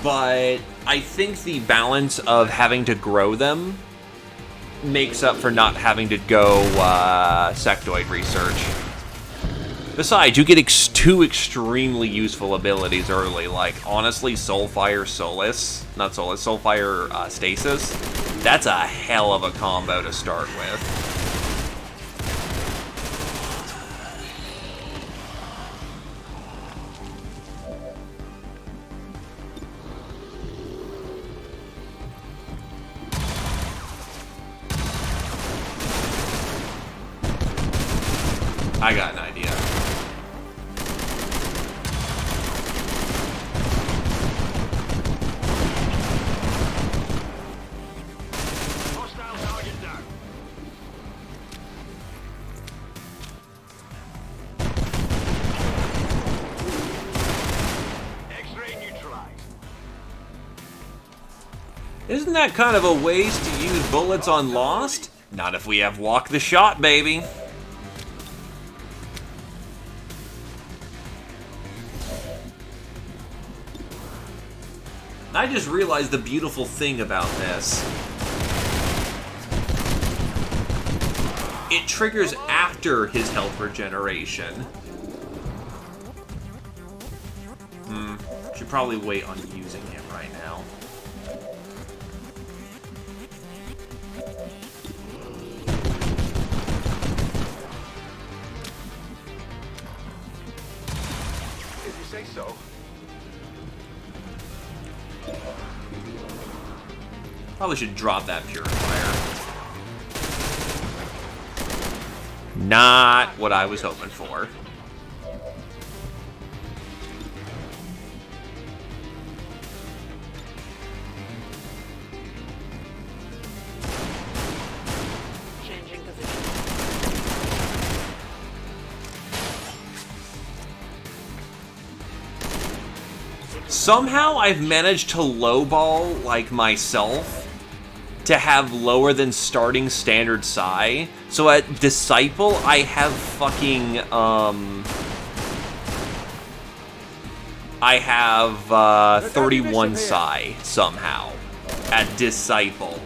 but I think the balance of having to grow them makes up for not having to go sectoid research. Besides, you get two extremely useful abilities early, like, honestly, Soulfire Stasis. That's a hell of a combo to start with. I got an idea. Hostile target down. X-ray neutralized. Isn't that kind of a waste to use bullets on Lost? Not if we have Walk the Shot, baby. I just realized the beautiful thing about this. It triggers after his health regeneration. Should probably wait on using him right now. If you say so. Probably should drop that purifier. Not what I was hoping for. Changing position. Somehow I've managed to lowball, like, myself to have lower than starting standard psi. So at Disciple, I have fucking, I have 31 psi somehow at Disciple.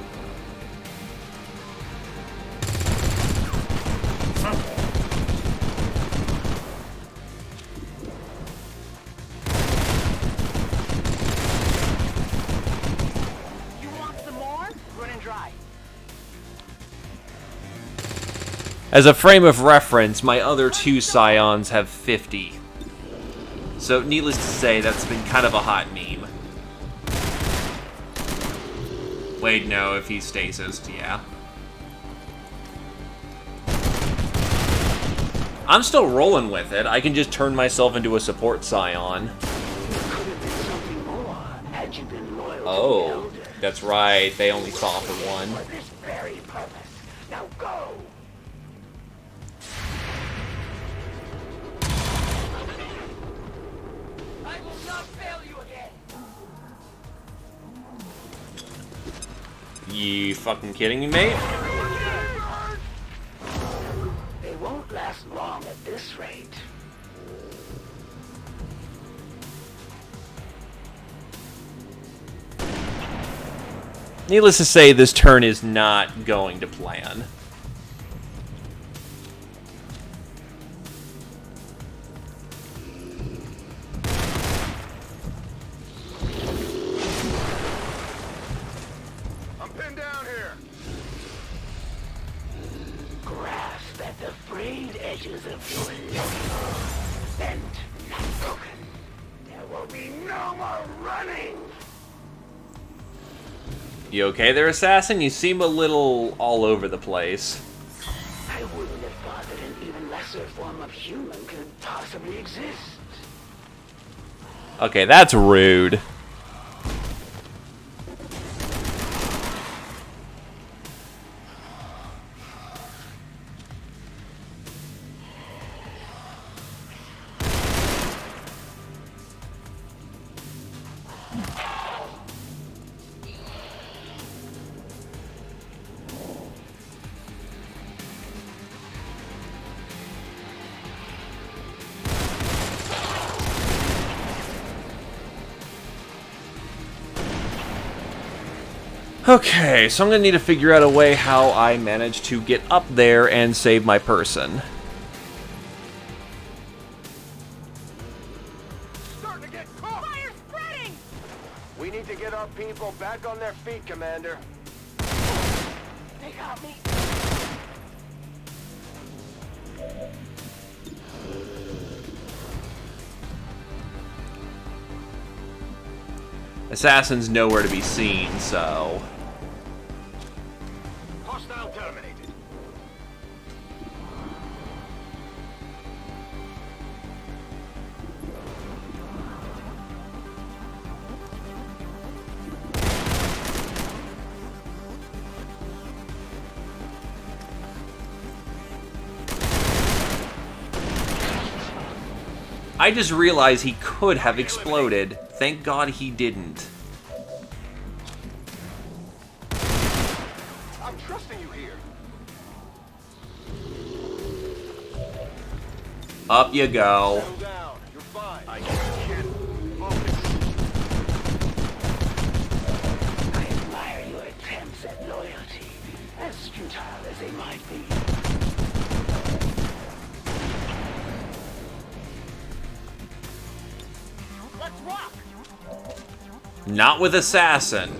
As a frame of reference, my other two Scions have 50. So, needless to say, that's been kind of a hot meme. Wait, no, if he's stasis, yeah. I'm still rolling with it. I can just turn myself into a support Scion. Oh, that's right. They only saw for one. For this very purpose. Now go! I will not fail you again! You fucking kidding me, mate? They won't last long at this rate. Needless to say, this turn is not going to plan. I'm pinned down here. Grasp at the frayed edges of your life. Bent, not broken. There will be no more running! You okay there, Assassin? You seem a little all over the place. I wouldn't have thought that an even lesser form of human could possibly exist. Okay, that's rude. Okay, so I'm gonna need to figure out a way how I manage to get up there and save my person. Starting to get caught! Fire's spreading! We need to get our people back on their feet, Commander. They got me. Assassin's nowhere to be seen, so... Hostile terminated. I just realized he could have exploded. Thank God he didn't. I'm trusting you here. Up you go. Settle down. You're fine. I can't get focus. I admire your attempts at loyalty, as futile as they might be. Let's rock! Not with Assassin.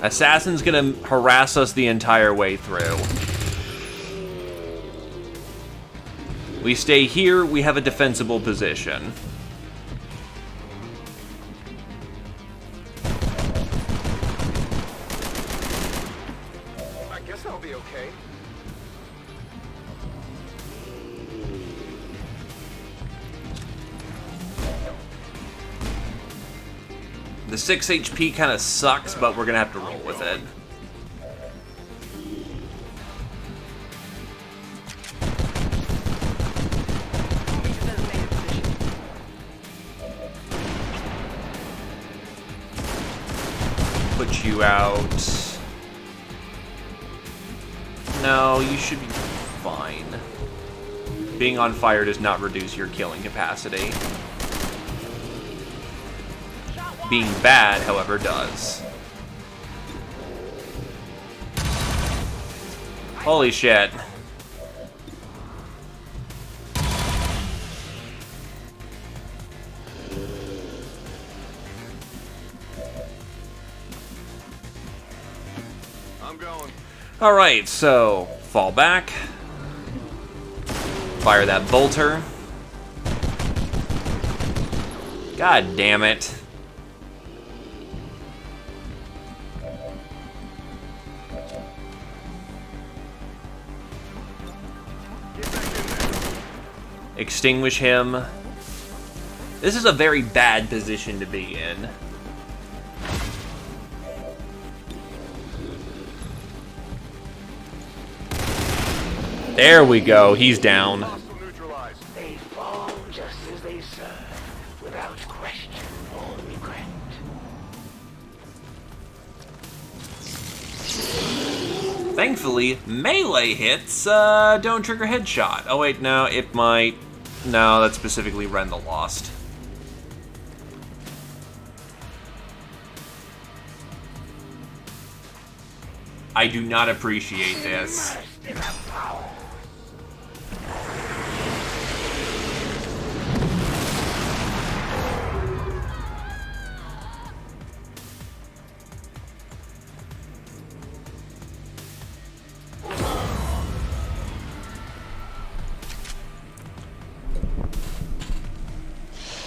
Assassin's gonna harass us the entire way through. We stay here, we have a defensible position. I guess I'll be okay. The 6 HP kind of sucks, but we're gonna have to roll with it. Put you out. No, you should be fine. Being on fire does not reduce your killing capacity. Being bad, however, does. Holy shit. I'm going. Alright, so fall back. Fire that bolter. God damn it. Extinguish him. This is a very bad position to be in. There we go, he's down. They fall just as they serve, without question or regret. Thankfully, melee hits don't trigger headshot. Oh wait, no, it might. No, that's specifically Ren the Lost. I do not appreciate this.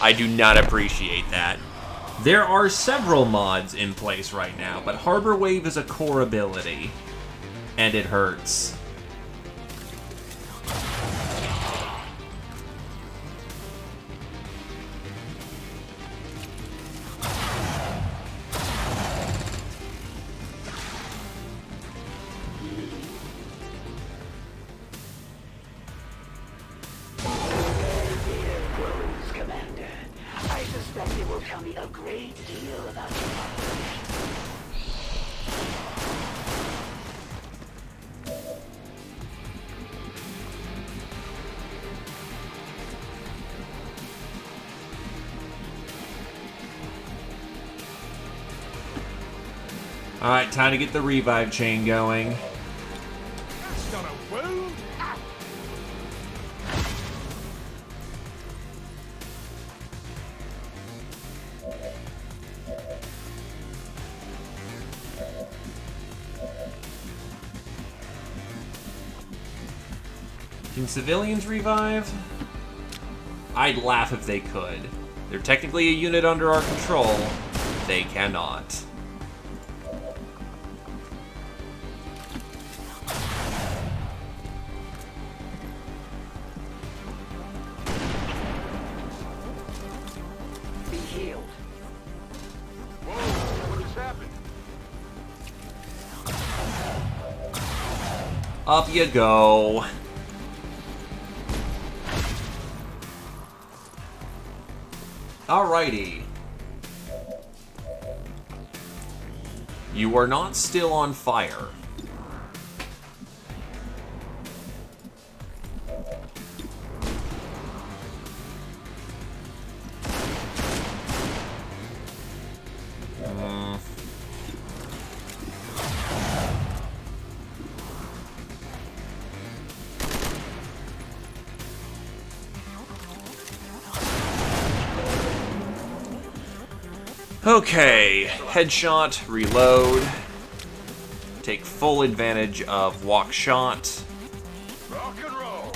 I do not appreciate that. There are several mods in place right now, but Harbor Wave is a core ability, and it hurts. Commander, I suspect it will tell me a great deal about your operation. Alright, time to get the revive chain going. That's gonna wound. Can civilians revive? I'd laugh if they could. They're technically a unit under our control. They cannot. Be healed. Whoa, what just happened? Up you go. Alrighty. You are not still on fire. Okay, headshot, reload, take full advantage of walk shot. Rock and roll.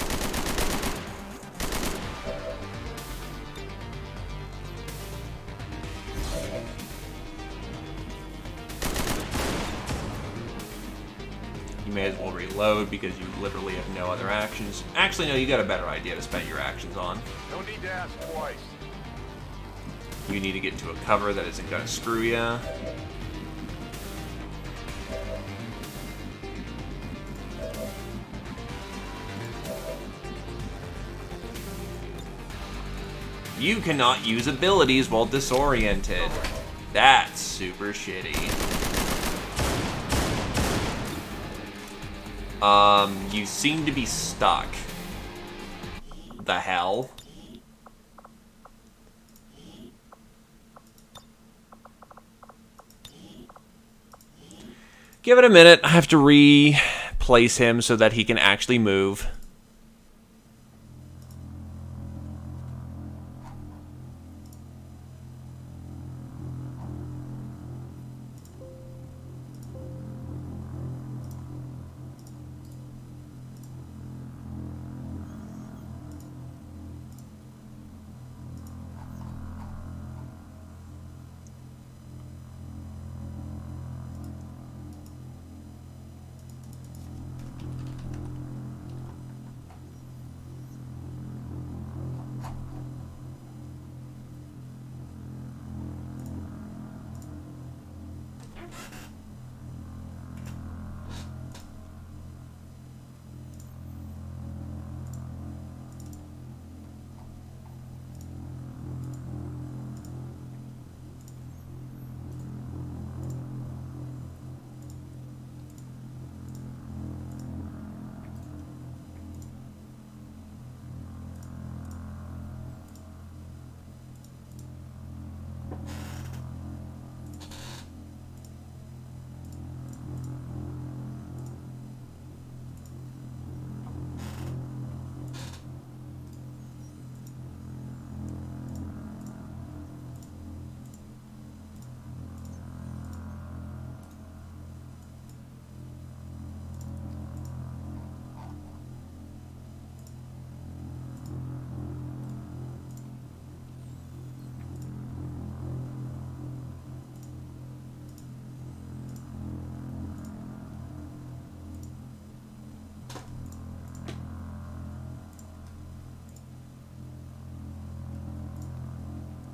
You may as well reload because you literally have no other actions. Actually, no, you got a better idea to spend your actions on. No need to ask twice. You need to get into a cover that isn't gonna screw ya. You cannot use abilities while disoriented. That's super shitty. You seem to be stuck. The hell? Give it a minute. I have to replace him so that he can actually move.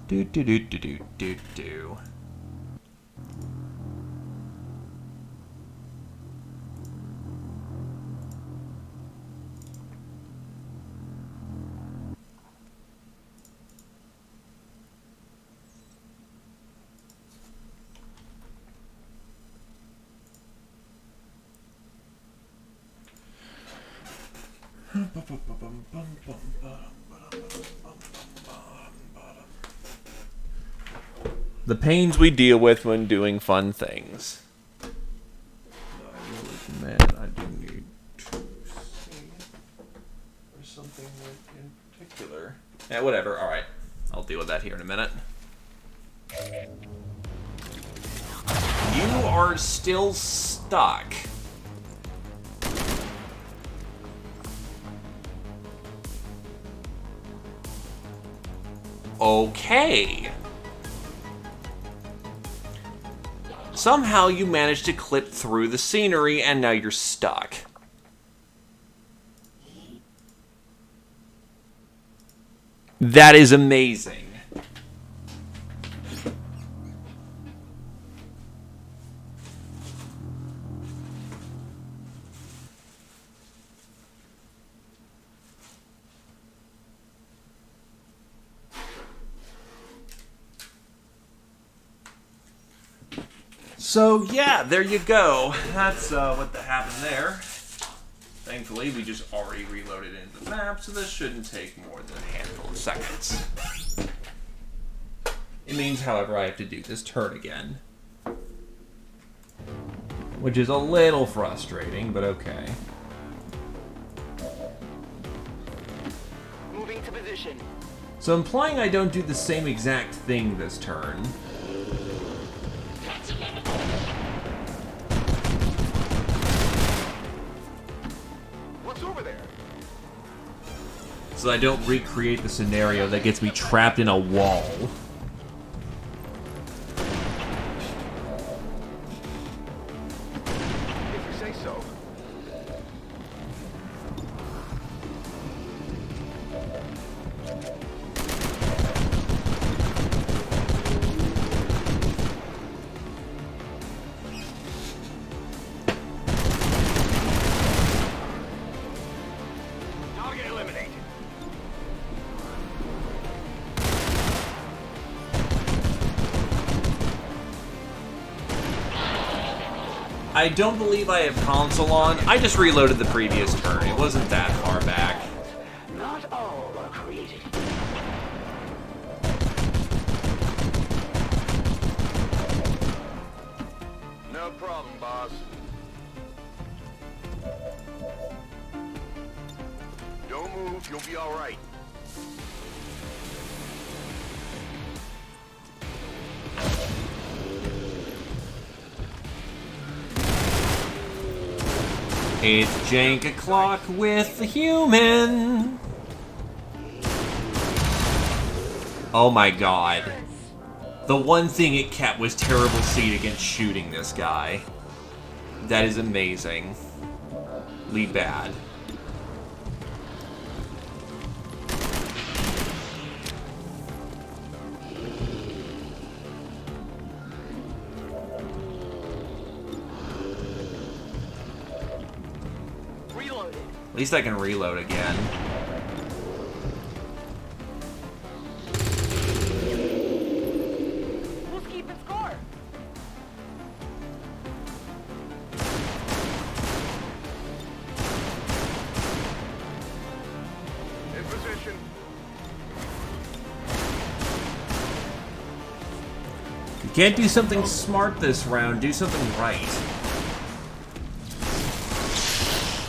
Do do do do do do do. The pains we deal with when doing fun things. Yeah, whatever. Alright. I'll deal with that here in a minute. You are still stuck. Okay. Somehow you managed to clip through the scenery and now you're stuck. That is amazing. So, yeah, there you go. That's what happened there. Thankfully, we just already reloaded into the map, so this shouldn't take more than a handful of seconds. It means, however, I have to do this turn again. Which is a little frustrating, but okay. Moving to position. So implying I don't do the same exact thing this turn. What's over there? So I don't recreate the scenario that gets me trapped in a wall. If you say so. Target eliminated. I don't believe I have console on. I just reloaded the previous turn. It wasn't that far back. Not all are created. No problem, boss. Don't move, you'll be all right. It's jank o'clock with the human. Oh my god. The one thing it kept was terrible seed against shooting this guy. That is amazing. Lead bad. Reloaded. At least I can reload again. Who's keeping score? In position. You can't do something smart this round, do something right.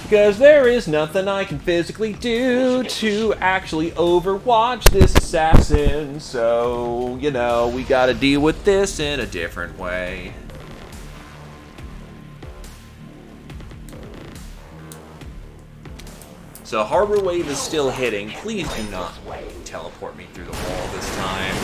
Because there is nothing I can physically do to actually overwatch this assassin, so, you know, we gotta deal with this in a different way. So Harbor Wave is still hitting. Please do not teleport me through the wall this time.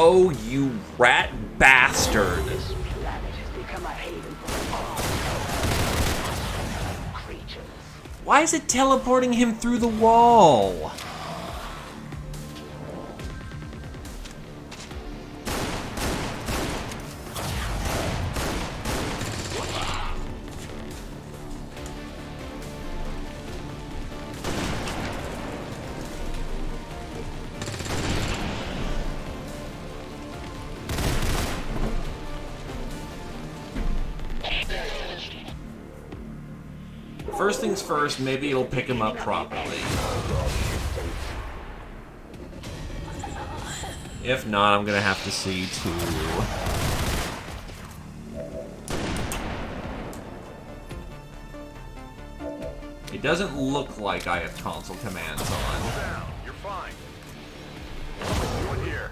Oh, you rat bastard. This planet has become a haven for all creatures. Why is it teleporting him through the wall? First things first, maybe it'll pick him up properly. If not, I'm gonna have to see to It doesn't look like I have console commands on. Down. You're fine. Do it here.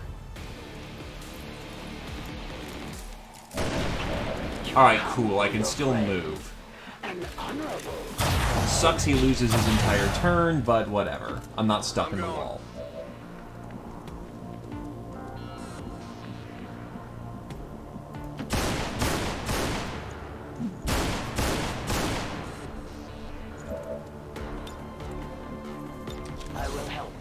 Alright, cool. I can still move. Sucks he loses his entire turn, but whatever. I'm not stuck in the wall. I will help.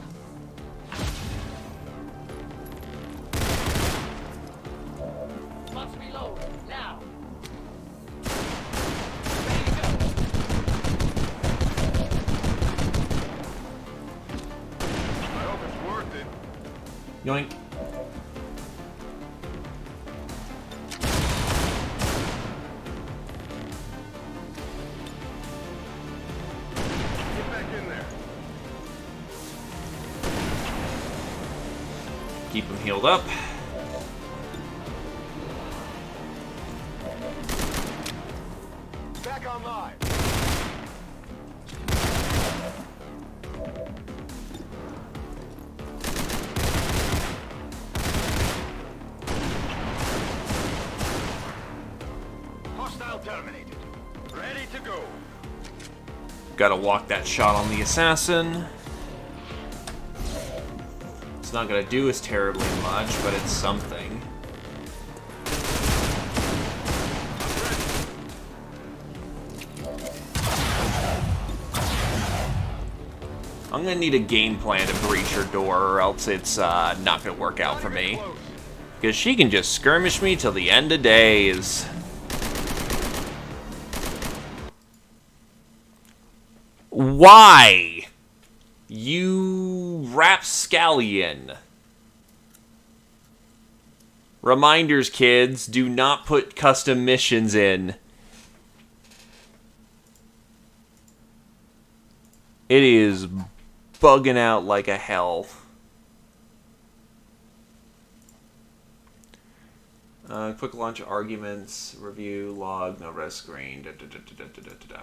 Must reload now. I hope it's worth it. Yoink. Get back in there. Keep him healed up. Back online. Hostile terminated. Ready to go. Gotta walk that shot on the assassin. It's not gonna do us terribly much, but it's something. I'm gonna need a game plan to breach her door, or else it's not gonna work out for me. Because she can just skirmish me till the end of days. Why? You rapscallion. Reminders, kids, do not put custom missions in. It is bugging out like a hell. Quick launch arguments, review, log, no rest screen. Da, da, da, da, da, da, da, da.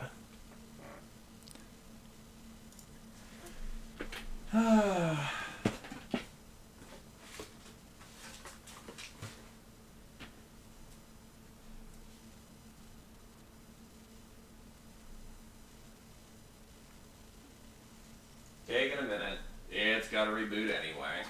Taking a minute. It's got to reboot anyway.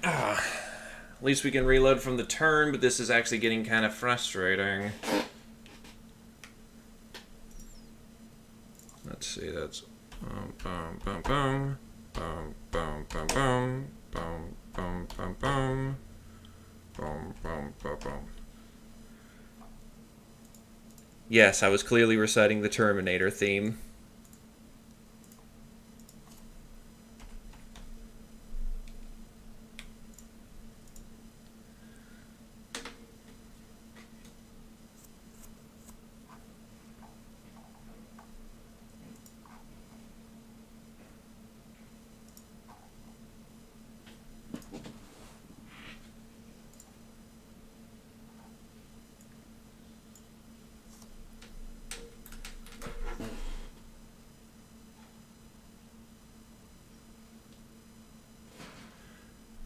At least we can reload from the turn, but this is actually getting kind of frustrating. Let's see, that's boom, boom, boom, boom, boom, boom, boom, boom, boom, boom, boom, boom, boom, boom, boom, boom. Yes, I was clearly reciting the Terminator theme.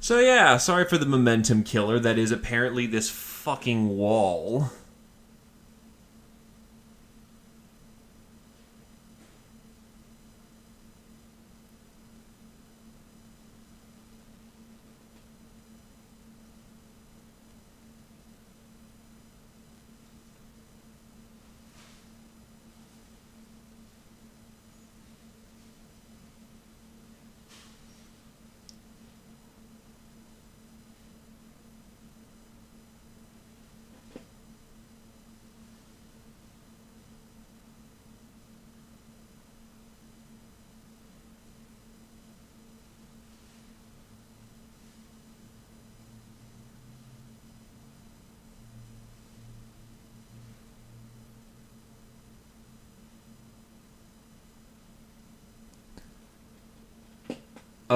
So yeah, sorry for the momentum killer that is apparently this fucking wall.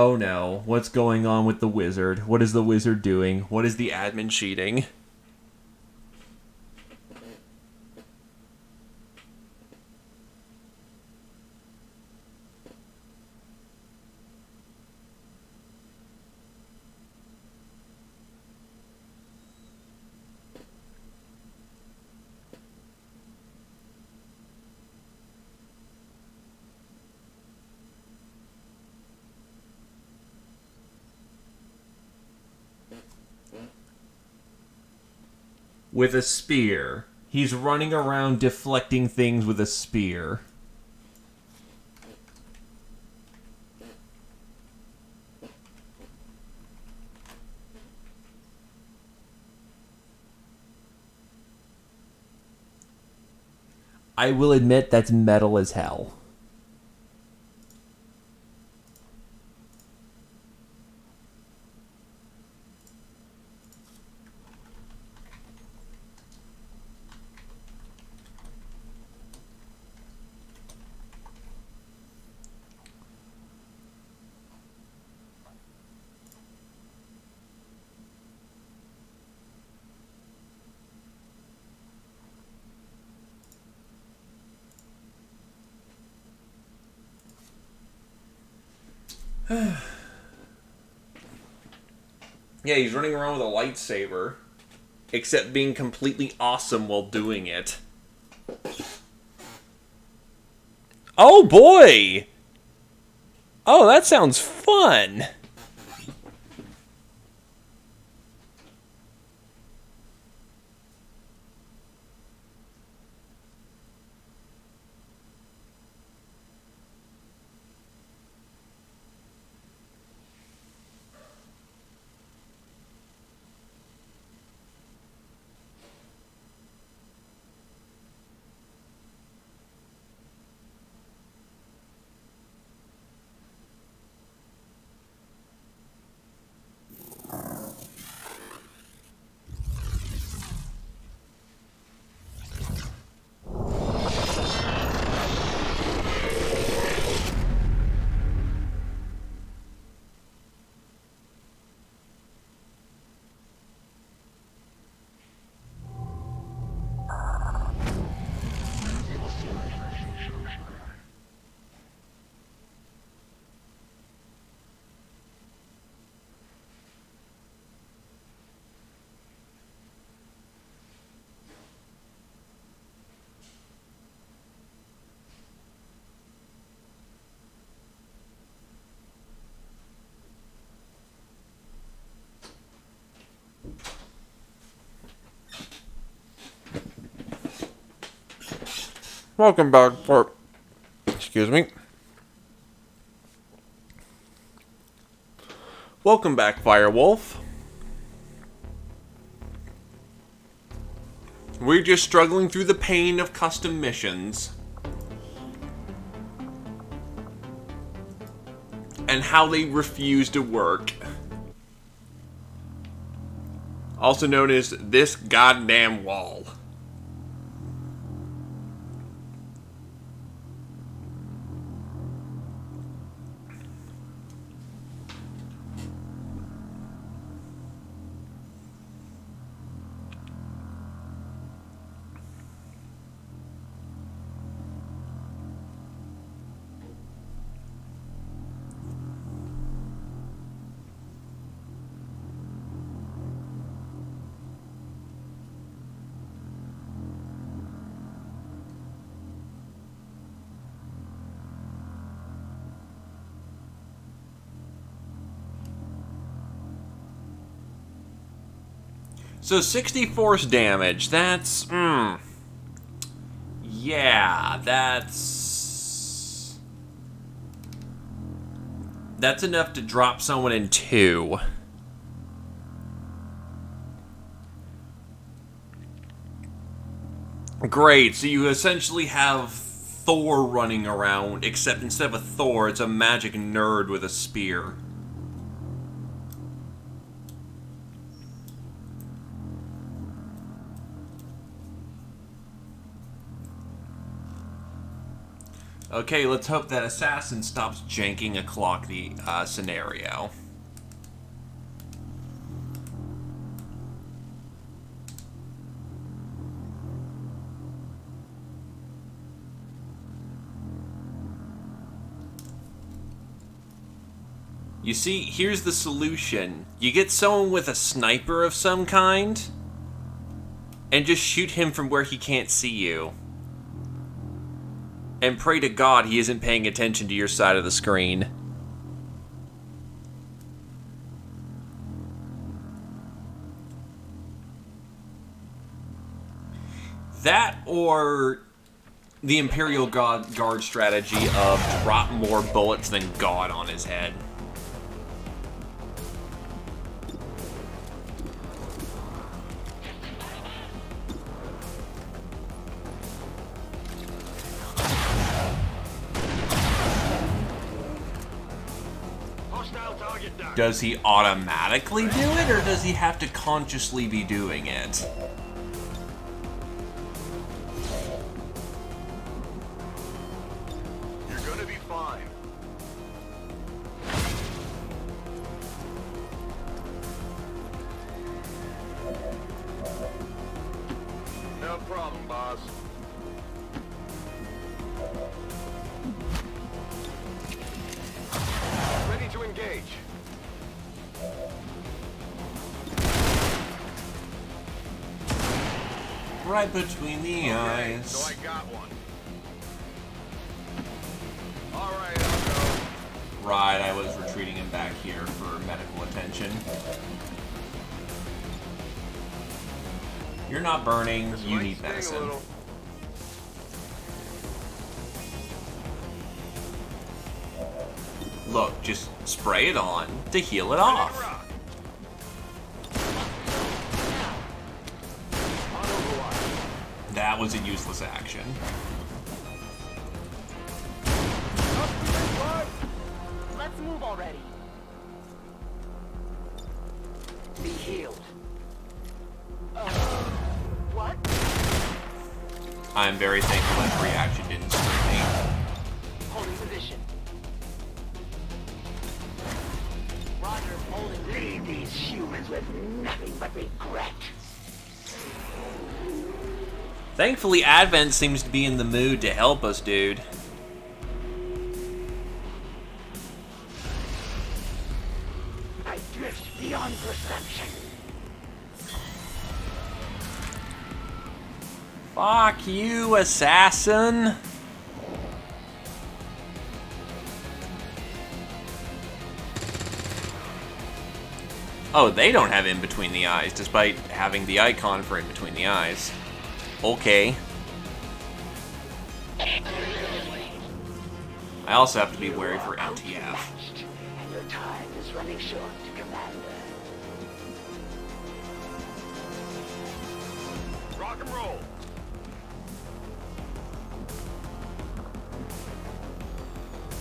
Oh no, what's going on with the wizard? What is the wizard doing? What is the admin cheating? With a spear. He's running around deflecting things with a spear. I will admit that's metal as hell. Yeah, he's running around with a lightsaber. Except being completely awesome while doing it. Oh boy! Oh, that sounds fun! Welcome back for... Excuse me. Welcome back, Firewolf. We're just struggling through the pain of custom missions. And how they refuse to work. Also known as this goddamn wall. So 60 force damage, that's... Yeah, that's enough to drop someone in 2. Great, so you essentially have Thor running around, except instead of a Thor, it's a magic nerd with a spear. Okay, let's hope that assassin stops janking a clock the scenario. You see, here's the solution. You get someone with a sniper of some kind, and just shoot him from where he can't see you. And pray to God he isn't paying attention to your side of the screen. That or the Imperial Guard strategy of drop more bullets than God on his head. Does he automatically do it, or does he have to consciously be doing it? You're gonna be fine. No problem, boss. Ready to engage. Right between the eyes. So I got one. Alright, I'll go. Right, I was retreating him back here for medical attention. You're not burning, This you might need sting a medicine. little. Look, just spray it on to heal it off. Rock. That was a useless action. Let's move already. Be healed. What? I'm very thankful that reaction didn't screw me. Holding position. Roger, holding. Leave these humans with nothing but regret. Thankfully, Advent seems to be in the mood to help us, dude. I drift beyond perception. Fuck you, assassin! Oh, they don't have in between the eyes, despite having the icon for in between the eyes. Okay. I also have to be wary for MTF. And your time is running short, Commander. Rock and roll.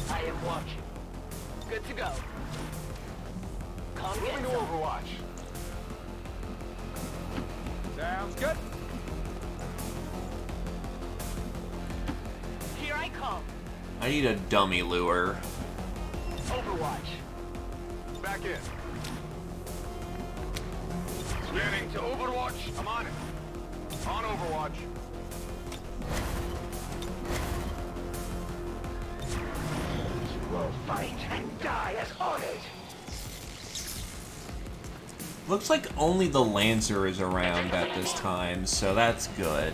I am watching. Good to go. Come Moving get to some. Overwatch. Sounds good. Here I come. I need a dummy lure. Overwatch. Back in. Scanning to Overwatch. I'm on it. On Overwatch. You will fight and die as ordered. Looks like only the Lancer is around at this time, so that's good.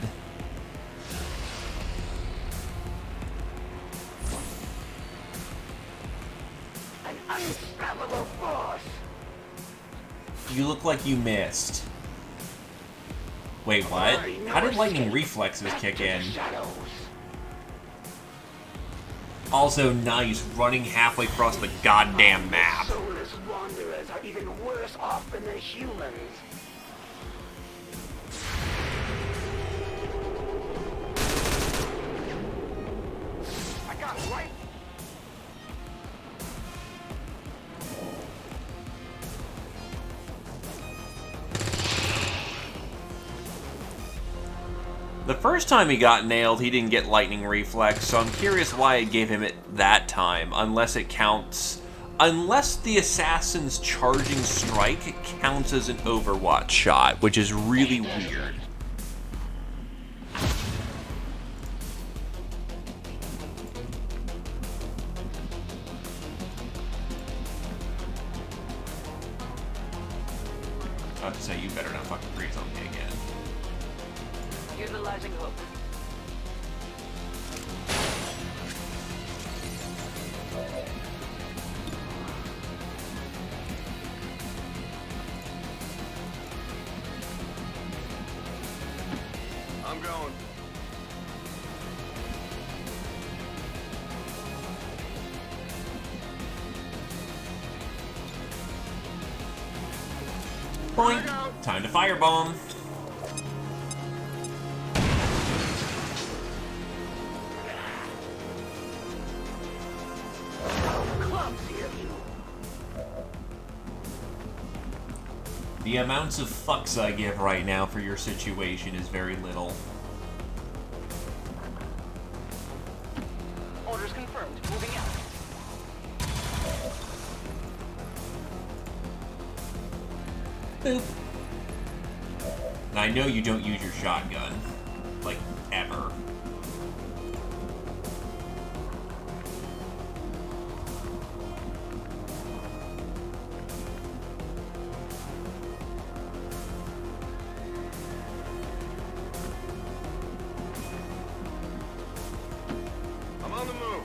An unstoppable force. You look like you missed. Wait, what? How did lightning reflexes kick in? Shadows. Also, nice, running halfway across the goddamn map. Soulless wanderers are even worse off than the humans. I got it right. The first time he got nailed, he didn't get lightning reflex, so I'm curious why it gave him it that time, unless it counts... Unless the assassin's charging strike counts as an Overwatch shot, which is really weird. I have to say, you better not fucking freeze on me again. Utilizing hook. I'm going. Boing. Time to firebomb. The amounts of fucks I give right now for your situation is very little. Orders confirmed. Moving out. Boop. And I know you don't use your shotgun. Like, ever. I'm on the move.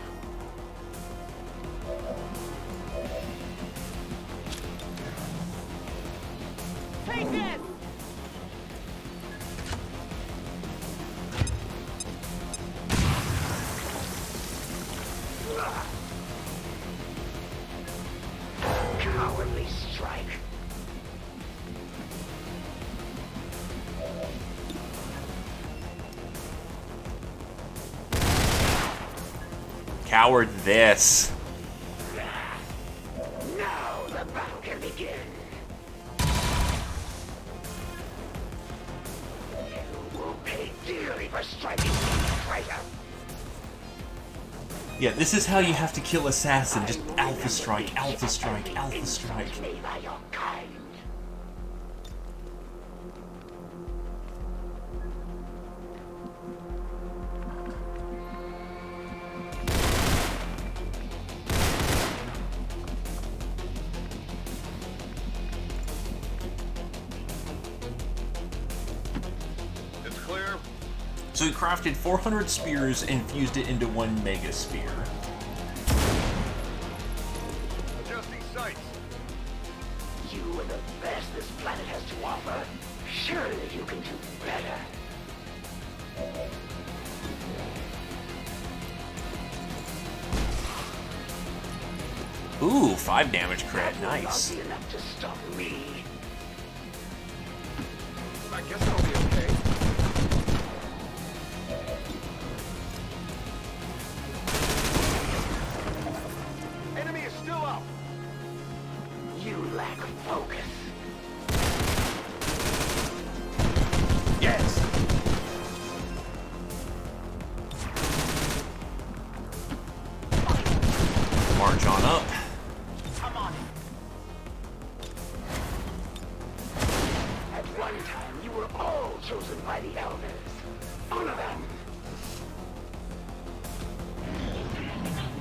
Take this! Cowardly strike. Coward this. Now the battle can begin. You will pay dearly for striking me, traitor. Yeah, this is how you have to kill Assassin. Just alpha strike, alpha strike, alpha strike. Me by your kind. It's clear. So he crafted 400 spears and fused it into one mega spear. Adjusting sights. You are the best this planet has to offer. Surely you can do better. Ooh, 5 damage crit, nice. Not be enough to stop me. I guess I'll be okay. Enemy is still up. You lack focus. Yes. March on up. I'm on it. At one time, you were all chosen by the elders. Honor them.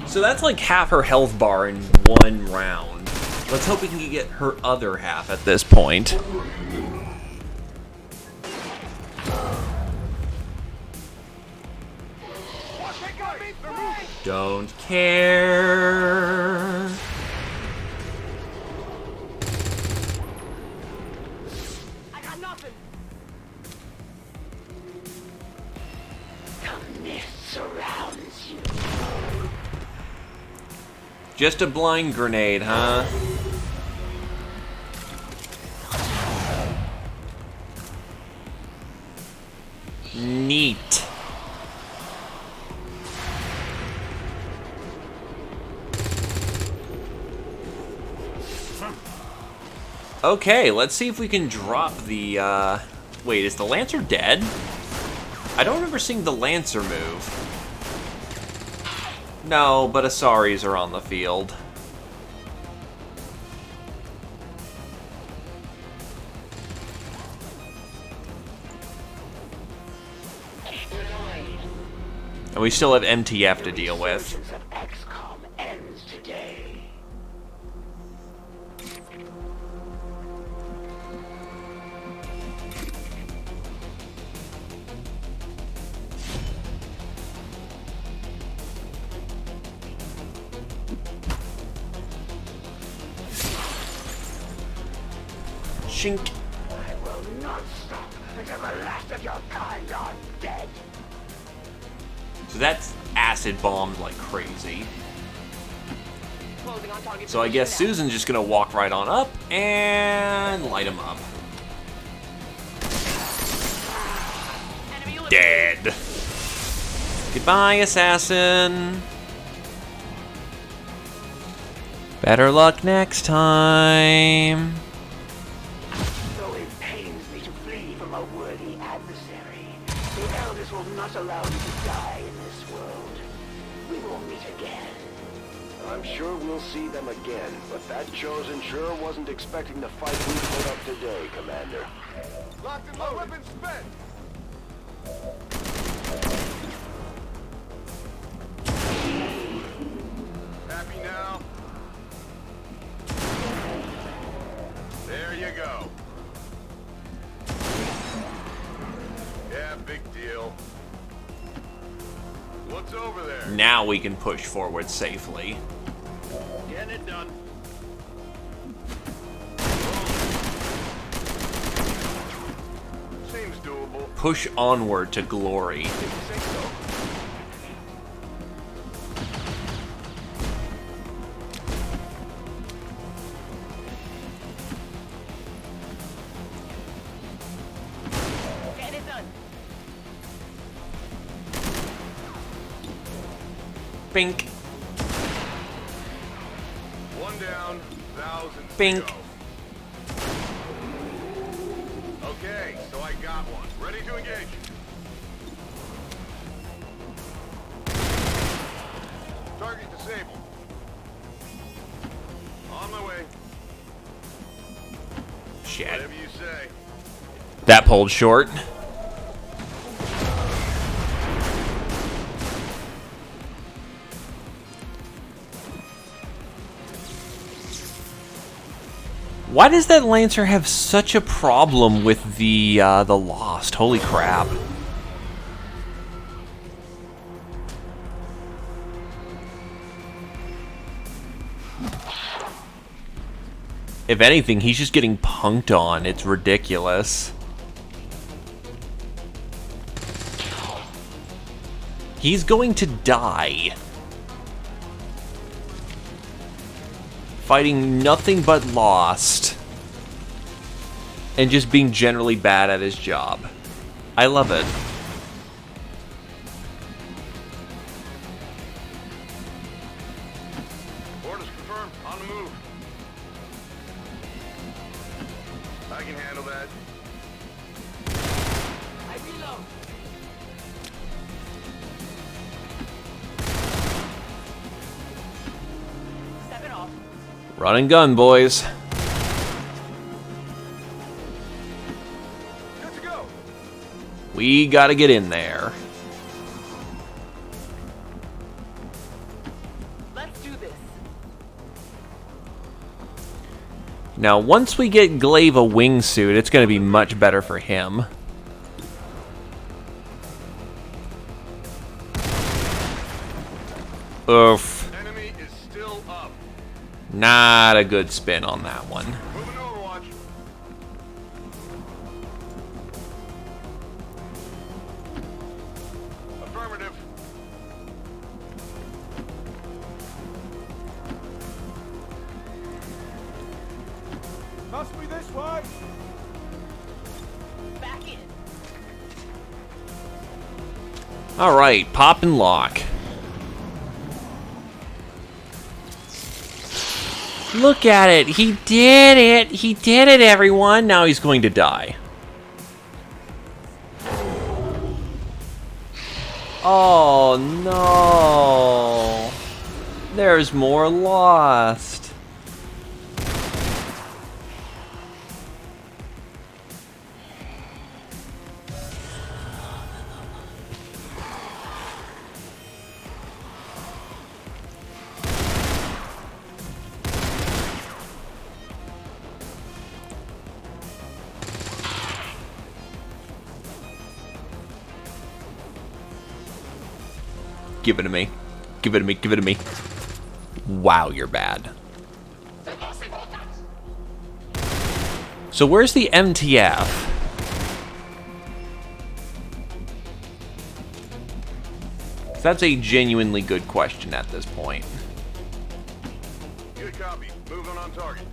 So that's like half her health bar in one round. Let's hope we can get her other half at this point. Don't care. I got nothing. The mist surrounds you. Just a blind grenade, huh? Neat. Okay, let's see if we can drop the, wait, is the Lancer dead? I don't remember seeing the Lancer move. No, but Asaris are on the field. And we still have MTF to deal with. The resurgence of XCOM ends today. Shink. I will not stop until the last of your kind are dead. So that's acid bombed like crazy. So I guess Susan's just gonna walk right on up and light him up. Dead. Goodbye, assassin. Better luck next time. Though it pains me to flee from a worthy adversary, the elders will not allow me to die in this world. We will meet again. I'm sure we'll see them again, but that Chosen sure wasn't expecting the fight we put up today, Commander. Locked and loaded. Weapons spent. Happy now? There you go. Yeah, big deal. What's over there? Now we can push forward safely. Getting it done. Seems doable. Push onward to glory. Think so? Getting it done. Bink. One down, thousands to Bink. go. Okay, so I got one. Ready to engage. Target disabled. On my way. Shit. Whatever you say. That pulled short. Why does that Lancer have such a problem with the Lost? Holy crap. If anything, he's just getting punked on. It's ridiculous. He's going to die. Fighting nothing but Lost. And just being generally bad at his job. I love it. Orders confirmed. On the move. I can handle that. I reload. Stepping off. Run and gun, boys. Good to go. We gotta get in there. Let's do this. Now, once we get Glaive a wingsuit, it's gonna be much better for him. Oof. Enemy is still up. Not a good spin on that one. Moving to Overwatch. Affirmative. Must be this way. Back in. Alright, pop and lock. Look at it! He did it! He did it, everyone! Now he's going to die. Oh no! There's more lost. Give it to me. Give it to me. Give it to me. Wow, you're bad. So where's the MTF? That's a genuinely good question at this point. Good copy. Moving on target.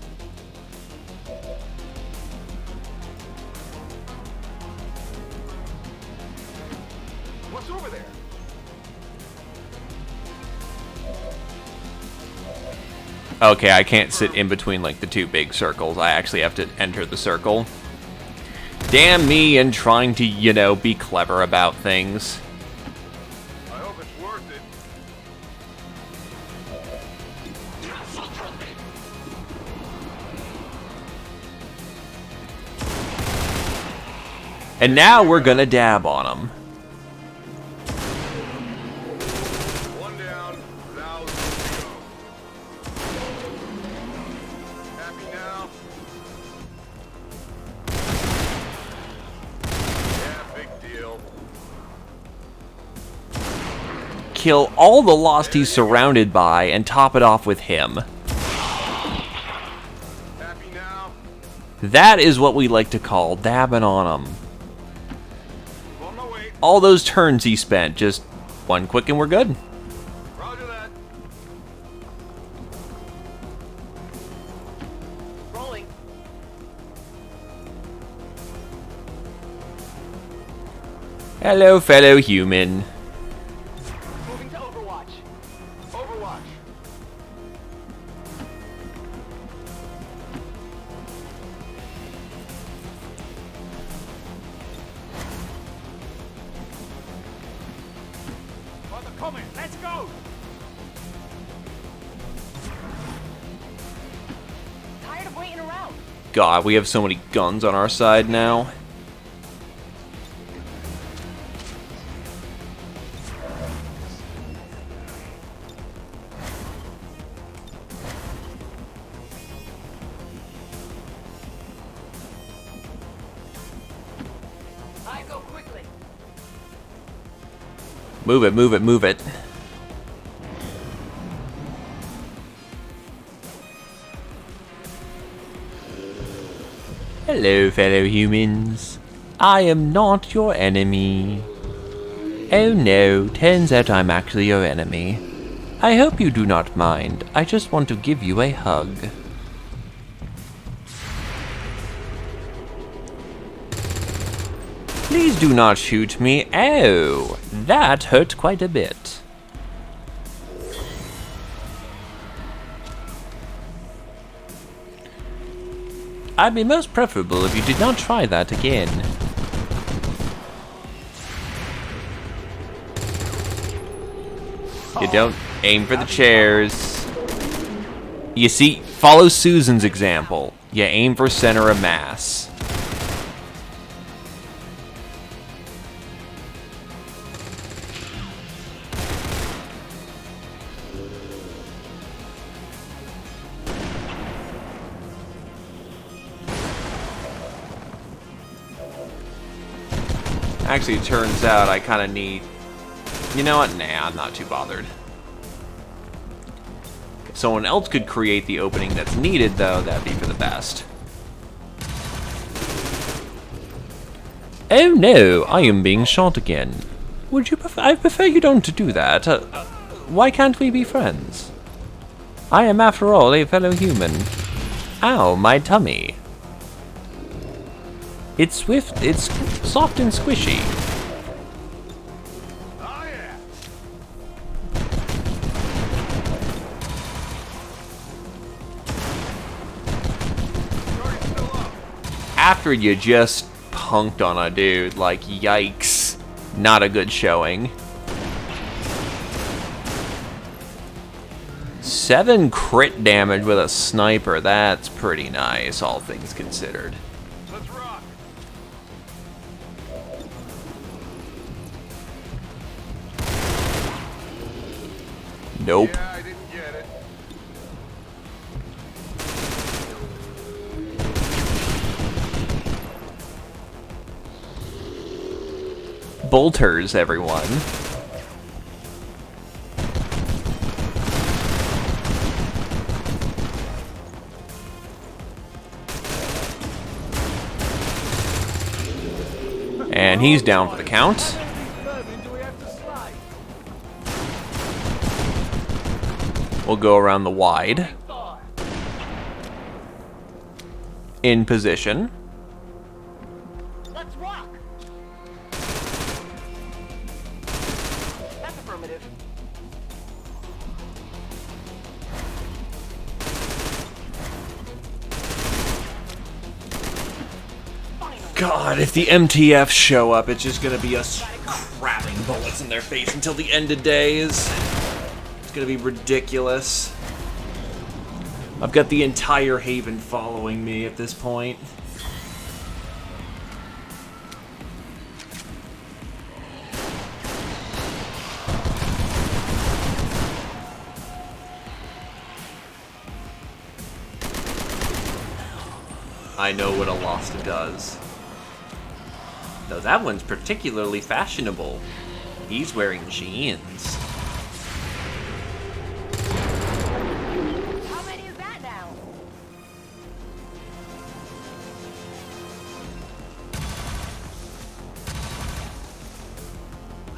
What's over there? Okay, I can't sit in between like the two big circles. I actually have to enter the circle. Damn me and trying to, you know, be clever about things. I hope it's worth it. And now we're gonna dab on them. One down, 1,000 to go. Happy now? Yeah, big deal. Kill all the lost he's surrounded by and top it off with him. Happy now? That is what we like to call dabbing on him. On my way. All those turns he spent, just one quick and we're good. Roger that. Rolling. Hello, fellow human. Moving to Overwatch. Overwatch. On the comment. Let's go. Tired of waiting around. God, we have so many guns on our side now. I go quickly. Move it, move it, move it. Hello, fellow humans. I am not your enemy. Oh no, turns out I'm actually your enemy. I hope you do not mind. I just want to give you a hug. Please do not shoot me. Oh, that hurt quite a bit. I'd be most preferable if you did not try that again. You don't aim for the chairs. You see, follow Susan's example. You aim for center of mass. Actually, it turns out I kind of need... You know what? Nah, I'm not too bothered. If someone else could create the opening that's needed, though, that'd be for the best. Oh no, I am being shot again. Would you prefer... I prefer you don't do that. Why can't we be friends? I am, after all, a fellow human. Ow, my tummy. It's swift, it's soft and squishy. Oh yeah. Target's still up. After you just punked on a dude, like, yikes. Not a good showing. 7 crit damage with a sniper. That's pretty nice, all things considered. Let's rock. Nope. Yeah, I didn't get it. Bolters, everyone. And he's down for the count. We'll go around the wide. In position. Let's rock. That's affirmative. God, if the MTFs show up, it's just gonna be us cramming bullets in their face until the end of days. It's gonna be ridiculous. I've got the entire Haven following me at this point. I know what a Lost does. Though that one's particularly fashionable. He's wearing jeans. How many is that now?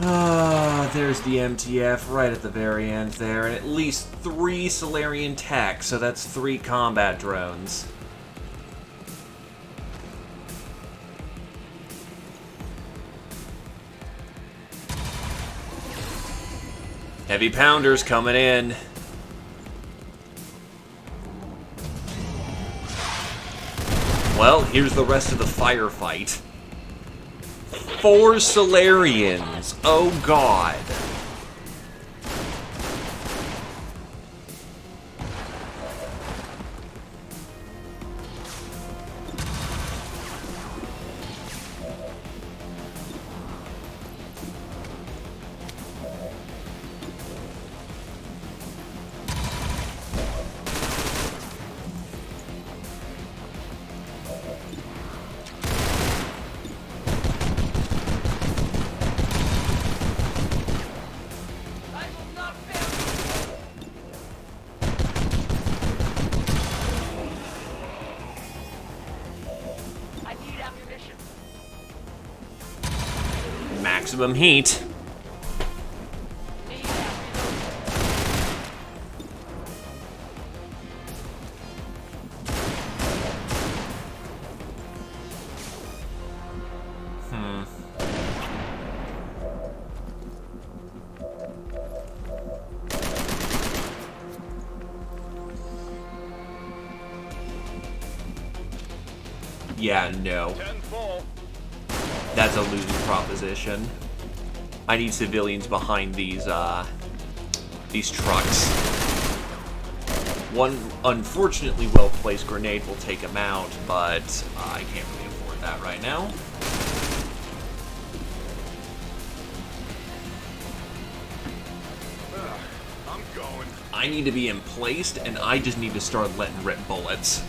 Ah, there's the MTF right at the very end there, and at least 3 Solarian techs, so that's 3 combat drones. Heavy pounders coming in. Well, here's the rest of the firefight. 4 Solarians. Oh god. Maximum heat. Yeah, no. That's a losing proposition. I need civilians behind these trucks. One unfortunately well-placed grenade will take them out, but I can't really afford that right now. I'm going. I need to be in place, and I just need to start letting rip bullets.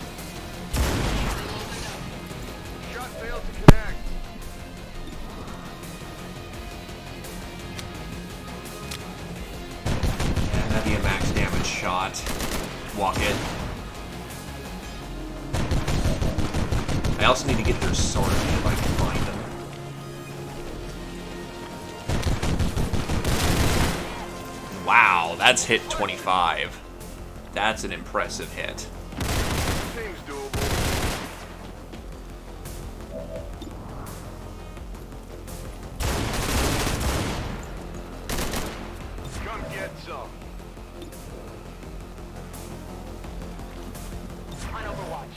Shot failed to connect. And that'd be a max damage shot. Walk it. I also need to get their sergeant if I can find them. Wow, that's hit 25. That's an impressive hit. Seems doable. Come get some. On Overwatch.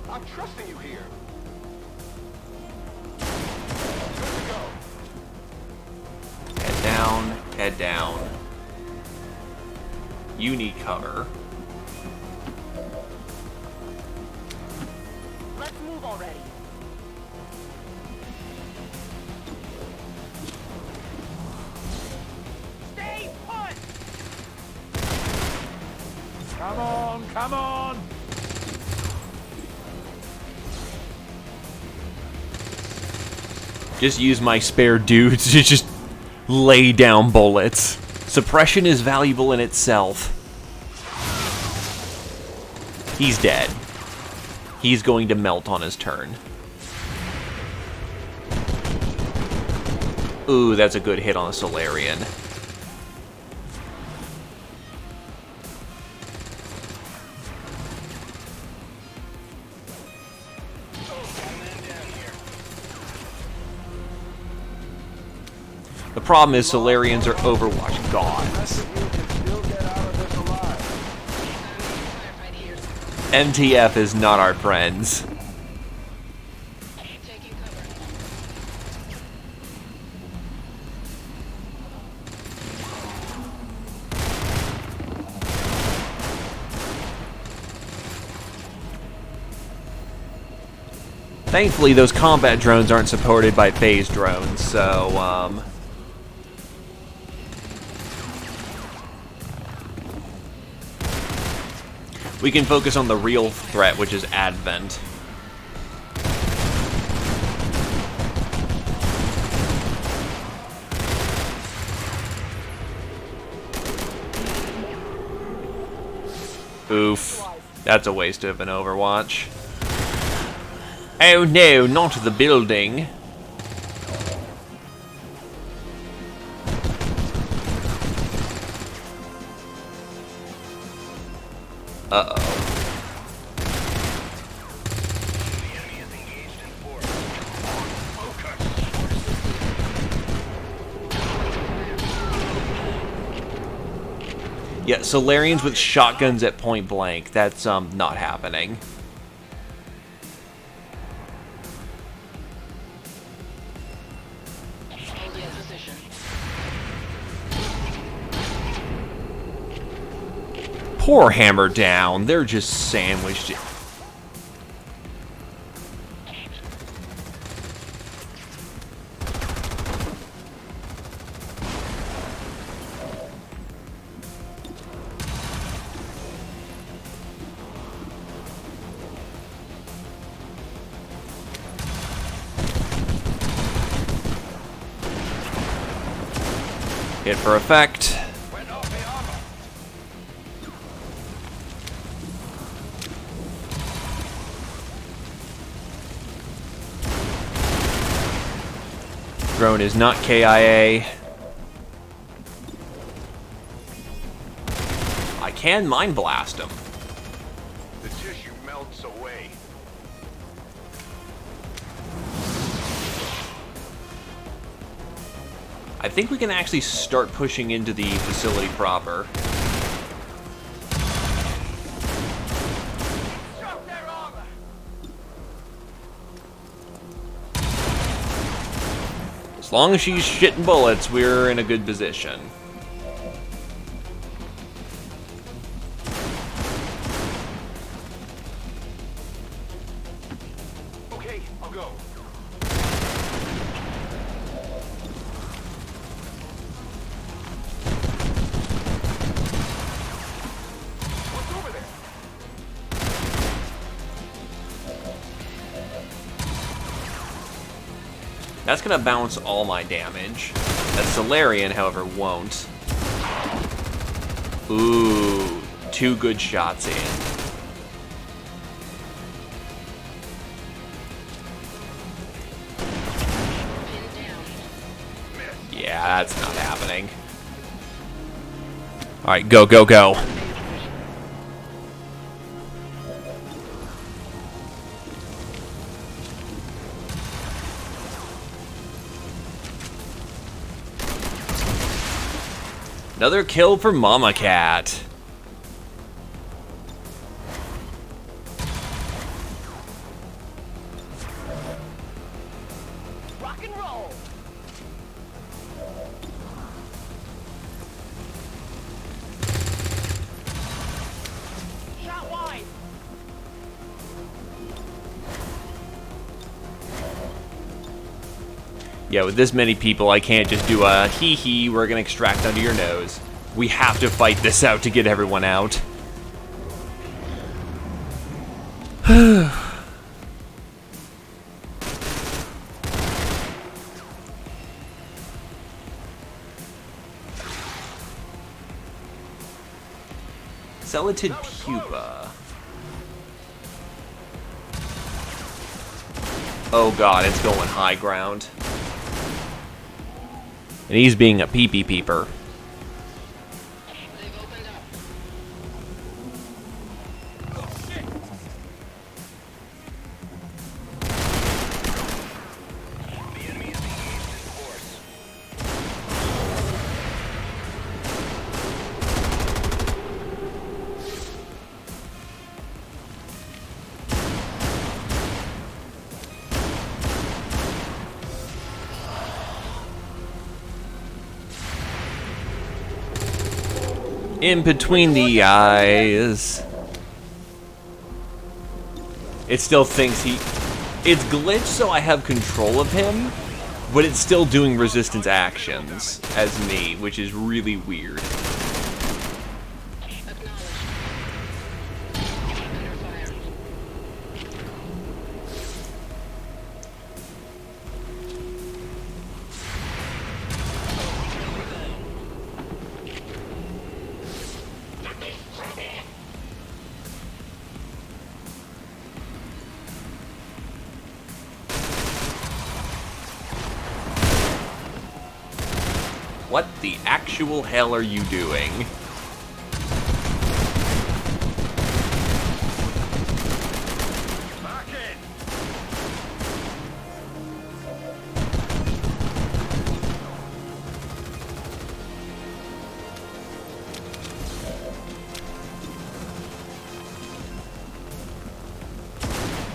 I'm trusting you here. Head down. You need cover. Let's move already. Stay put! Come on, come on! Just use my spare dudes to just lay down bullets. Suppression is valuable in itself. He's dead. He's going to melt on his turn. Ooh, that's a good hit on a Solarian. The problem is Solarians are Overwatch gods. MTF is not our friends. Thankfully, those combat drones aren't supported by phase drones, so, we can focus on the real threat, which is Advent. Oof. That's a waste of an Overwatch. Oh no, not the building. Uh-oh. Yeah, Solarians with shotguns at point blank. That's, not happening. Poor Hammer down. They're just sandwiched. Hit for effect. Drone is not KIA. I can Mind Blast him. The tissue melts away. I think we can actually start pushing into the facility proper. As long as she's shitting bullets, we're in a good position. Okay, I'll go. What's over there? That's gonna bounce all my damage. That Solarian, however, won't. Ooh, 2 good shots in. Yeah, that's not happening. Alright, go, go, go. Another kill for Mama Cat. Rock and roll. Yeah, with this many people, I can't just do a hee-hee, we're gonna extract under your nose. We have to fight this out to get everyone out. Celatid pupa. Oh god, it's going high ground. And he's being a pee-pee peeper. In between the eyes. It still thinks it's glitched, so I have control of him, but it's still doing resistance actions as me, which is really weird. What the actual hell are you doing? Back in.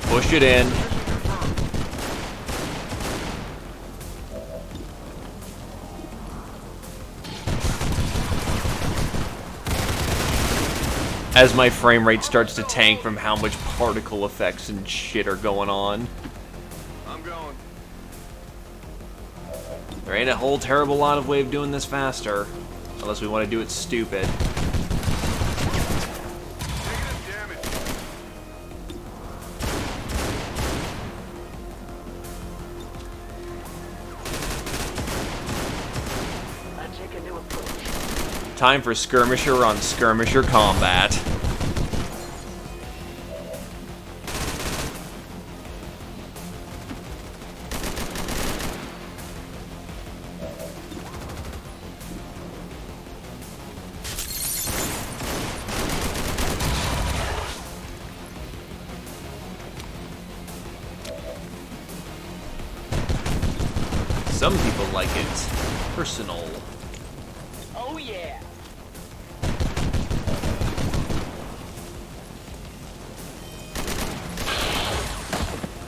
Push it in. As my frame rate starts to tank from how much particle effects and shit are going on. I'm going. There ain't a whole terrible lot of way of doing this faster. Unless we want to do it stupid. Negative damage. I take a new approach. Time for skirmisher on skirmisher combat. Some people like it personal. Oh yeah.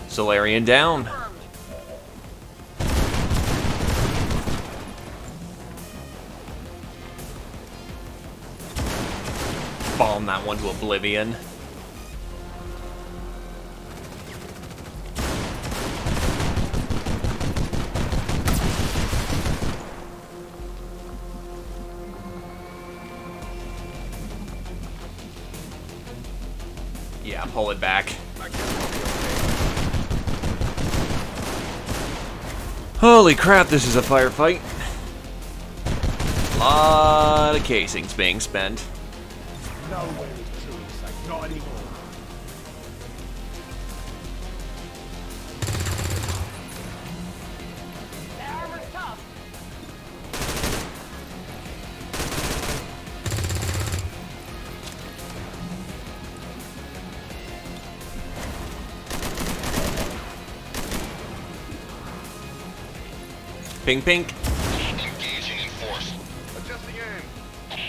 Solarian down. Bomb that one to oblivion. Yeah, pull it back. Holy crap, this is a firefight. A lot of casings being spent. Nowhere is truly safe, not anymore. That armor's tough. Pink, pink. Engaging in force. Adjusting aim.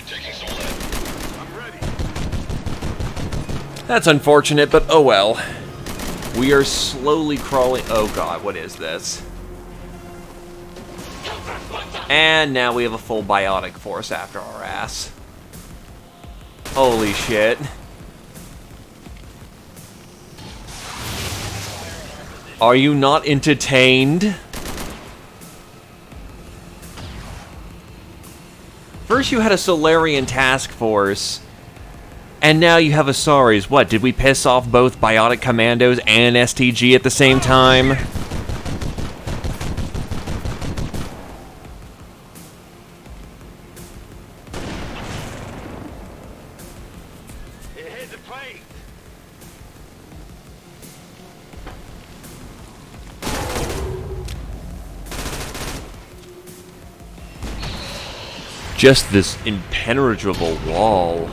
Taking some lead. I'm ready. That's unfortunate, but oh well. We are slowly crawling. Oh god, what is this? And now we have a full biotic force after our ass. Holy shit. Are you not entertained? First you had a Solarian task force, and now you have Asaris. What, did we piss off both Biotic Commandos and STG at the same time? Here's the plane. Just this impenetrable wall.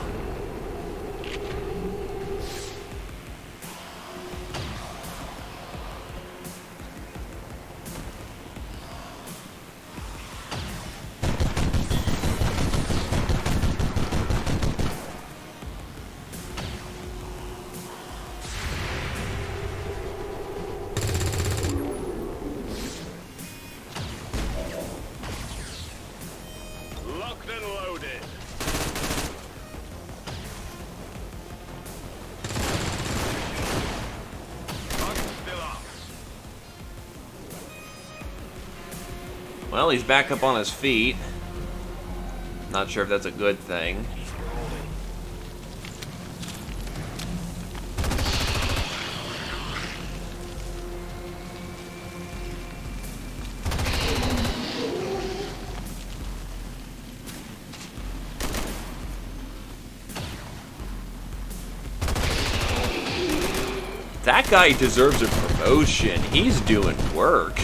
Locked and loaded. Target's still up. Well, he's back up on his feet. Not sure if that's a good thing. That guy deserves a promotion. He's doing work.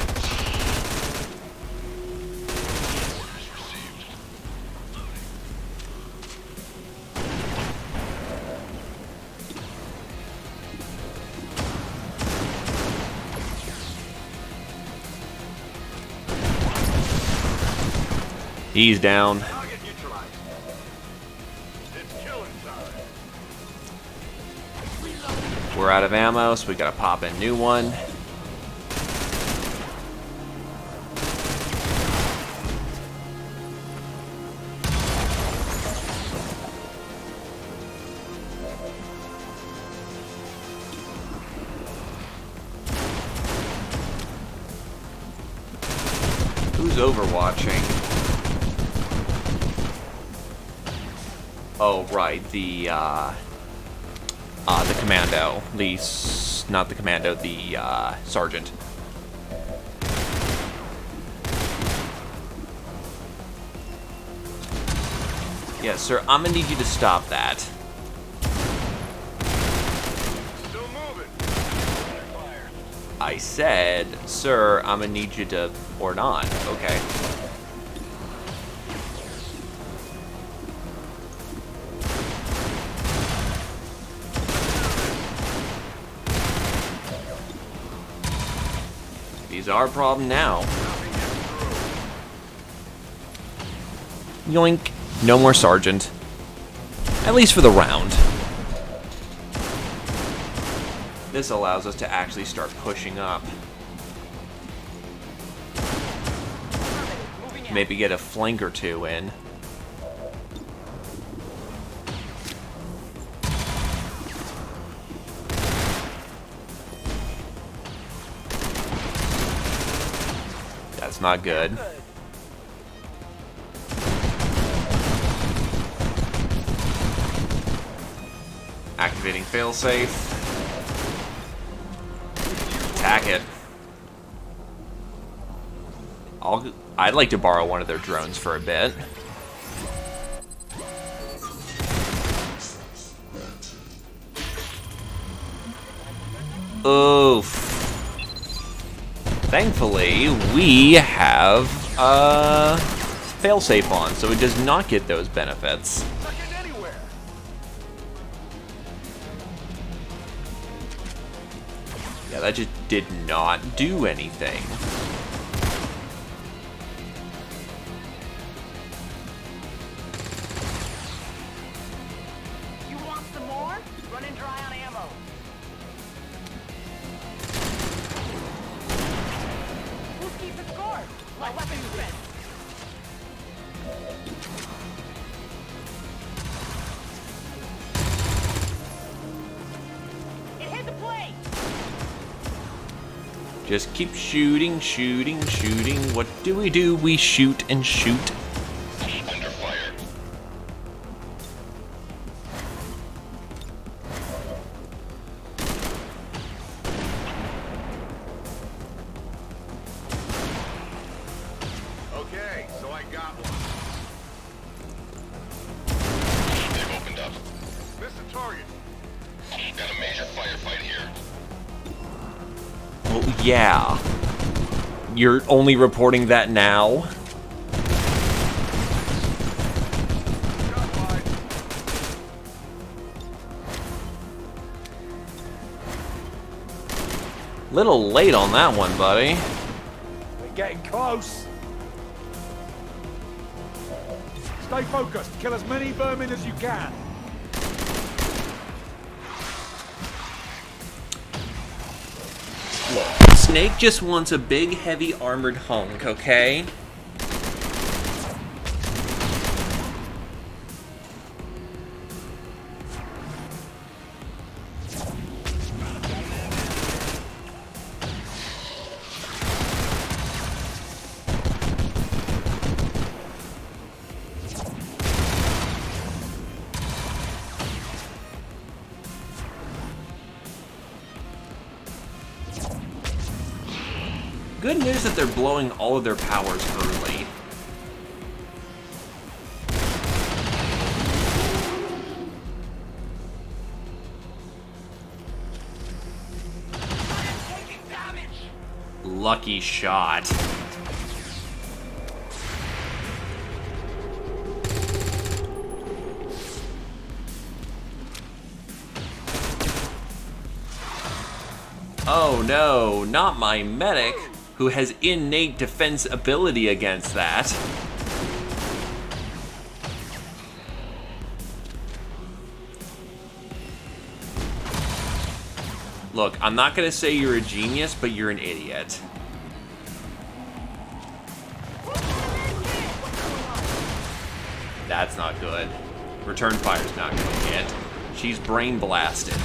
He's down. Target neutralized. It's killing time. We're out of ammo, so we gotta pop a new one. Who's overwatching? Oh, right, the commando. Not the commando, the, sergeant. Yes, sir, I'm gonna need you to stop that. Still moving. I said, sir, I'm gonna need you to, or not. Okay. He's our problem now. Yoink. No more sergeant. At least for the round. This allows us to actually start pushing up. Maybe get a flank or two in. That's not good. Activating failsafe. Attack it. I'd like to borrow one of their drones for a bit. Oof. Thankfully, we have failsafe on, so it does not get those benefits. Yeah, that just did not do anything. You want some more? Running dry on ammo. Who's keeping score? My weapon fence. It hit the plate. Just keep shooting, shooting, shooting. What do? We shoot and shoot. Under fire. Yeah. You're only reporting that now? Little late on that one, buddy. We're getting close. Stay focused. Kill as many vermin as you can. Look, Snake just wants a big, heavy, armored hunk, okay? Good news that they're blowing all of their powers early. Lucky shot. Oh no, not my medic, who has innate defense ability against that. Look, I'm not gonna say you're a genius, but you're an idiot. That's not good. Return fire's not gonna hit. She's brain blasted.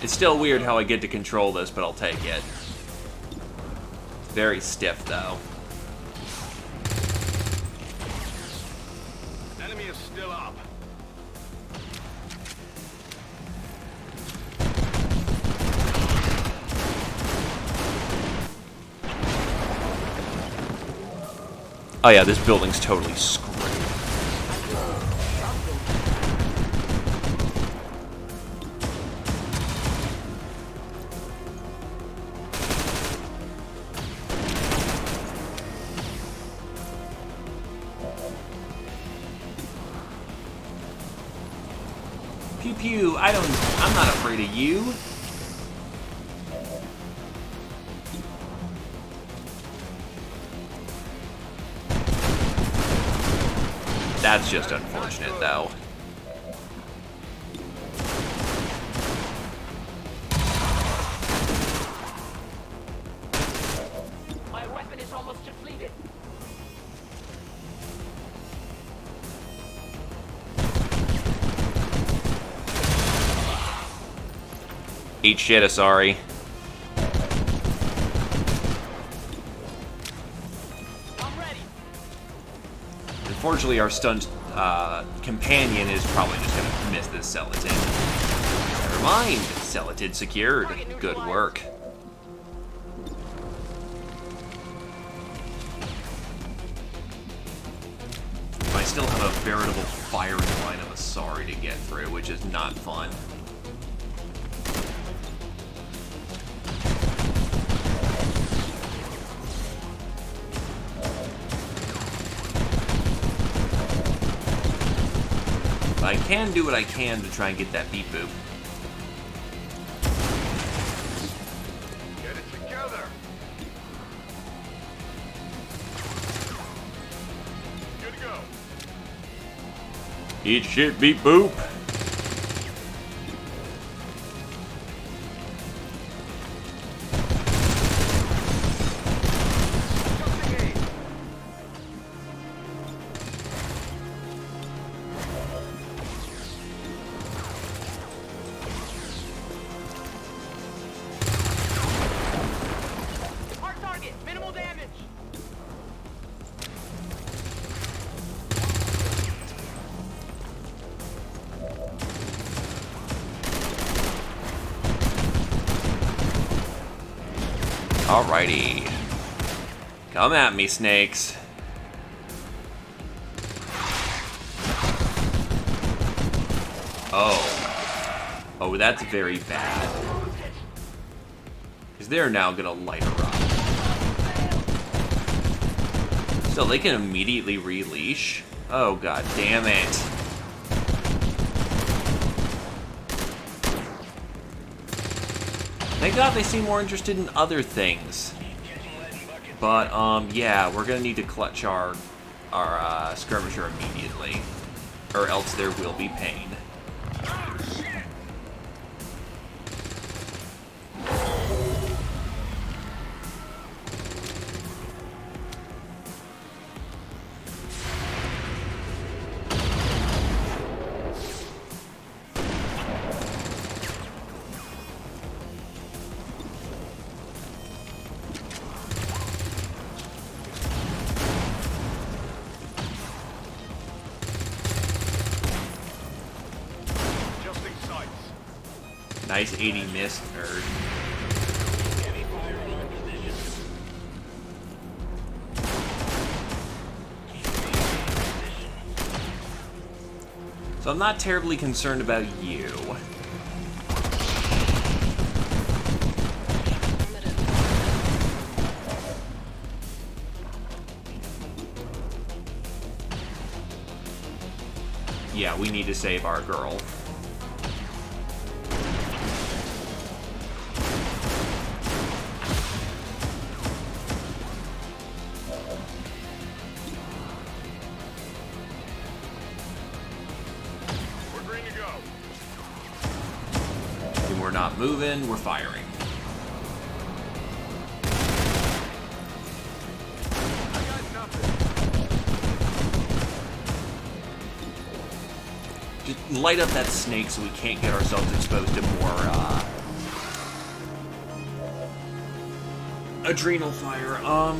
It's still weird how I get to control this, but I'll take it. Very stiff, though. Enemy is still up. Oh yeah, this building's totally screwed. Pew pew, I'm not afraid of you. That's just unfortunate, though. My weapon is almost depleted. Eat shit, Asari. Unfortunately, our stunned companion is probably just going to miss this Celadon. Never mind. Celadon secured. Good work. I still have a veritable firing line of Asari to get through, which is not fun. I can do what I can to try and get that beat boop. Get it together. Good to go. Eat shit, beat boop. Alrighty. Come at me, snakes. Oh. Oh, that's very bad. Because they're now going to light her up. So they can immediately releash? Oh, god damn it. Thank god they seem more interested in other things. But, yeah, we're going to need to clutch our skirmisher immediately. Or else there will be pain. Nice 80 missed, nerd. So I'm not terribly concerned about you. Yeah, we need to save our girl. We're not moving, we're firing. Just light up that snake so we can't get ourselves exposed to more, adrenal fire.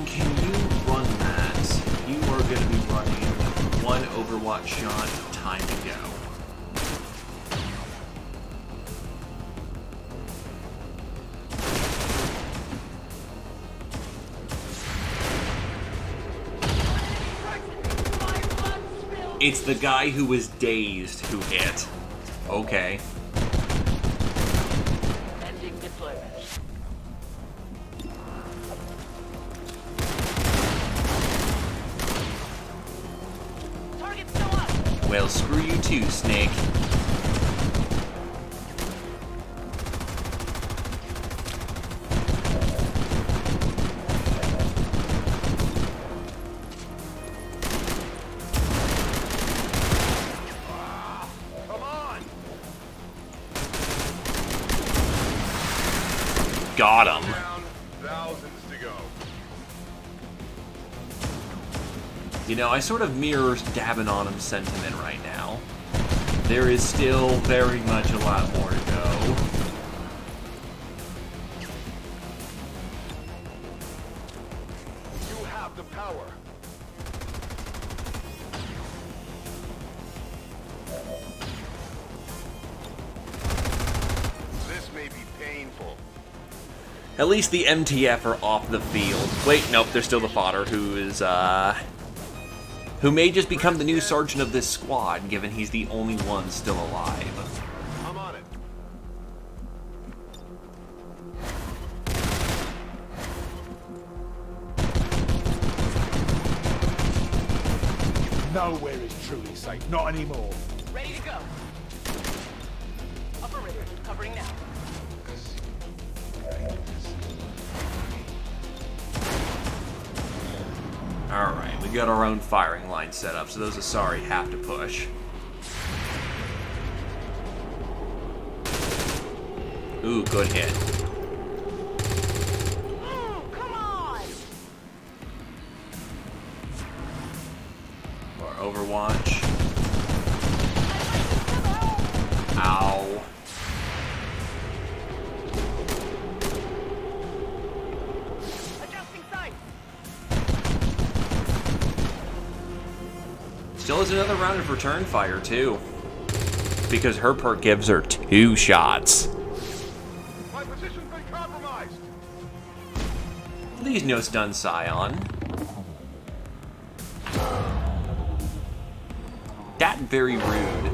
Can you run that? You are gonna be running one Overwatch shot, time to go. It's the guy who was dazed who hit. Okay. Ending deployment. Target's still up. Well, screw you too, Snake. Got him. Thousands to go. You know, I sort of mirror dabbing on him sentiment right now. There is still very much a lot more to go. You have the power. This may be painful. At least the MTF are off the field. Wait, nope, there's still the fodder who is, who may just become the new sergeant of this squad, given he's the only one still alive. I'm on it. Nowhere is truly safe, not anymore. Ready to go. Upper river, covering now. Alright, we got our own firing line set up, so those Asari have to push. Ooh, good hit. Come on! Or Overwatch. Ow. Adjusting sight. Still has another round of return fire, too. Because her perk gives her 2 shots. My position's been compromised. Please no stun Scion. That very rude.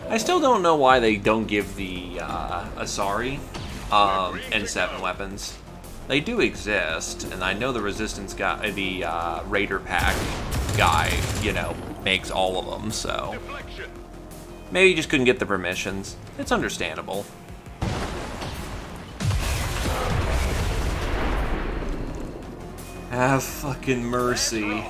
I still don't know why they don't give the Asari N7 weapons. They do exist, and I know the Resistance guy, the Raider Pack guy, you know, makes all of them, so maybe you just couldn't get the permissions. It's understandable. Have fucking mercy.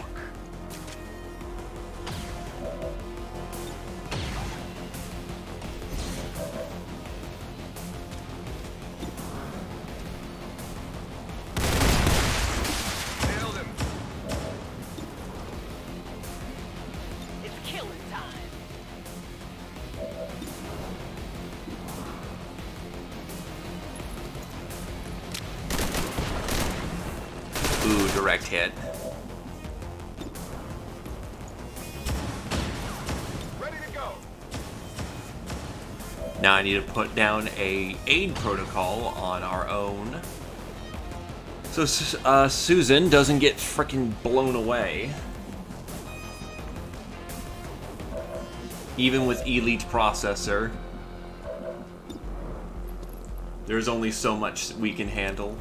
Ooh, direct hit. Ready to go. Now I need to put down a aid protocol on our own. So Susan doesn't get frickin' blown away. Even with Elite Processor, there's only so much we can handle.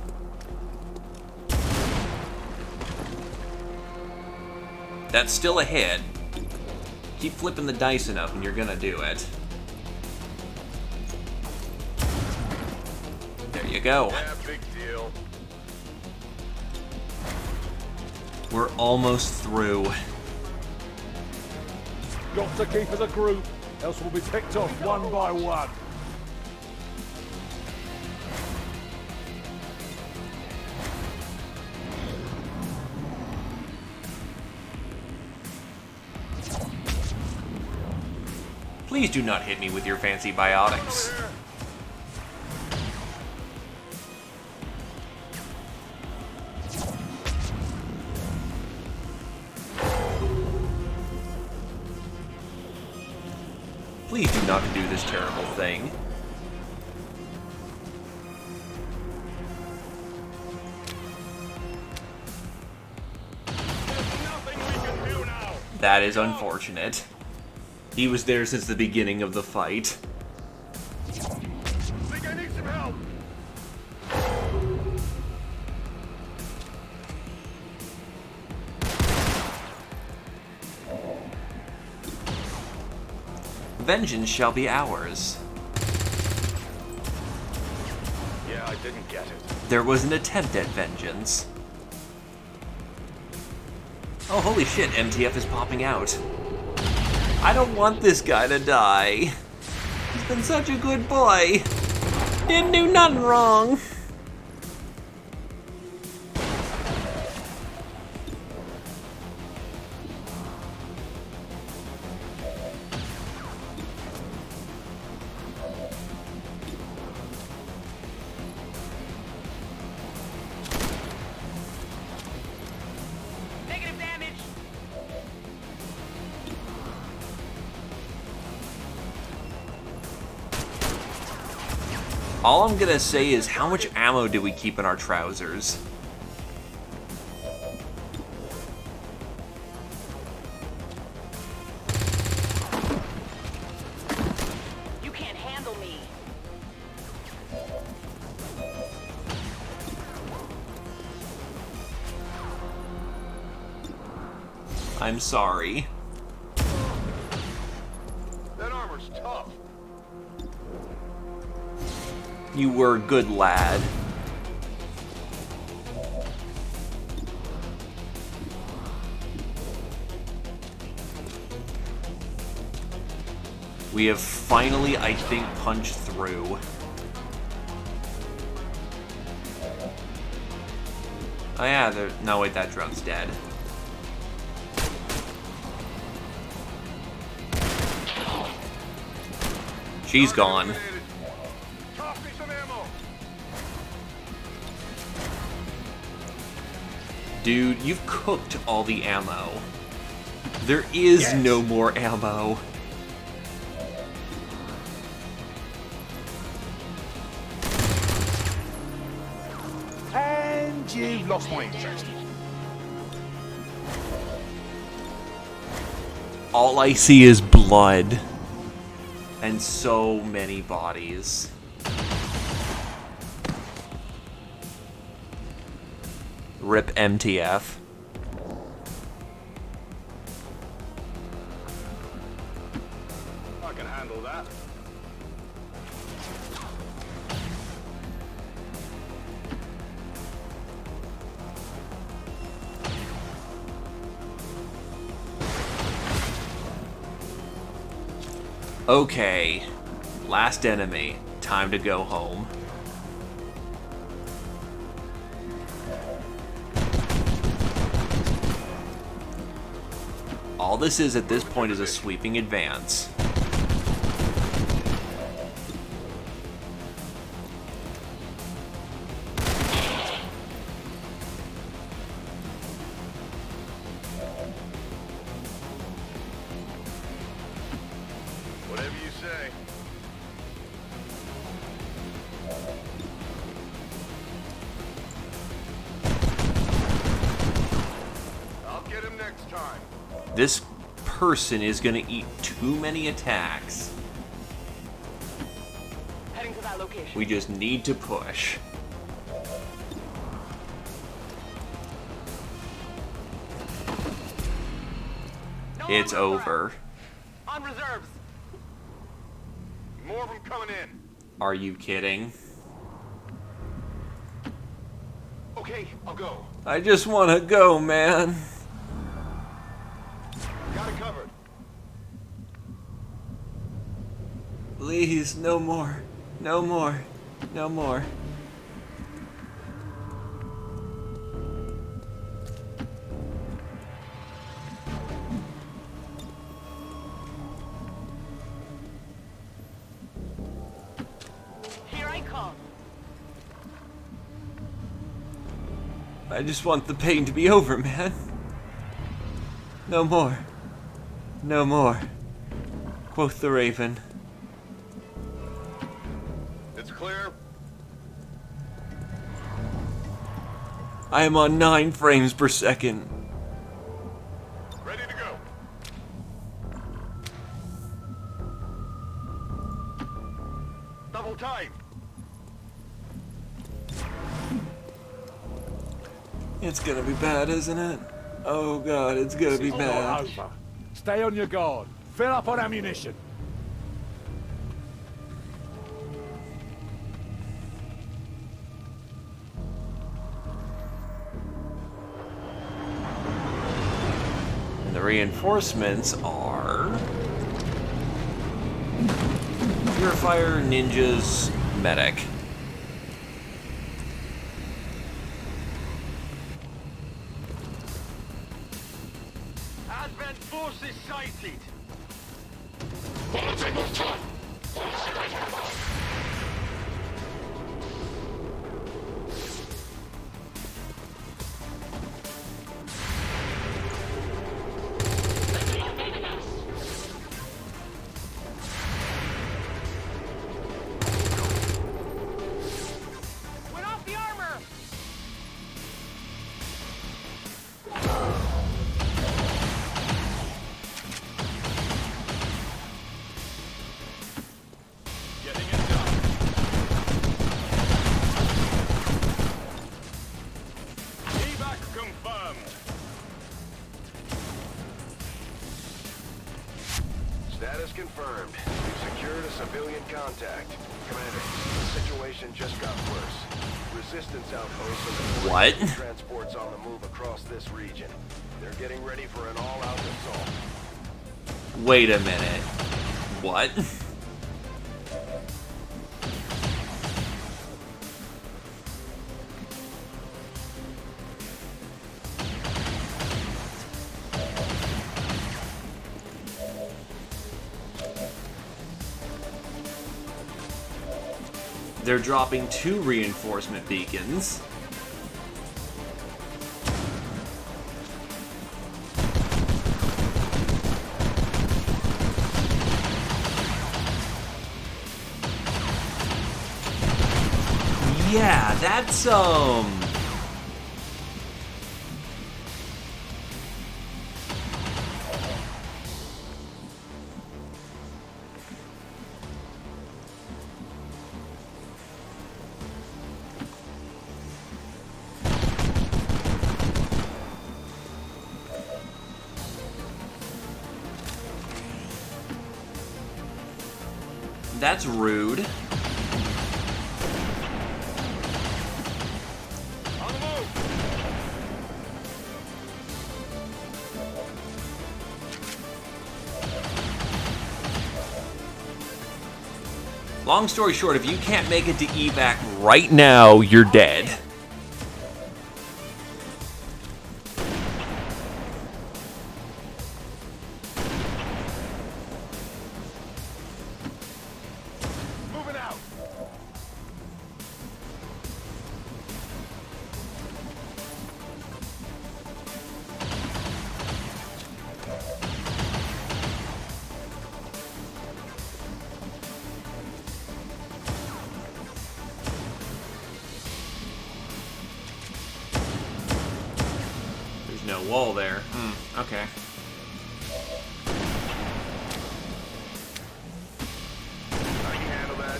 That's still a hit. Keep flipping the dice enough and you're gonna do it. There you go. Yeah, big deal. We're almost through. Got to keep as a group, else we'll be picked off one by one. Please do not hit me with your fancy biotics. Please do not do this terrible thing. That is unfortunate. He was there since the beginning of the fight. Think I need some help. Vengeance shall be ours. Yeah, I didn't get it. There was an attempt at vengeance. Oh, holy shit, MTF is popping out. I don't want this guy to die. He's been such a good boy. Didn't do nothing wrong. Negative damage. All I'm gonna say is, how much ammo do we keep in our trousers? You can't handle me. I'm sorry. That armor's tough. You were a good lad. We have finally, I think, punched through. Oh yeah, no wait, that drone's dead. She's gone. Toss me some ammo. Dude, you've cooked all the ammo. There is no more ammo. That's my interest. All I see is blood. And so many bodies. RIP MTF. I can handle that. Okay. Last enemy. Time to go home. All this is at this point is a sweeping advance. Whatever you say. I'll get him next time. This person is gonna eat too many attacks. Heading to that location. We just need to push. It's over. On reserves. More of them coming in. Are you kidding? Okay, I'll go. I just want to go, man. Got it covered. Please, no more. No more. No more. Here I come. I just want the pain to be over, man. No more. No more. Quoth the raven. It's clear. I am on 9 frames per second. Ready to go. Double time. It's gonna be bad, isn't it? Oh god, it's gonna be It's bad. not over. Stay on your guard. Fill up on ammunition. And the reinforcements are Purifier, Ninjas, Medic. Advent forces sighted. Went off the armor. Getting it done. Evac confirmed. Status confirmed. We've secured a civilian contact. Commander, the situation just got worse. Resistance outposts and What? transports on the move across this region. They're getting ready for an all-out assault. Wait a minute. What? They're dropping 2 reinforcement beacons. Yeah, that's That's rude. On the move! Long story short, if you can't make it to evac right now, you're dead. Moving out! There's no wall there. Okay. I can handle that.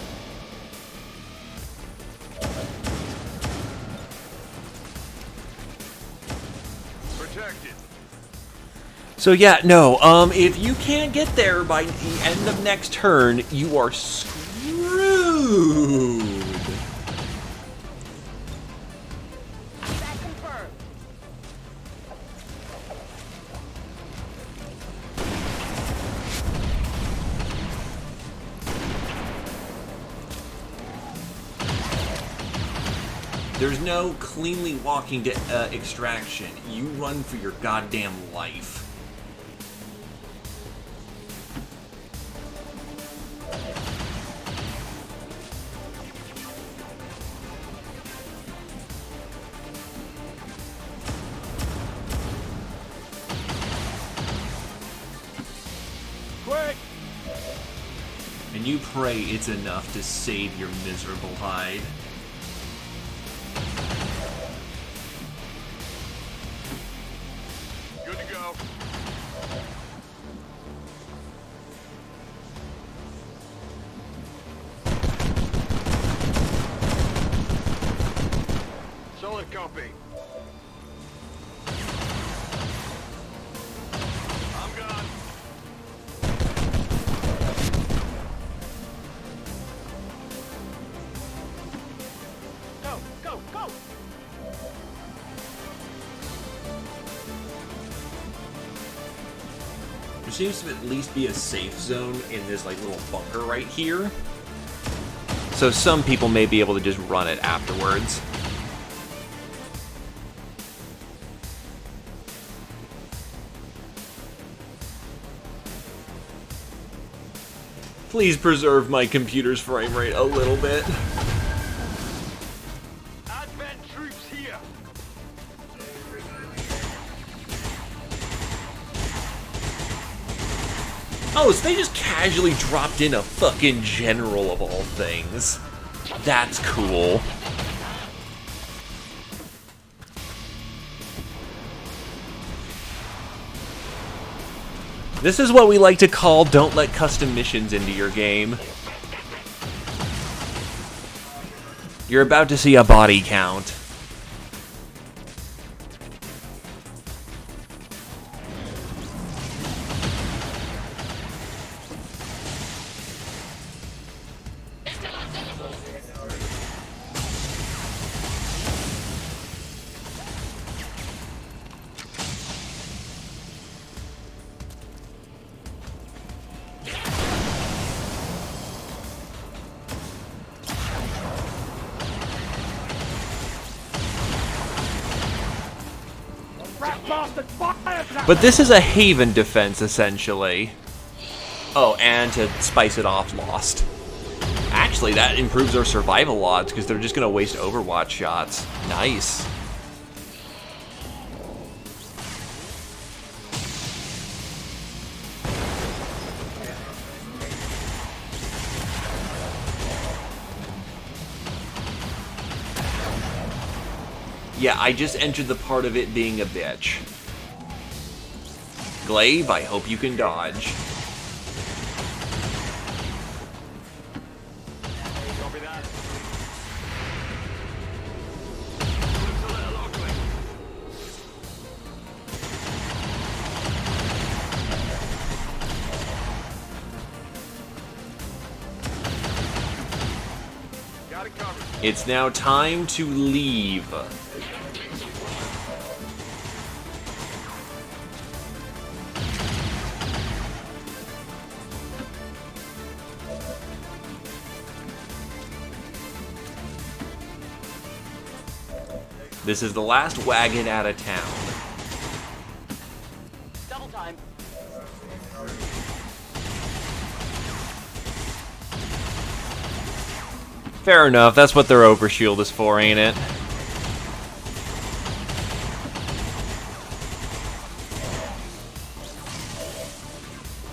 Protected. So yeah, no, if you can't get there by the end of next turn, you are screwed. That confirmed. There's no cleanly walking to extraction. You run for your goddamn life. Quick! And you pray it's enough to save your miserable hide. Good to go. Solid copy. I'm gone. Go, go, go! There seems to at least be a safe zone in this like little bunker right here. So some people may be able to just run it afterwards. Please preserve my computer's frame rate a little bit. Advent troops here. Oh, so they just casually dropped in a fucking general of all things. That's cool. This is what we like to call don't let custom missions into your game. You're about to see a body count. But this is a haven defense, essentially. Oh, and to spice it off, Lost. Actually, that improves our survival odds, because they're just going to waste Overwatch shots. Nice. Yeah, I just entered the part of it being a bitch. Glaive, I hope you can dodge. Copy that. Looks a little ugly. It's now time to leave. This is the last wagon out of town. Double time. Fair enough, that's what their overshield is for, ain't it?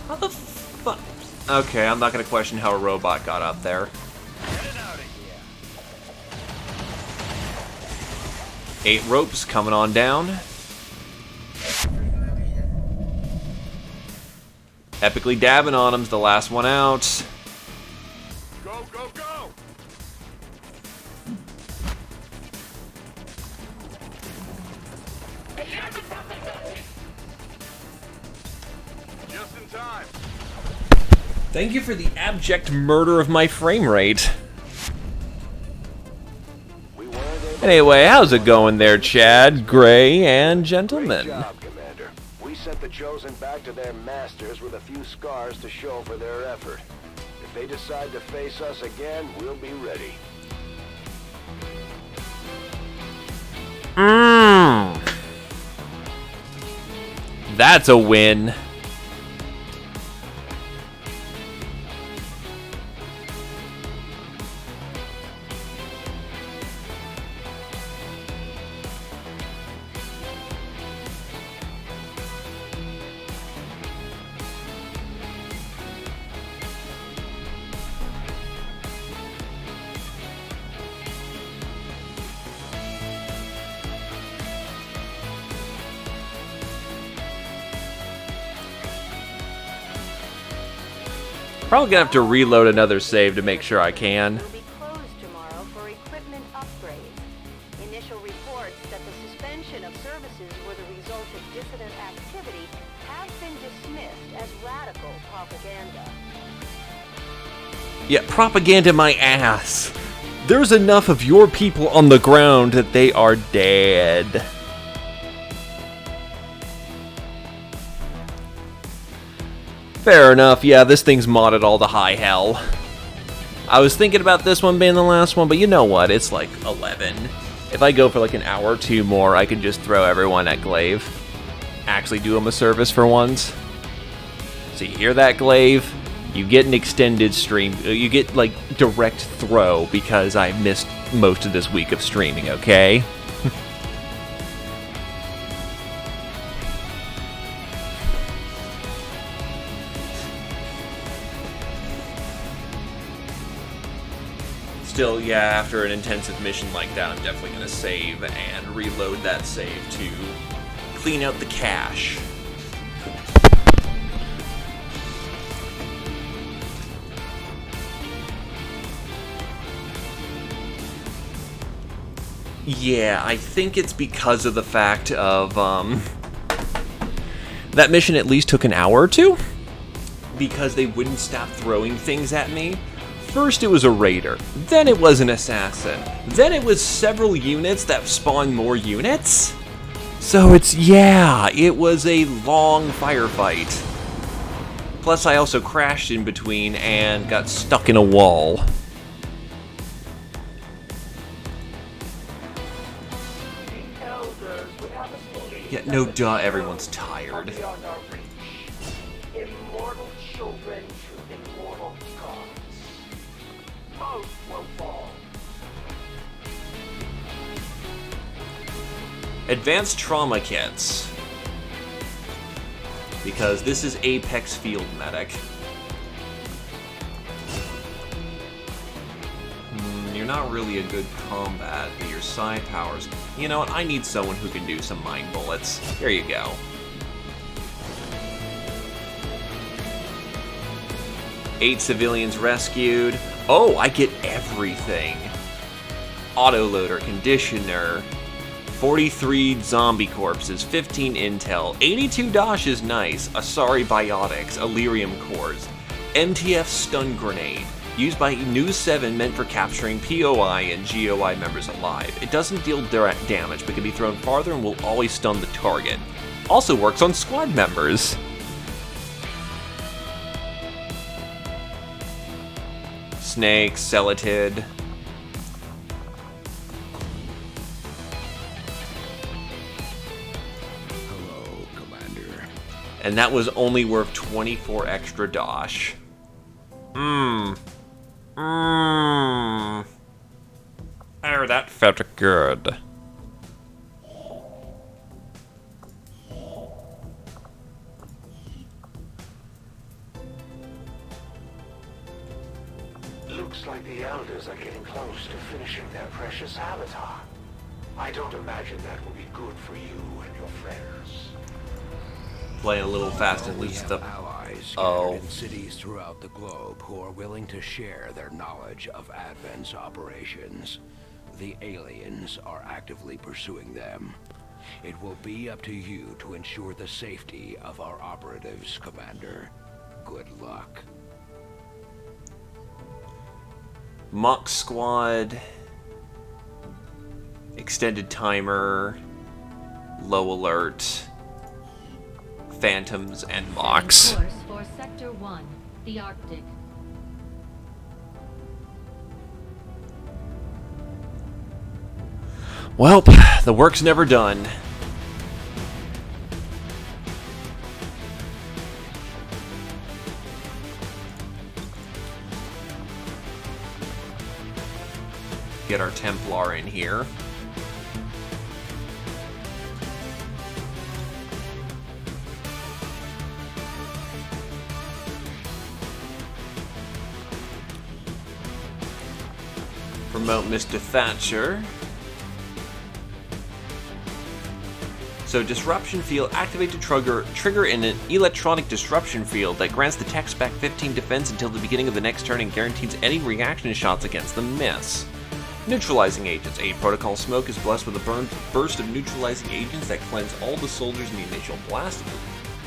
How the fuck? Okay, I'm not gonna question how a robot got up there. 8 ropes coming on down. Epically dabbing on him's the last one out. Go, go, go! Just in time. Thank you for the abject murder of my frame rate. Anyway, how's it going there, Chad, Gray, and gentlemen? Great job, Commander. We sent the Chosen back to their masters with a few scars to show for their effort. If they decide to face us again, we'll be ready. That's a win. Probably gonna have to reload another save to make sure I can. Will be closed tomorrow for equipment upgrades. Initial reports that the suspension of services were the result of dissident activity have been dismissed as radical propaganda. Yeah, propaganda my ass. There's enough of your people on the ground that they are dead. Fair enough, yeah, this thing's modded all to high hell. I was thinking about this one being the last one, but you know what, it's like 11. If I go for like an hour or two more, I can just throw everyone at Glaive. Actually do them a service for once. So you hear that, Glaive? You get an extended stream, you get like direct throw because I missed most of this week of streaming, okay? Still, yeah, after an intensive mission like that, I'm definitely going to save and reload that save to clean out the cache. Yeah, I think it's because of the fact of, that mission at least took an hour or two, because they wouldn't stop throwing things at me. First it was a raider, then it was an assassin, then it was several units that spawned more units. So it was a long firefight. Plus I also crashed in between and got stuck in a wall. Yeah, no duh, everyone's tired. Immortal children to immortal gods. Both will fall. Advanced trauma kits. Because this is Apex Field Medic. You're not really a good combat, but your psi powers... You know what, I need someone who can do some mind bullets. Here you go. Eight civilians rescued. Oh, I get everything. Autoloader, conditioner, 43 zombie corpses, 15 intel, 82 dosh is nice, Asari biotics, Illyrium cores, MTF stun grenade, used by News 7 meant for capturing POI and GOI members alive. It doesn't deal direct damage, but can be thrown farther and will always stun the target. Also works on squad members. Snake, Celatid. Hello, Commander. And that was only worth 24 extra dosh. Oh, that felt good. Looks like the Elders are getting close to finishing their precious avatar. I don't imagine that will be good for you and your friends. Playing a little fast and We loose have stuff. allies scattered Oh. in cities throughout the globe who are willing to share their knowledge of Advent's operations. The aliens are actively pursuing them. It will be up to you to ensure the safety of our operatives, Commander. Good luck. Mock Squad. Extended timer. Low alert. Phantoms and mocks. Setting course for Sector 1, the Arctic. Well, the work's never done. Get our Templar in here. Promote Mr. Thatcher. So, Disruption Field, activate to trigger in an electronic disruption field that grants the tech spec 15 defense until the beginning of the next turn and guarantees any reaction shots against them miss. Neutralizing Agents. A Protocol Smoke is blessed with a burst of neutralizing agents that cleanse all the soldiers in the initial blast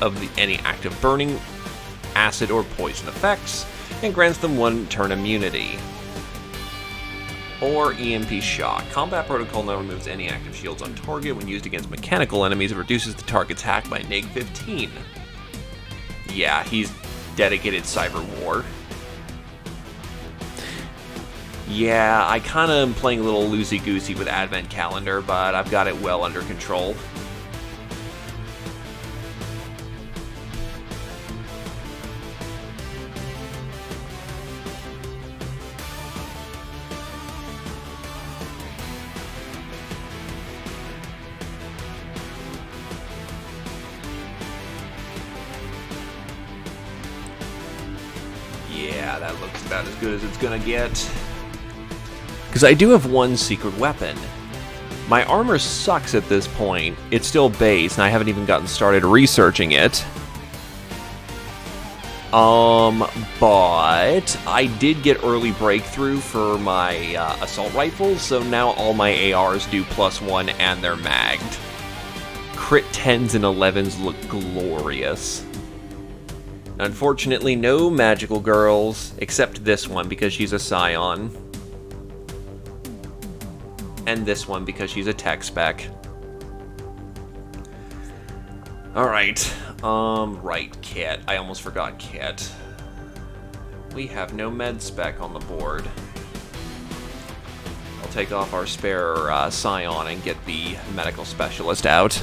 of any active burning, acid, or poison effects, and grants them 1 turn immunity. Or EMP Shock. Combat Protocol now removes any active shields on target. When used against mechanical enemies, it reduces the target's hack by -15. Yeah, he's dedicated cyber war. Yeah, I kinda am playing a little loosey-goosey with Advent Calendar, but I've got it well under control. Yeah, that looks about as good as it's gonna get. Because I do have one secret weapon. My armor sucks at this point. It's still base, and I haven't even gotten started researching it. But I did get early breakthrough for my assault rifles, so now all my ARs do +1 and they're magged. Crit 10s and 11s look glorious. Unfortunately, no magical girls, except this one because she's a Scion. And this one because she's a tech spec. Alright, right, Kit. I almost forgot Kit. We have no med spec on the board. I'll take off our spare Scion and get the medical specialist out.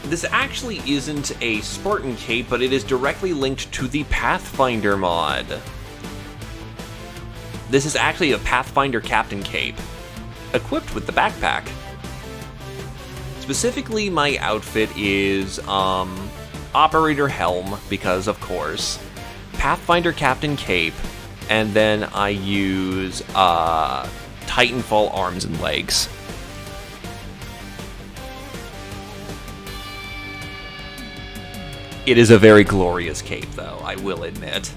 This actually isn't a Spartan cape, but it is directly linked to the Pathfinder mod. This is actually a Pathfinder Captain cape, equipped with the backpack. Specifically, my outfit is Operator Helm, because of course, Pathfinder Captain cape, and then I use Titanfall arms and legs. It is a very glorious cape, though, I will admit.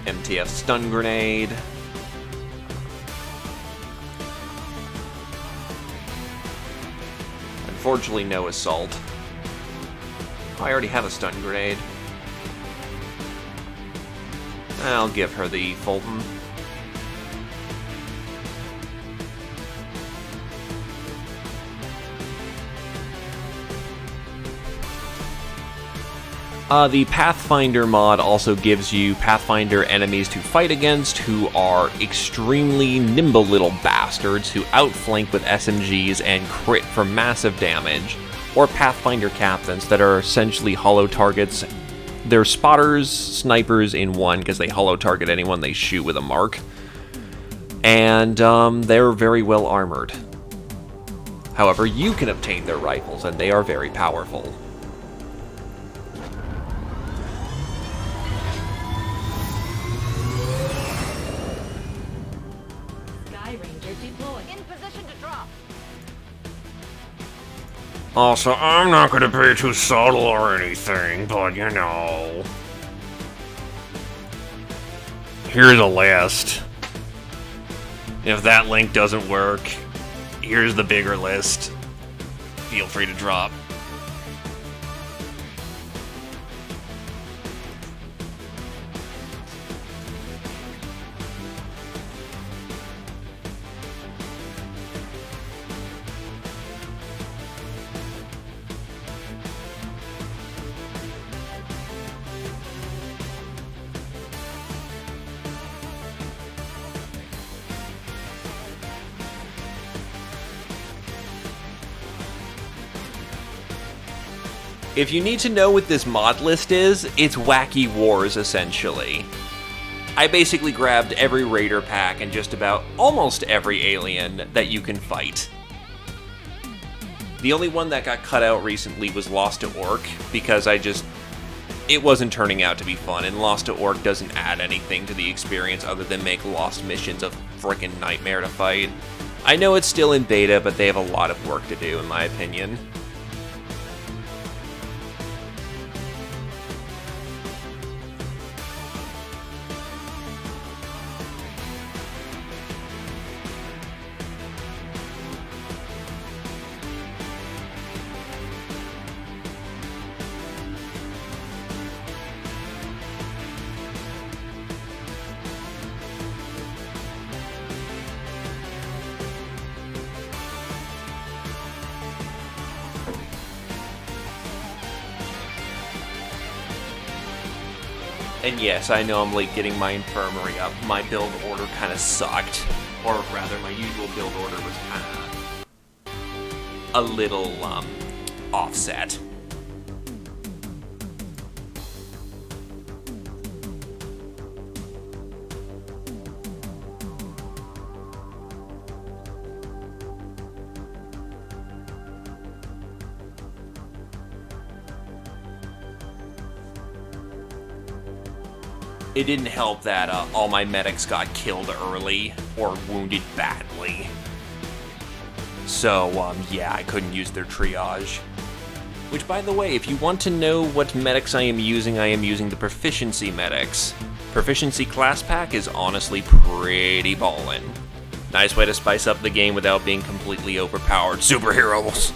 MTF stun grenade. Unfortunately, no assault. Oh, I already have a stun grenade. I'll give her the Fulton. The Pathfinder mod also gives you Pathfinder enemies to fight against who are extremely nimble little bastards who outflank with SMGs and crit for massive damage, or Pathfinder captains that are essentially hollow targets. They're spotters, snipers in one because they hollow target anyone they shoot with a mark, and they're very well armored. However, you can obtain their rifles and they are very powerful. Also, I'm not going to be too subtle or anything, but you know. Here's a list. If that link doesn't work, here's the bigger list. Feel free to drop. If you need to know what this mod list is, it's Wacky Wars, essentially. I basically grabbed every Raider pack and just about almost every alien that you can fight. The only one that got cut out recently was Lost to Orc, because it wasn't turning out to be fun, and Lost to Orc doesn't add anything to the experience other than make Lost missions a frickin' nightmare to fight. I know it's still in beta, but they have a lot of work to do, in my opinion. And yes, I know I'm late getting my infirmary up. My build order kind of sucked. Or rather, my usual build order was kind of a little, offset. It didn't help that all my medics got killed early or wounded badly. So, yeah, I couldn't use their triage. Which, by the way, if you want to know what medics I am using the Proficiency medics. Proficiency class pack is honestly pretty ballin'. Nice way to spice up the game without being completely overpowered superheroes.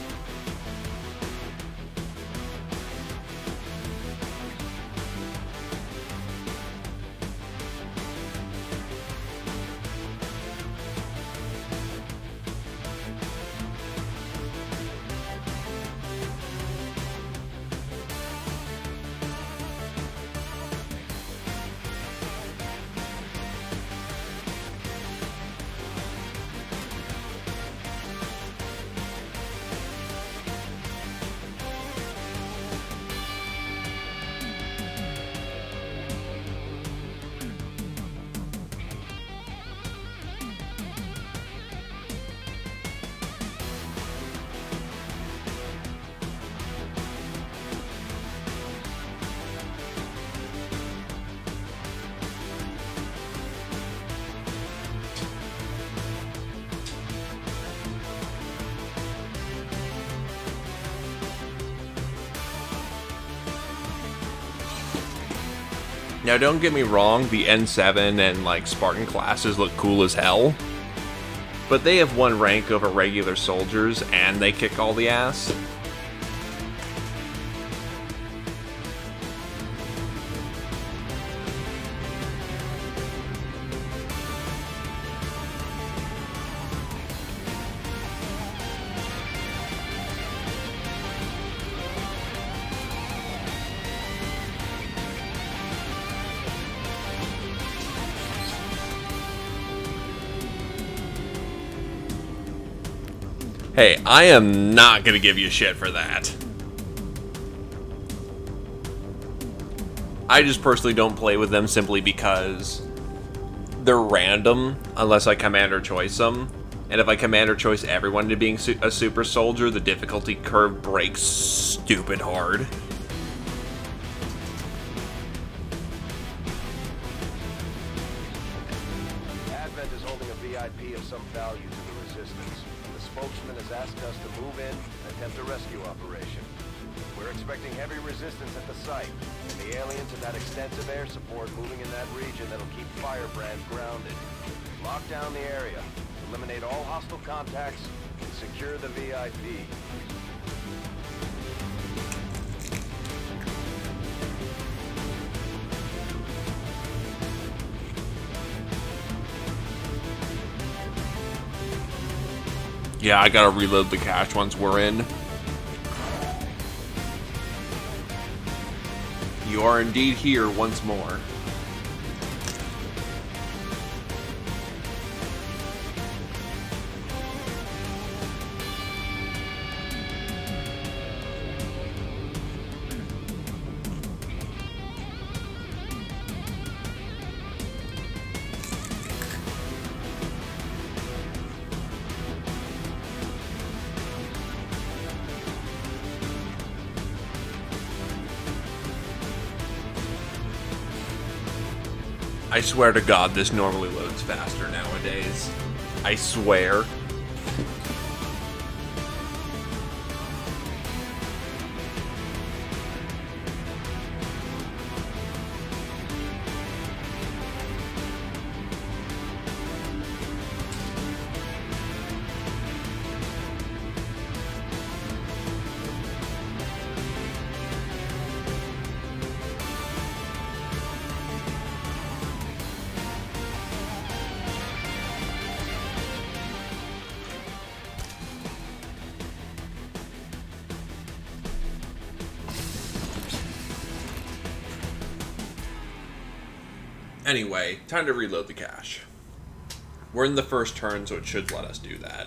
Now, don't get me wrong, the N7 and, like, Spartan classes look cool as hell. But they have one rank over regular soldiers, and they kick all the ass. Hey, I am not gonna give you shit for that. I just personally don't play with them simply because they're random unless I commander choice them. And if I commander choice everyone to being a super soldier, the difficulty curve breaks stupid hard. Advent is holding a VIP of some value to the Resistance. The spokesman has asked us to move in and attempt a rescue operation. We're expecting heavy resistance at the site, and the aliens have had extensive air support moving in that region that'll keep Firebrand grounded. Lock down the area, eliminate all hostile contacts, and secure the VIP. Yeah, I gotta reload the cache once we're in. You are indeed here once more. I swear to God, this normally loads faster nowadays. I swear. Anyway, time to reload the cache. We're in the first turn, so it should let us do that.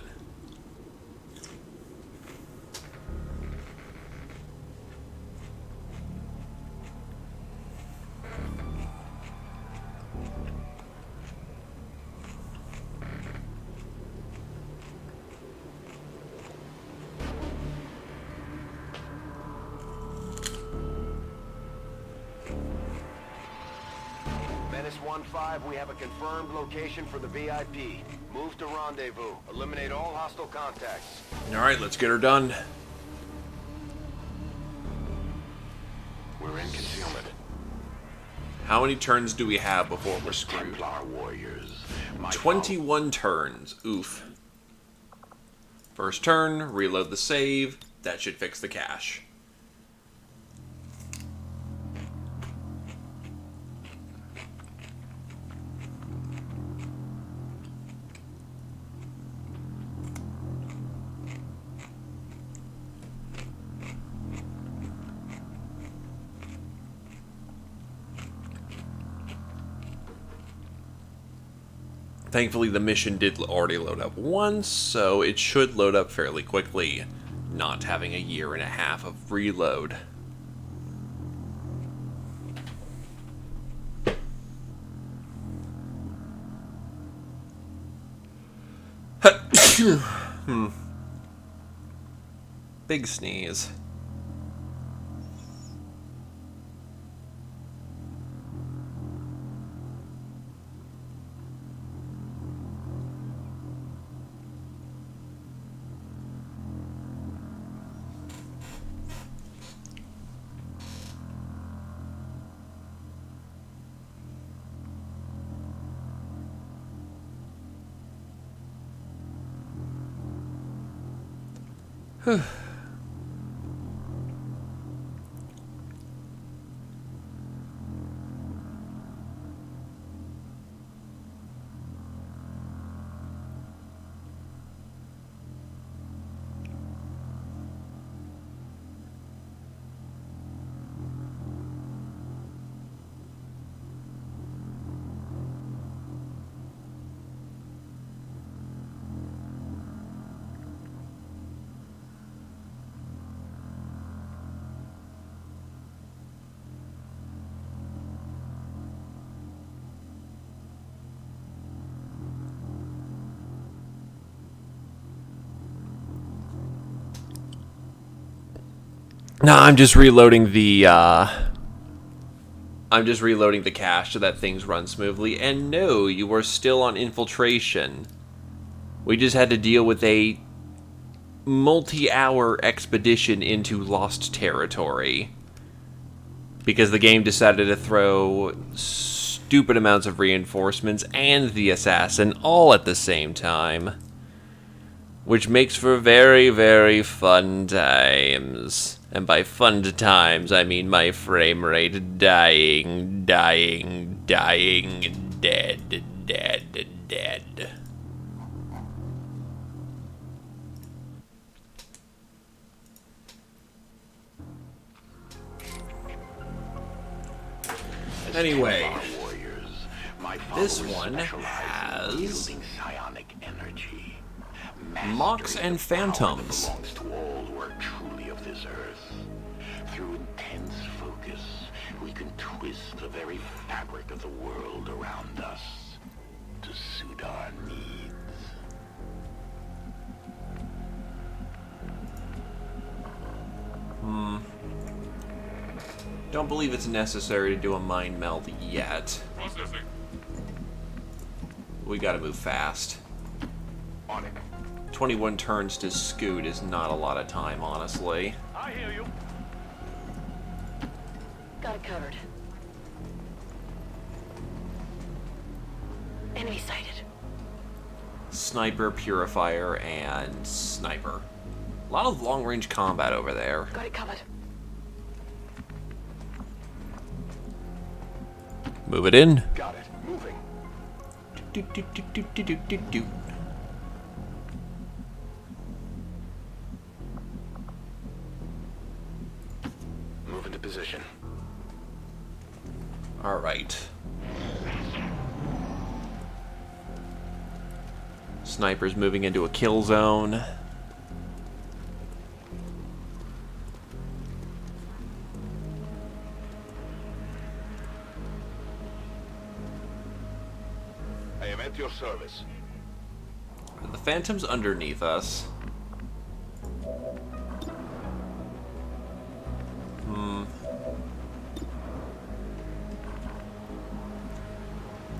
Menace 1-5, we have a confirmed location for the VIP. Move to rendezvous. Eliminate all hostile contacts. Alright, let's get her done. We're in concealment. How many turns do we have before we're screwed? Templar warriors. 21 turns. Oof. First turn, reload the save. That should fix the cache. Thankfully, the mission did already load up once, so it should load up fairly quickly, not having a year and a half of reload. Big sneeze. No, I'm just reloading the cache so that things run smoothly. And no, you are still on infiltration. We just had to deal with a multi-hour expedition into lost territory. Because the game decided to throw stupid amounts of reinforcements and the assassin all at the same time. Which makes for very, very fun times. And by fun times, I mean my frame rate dying, dead. Anyway, this one has Mox and Phantoms. Through intense focus, we can twist the very fabric of the world around us to suit our needs. Don't believe it's necessary to do a mind meld yet. Processing. We gotta move fast. On it. 21 turns to scoot is not a lot of time, honestly. I hear you. Got it covered. Enemy sighted. Sniper, Purifier, and Sniper. A lot of long-range combat over there. Got it covered. Move it in. Got it. Moving. Do. Move into position. All right. Sniper's moving into a kill zone. I am at your service. The Phantom's underneath us.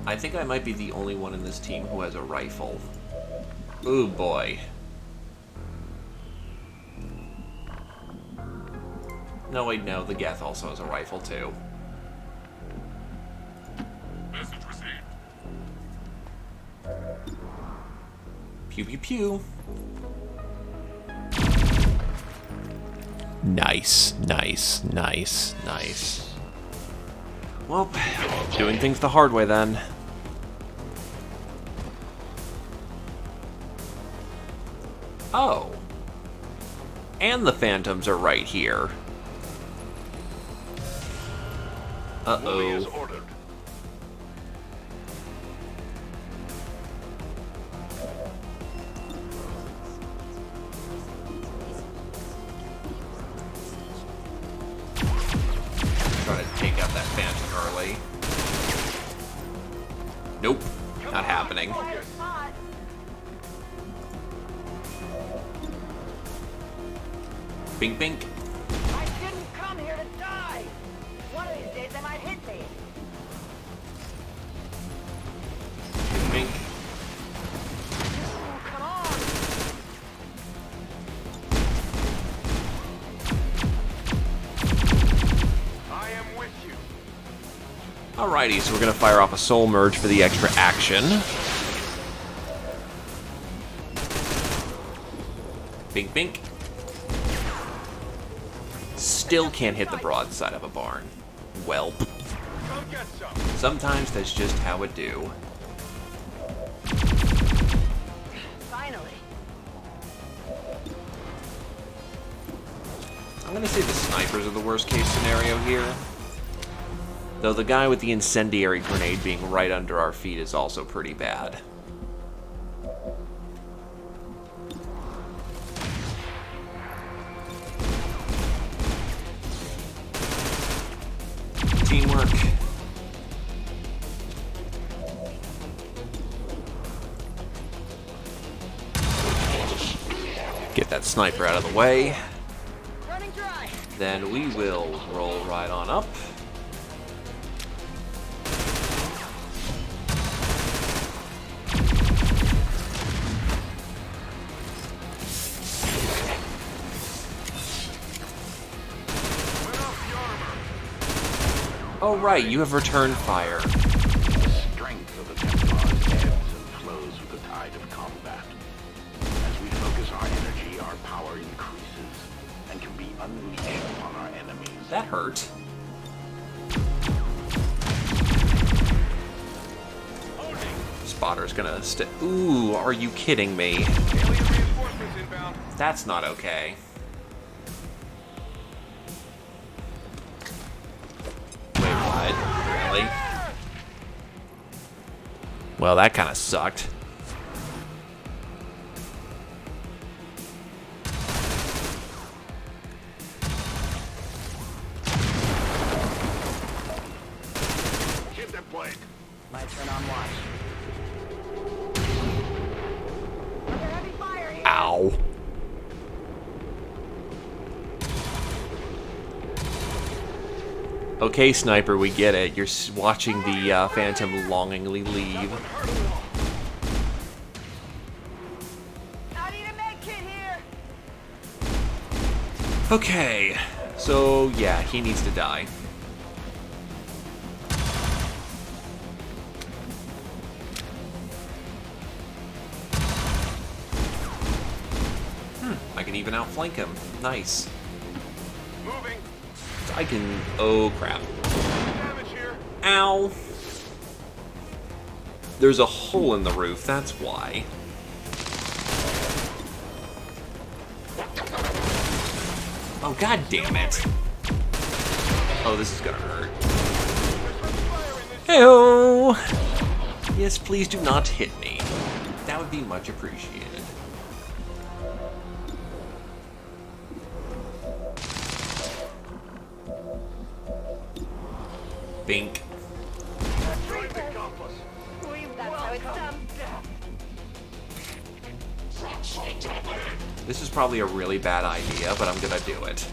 I think I might be the only one in this team who has a rifle. Ooh, boy. No, wait, no. The Geth also has a rifle, too. Message received. Pew, pew, pew. Nice, nice, nice, nice. Well, doing things the hard way, then. Oh. And the Phantoms are right here. Moving as Uh-oh. ordered. Trying to take out that Phantom early. Nope. Not happening. Bink, bink. I didn't come here to die. One of these days they might hit me. Bink. Oh, come on. I am with you. Alrighty, so we're gonna fire off a Soul Merge for the extra action. Bink, bink. Still can't hit the broadside of a barn. Welp. Come get some. Sometimes that's just how it do. Finally. I'm gonna say the snipers are the worst case scenario here. Though the guy with the incendiary grenade being right under our feet is also pretty bad. Teamwork. Get that sniper out of the way. Running dry. Then we will roll right on up. Oh right, you have returned fire. The strength of the Templars ebbs and flows with the tide of combat. As we focus our energy, our power increases and can be unleashed upon our enemies. That hurt. Spotter's gonna Ooh, are you kidding me? Alien reinforcements inbound. That's not okay. Wait, what? Really? Well, that kind of sucked. Hit that blade. My turn on watch. Under heavy fire here. Ow. Okay, Sniper, we get it. You're watching the Phantom longingly leave. I need a med kit here. Okay, so yeah, he needs to die. I can even outflank him. Nice. Moving. I can... Oh, crap. Damage here. Ow. There's a hole in the roof, that's why. Oh, god damn it. Oh, this is gonna hurt. Hey-oh! Yes, please do not hit me. That would be much appreciated. Bink. That's how it's done. This is probably a really bad idea, but I'm gonna do it.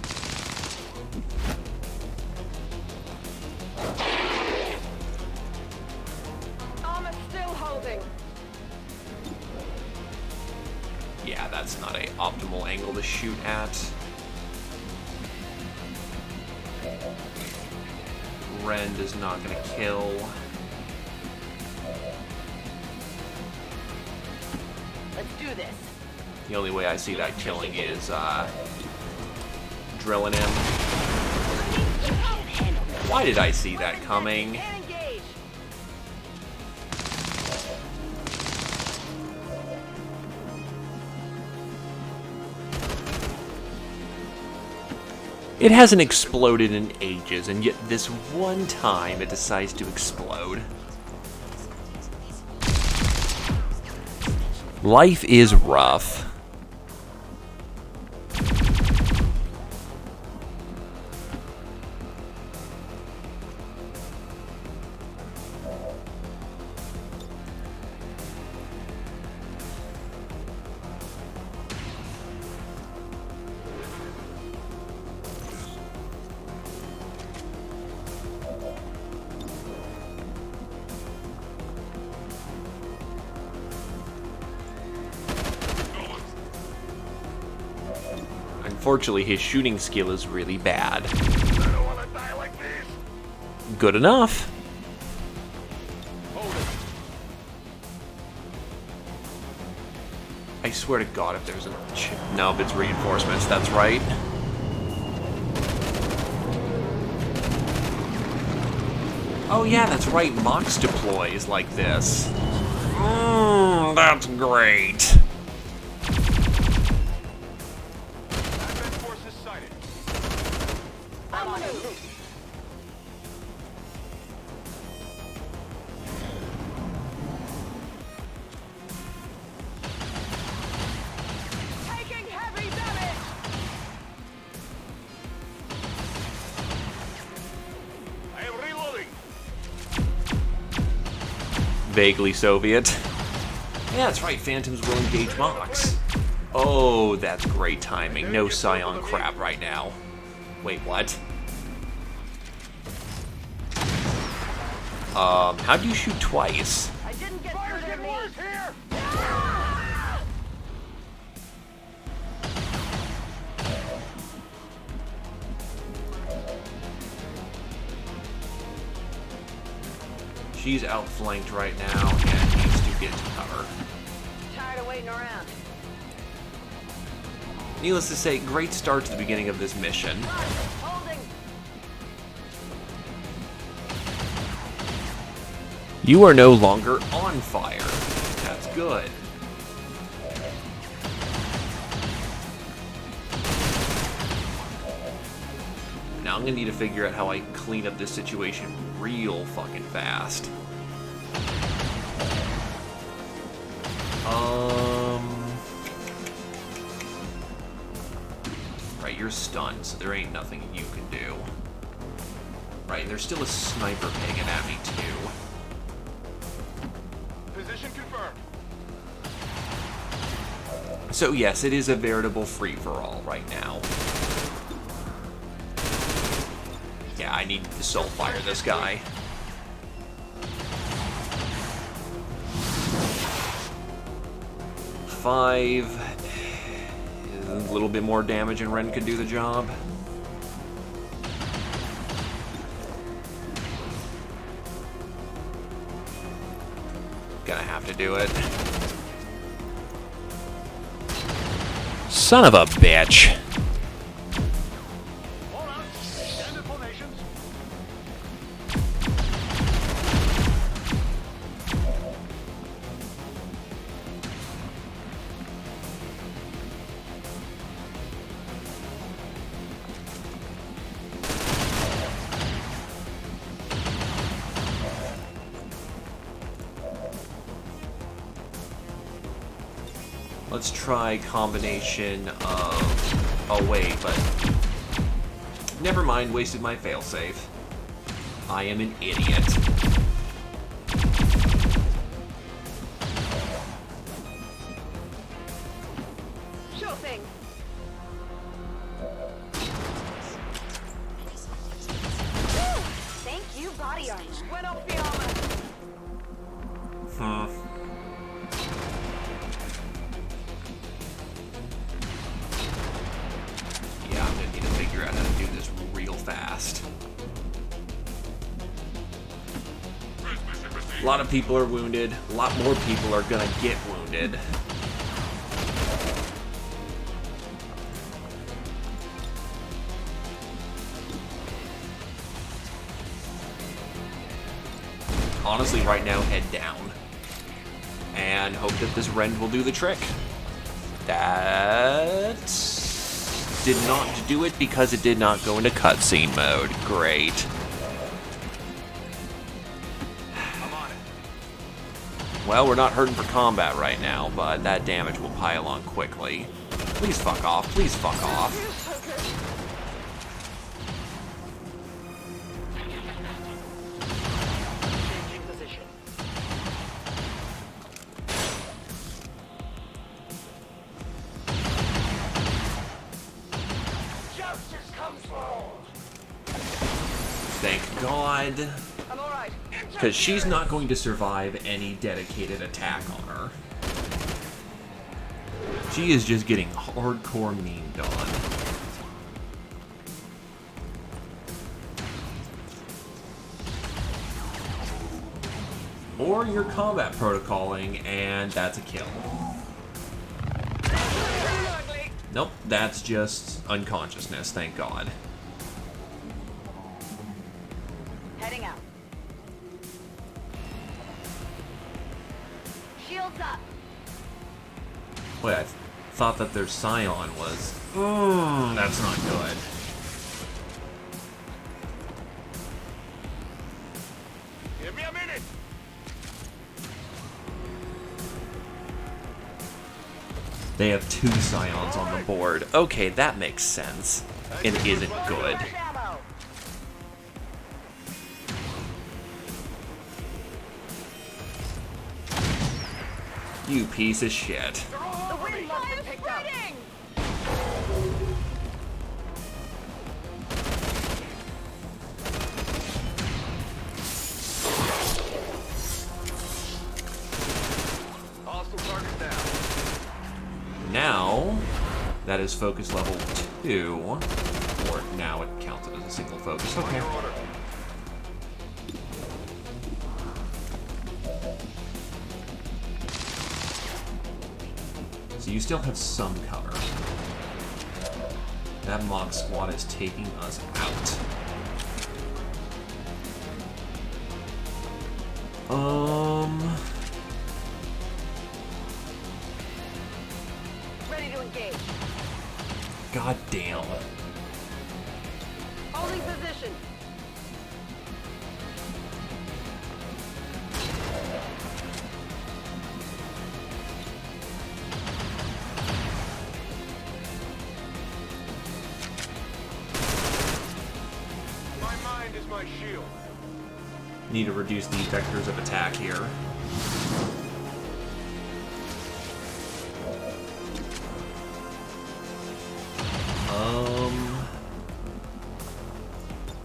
Armor still holding. Yeah, that's not a optimal angle to shoot at. Rend is not gonna kill. Let's do this. The only way I see that killing is drilling him. Why did I see that coming? And engage. It hasn't exploded in ages, and yet this one time it decides to explode. Life is rough. Unfortunately, his shooting skill is really bad. I don't want to die like this. Good enough. Hold it. I swear to God, if there's a... Nope, it's reinforcements, that's right. Oh yeah, that's right, Mox deploys like this. That's great. Advent forces sighted. I'm on it. Taking heavy damage. I am reloading. Vaguely Soviet. Yeah, that's right, Phantoms will engage Mox. Oh, that's great timing. No Scion crap right now. Wait, what? How do you shoot twice? I didn't get through their knees. Here. She's outflanked right now and needs to get to cover. Tired of waiting around. Needless to say, great start to the beginning of this mission. Holding. You are no longer on fire. That's good. Now I'm gonna need to figure out how I clean up this situation real fucking fast. Right, you're stunned, so there ain't nothing you can do. Right, there's still a sniper hanging at me too. Position confirmed. So yes, it is a veritable free-for-all right now. Yeah, I need to soul fire this guy. Five. A little bit more damage and Ren could do the job. Gonna have to do it. Son of a bitch. Hold on. Extended formations. Let's try combination of... Oh wait, but... Never mind, wasted my failsafe. I am an idiot. Sure thing. Thank you, body armor. Went off the armor. Yeah, I'm gonna need to figure out how to do this real fast. A lot of people are wounded. A lot more people are gonna get wounded. Honestly, right now, head down. And hope that this Rend will do the trick. That did not do it because it did not go into cutscene mode. Great. I'm on it. Well, we're not hurting for combat right now, but that damage will pile on quickly. Please fuck off. Please fuck off. Changing position. Justice comes for all. Thank God. I'm all right. Because she's not going to survive any dedicated attack on her. She is just getting hardcore memed on. Or you're combat protocoling, and that's a kill. Nope, that's just unconsciousness, thank God. Heading out. Wait, I thought that their Scion was... that's not good. Give me a minute! They have 2 Scions on the board. Okay, that makes sense. And isn't good. You piece of shit. The wind must have picked up. Hostile target down. Now, that is focus level 2. Or now it counts it as a single focus. Okay. So you still have some cover. That Mog Squad is taking us out. Ready to engage. God damn. Holding position. My mind is my shield. Need to reduce the vectors of attack here.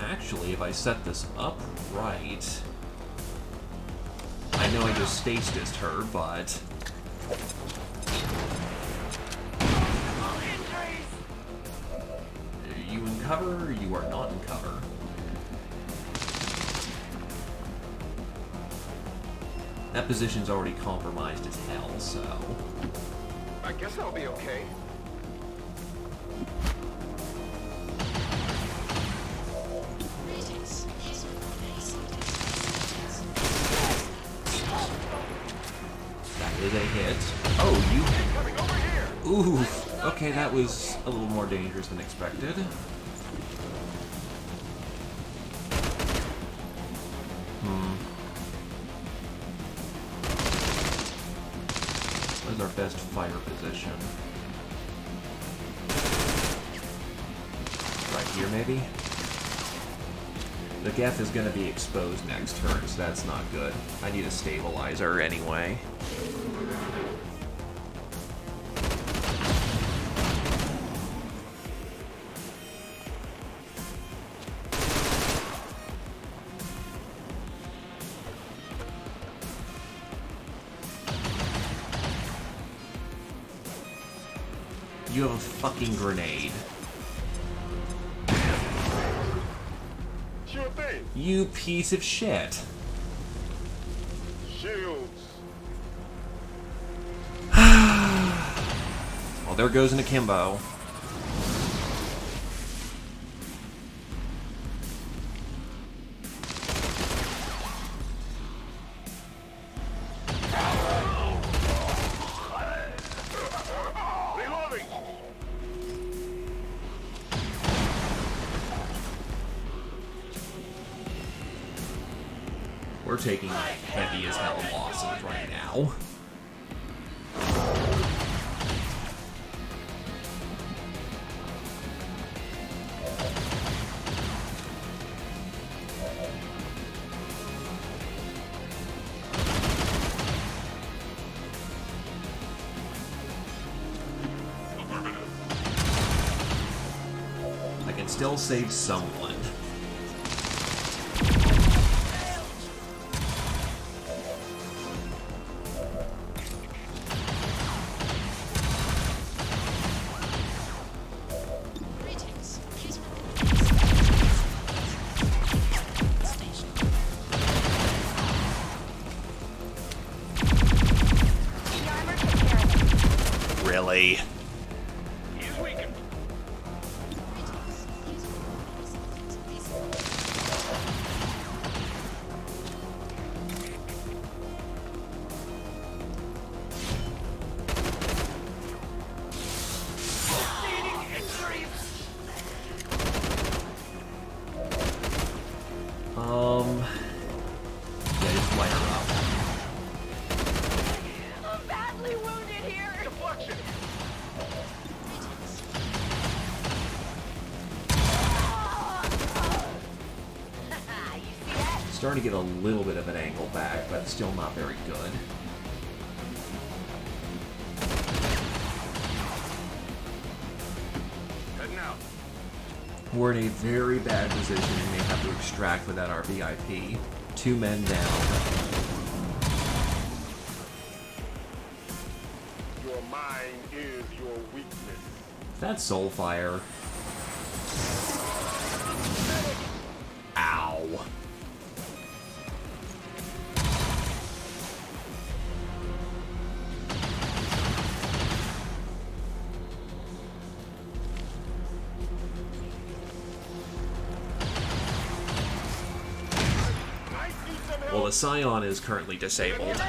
Actually, if I set this up right... I know I just stasis her, but... Are you in cover or you are not in cover? That position's already compromised as hell, so... I guess I'll be okay. That is a hit. Oh, you... Ooh, okay, that was a little more dangerous than expected. What is our best fire position? Right here, maybe? The Geth is going to be exposed next turn, so that's not good. I need a stabilizer anyway. You have a fucking grenade. Sure thing. You piece of shit. Shields. Well, there goes an akimbo. Reloading. We're taking heavy as hell losses right now. I can still save someone. Really? He's weakened. starting to get a little bit of an angle back, but still not very good. Heading out. We're in a very bad position and may have to extract without our VIP. 2 men down. Your mind is your weakness. That's Soulfire. Ow. Well, the Scion is currently disabled. Does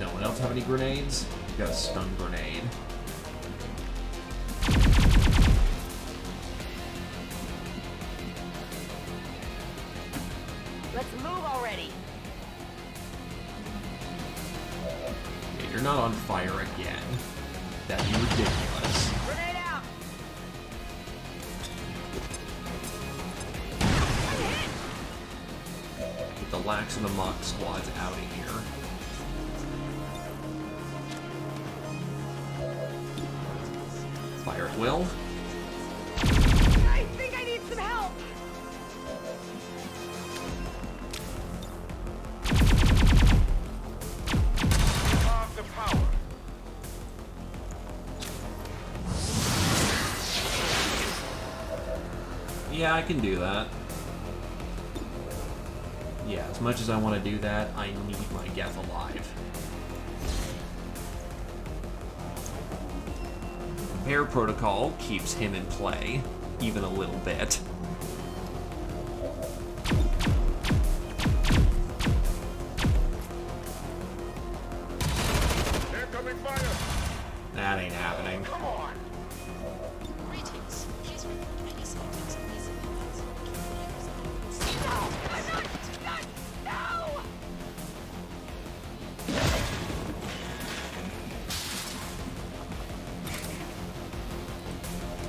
anyone else have any grenades? We've got a stun grenade. Let's move already. Yeah, you're not on fire again. That'd be ridiculous. Grenade out. Get the Lax and the Mock squads out of here. Fire at will. I think I need some help. Off the power. Yeah, I can do that. Yeah, as much as I want to do that, I need my Geth alive. Air Protocol keeps him in play, even a little bit. Incoming fire. That ain't happening. Come on. Greetings. Please report any symptoms of these events. No!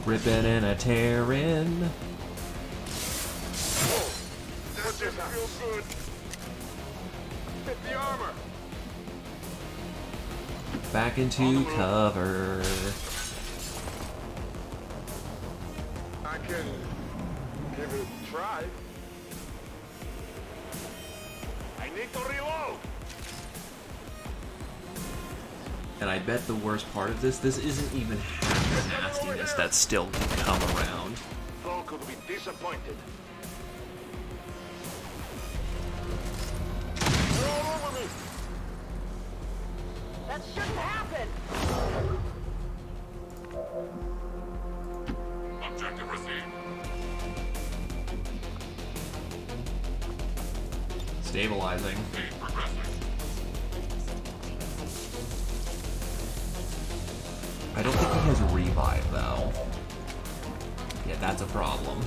Ripping and a tearing. That doesn't feel good. Hit the armor. Back into cover. I can give it a try. I need to reload. And I bet the worst part of this isn't even half the nastiness that still can come around. Folk will be disappointed. They're all over me. That shouldn't happen. Objective received. Stabilizing. I don't think he has revive though. Yeah, that's a problem.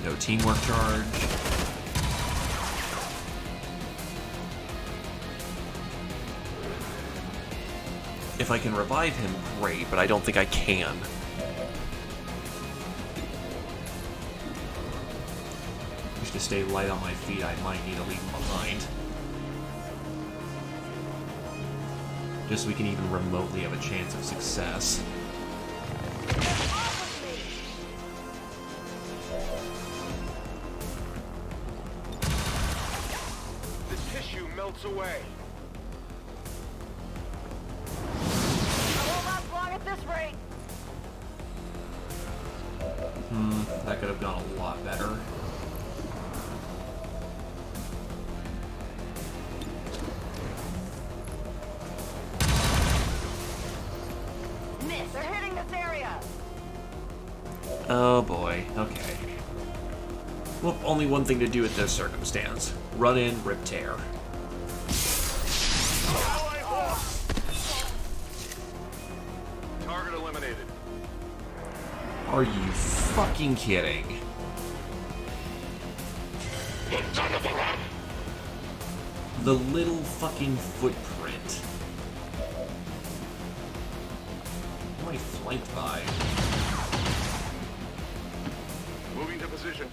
No teamwork charge. If I can revive him, great, but I don't think I can. Just to stay light on my feet, I might need to leave him behind. Just so we can even remotely have a chance of success. The tissue melts away. I won't last long at this rate. That could have gone a lot better. Miss. They're hitting this area. Oh boy, okay. Well, only one thing to do at this circumstance. Run in, rip tear. Target eliminated. Are you fucking kidding? The little fucking footprint. Who am I flanked by? Moving to position.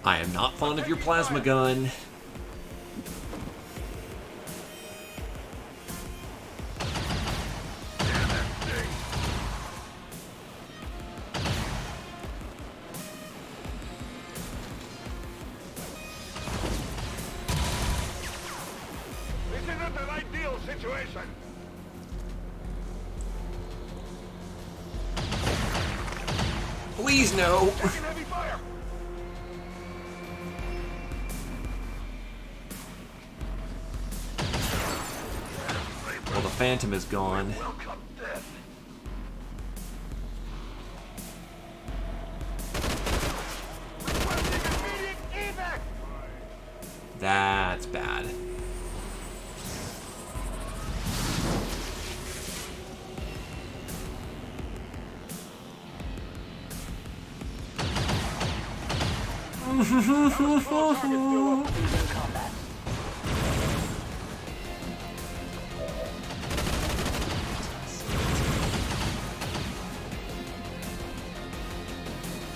I am not fond of your plasma gun. This isn't an ideal situation. Please no. Taking heavy fire. Well, the Phantom is gone. Welcome death. Requesting immediate evac. That's bad.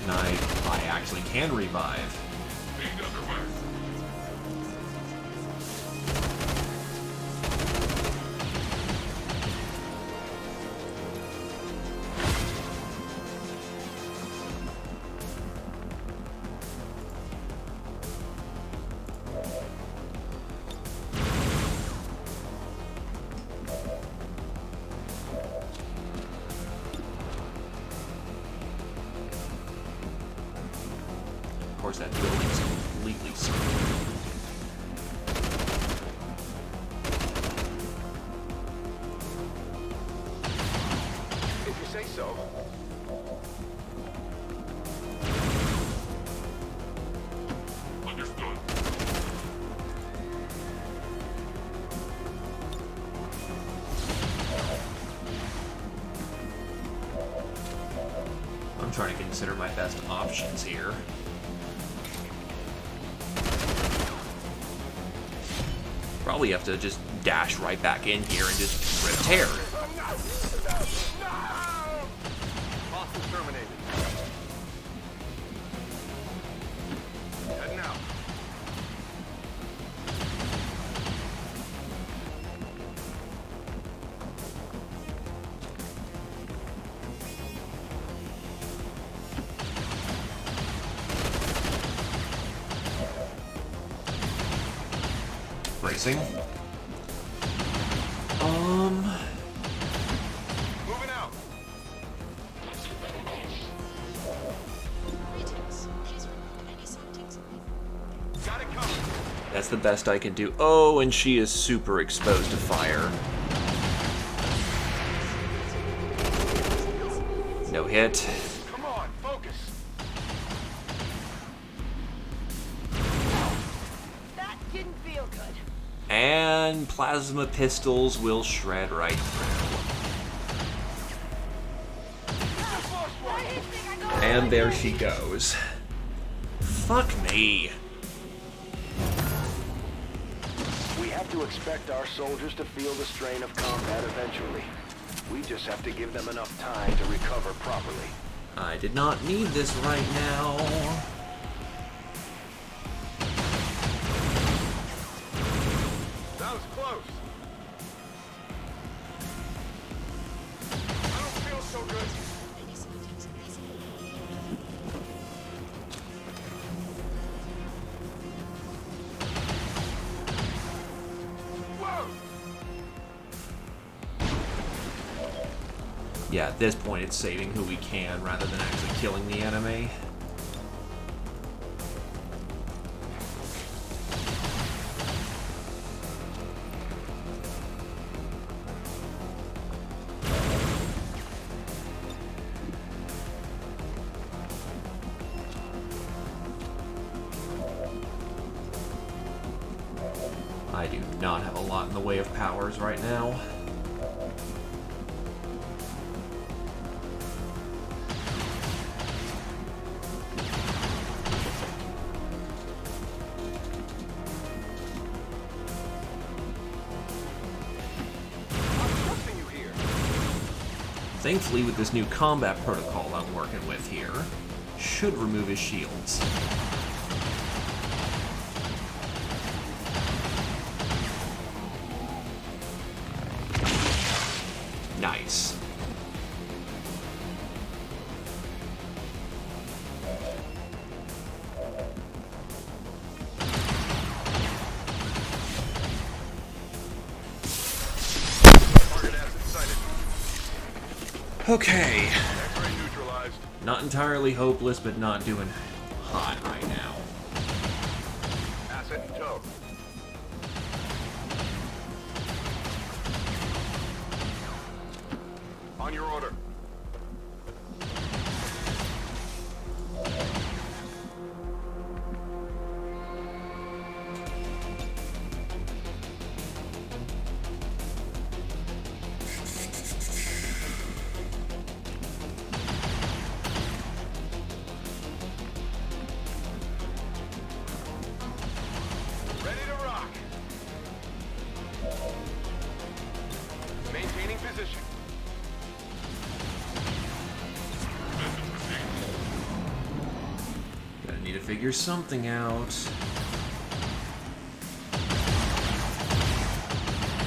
And I actually can revive. Of course, that building's completely screwed. If you say so. Understood. I'm trying to consider my best options here. Probably have to just dash right back in here and just rip tear. Hostage terminated. Heading out. Bracing. Moving out. Greetings. Please remove any subjects. Got it covered. That's the best I can do. Oh, and she is super exposed to fire. No hit. Come on, focus. That didn't feel good. And plasma pistols will shred right through. And there she goes. Fuck me. We have to expect our soldiers to feel the strain of combat eventually. We just have to give them enough time to recover properly. I did not need this right now. That was close. I don't feel so good. Any subjects, please. Whoa! Yeah, at this point it's saving who we can rather than actually killing the enemy. not have a lot in the way of powers right now. Thankfully, with this new combat protocol I'm working with here, should remove his shields. Nice. Okay. Not entirely hopeless, but not doing hot right now. Asset in tow. On your order. Ready to rock. Maintaining position. Gonna need to figure something out.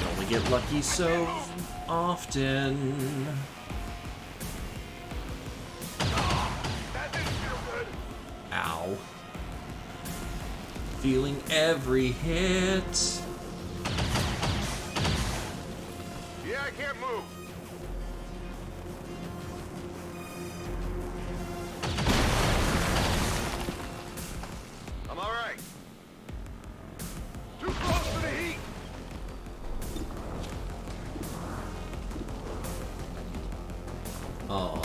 You only get lucky so often. That didn't feel good. Ow. Feeling every hit. Yeah, I can't move. I'm all right. Too close for the heat. Oh.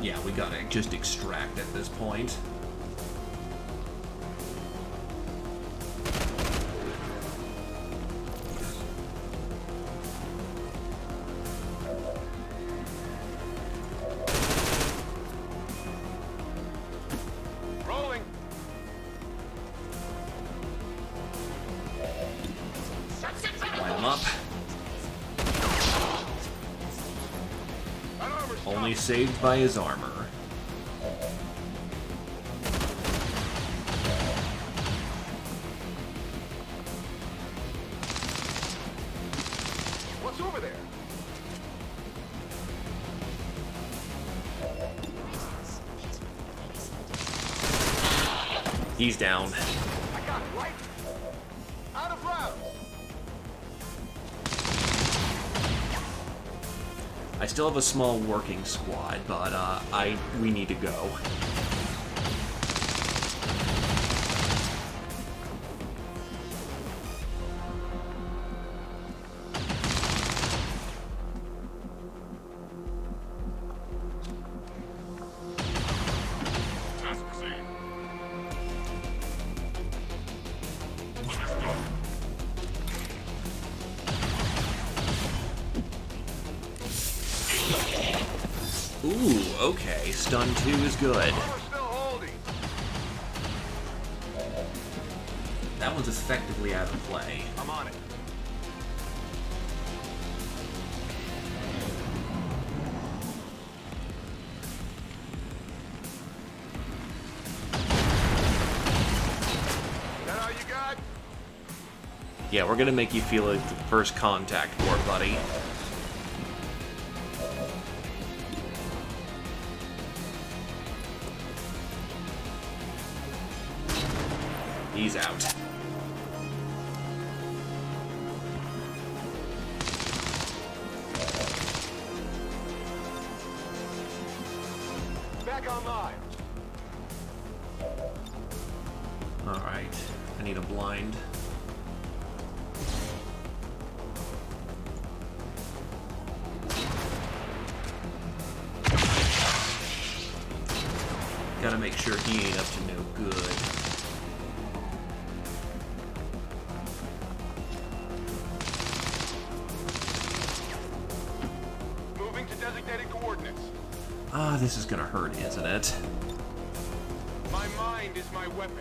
Yeah, we gotta just extract at this point. Rolling. Light him up. That armor's Only tough. saved by his armor. What's over there? He's down. I got it, right? Out of route. I still have a small working squad, but we need to go. Ooh, okay. Stun 2 is good. Armor's still holding. That one's effectively out of play. I'm on it. That all you got? Yeah, we're gonna make you feel like the first contact war, buddy. He's out. Back online. Alright. I need a blind. Gotta make sure he ain't up to no good. Moving to designated coordinates. Ah, this is gonna hurt, isn't it? My mind is my weapon.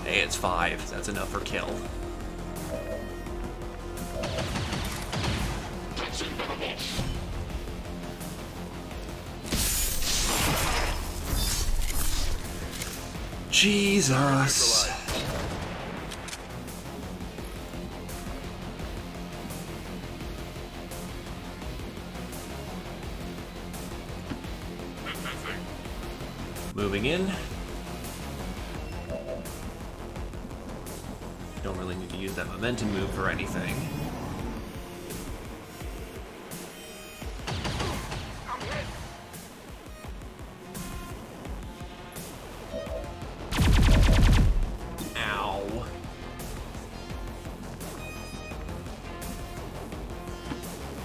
Hey, it's 5. That's enough for kill. Jesus. Moving in. Don't really need to use that momentum move for anything. Ow.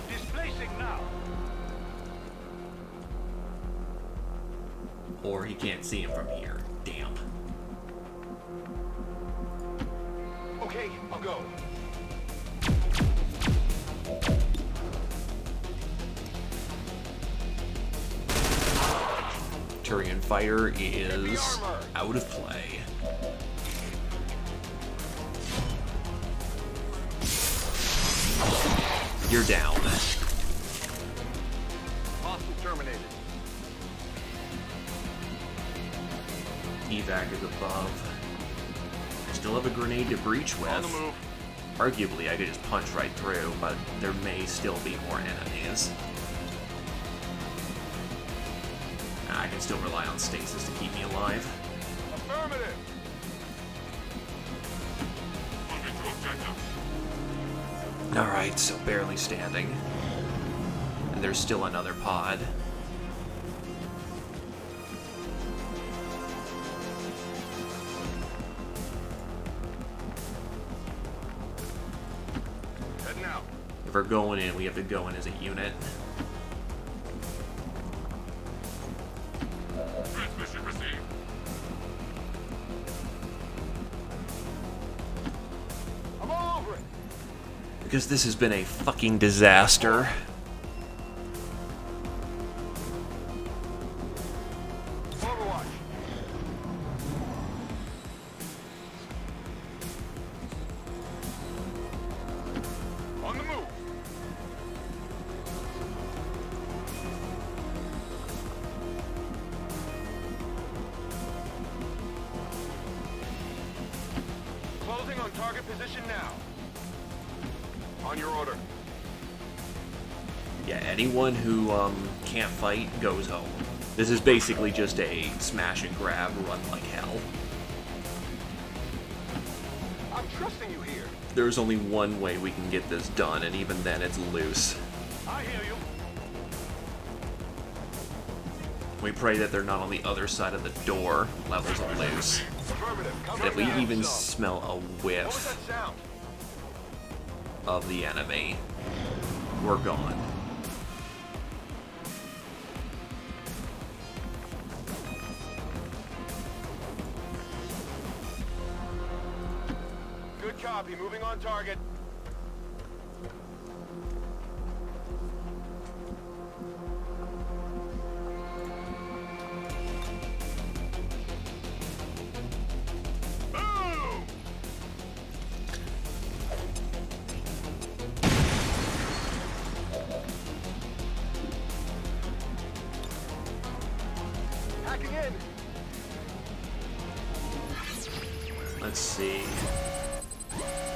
Displacing now. Or he can't see him from here. Damn. Okay, I'll go. Turian Fighter is out of play. You're down. Hostile terminated. Evac is above. I still have a grenade to breach with. On the move. Arguably, I could just punch right through, but there may still be more enemies. I can still rely on stasis to keep me alive. Affirmative. Alright, so barely standing. And there's still another pod. Heading out. If we're going in, we have to go in as a unit. Transmission received. I'm all over it. Because this has been a fucking disaster. Overwatch. On the move. Closing on target position now. On your order. Yeah, anyone who can't fight goes home. This is basically just a smash and grab, run like hell. I'm trusting you here. There's only one way we can get this done, and even then it's loose. I hear you. We pray that they're not on the other side of the door, levels of loose. Affirmative. But if we Coming even down. smell a What was whiff that sound? of the enemy, we're gone. Good copy. Moving on target. Boom! Hacking in. Let's see.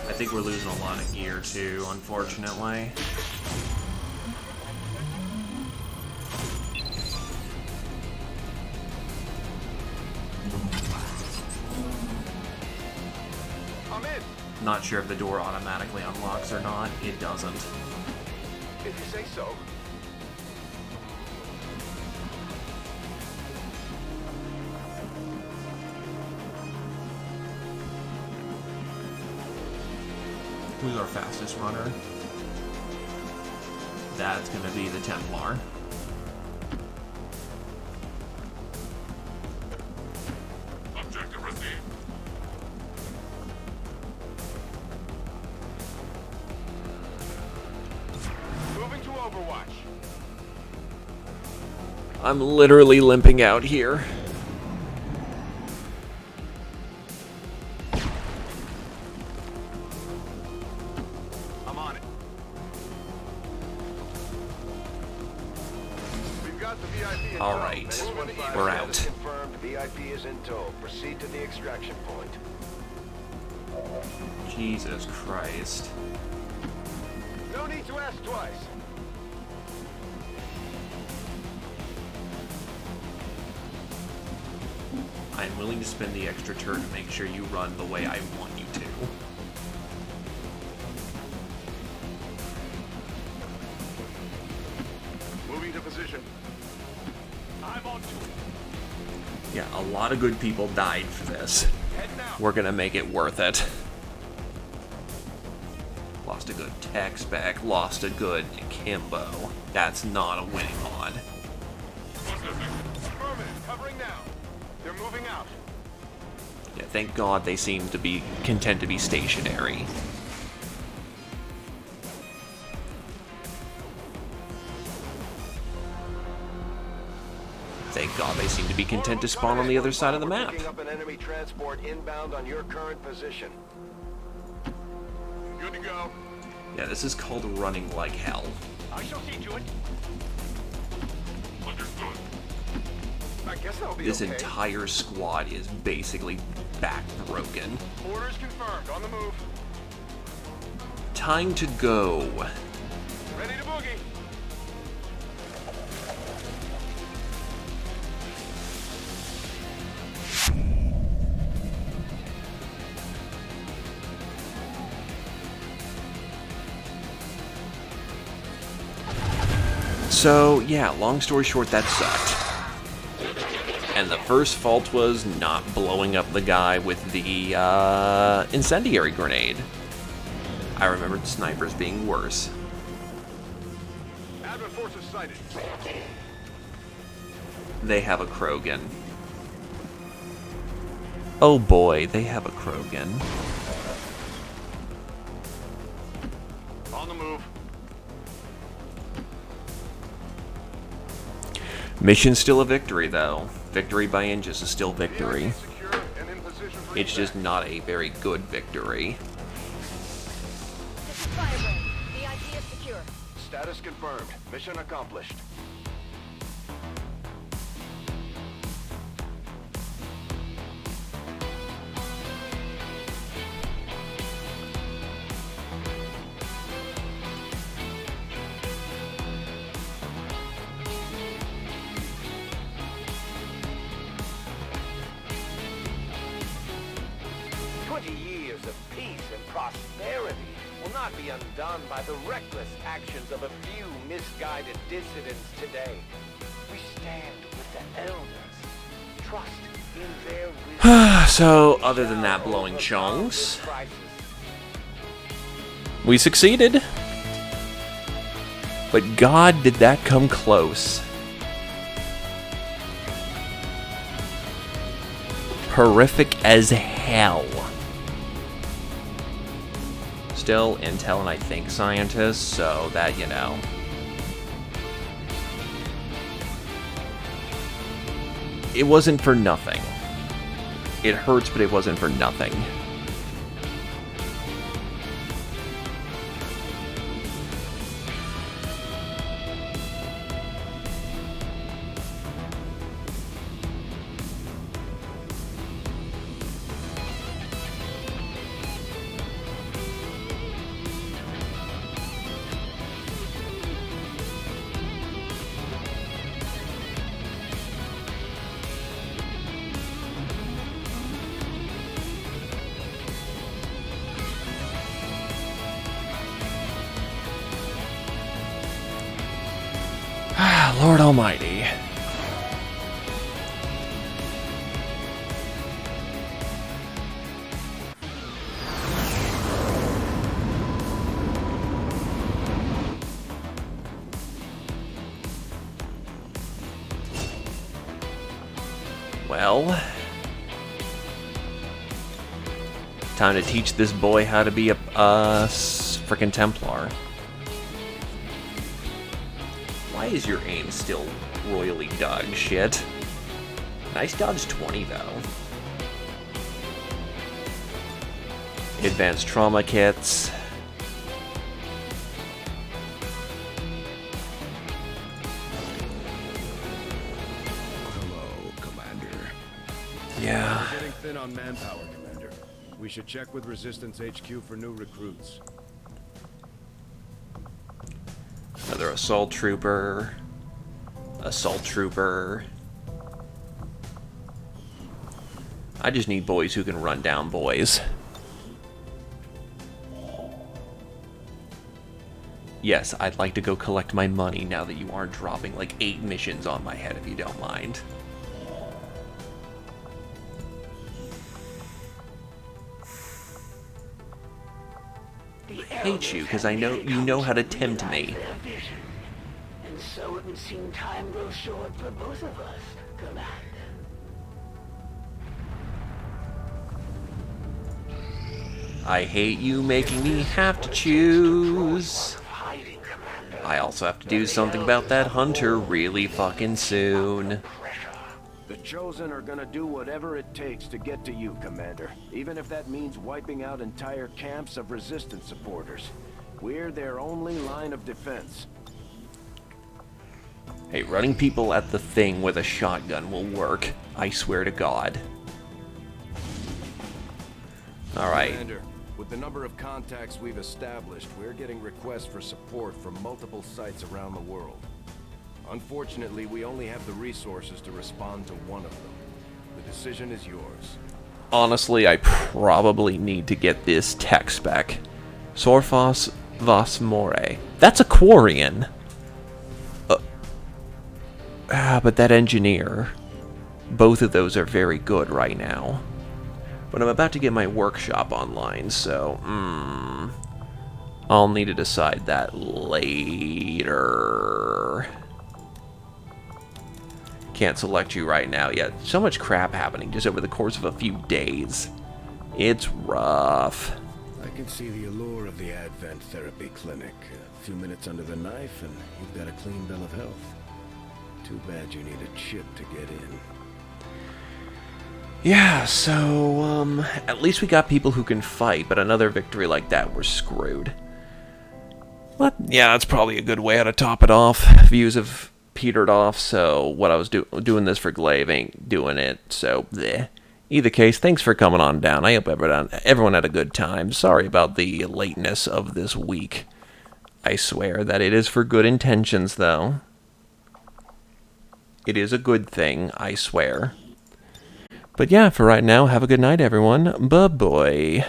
I think we're losing a lot of gear too, unfortunately. I'm in. Not sure if the door automatically unlocks or not. It doesn't. If you say so. Who's our fastest runner? That's gonna be the Templar. Objective received. Moving to Overwatch. I'm literally limping out here. I'm on it. We've got the VIP in All tow. right, This one five we're status out. Confirmed, VIP is in tow. Proceed to the extraction point. Jesus Christ. No need to ask twice. I'm willing to spend the extra turn to make sure you run the way I want you to. Moving to position. I'm on to it. Yeah, a lot of good people died for this. Head now. We're gonna make it worth it. Lost a good tech spec, lost a good Kimbo. That's not a winning mod. Affirmative. Covering now. They're moving out. Yeah, thank God they seem to be content to be stationary. Thank God they seem to be content to spawn on the other side of the map. Picking up an enemy transport inbound on your current position. Good to go. Yeah, this is called running like hell. I shall see to it. I guess that'll be This okay. entire squad is basically back broken. Orders confirmed. On the move. Time to go. Ready to boogie. So, yeah, long story short, that sucked. And the first fault was not blowing up the guy with the incendiary grenade. I remembered snipers being worse. Advent forces sighted. They have a Krogan. Oh boy, they have a Krogan. On the move. Mission's still a victory, though. Victory by inches is still victory. Secure and in position for It's just not a very good victory. This is Firebrand. VIP is secure. Status confirmed. Mission accomplished. Years of peace and prosperity will not be undone by the reckless actions of a few misguided dissidents today. We stand with the elders. Trust in their wisdom. So, other than that blowing chunks, we succeeded. But God, did that come close. Horrific as hell. Still intel and I think scientists, so that, you know. It wasn't for nothing. It hurts, but it wasn't for nothing. Lord Almighty. Well, time to teach this boy how to be a frickin' Templar. Why is your aim still royally dog shit? Nice dodge 20 though. Advanced trauma kits. Hello, Commander. Yeah. We're getting thin on manpower, Commander. We should check with Resistance HQ for new recruits. Another assault trooper. Assault trooper. I just need boys who can run down boys. Yes, I'd like to go collect my money now that you aren't dropping like 8 missions on my head, if you don't mind. I hate you because I know you know how to tempt me. And so it would seem time grows short for both of us, Commander. I hate you making me have to choose. I also have to do something about that hunter really fucking soon. The Chosen are gonna do whatever it takes to get to you, Commander. Even if that means wiping out entire camps of Resistance supporters. We're their only line of defense. Hey, running people at the thing with a shotgun will work. I swear to God. Alright. Commander, with the number of contacts we've established, we're getting requests for support from multiple sites around the world. Unfortunately, we only have the resources to respond to one of them. The decision is yours. Honestly, I probably need to get this tech spec. Sorphos Vas More. That's a Quarian. But that engineer. Both of those are very good right now. But I'm about to get my workshop online, so, I'll need to decide that later. Can't select you right now yet. So much crap happening just over the course of a few days. It's rough. I can see the allure of the Advent Therapy Clinic. A few minutes under the knife and you've got a clean bill of health. Too bad you need a chip to get in. Yeah, so, at least we got people who can fight, but another victory like that, we're screwed. But, yeah, that's probably a good way how to top it off. Views have petered off, so what I was doing this for Glaive ain't doing it, so, bleh. Either case, thanks for coming on down. I hope everyone had a good time. Sorry about the lateness of this week. I swear that it is for good intentions, though. It is a good thing, I swear. But yeah, for right now, have a good night, everyone. Bye-bye.